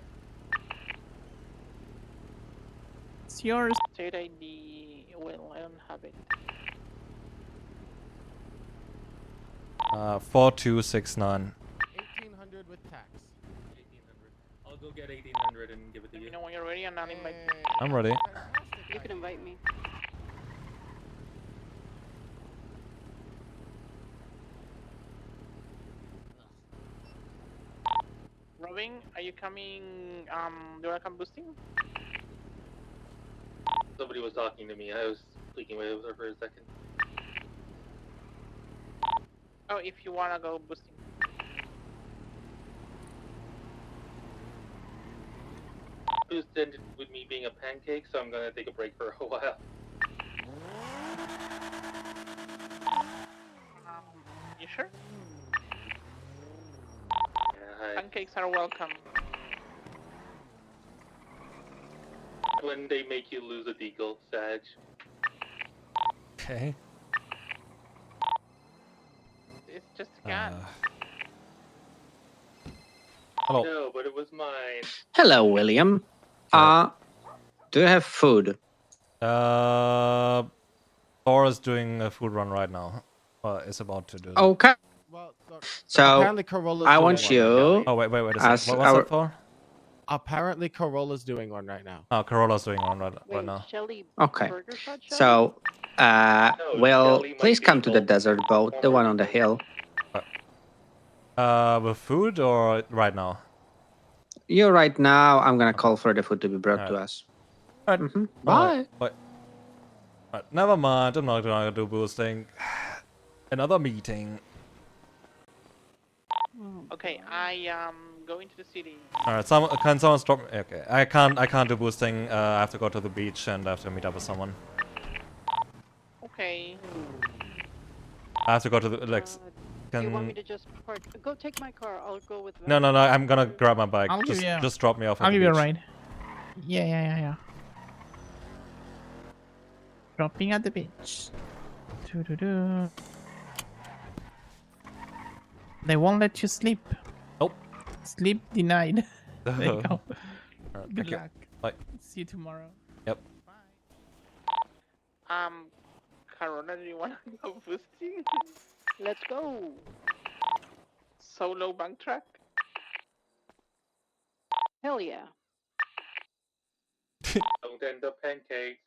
It's yours. State ID. Well, I don't have it. 4269. 1800 with tax. 1800. I'll go get 1800 and give it to Let you. me know when you're ready, and I'll invite you. I'm ready. You can invite me. Robin, are you coming? Do you wanna come boosting? Somebody was talking to me. I was speaking with her for a second. Oh, if you wanna go boosting. Boost ended with me being a pancake, so I'm gonna take a break for a while. You sure? Yeah, Pancakes are welcome. when they make you lose a deagle, Sag. Okay. It's just a gun. Hello. No, but it was mine. Hello, William. Do you have food? Thor is doing a food run right now. Is about to do that. Okay. Well, So apparently Corolla's I doing want one right you. now. Oh, wait a as second. What's our- that for? Apparently Corolla's doing one right now. Oh, Corolla's doing one right Wait, now. Shelly. Okay. Burger shot. Shelly? So, Will, Shelly please might come be to the both. desert boat, the one on the hill. With food or right now? You right now. I'm gonna call for the food to be brought to us. Alright. Bye. Bye. Right, never mind. I'm not gonna do boosting. Another meeting. Okay, I am going to the city. Alright, can someone stop me? Okay, I can't do boosting. I have to go to the beach and I have to meet up with someone. Okay. I have to go to the like. Do you want me to just park? Go take my car. I'll go with. No. I'm gonna grab my bike. I'll give you. Just drop me off at I'll the give you a beach. ride. Yeah. Dropping at the beach. Doo-doo-doo. They won't let you sleep. Nope. Sleep denied. There you go. Alright, Good thank you. luck. Bye. See you tomorrow. Yep. Corona, do you wanna go boosting? Let's go. Solo bank track? Hell yeah. Don't end up pancake.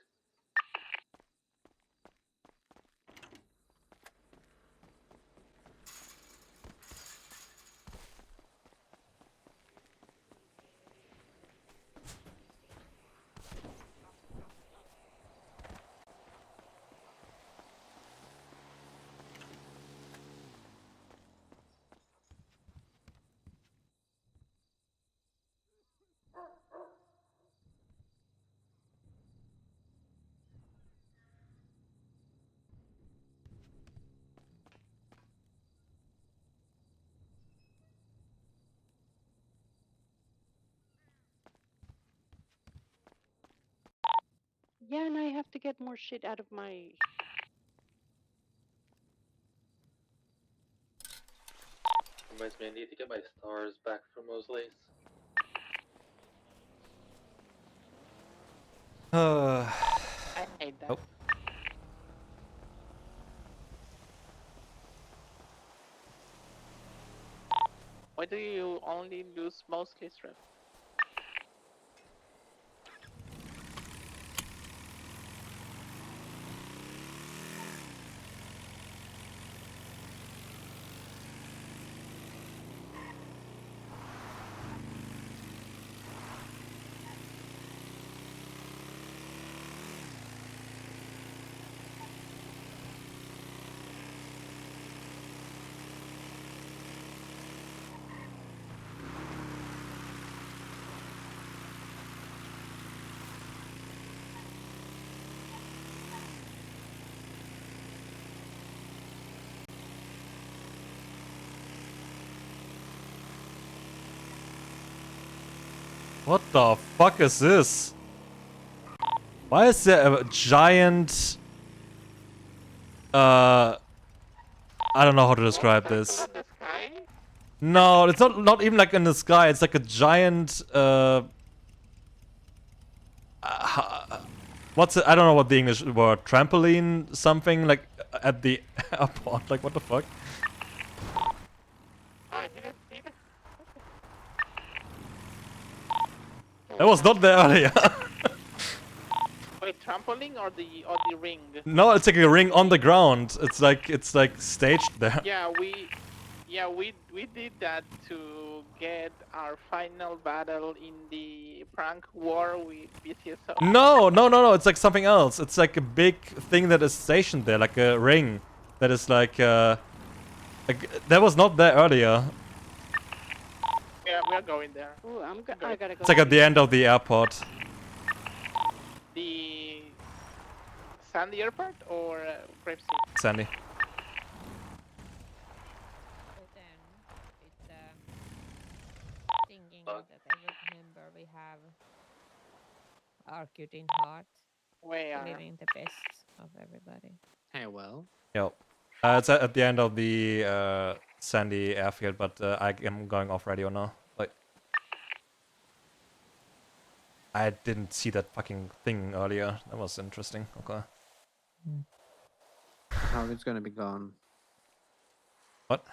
Yeah, and I have to get more shit out of my. Reminds me, I need to get my stars back from Mosley's. I hate that. Nope. Why do you only lose mostly strip? What the fuck is this? Why is there a giant... I don't know how to describe this. No, it's not even like in the sky. It's like a giant... what's it? I don't know what the English word. Trampoline something, like, at the airport. Like, what the fuck? That was not there earlier. Wait, trampoline or the ring? No, it's like a ring on the ground. It's like staged there. Yeah, we did that to get our final battle in the prank war with BCSO. No. It's like something else. It's like a big thing that is stationed there, like a ring that is like that was not there earlier. Yeah, we are going there. Ooh, I gotta go. It's like at the end of the airport. The Sandy Airport or Grapeseed? Sandy. Thinking that I remember we have argued in heart, leaving the best of everybody. Hey, well. Yep. It's at the end of the Sandy airfield, but I am going off radio now. Like, I didn't see that fucking thing earlier. That was interesting. Okay. How it's gonna be gone? What?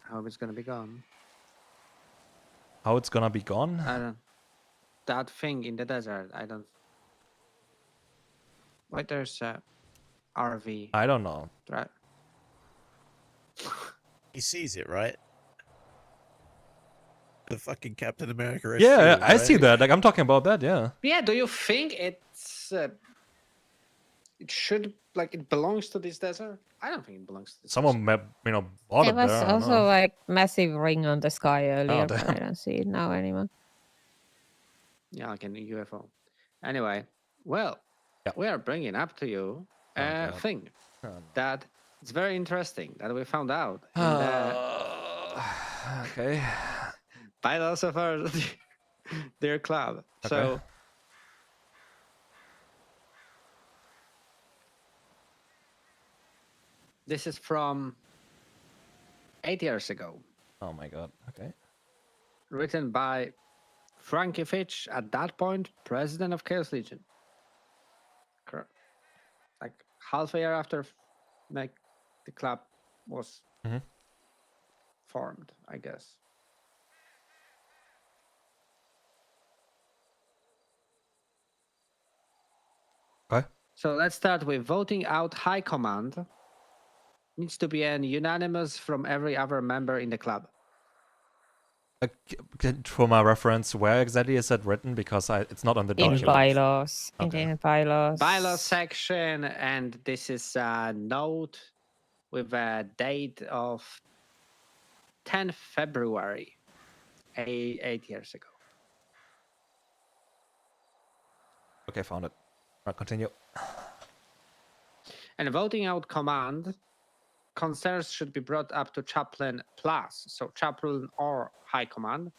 How it's gonna be gone? How it's gonna be gone? I don't. That thing in the desert. I don't. Why there's a RV? I don't know. Right. He sees it, right? The fucking Captain America. Yeah, shield, I right? see that. Like, I'm talking about that. Yeah. Yeah. Do you think it's? It should it belongs to this desert? I don't think it belongs to this. Someone, bought There it was there. I don't also know. like massive ring on the sky earlier, but damn. I don't see it now anymore. Yeah, like a UFO. Anyway, well, we are bringing up to you a thing that it's very interesting that we found out in the okay bylaws of our their club. Okay. So this is from 8 years ago. Oh my god. Okay. Written by Frankie Fitch, at that point, president of Chaos Legion. Like half a year after the club was formed, I guess. Okay. So let's start with voting out High Command. Needs to be an unanimous from every other member in the club. For my reference, where exactly is that written? Because it's not on the In document. bylaws. Okay. In bylaws. Bylaws section, and this is a note with a date of 10 February, 8 years ago. Okay, found it. Right, continue. And voting out command, concerns should be brought up to chaplain plus, so chaplain or high command.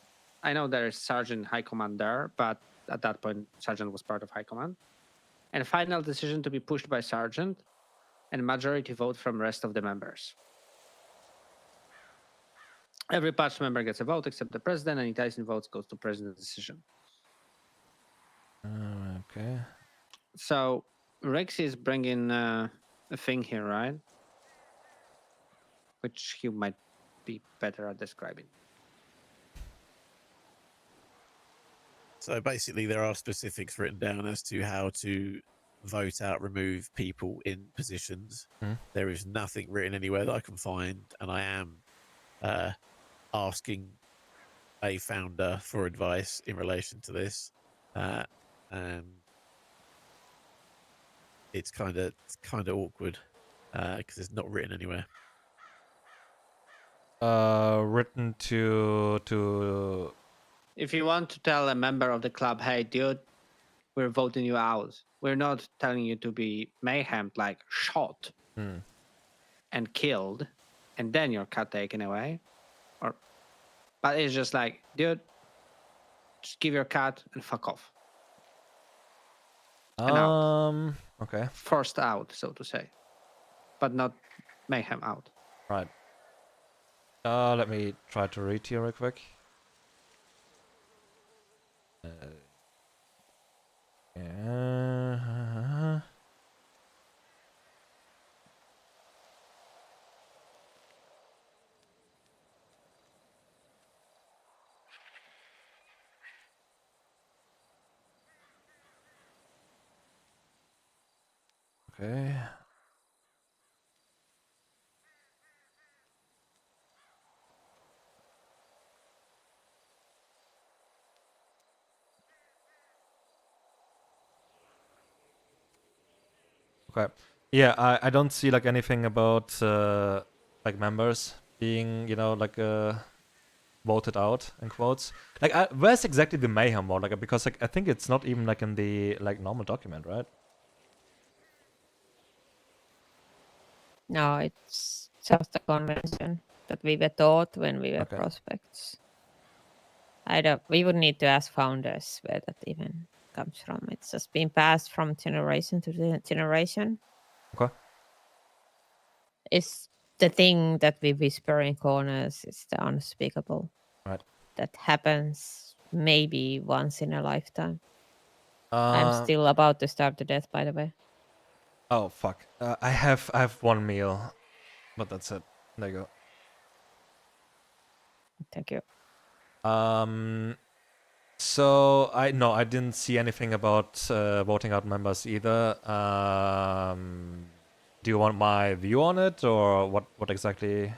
I know there is sergeant high command there, but at that point, sergeant was part of high command. And final decision to be pushed by sergeant, and majority vote from rest of the members. Every patch member gets a vote except the president, and any ties in votes goes to president's decision. Okay. So Rex is bringing a thing here, right? Which he might be better at describing. So basically, there are specifics written down as to how to vote out, remove people in positions. There is nothing written anywhere that I can find, and I am asking a founder for advice in relation to this, and it's kind of awkward because it's not written anywhere. Written to. If you want to tell a member of the club, hey, dude, we're voting you out. We're not telling you to be mayhem, like shot and killed, and then your cat taken away. But it's just like, dude, just give your cat and fuck off. and out. Okay. Forced out, so to say, but not mayhem out. Right. Let me try to read here real quick. Yeah. Okay. Okay. Yeah, I don't see like anything about like members being, you know, like voted out in quotes. Like where's exactly the mayhem mode? Like because like I think it's not even like in the like normal document, right? No, it's just a convention that we were taught when we were Okay. prospects. We would need to ask founders where that even comes from. It's just been passed from generation to generation. Okay. It's the thing that we whisper in corners. It's the unspeakable. Right. That happens maybe once in a lifetime. I'm Uh, still about to starve to death, by the way. Oh fuck! I have one meal, but that's it. There you Thank you. go. So I didn't see anything about voting out members either. Do you want my view on it, or what exactly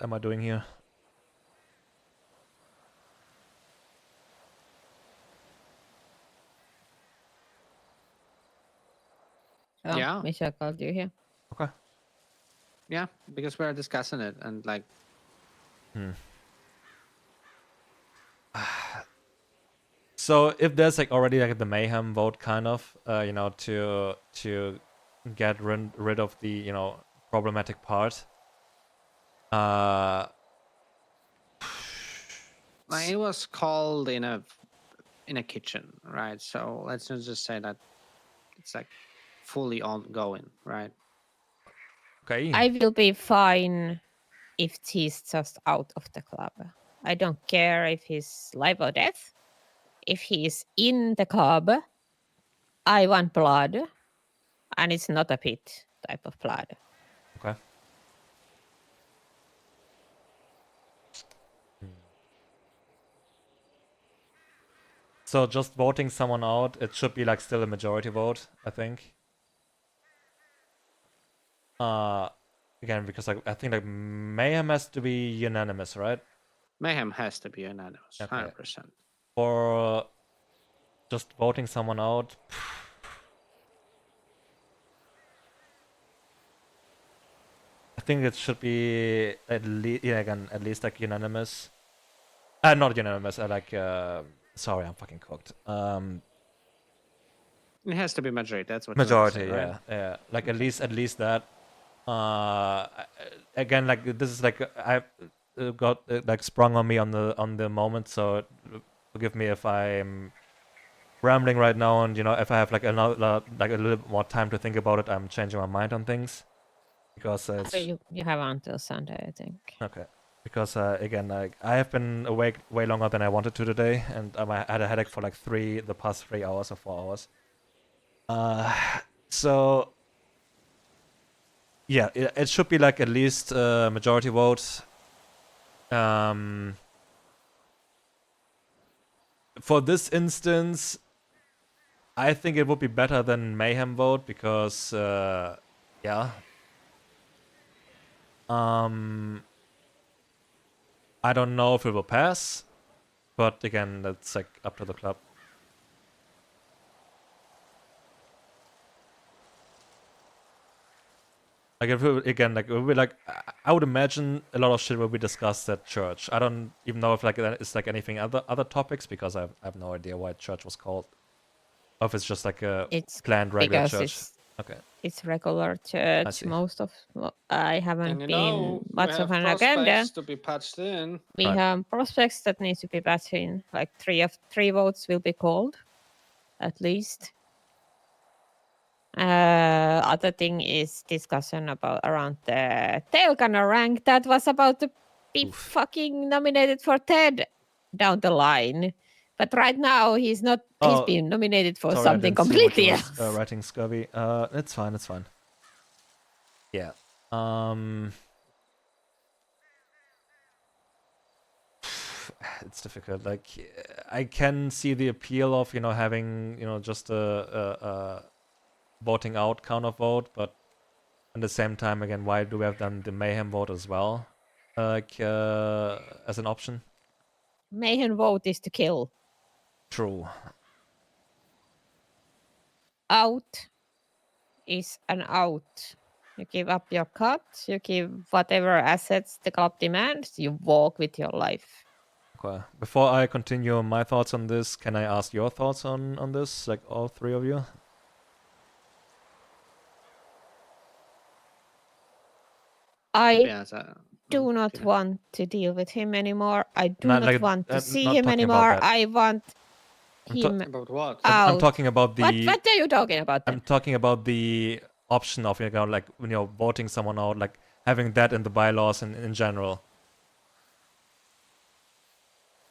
am I doing here? Oh, Yeah. Misha called you here. Okay. Yeah, because we're discussing it and like. So if there's like already like the mayhem vote kind of, you know, to get rid of the, you know, problematic part. Like, it was called in a kitchen, right? So let's not just say that it's like fully ongoing, right? Okay. I will be fine if he's just out of the club. I don't care if he's live or death. If he's in the club, I want blood, and it's not a pit type of blood. Okay. So just voting someone out, it should be like still a majority vote, I think. Again, because like I think like mayhem has to be unanimous, right? Mayhem has to be unanimous, Okay. 100%. For just voting someone out. I think it should be at least, yeah, again, at least like unanimous. Not unanimous. Sorry, I'm fucking cooked. It has to be majority. That's what Majority, you want to say, yeah, right? yeah. Like at least that. Again, like this is like I got like sprung on me on the moment, so forgive me if I'm rambling right now, and you know if I have like another like a little bit more time to think about it, I'm changing my mind on things because it's You have until Sunday, I think. okay. Because again, like I have been awake way longer than I wanted to today, and I had a headache for like the past 3 hours or 4 hours. So yeah, it should be like at least majority vote. For this instance, I think it would be better than mayhem vote because yeah. I don't know if it will pass, but again, that's like up to the club. Like if it, again, like it would be like I would imagine a lot of shit will be discussed at church. I don't even know if like it's like anything other topics because I have no idea why church was called. Or if it's just like a planned regular church. Okay. It's regular church. Most of I haven't And you been know, we much of have an agenda. prospects to be patched in. We have prospects that needs to be patched in. Like three votes will be called, at least. Other thing is discussion about around the tail gunner rank that was about to be fucking nominated for Ted down the line. But right now he's not. He's Oh, been nominated for sorry, I something didn't see what you completely was else. writing, Scubby. It's fine. It's fine. Yeah. It's difficult. Like, I can see the appeal of having just a voting out counter vote, but at the same time, again, why do we have done the mayhem vote as well, like as an option? Mayhem vote is to kill. True. Out is an out. You give up your cut, you give whatever assets the club demands, you walk with your life. Okay. Before I continue my thoughts on this, can I ask your thoughts on this, like all three of you? I do not want to deal with him anymore. I do Not not like want to see not him talking about anymore. that. I want him About what? out. I'm talking about the. What are you talking about then? I'm talking about the option of like when you're voting someone out, like having that in the bylaws and in general,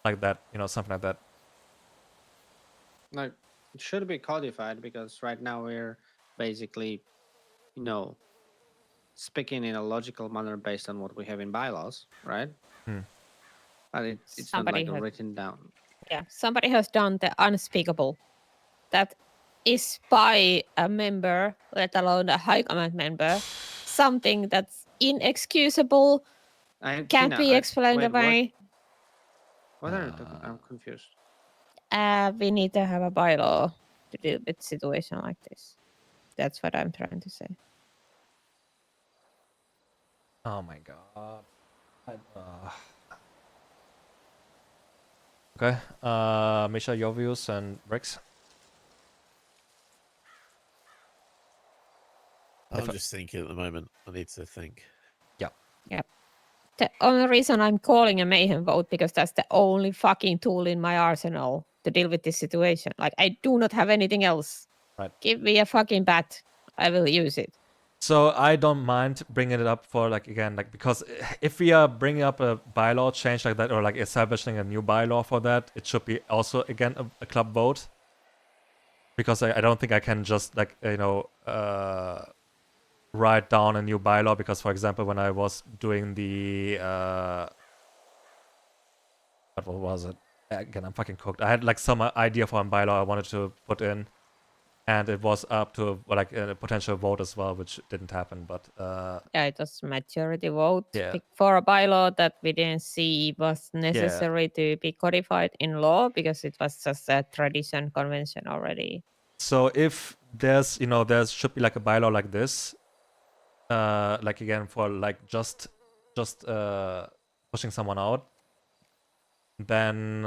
like that, something like that. Like, it should be codified because right now we're basically, speaking in a logical manner based on what we have in bylaws, right? But it's not like written down. Yeah, somebody has done the unspeakable. That is by a member, let alone a high command member, something that's inexcusable, can't be explained away. What are you talking? I'm confused. We need to have a bylaw to deal with a situation like this. That's what I'm trying to say. Oh my god. Okay. Misha, your views and Rex. I'm just thinking at the moment. I need to think. Yeah. Yeah. The only reason I'm calling a mayhem vote because that's the only fucking tool in my arsenal to deal with this situation. Like, I do not have anything else. Right. Give me a fucking bat. I will use it. So I don't mind bringing it up for because if we are bringing up a bylaw change like that or like establishing a new bylaw for that, it should be also again a club vote. Because I don't think I can just write down a new bylaw because, for example, when I was doing the what was it? Again, I'm fucking cooked. I had like some idea for a bylaw I wanted to put in, and it was up to like a potential vote as well, which didn't happen. But yeah, it was majority vote yeah. for a bylaw that we didn't see was necessary to be codified in law because it was just a tradition convention already. So if there's there should be like a bylaw like this, like again for like just pushing someone out, then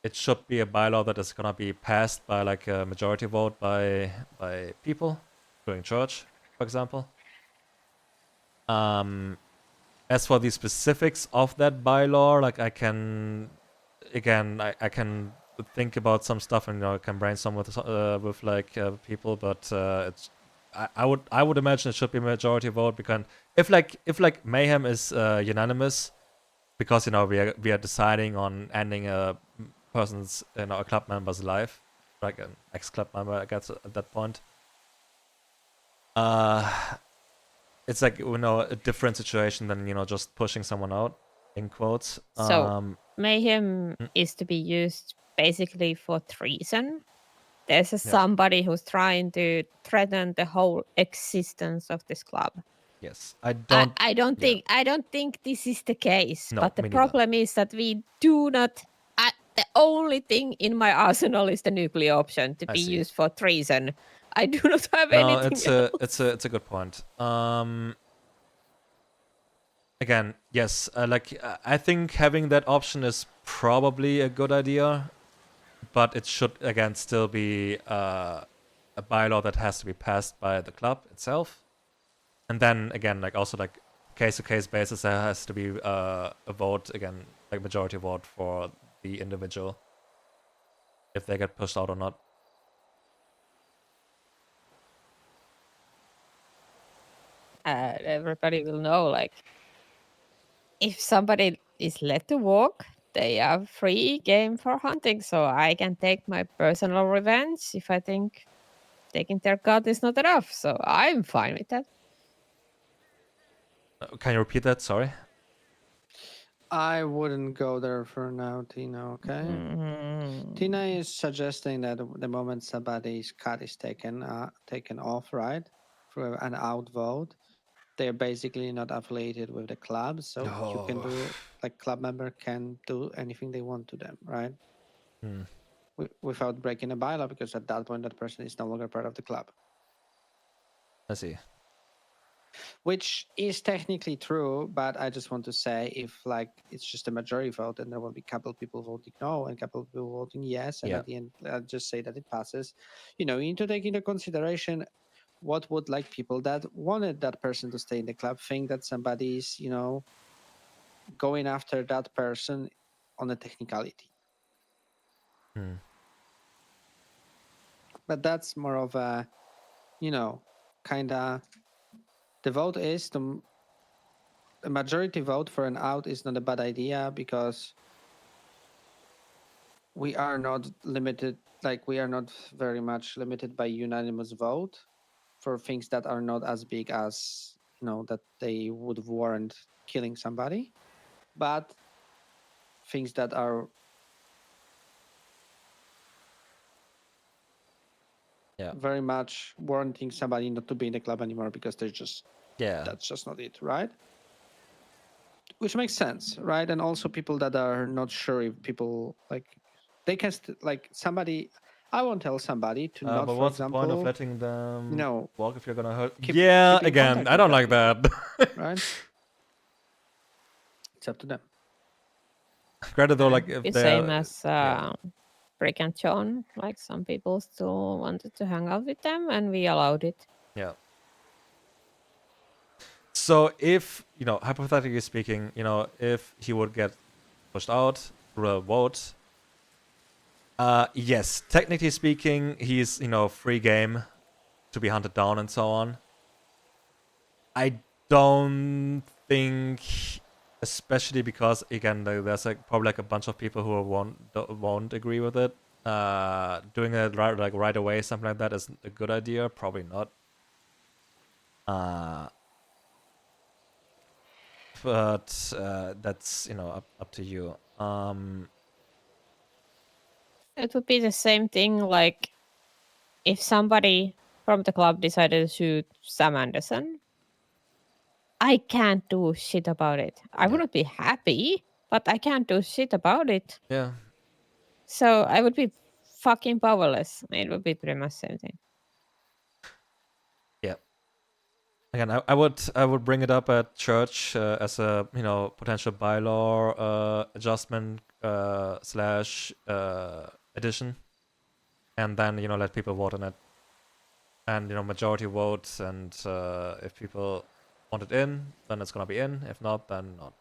it should be a bylaw that is gonna be passed by like a majority vote by people, including church, for example. As for the specifics of that bylaw, like I can think about some stuff and I can brainstorm with like people, but it's I would imagine it should be a majority vote because if like mayhem is unanimous, because we are deciding on ending a person's a club member's life, like an ex-club member, I guess at that point. It's like a different situation than just pushing someone out, in quotes. So mayhem is to be used basically for treason. There's somebody who's trying to threaten the whole existence of this club. Yes, I don't think this is the case. No, but the me neither. problem is that we do not. The only thing in my arsenal is the nuclear option to be used for treason. I do not have anything else. It's a good point. Again, yes, I think having that option is probably a good idea, but it should again still be a bylaw that has to be passed by the club itself, and then again, like also like case-to-case basis, there has to be a vote again, like majority vote for the individual if they get pushed out or not. everybody will know, like, if somebody is let to walk, they are free game for hunting. So I can take my personal revenge if I think taking their cut is not enough. So I'm fine with that. Can you repeat that? Sorry. I wouldn't go there for now, Tina. Okay. Tina is suggesting that the moment somebody's cut is taken off, right, for an outvote, they're basically not affiliated with the club, so you can do like club member can do anything they want to them, right? Without breaking a bylaw, because at that point that person is no longer part of the club. I see. Which is technically true, but I just want to say if like it's just a majority vote, then there will be a couple people voting no and a couple people voting yes, and Yeah. at the end, I'll just say that it passes. You know, you need to take into consideration what would like people that wanted that person to stay in the club think that somebody's, you know, going after that person on a technicality. But that's more of a, you know, kind of the vote is the majority vote for an out is not a bad idea because we are not limited, like we are not very much limited by unanimous vote for things that are not as big as, you know, that they would warrant killing somebody, but things that are very much warranting somebody not to be in the club anymore because they're just that's just not it, right? Which makes sense, right? And also people that are not sure if people like they can like somebody. I won't tell somebody to not, But for what's the example, point of letting them you know, walk if you're gonna hurt? keep in Again, contact I with don't them like that. right? It's up to them. Granted, though, like if the they're same as Brick and John, like some people still wanted to hang out with them, and we allowed it. Yeah. So if, you know, hypothetically speaking, you know, if he would get pushed out through a vote, yes, technically speaking, he's, you know, free game to be hunted down and so on. I don't think, especially because again, there's like probably like a bunch of people who won't agree with it. Doing it right away, something like that, is a good idea. Probably not. But that's, you know, up to you. It would be the same thing like if somebody from the club decided to shoot Sam Anderson. I can't do shit about it. I wouldn't be happy, but I can't do shit about it. Yeah. So I would be fucking powerless. It would be pretty much the same thing. Yeah. Again, I would bring it up at church as a, you know, potential bylaw adjustment slash addition, and then, you know, let people vote on it, and, you know, majority votes, and if people want it in, then it's gonna be in. If not, then not.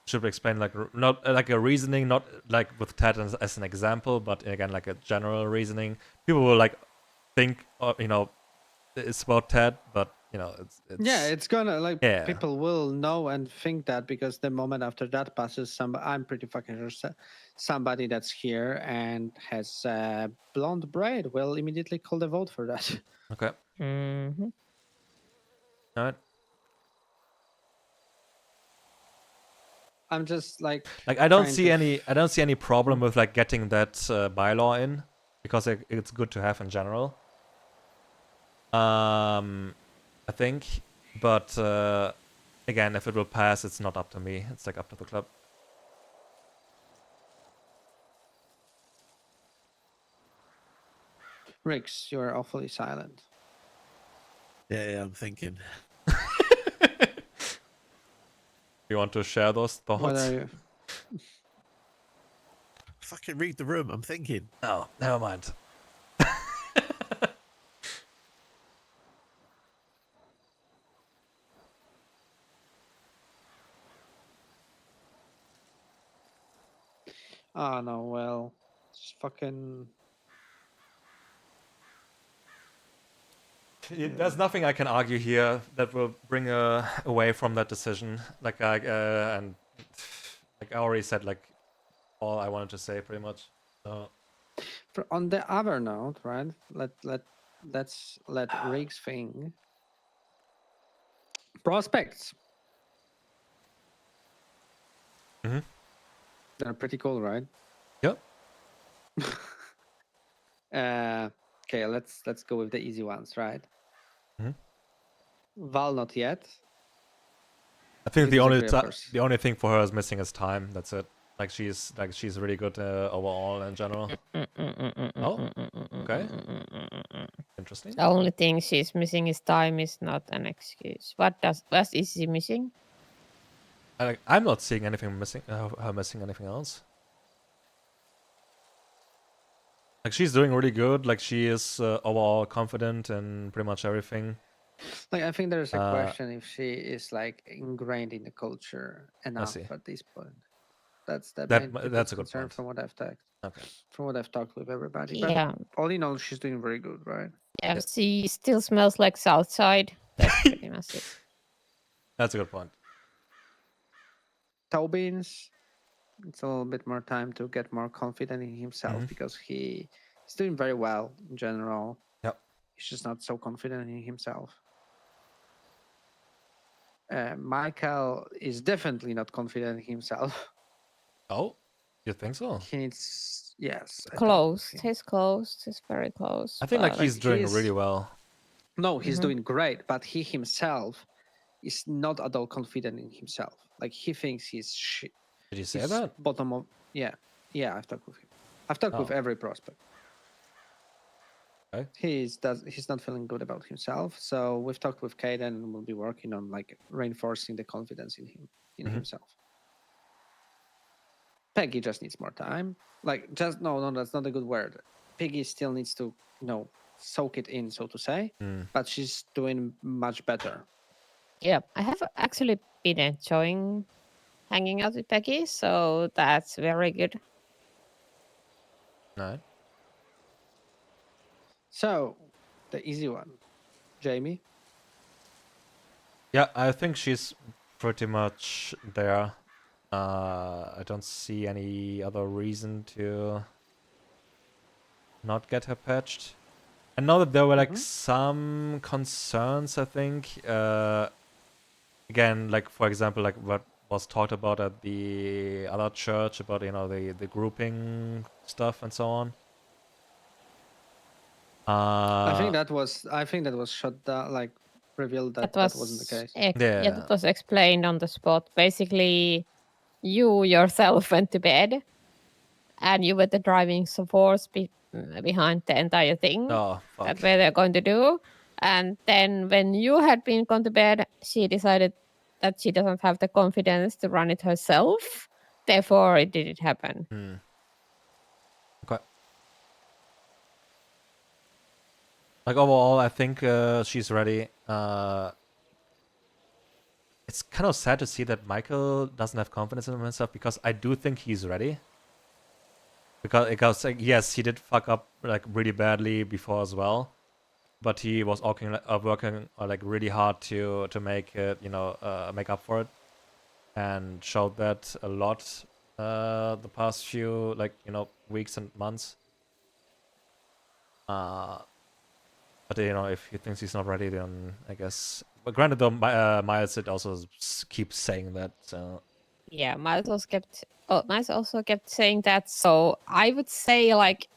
Should we explain like not like a reasoning, not like with Ted as an example, but again like a general reasoning. People will like think, you know, it's about Ted, but you know it's Yeah, it's gonna like yeah. people will know and think that because the moment after that passes, I'm pretty fucking sure somebody that's here and has blonde braid will immediately call the vote for that. Okay. Mm-hmm. All right. I'm just like I don't see any problem with like getting that bylaw in, because it's good to have in general. I think, but again, if it will pass, it's not up to me. It's like up to the club. Rix, you are awfully silent. Yeah, I'm thinking. You want to share those thoughts? What are you? Fucking read the room. I'm thinking. Oh, never mind. Oh no, well, just fucking. There's nothing I can argue here that will bring her away from that decision. Like I and like I already said, like all I wanted to say, pretty much. So. On the other note, right? Let's let Riggs think. Prospects. Mm-hmm. They're pretty cool, right? Yep. Okay, let's go with the easy ones, right? Mm-hmm. Val, not yet. I think You the disagree, only thing for her is missing is time. That's it. Like she's really good overall in general. Oh, okay. Interesting. The only thing she's missing is time is not an excuse. What is she missing? I'm not seeing anything missing. Her missing anything else. Like she's doing really good. Like she is overall confident in pretty much everything. Like I think there's a question if she is like ingrained in the culture enough at this point. That's the main that's a good concern point. from what I've talked. Okay. From what I've talked with everybody. Yeah. But all in all, she's doing very good, right? Yeah, she still smells like Southside. That's pretty much it. That's a good point. Tobin's, it's a little bit more time to get more confident in himself because he's doing very well in general. Yep. He's just not so confident in himself. Michael is definitely not confident in himself. Oh, you think so? He needs, yes. Close. He's close. He's very close. I think like he's doing really well. No, he's doing great, but he himself is not at all confident in himself. Like he thinks he's shit. Did you say that? Bottom of yeah. I've talked with him. I've talked with every prospect. Okay. He's not feeling good about himself. So we've talked with Kaden and we'll be working on like reinforcing the confidence in him himself. Peggy just needs more time. Like just no, that's not a good word. Peggy still needs to soak it in, so to say. But she's doing much better. Yeah, I have actually been enjoying hanging out with Peggy, so that's very good. No. So, the easy one, Jamie. Yeah, I think she's pretty much there. I don't see any other reason to not get her patched. I know that there were like some concerns, I think. Again, like for example, like what was talked about at the other church about the grouping stuff and so on. I think that was shut down, like revealed that wasn't the case. Yeah, that was explained on the spot. Basically, you yourself went to bed, and you were the driving force behind the entire thing. Oh, fuck. That they're going to do. And then when you had been gone to bed, she decided that she doesn't have the confidence to run it herself. Therefore, it didn't happen. Okay. Like overall, I think she's ready. It's kind of sad to see that Michael doesn't have confidence in himself because I do think he's ready. Because like, yes, he did fuck up like really badly before as well, but he was working like really hard to make it make up for it, and showed that a lot the past few weeks and months. But if he thinks he's not ready, then I guess. But granted, though, Miles did also keeps saying that. So. Yeah, Miles also kept saying that. So I would say, like,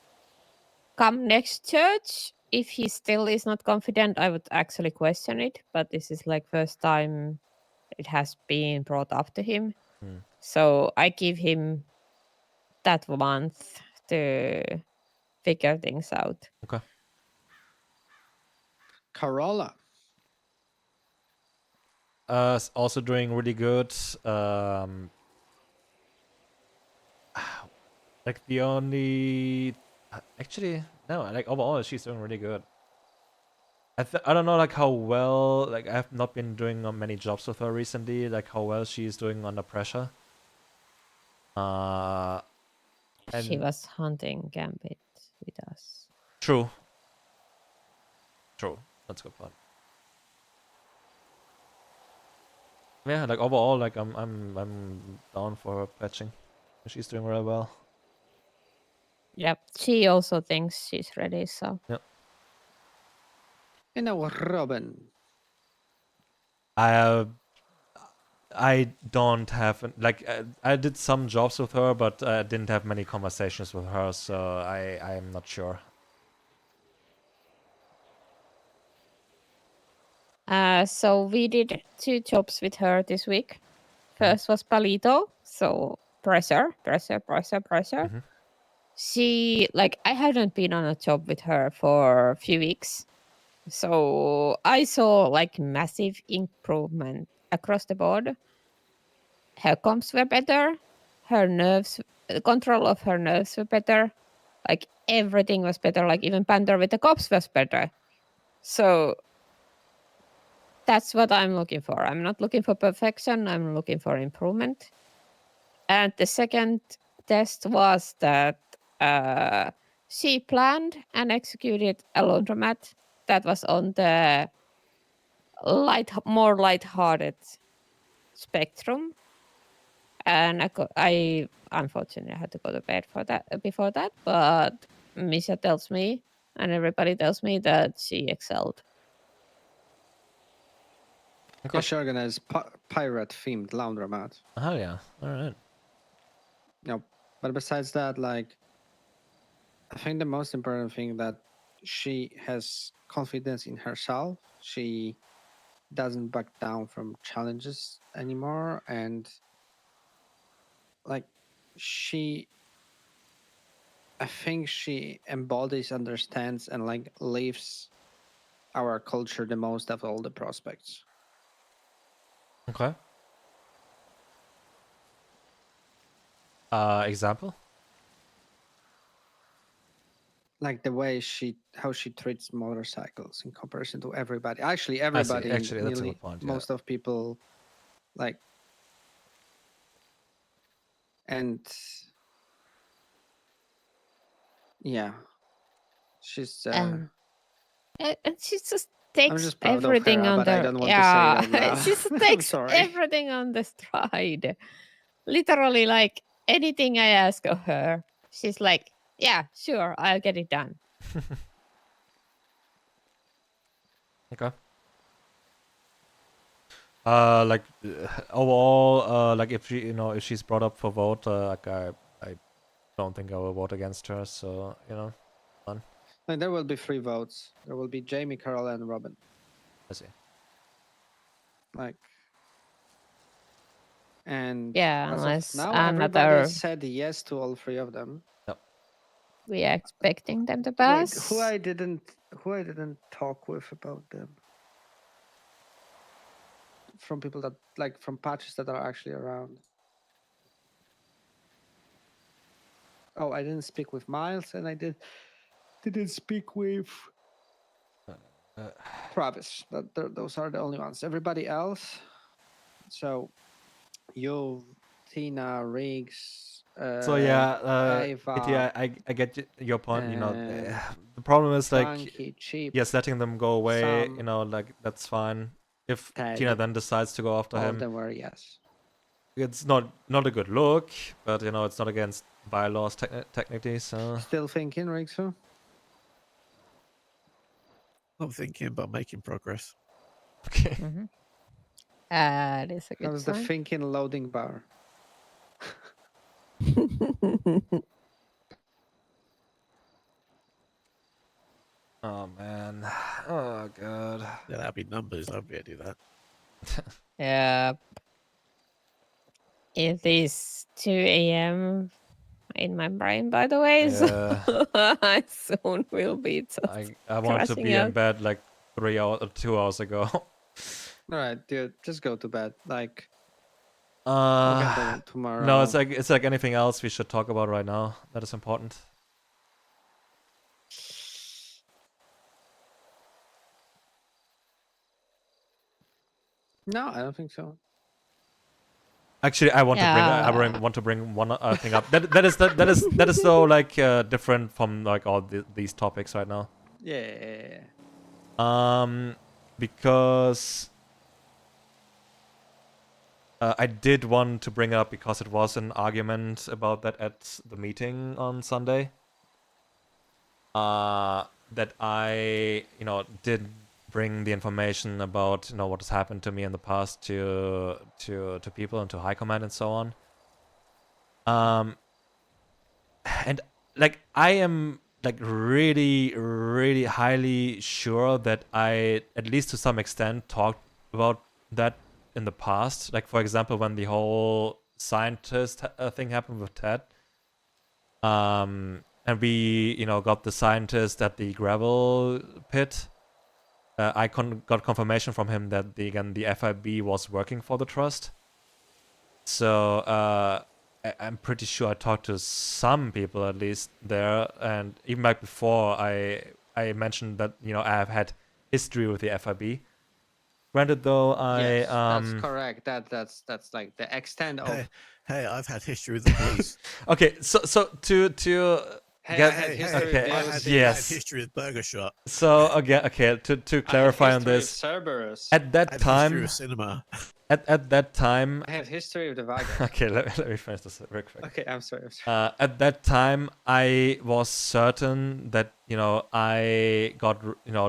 come next church, if he still is not confident, I would actually question it. But this is like first time it has been brought up to him. So I give him that month to figure things out. Okay. Carola. Also doing really good. Like the only, actually no, like overall she's doing really good. I don't know like how well, like I have not been doing many jobs with her recently, like how well she's doing under pressure. She And- was hunting Gambit with us. True. That's a good point. Yeah, like overall, like I'm down for her pledging. She's doing really well. Yep. She also thinks she's ready, so. Yep. You know, Robin. I don't have like I did some jobs with her, but I didn't have many conversations with her, so I'm not sure. So we did 2 jobs with her this week. First was Palito, so pressure. She like I hadn't been on a job with her for a few weeks, so I saw like massive improvement across the board. Her comps were better, her nerves, the control of her nerves were better, like everything was better. Like even banter with the cops was better. So that's what I'm looking for. I'm not looking for perfection. I'm looking for improvement. And the second test was that she planned and executed a laundromat that was on the more light-hearted spectrum. And I unfortunately had to go to bed for that before that. But Misha tells me, and everybody tells me that she excelled. Yeah, she organized pirate-themed laundromat. Oh yeah, all right. No, but besides that, like, I think the most important thing that she has confidence in herself. She doesn't back down from challenges anymore, and like I think she embodies, understands, and like lives our culture the most of all the prospects. Okay. Example? Like the way how she treats motorcycles in comparison to everybody. Actually, I see. everybody. Actually, that's a nearly good point. Yeah. most of people, like, and yeah, she's. And she just I'm takes just proud of everything her, on but I the don't want to say it out yeah. loud. She just I'm takes sorry. everything on the stride. Literally, like anything I ask of her, she's like, "Yeah, sure, I'll get it done." Okay. Like overall, like if if she's brought up for vote, like I don't think I will vote against her. So fun. And there will be 3 votes. There will be Jamie, Carol, and Robin. I see. Like, and Yeah, as unless of now, another- everybody said yes to all 3 of them. Yep. We are expecting them to Wait, pass. who I didn't talk with about them? From people that like from patches that are actually around. Oh, I didn't speak with Miles, and I didn't speak with Travis. Those are the only ones. Everybody else. So, you, Tina, Riggs. So yeah, Ava, I get your point. The problem is like, Frankie, Cheap, yes, letting them go away. Sam, Like that's fine. If Ted. Tina then decides to go after All him, of them were yes. it's not a good look, but it's not against bylaws technically. So Still thinking, Riggs? Huh? I'm thinking, but making progress. Okay. That is a good How's the sign. thinking loading bar? Oh man. Oh god. Yeah, that'd be numbers. I'd be able to do that. Yeah. It is 2 a.m. in my brain, by the way, Yeah. so I soon will be just I wanted to crashing be in out. bed like 3 hours or 2 hours ago. All right, dude, just go to bed. Like, I'll get them tomorrow. No, it's like anything else we should talk about right now that is important. No, I don't think so. Actually, I want to bring one thing up. That is so like different from like all these topics right now. Yeah. Because I did want to bring it up because it was an argument about that at the meeting on Sunday. That I, did bring the information about, what has happened to me in the past to people and to high command and so on. And like I am like really, really highly sure that I, at least to some extent, talked about that in the past. Like, for example, when the whole scientist thing happened with Ted. And we, got the scientist at the gravel pit. I got confirmation from him that the FIB was working for the trust. So I'm pretty sure I talked to some people at least there, and even back before I mentioned that I have had history with the FIB. Granted, though, Yes, that's correct. That's like the extent of. Hey, I've had history with the police. Okay, so to Hey, I had history with I had history with Burger Shot. So again, okay, to clarify on this, Cerberus. at that I had time, history with cinema. At that time, I have history of the Vegas. Okay, let me finish this real quick. Okay, I'm sorry. At that time, I was certain that I got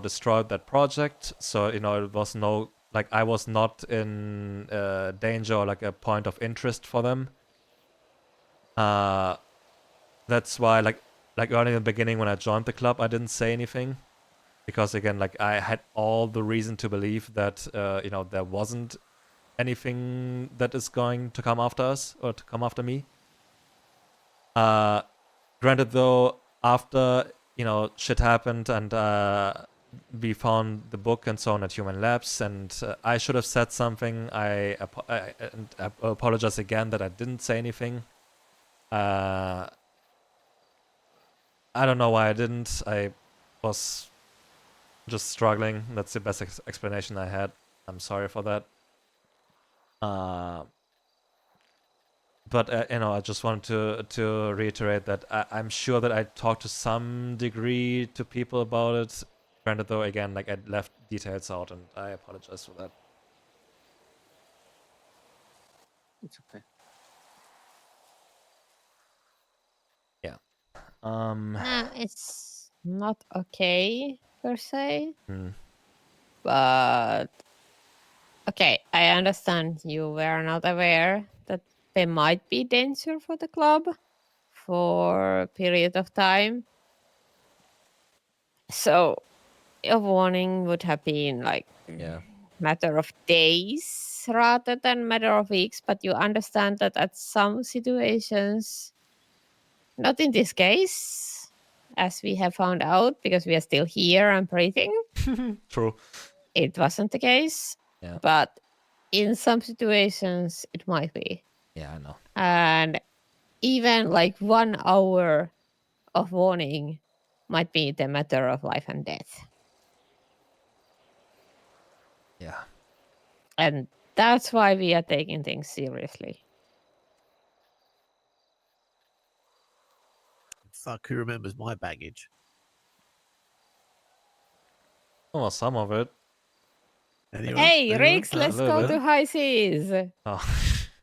destroyed that project, so it was no, like, I was not in danger or like a point of interest for them. That's why like early in the beginning when I joined the club, I didn't say anything, because again, like, I had all the reason to believe that there wasn't anything that is going to come after us or to come after me. Granted, though, after shit happened and we found the book and so on at Human Labs, and I should have said something. I apologize again that I didn't say anything. I don't know why I didn't. I was just struggling. That's the best explanation I had. I'm sorry for that. But I just wanted to reiterate that I'm sure that I talked to some degree to people about it. Granted, though, again, like, I left details out, and I apologize for that. It's okay. Yeah. No, it's not okay per se. Hmm. But okay, I understand you were not aware that there might be danger for the club for a period of time. So a warning would have been like matter of days rather than matter of weeks, but you understand that at some situations, not in this case, as we have found out because we are still here and breathing. True. It wasn't the case. Yeah. But in some situations, it might be. Yeah, I know. And even like 1 hour of warning might be the matter of life and death. Yeah. And that's why we are taking things seriously. Fuck, who remembers my baggage? Oh, well, some of it. Anyone? Hey, Anyone? Riggs, let's go to high seas. Oh.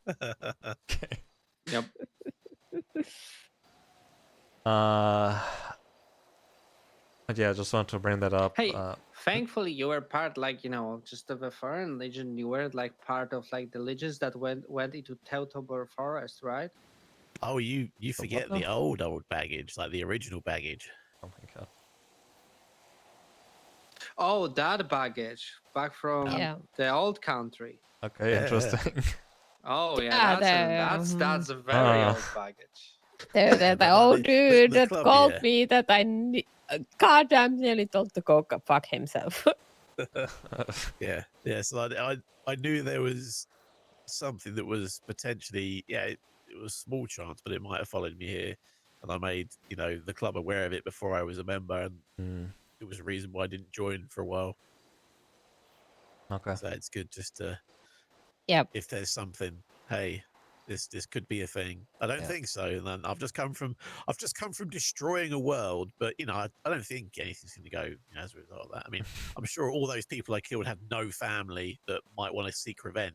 Okay. Yep. But yeah, I just want to bring that up. Hey, thankfully you were part, like, just of a foreign legion. You were like part of like the legions that went into Teutoburg Forest, right? Oh, you forget the old baggage, like the original baggage. Oh my god. Oh, that baggage back from the old country. Okay, interesting. Oh yeah, that's a very old baggage. The old dude that called me that I goddamn nearly told to go fuck himself. Yeah. So I knew there was something that was potentially, it was small chance, but it might have followed me here, and I made the club aware of it before I was a member, and it was a reason why I didn't join for a while. Okay. So it's good just to, yep. if there's something, hey, this could be a thing. I don't think so. And then I've just come from destroying a world, but I don't think anything's going to go as a result of that. I mean, I'm sure all those people I killed had no family that might want to seek revenge.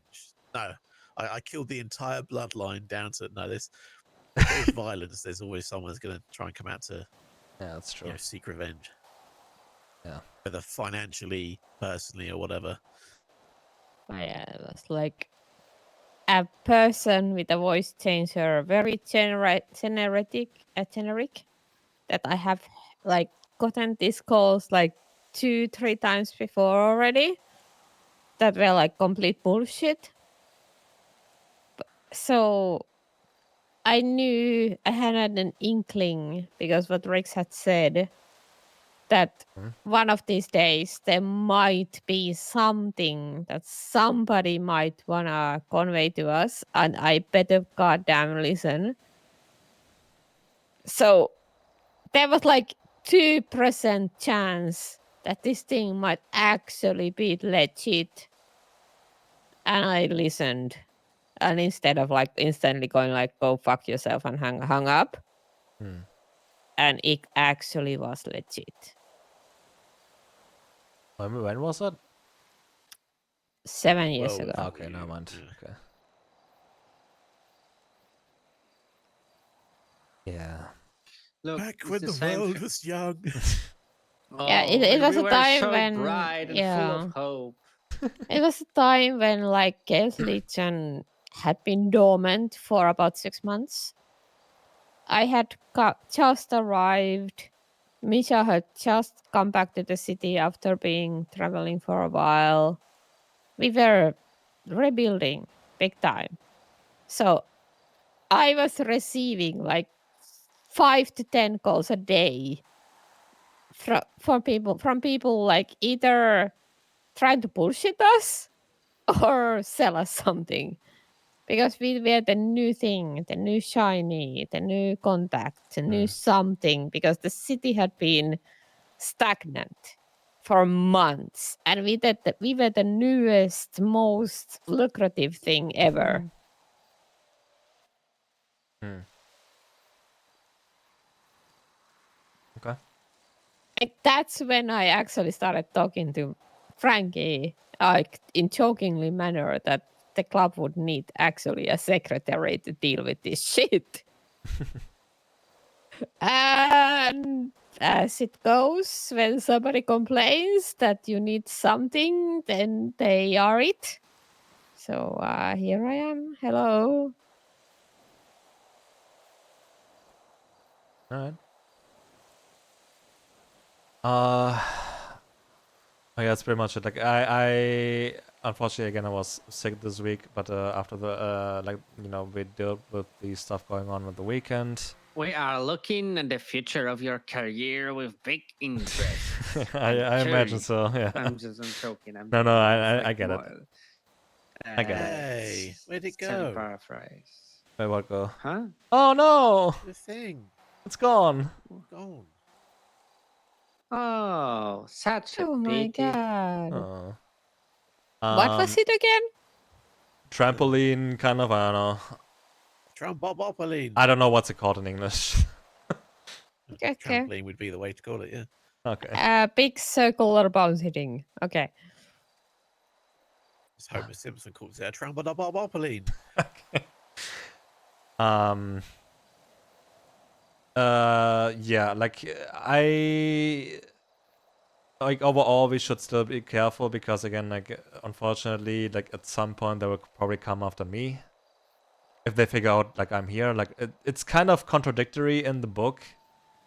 No, I killed the entire bloodline down to no. There's violence. There's always someone that's going to try and come out to that's true. Seek revenge. Yeah, whether financially, personally, or whatever. Yeah, it was like a person with a voice changer, very generic, that I have like gotten these calls like 2-3 times before already that were like complete bullshit. So I knew I had an inkling because what Rex had said that one of these days there might be something that somebody might wanna convey to us, and I better goddamn listen. So there was like 2% chance that this thing might actually be legit, and I listened. And instead of like instantly going like "go fuck yourself" and hung up, and it actually was legit. When was that? 7 years ago. Okay, never mind. Okay. Yeah. Look, Back it's when the the same world was young. Yeah, it was we a were time so when bright and full of hope. It was a time when like Chaos Legion had been dormant for about 6 months. I had just arrived. Misha had just come back to the city after being traveling for a while. We were rebuilding big time. So I was receiving like 5 to 10 calls a day from people like either trying to bullshit us or sell us something. Because we were the new thing, the new shiny, the new contact, the new something, because the city had been stagnant for months. And we were the newest, most lucrative thing ever. Okay. Like, that's when I actually started talking to Frankie, like in jokingly manner, that the club would need actually a secretary to deal with this shit. And as it goes, when somebody complains that you need something, then they are it. So here I am. Hello. All right. Yeah, that's pretty much it. Like I unfortunately again I was sick this week, but after the we dealt with the stuff going on with the weekend. We are looking at the future of your career with big interest. I imagine so. Yeah. I'm joking. No, I get it. I get it. Hey, where'd it Tell you go? paraphrase. Where what go? Huh? Oh no! The thing. It's gone. Gone. Oh, such a Oh my pity. god. Oh. What was it again? Trampoline, kind of. I don't know. Trampoline. I don't know what's it called in English. Okay. Trampoline would be the way to call it. Yeah. Okay. Big circular bouncy thing. Okay. As Homer Simpson calls it a trampoline. Yeah, like overall we should still be careful because again, like unfortunately, like at some point they will probably come after me if they figure out like I'm here. Like it's kind of contradictory in the book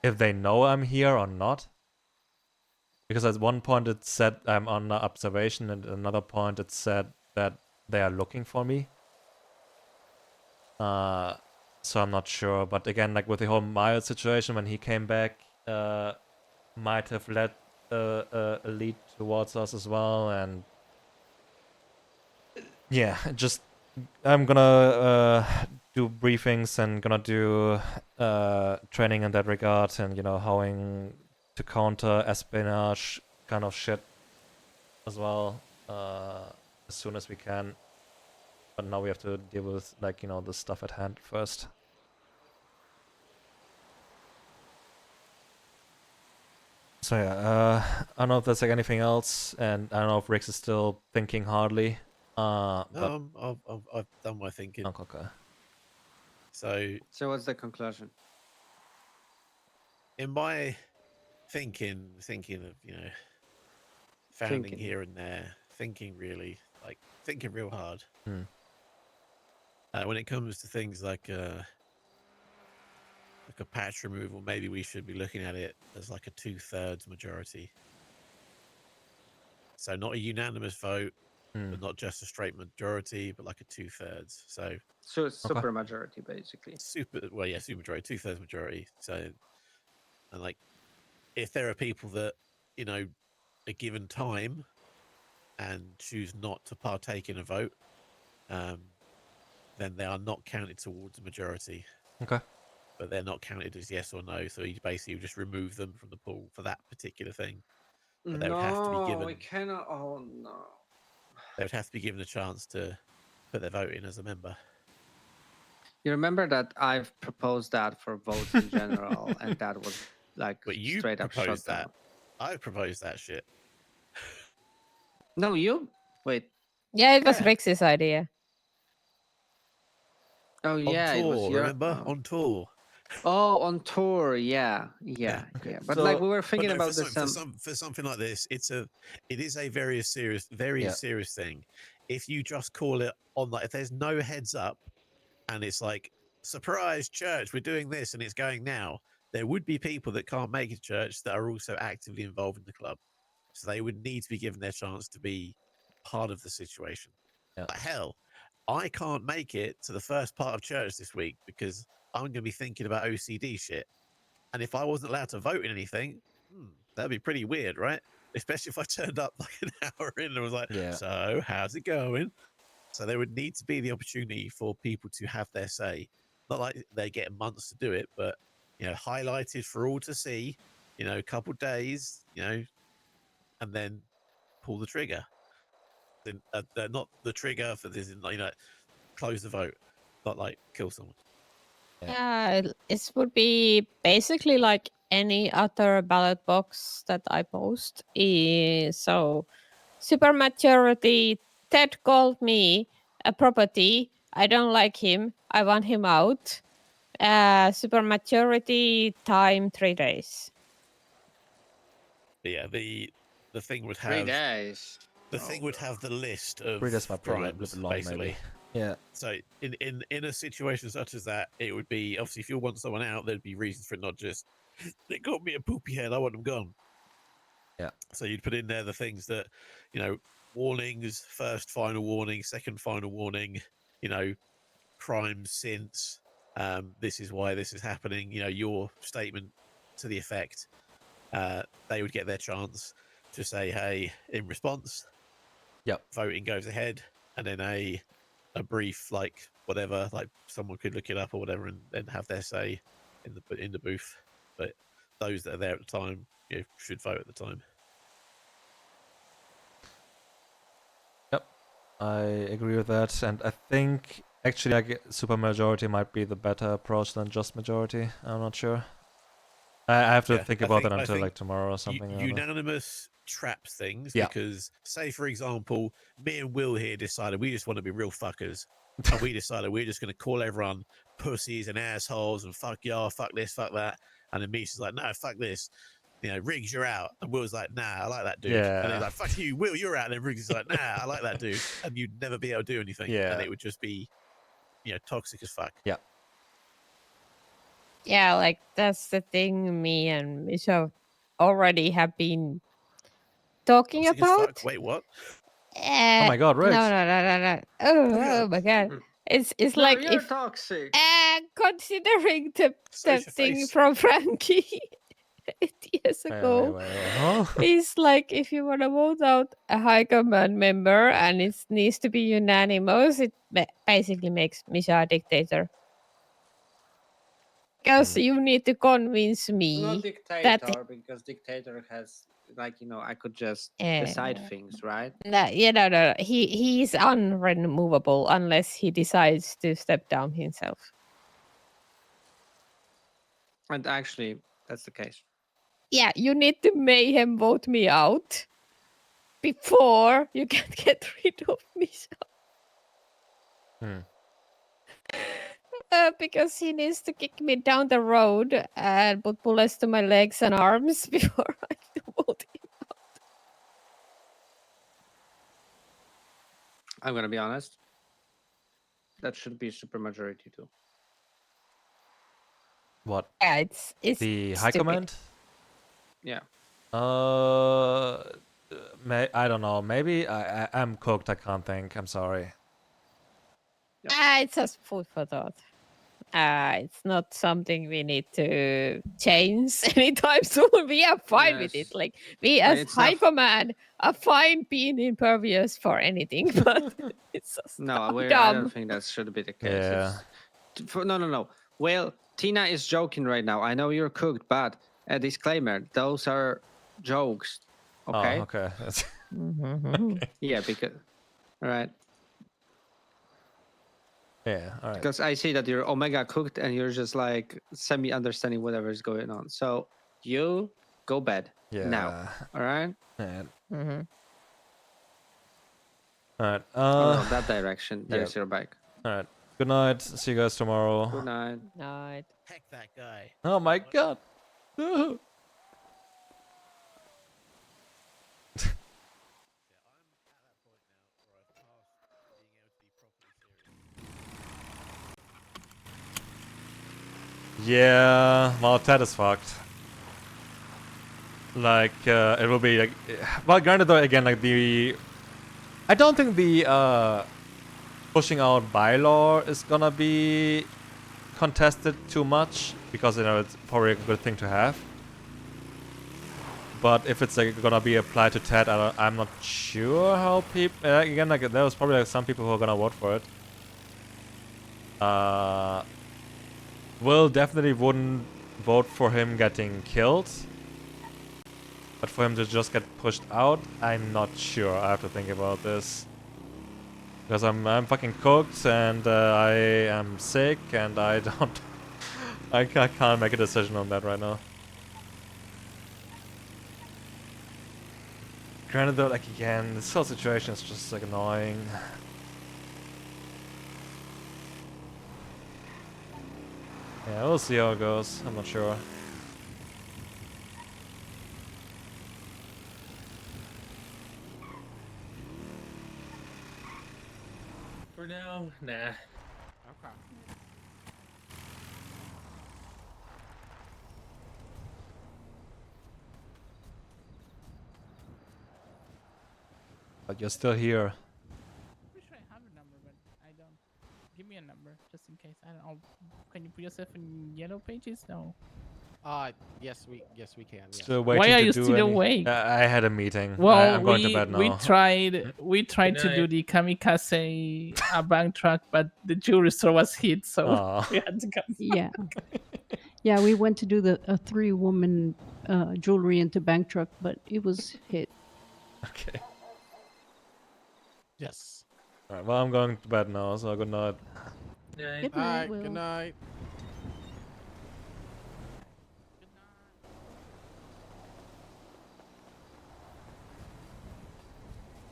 if they know I'm here or not, because at one point it said I'm on observation and at another point it said that they are looking for me. So I'm not sure, but again, like with the whole Miles situation, when he came back, might have led a lead towards us as well, and yeah, just I'm gonna do briefings and gonna do training in that regard, and howing to counter espionage kind of shit as well, as soon as we can. But now we have to deal with like the stuff at hand first. So yeah, I don't know if there's like anything else, and I don't know if Rix is still thinking hardly. But I've done my thinking. Okay. So what's the conclusion? In my thinking of founding here and there, thinking really like thinking real hard. When it comes to things like a patch removal, maybe we should be looking at it as like a 2/3 majority. So not a unanimous vote, but not just a straight majority, but like a 2/3. So it's super majority basically. Super majority, 2/3 majority. So, and like, if there are people that are given time and choose not to partake in a vote, then they are not counted towards the majority. Okay. But they're not counted as yes or no. So you basically just remove them from the pool for that particular thing. But they would have to be given. We cannot. Oh no. They would have to be given a chance to put their vote in as a member. You remember that I've proposed that for votes in general, and that was like but you straight up shut proposed down. that. I proposed that shit. No, you wait. Yeah, it was Rix's idea. Oh yeah, on tour, it was your, remember? On tour. Oh, on tour, yeah. But like we were thinking about this. For something like this, it is a very serious thing. If you just call it on, like, if there's no heads up, and it's like, surprise church, we're doing this, and it's going now, there would be people that can't make it to church that are also actively involved in the club, so they would need to be given their chance to be part of the situation. Like, hell, I can't make it to the first part of church this week because I'm going to be thinking about OCD shit. And if I wasn't allowed to vote in anything, that'd be pretty weird, right? Especially if I turned up like an hour in and was like, so how's it going? So there would need to be the opportunity for people to have their say. Not like they get months to do it, but, highlighted for all to see, a couple days, and then pull the trigger. Then not the trigger for this, close the vote, not like kill someone. Yeah, it would be basically like any other ballot box that I post. So, supermajority, Ted called me a property. I don't like him. I want him out. Supermajority, time 3 days. But yeah, the thing would have 3 days. The thing would have the list of 3 days might be a crimes, little bit long, basically. maybe. Yeah. So in a situation such as that, it would be, obviously, if you want someone out, there'd be reasons for it, not just, they got me a poopy head, I want them gone. Yeah. So you'd put in there the things that, warnings, first final warning, second final warning, crimes since, this is why this is happening, your statement to the effect, they would get their chance to say, hey, in response, voting goes ahead, and then a brief, like, whatever, like someone could look it up or whatever, and then have their say in the booth. But those that are there at the time, should vote at the time. Yep, I agree with that, and I think actually like supermajority might be the better approach than just majority. I'm not sure. I have to think about it until like tomorrow or something. Unanimous traps things, because say for example, me and Will here decided we just want to be real fuckers, and we decided we're just going to call everyone pussies and assholes and fuck y'all, fuck this, fuck that, and then Misha's like, no, fuck this, Riggs, you're out, and Will's like, nah, I like that dude, and he's like, fuck you, Will, you're out, and then Riggs is like, nah, I like that dude, and you'd never be able to do anything, and it would just be, toxic as fuck. Yeah, like that's the thing me and Misha already have been talking Toxic about. as fuck? Wait, what? Oh my god, Riggs. No. Oh my god. It's No, like you're if toxic. considering the thing from Frankie 8 years ago. It's like if you want to vote out a high command member and it needs to be unanimous, it basically makes Misha a dictator. Because you need to convince me Not that dictator, because dictator has, like, I could just Eh, decide things, right? no, no. He's unremovable unless he decides to step down himself. And actually, that's the case. Yeah, you need to mayhem vote me out before you can get rid of me. Because he needs to kick me down the road and put bullets to my legs and arms before I vote him. I'm gonna be honest. That should be supermajority too. What? Yeah, it's the high stupid. command. Yeah. I don't know. Maybe I'm cooked. I can't think. I'm sorry. It's just food for thought. It's not something we need to change anytime soon. We are fine with it. Yes. Like we as It's high not- command are fine being impervious for anything, but it's just No, I dumb. don't think that should be the case. Yeah. No. Well, Tina is joking right now. I know you're cooked, but a disclaimer: those are jokes. Okay. Oh, okay. Okay. Yeah, because all right. Yeah, all right. Because I see that you're omega cooked and you're just like semi understanding whatever is going on. So you go bed now. All right. Yeah. Mm-hmm. All right. Oh, no, that direction. Yeah. There's your bike. All right. Good night. See you guys tomorrow. Good night. Night. Heck that guy. Oh my god. Yeah, well, that is fucked. Like, it will be like, well, granted though, again, like I don't think the pushing out bylaw is gonna be contested too much because it's probably a good thing to have. But if it's like gonna be applied to TED, I'm not sure how people. Again, like there was probably like some people who are gonna vote for it. Will definitely wouldn't vote for him getting killed. But for him to just get pushed out, I'm not sure. I have to think about this. Because I'm fucking cooked and I am sick and I don't... I can't make a decision on that right now. Granted though, like again, this whole situation is just like annoying. Yeah, we'll see how it goes. I'm not sure. For now, nah. Okay. But you're still here. Pretty sure I have a number, but I don't. Give me a number, just in case. I don't know. Can you put yourself in yellow pages? No. Yes, we can. Yes. Still waiting Why are to you do still any... awake? I had a meeting. Well, I'm going to bed now. we tried Good to do night. the kamikaze bank truck, but the jewelry store was hit, so Aw. we had to come. Yeah. Yeah, we went to do a 3-woman jewelry into bank truck, but it was hit. Okay. Yes. Alright, well, I'm going to bed now, so good night. Good night, Alright, Will. good night.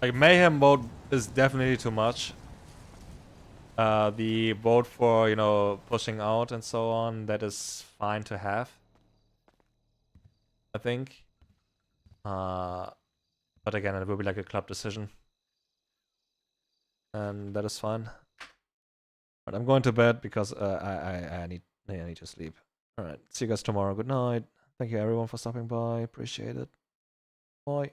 Like, mayhem mode is definitely too much. The vote for, pushing out and so on, that is fine to have. I think. But again, it will be like a club decision. And that is fine. But I'm going to bed because I need to sleep. Alright, see you guys tomorrow. Good night. Thank you everyone for stopping by. Appreciate it. Bye.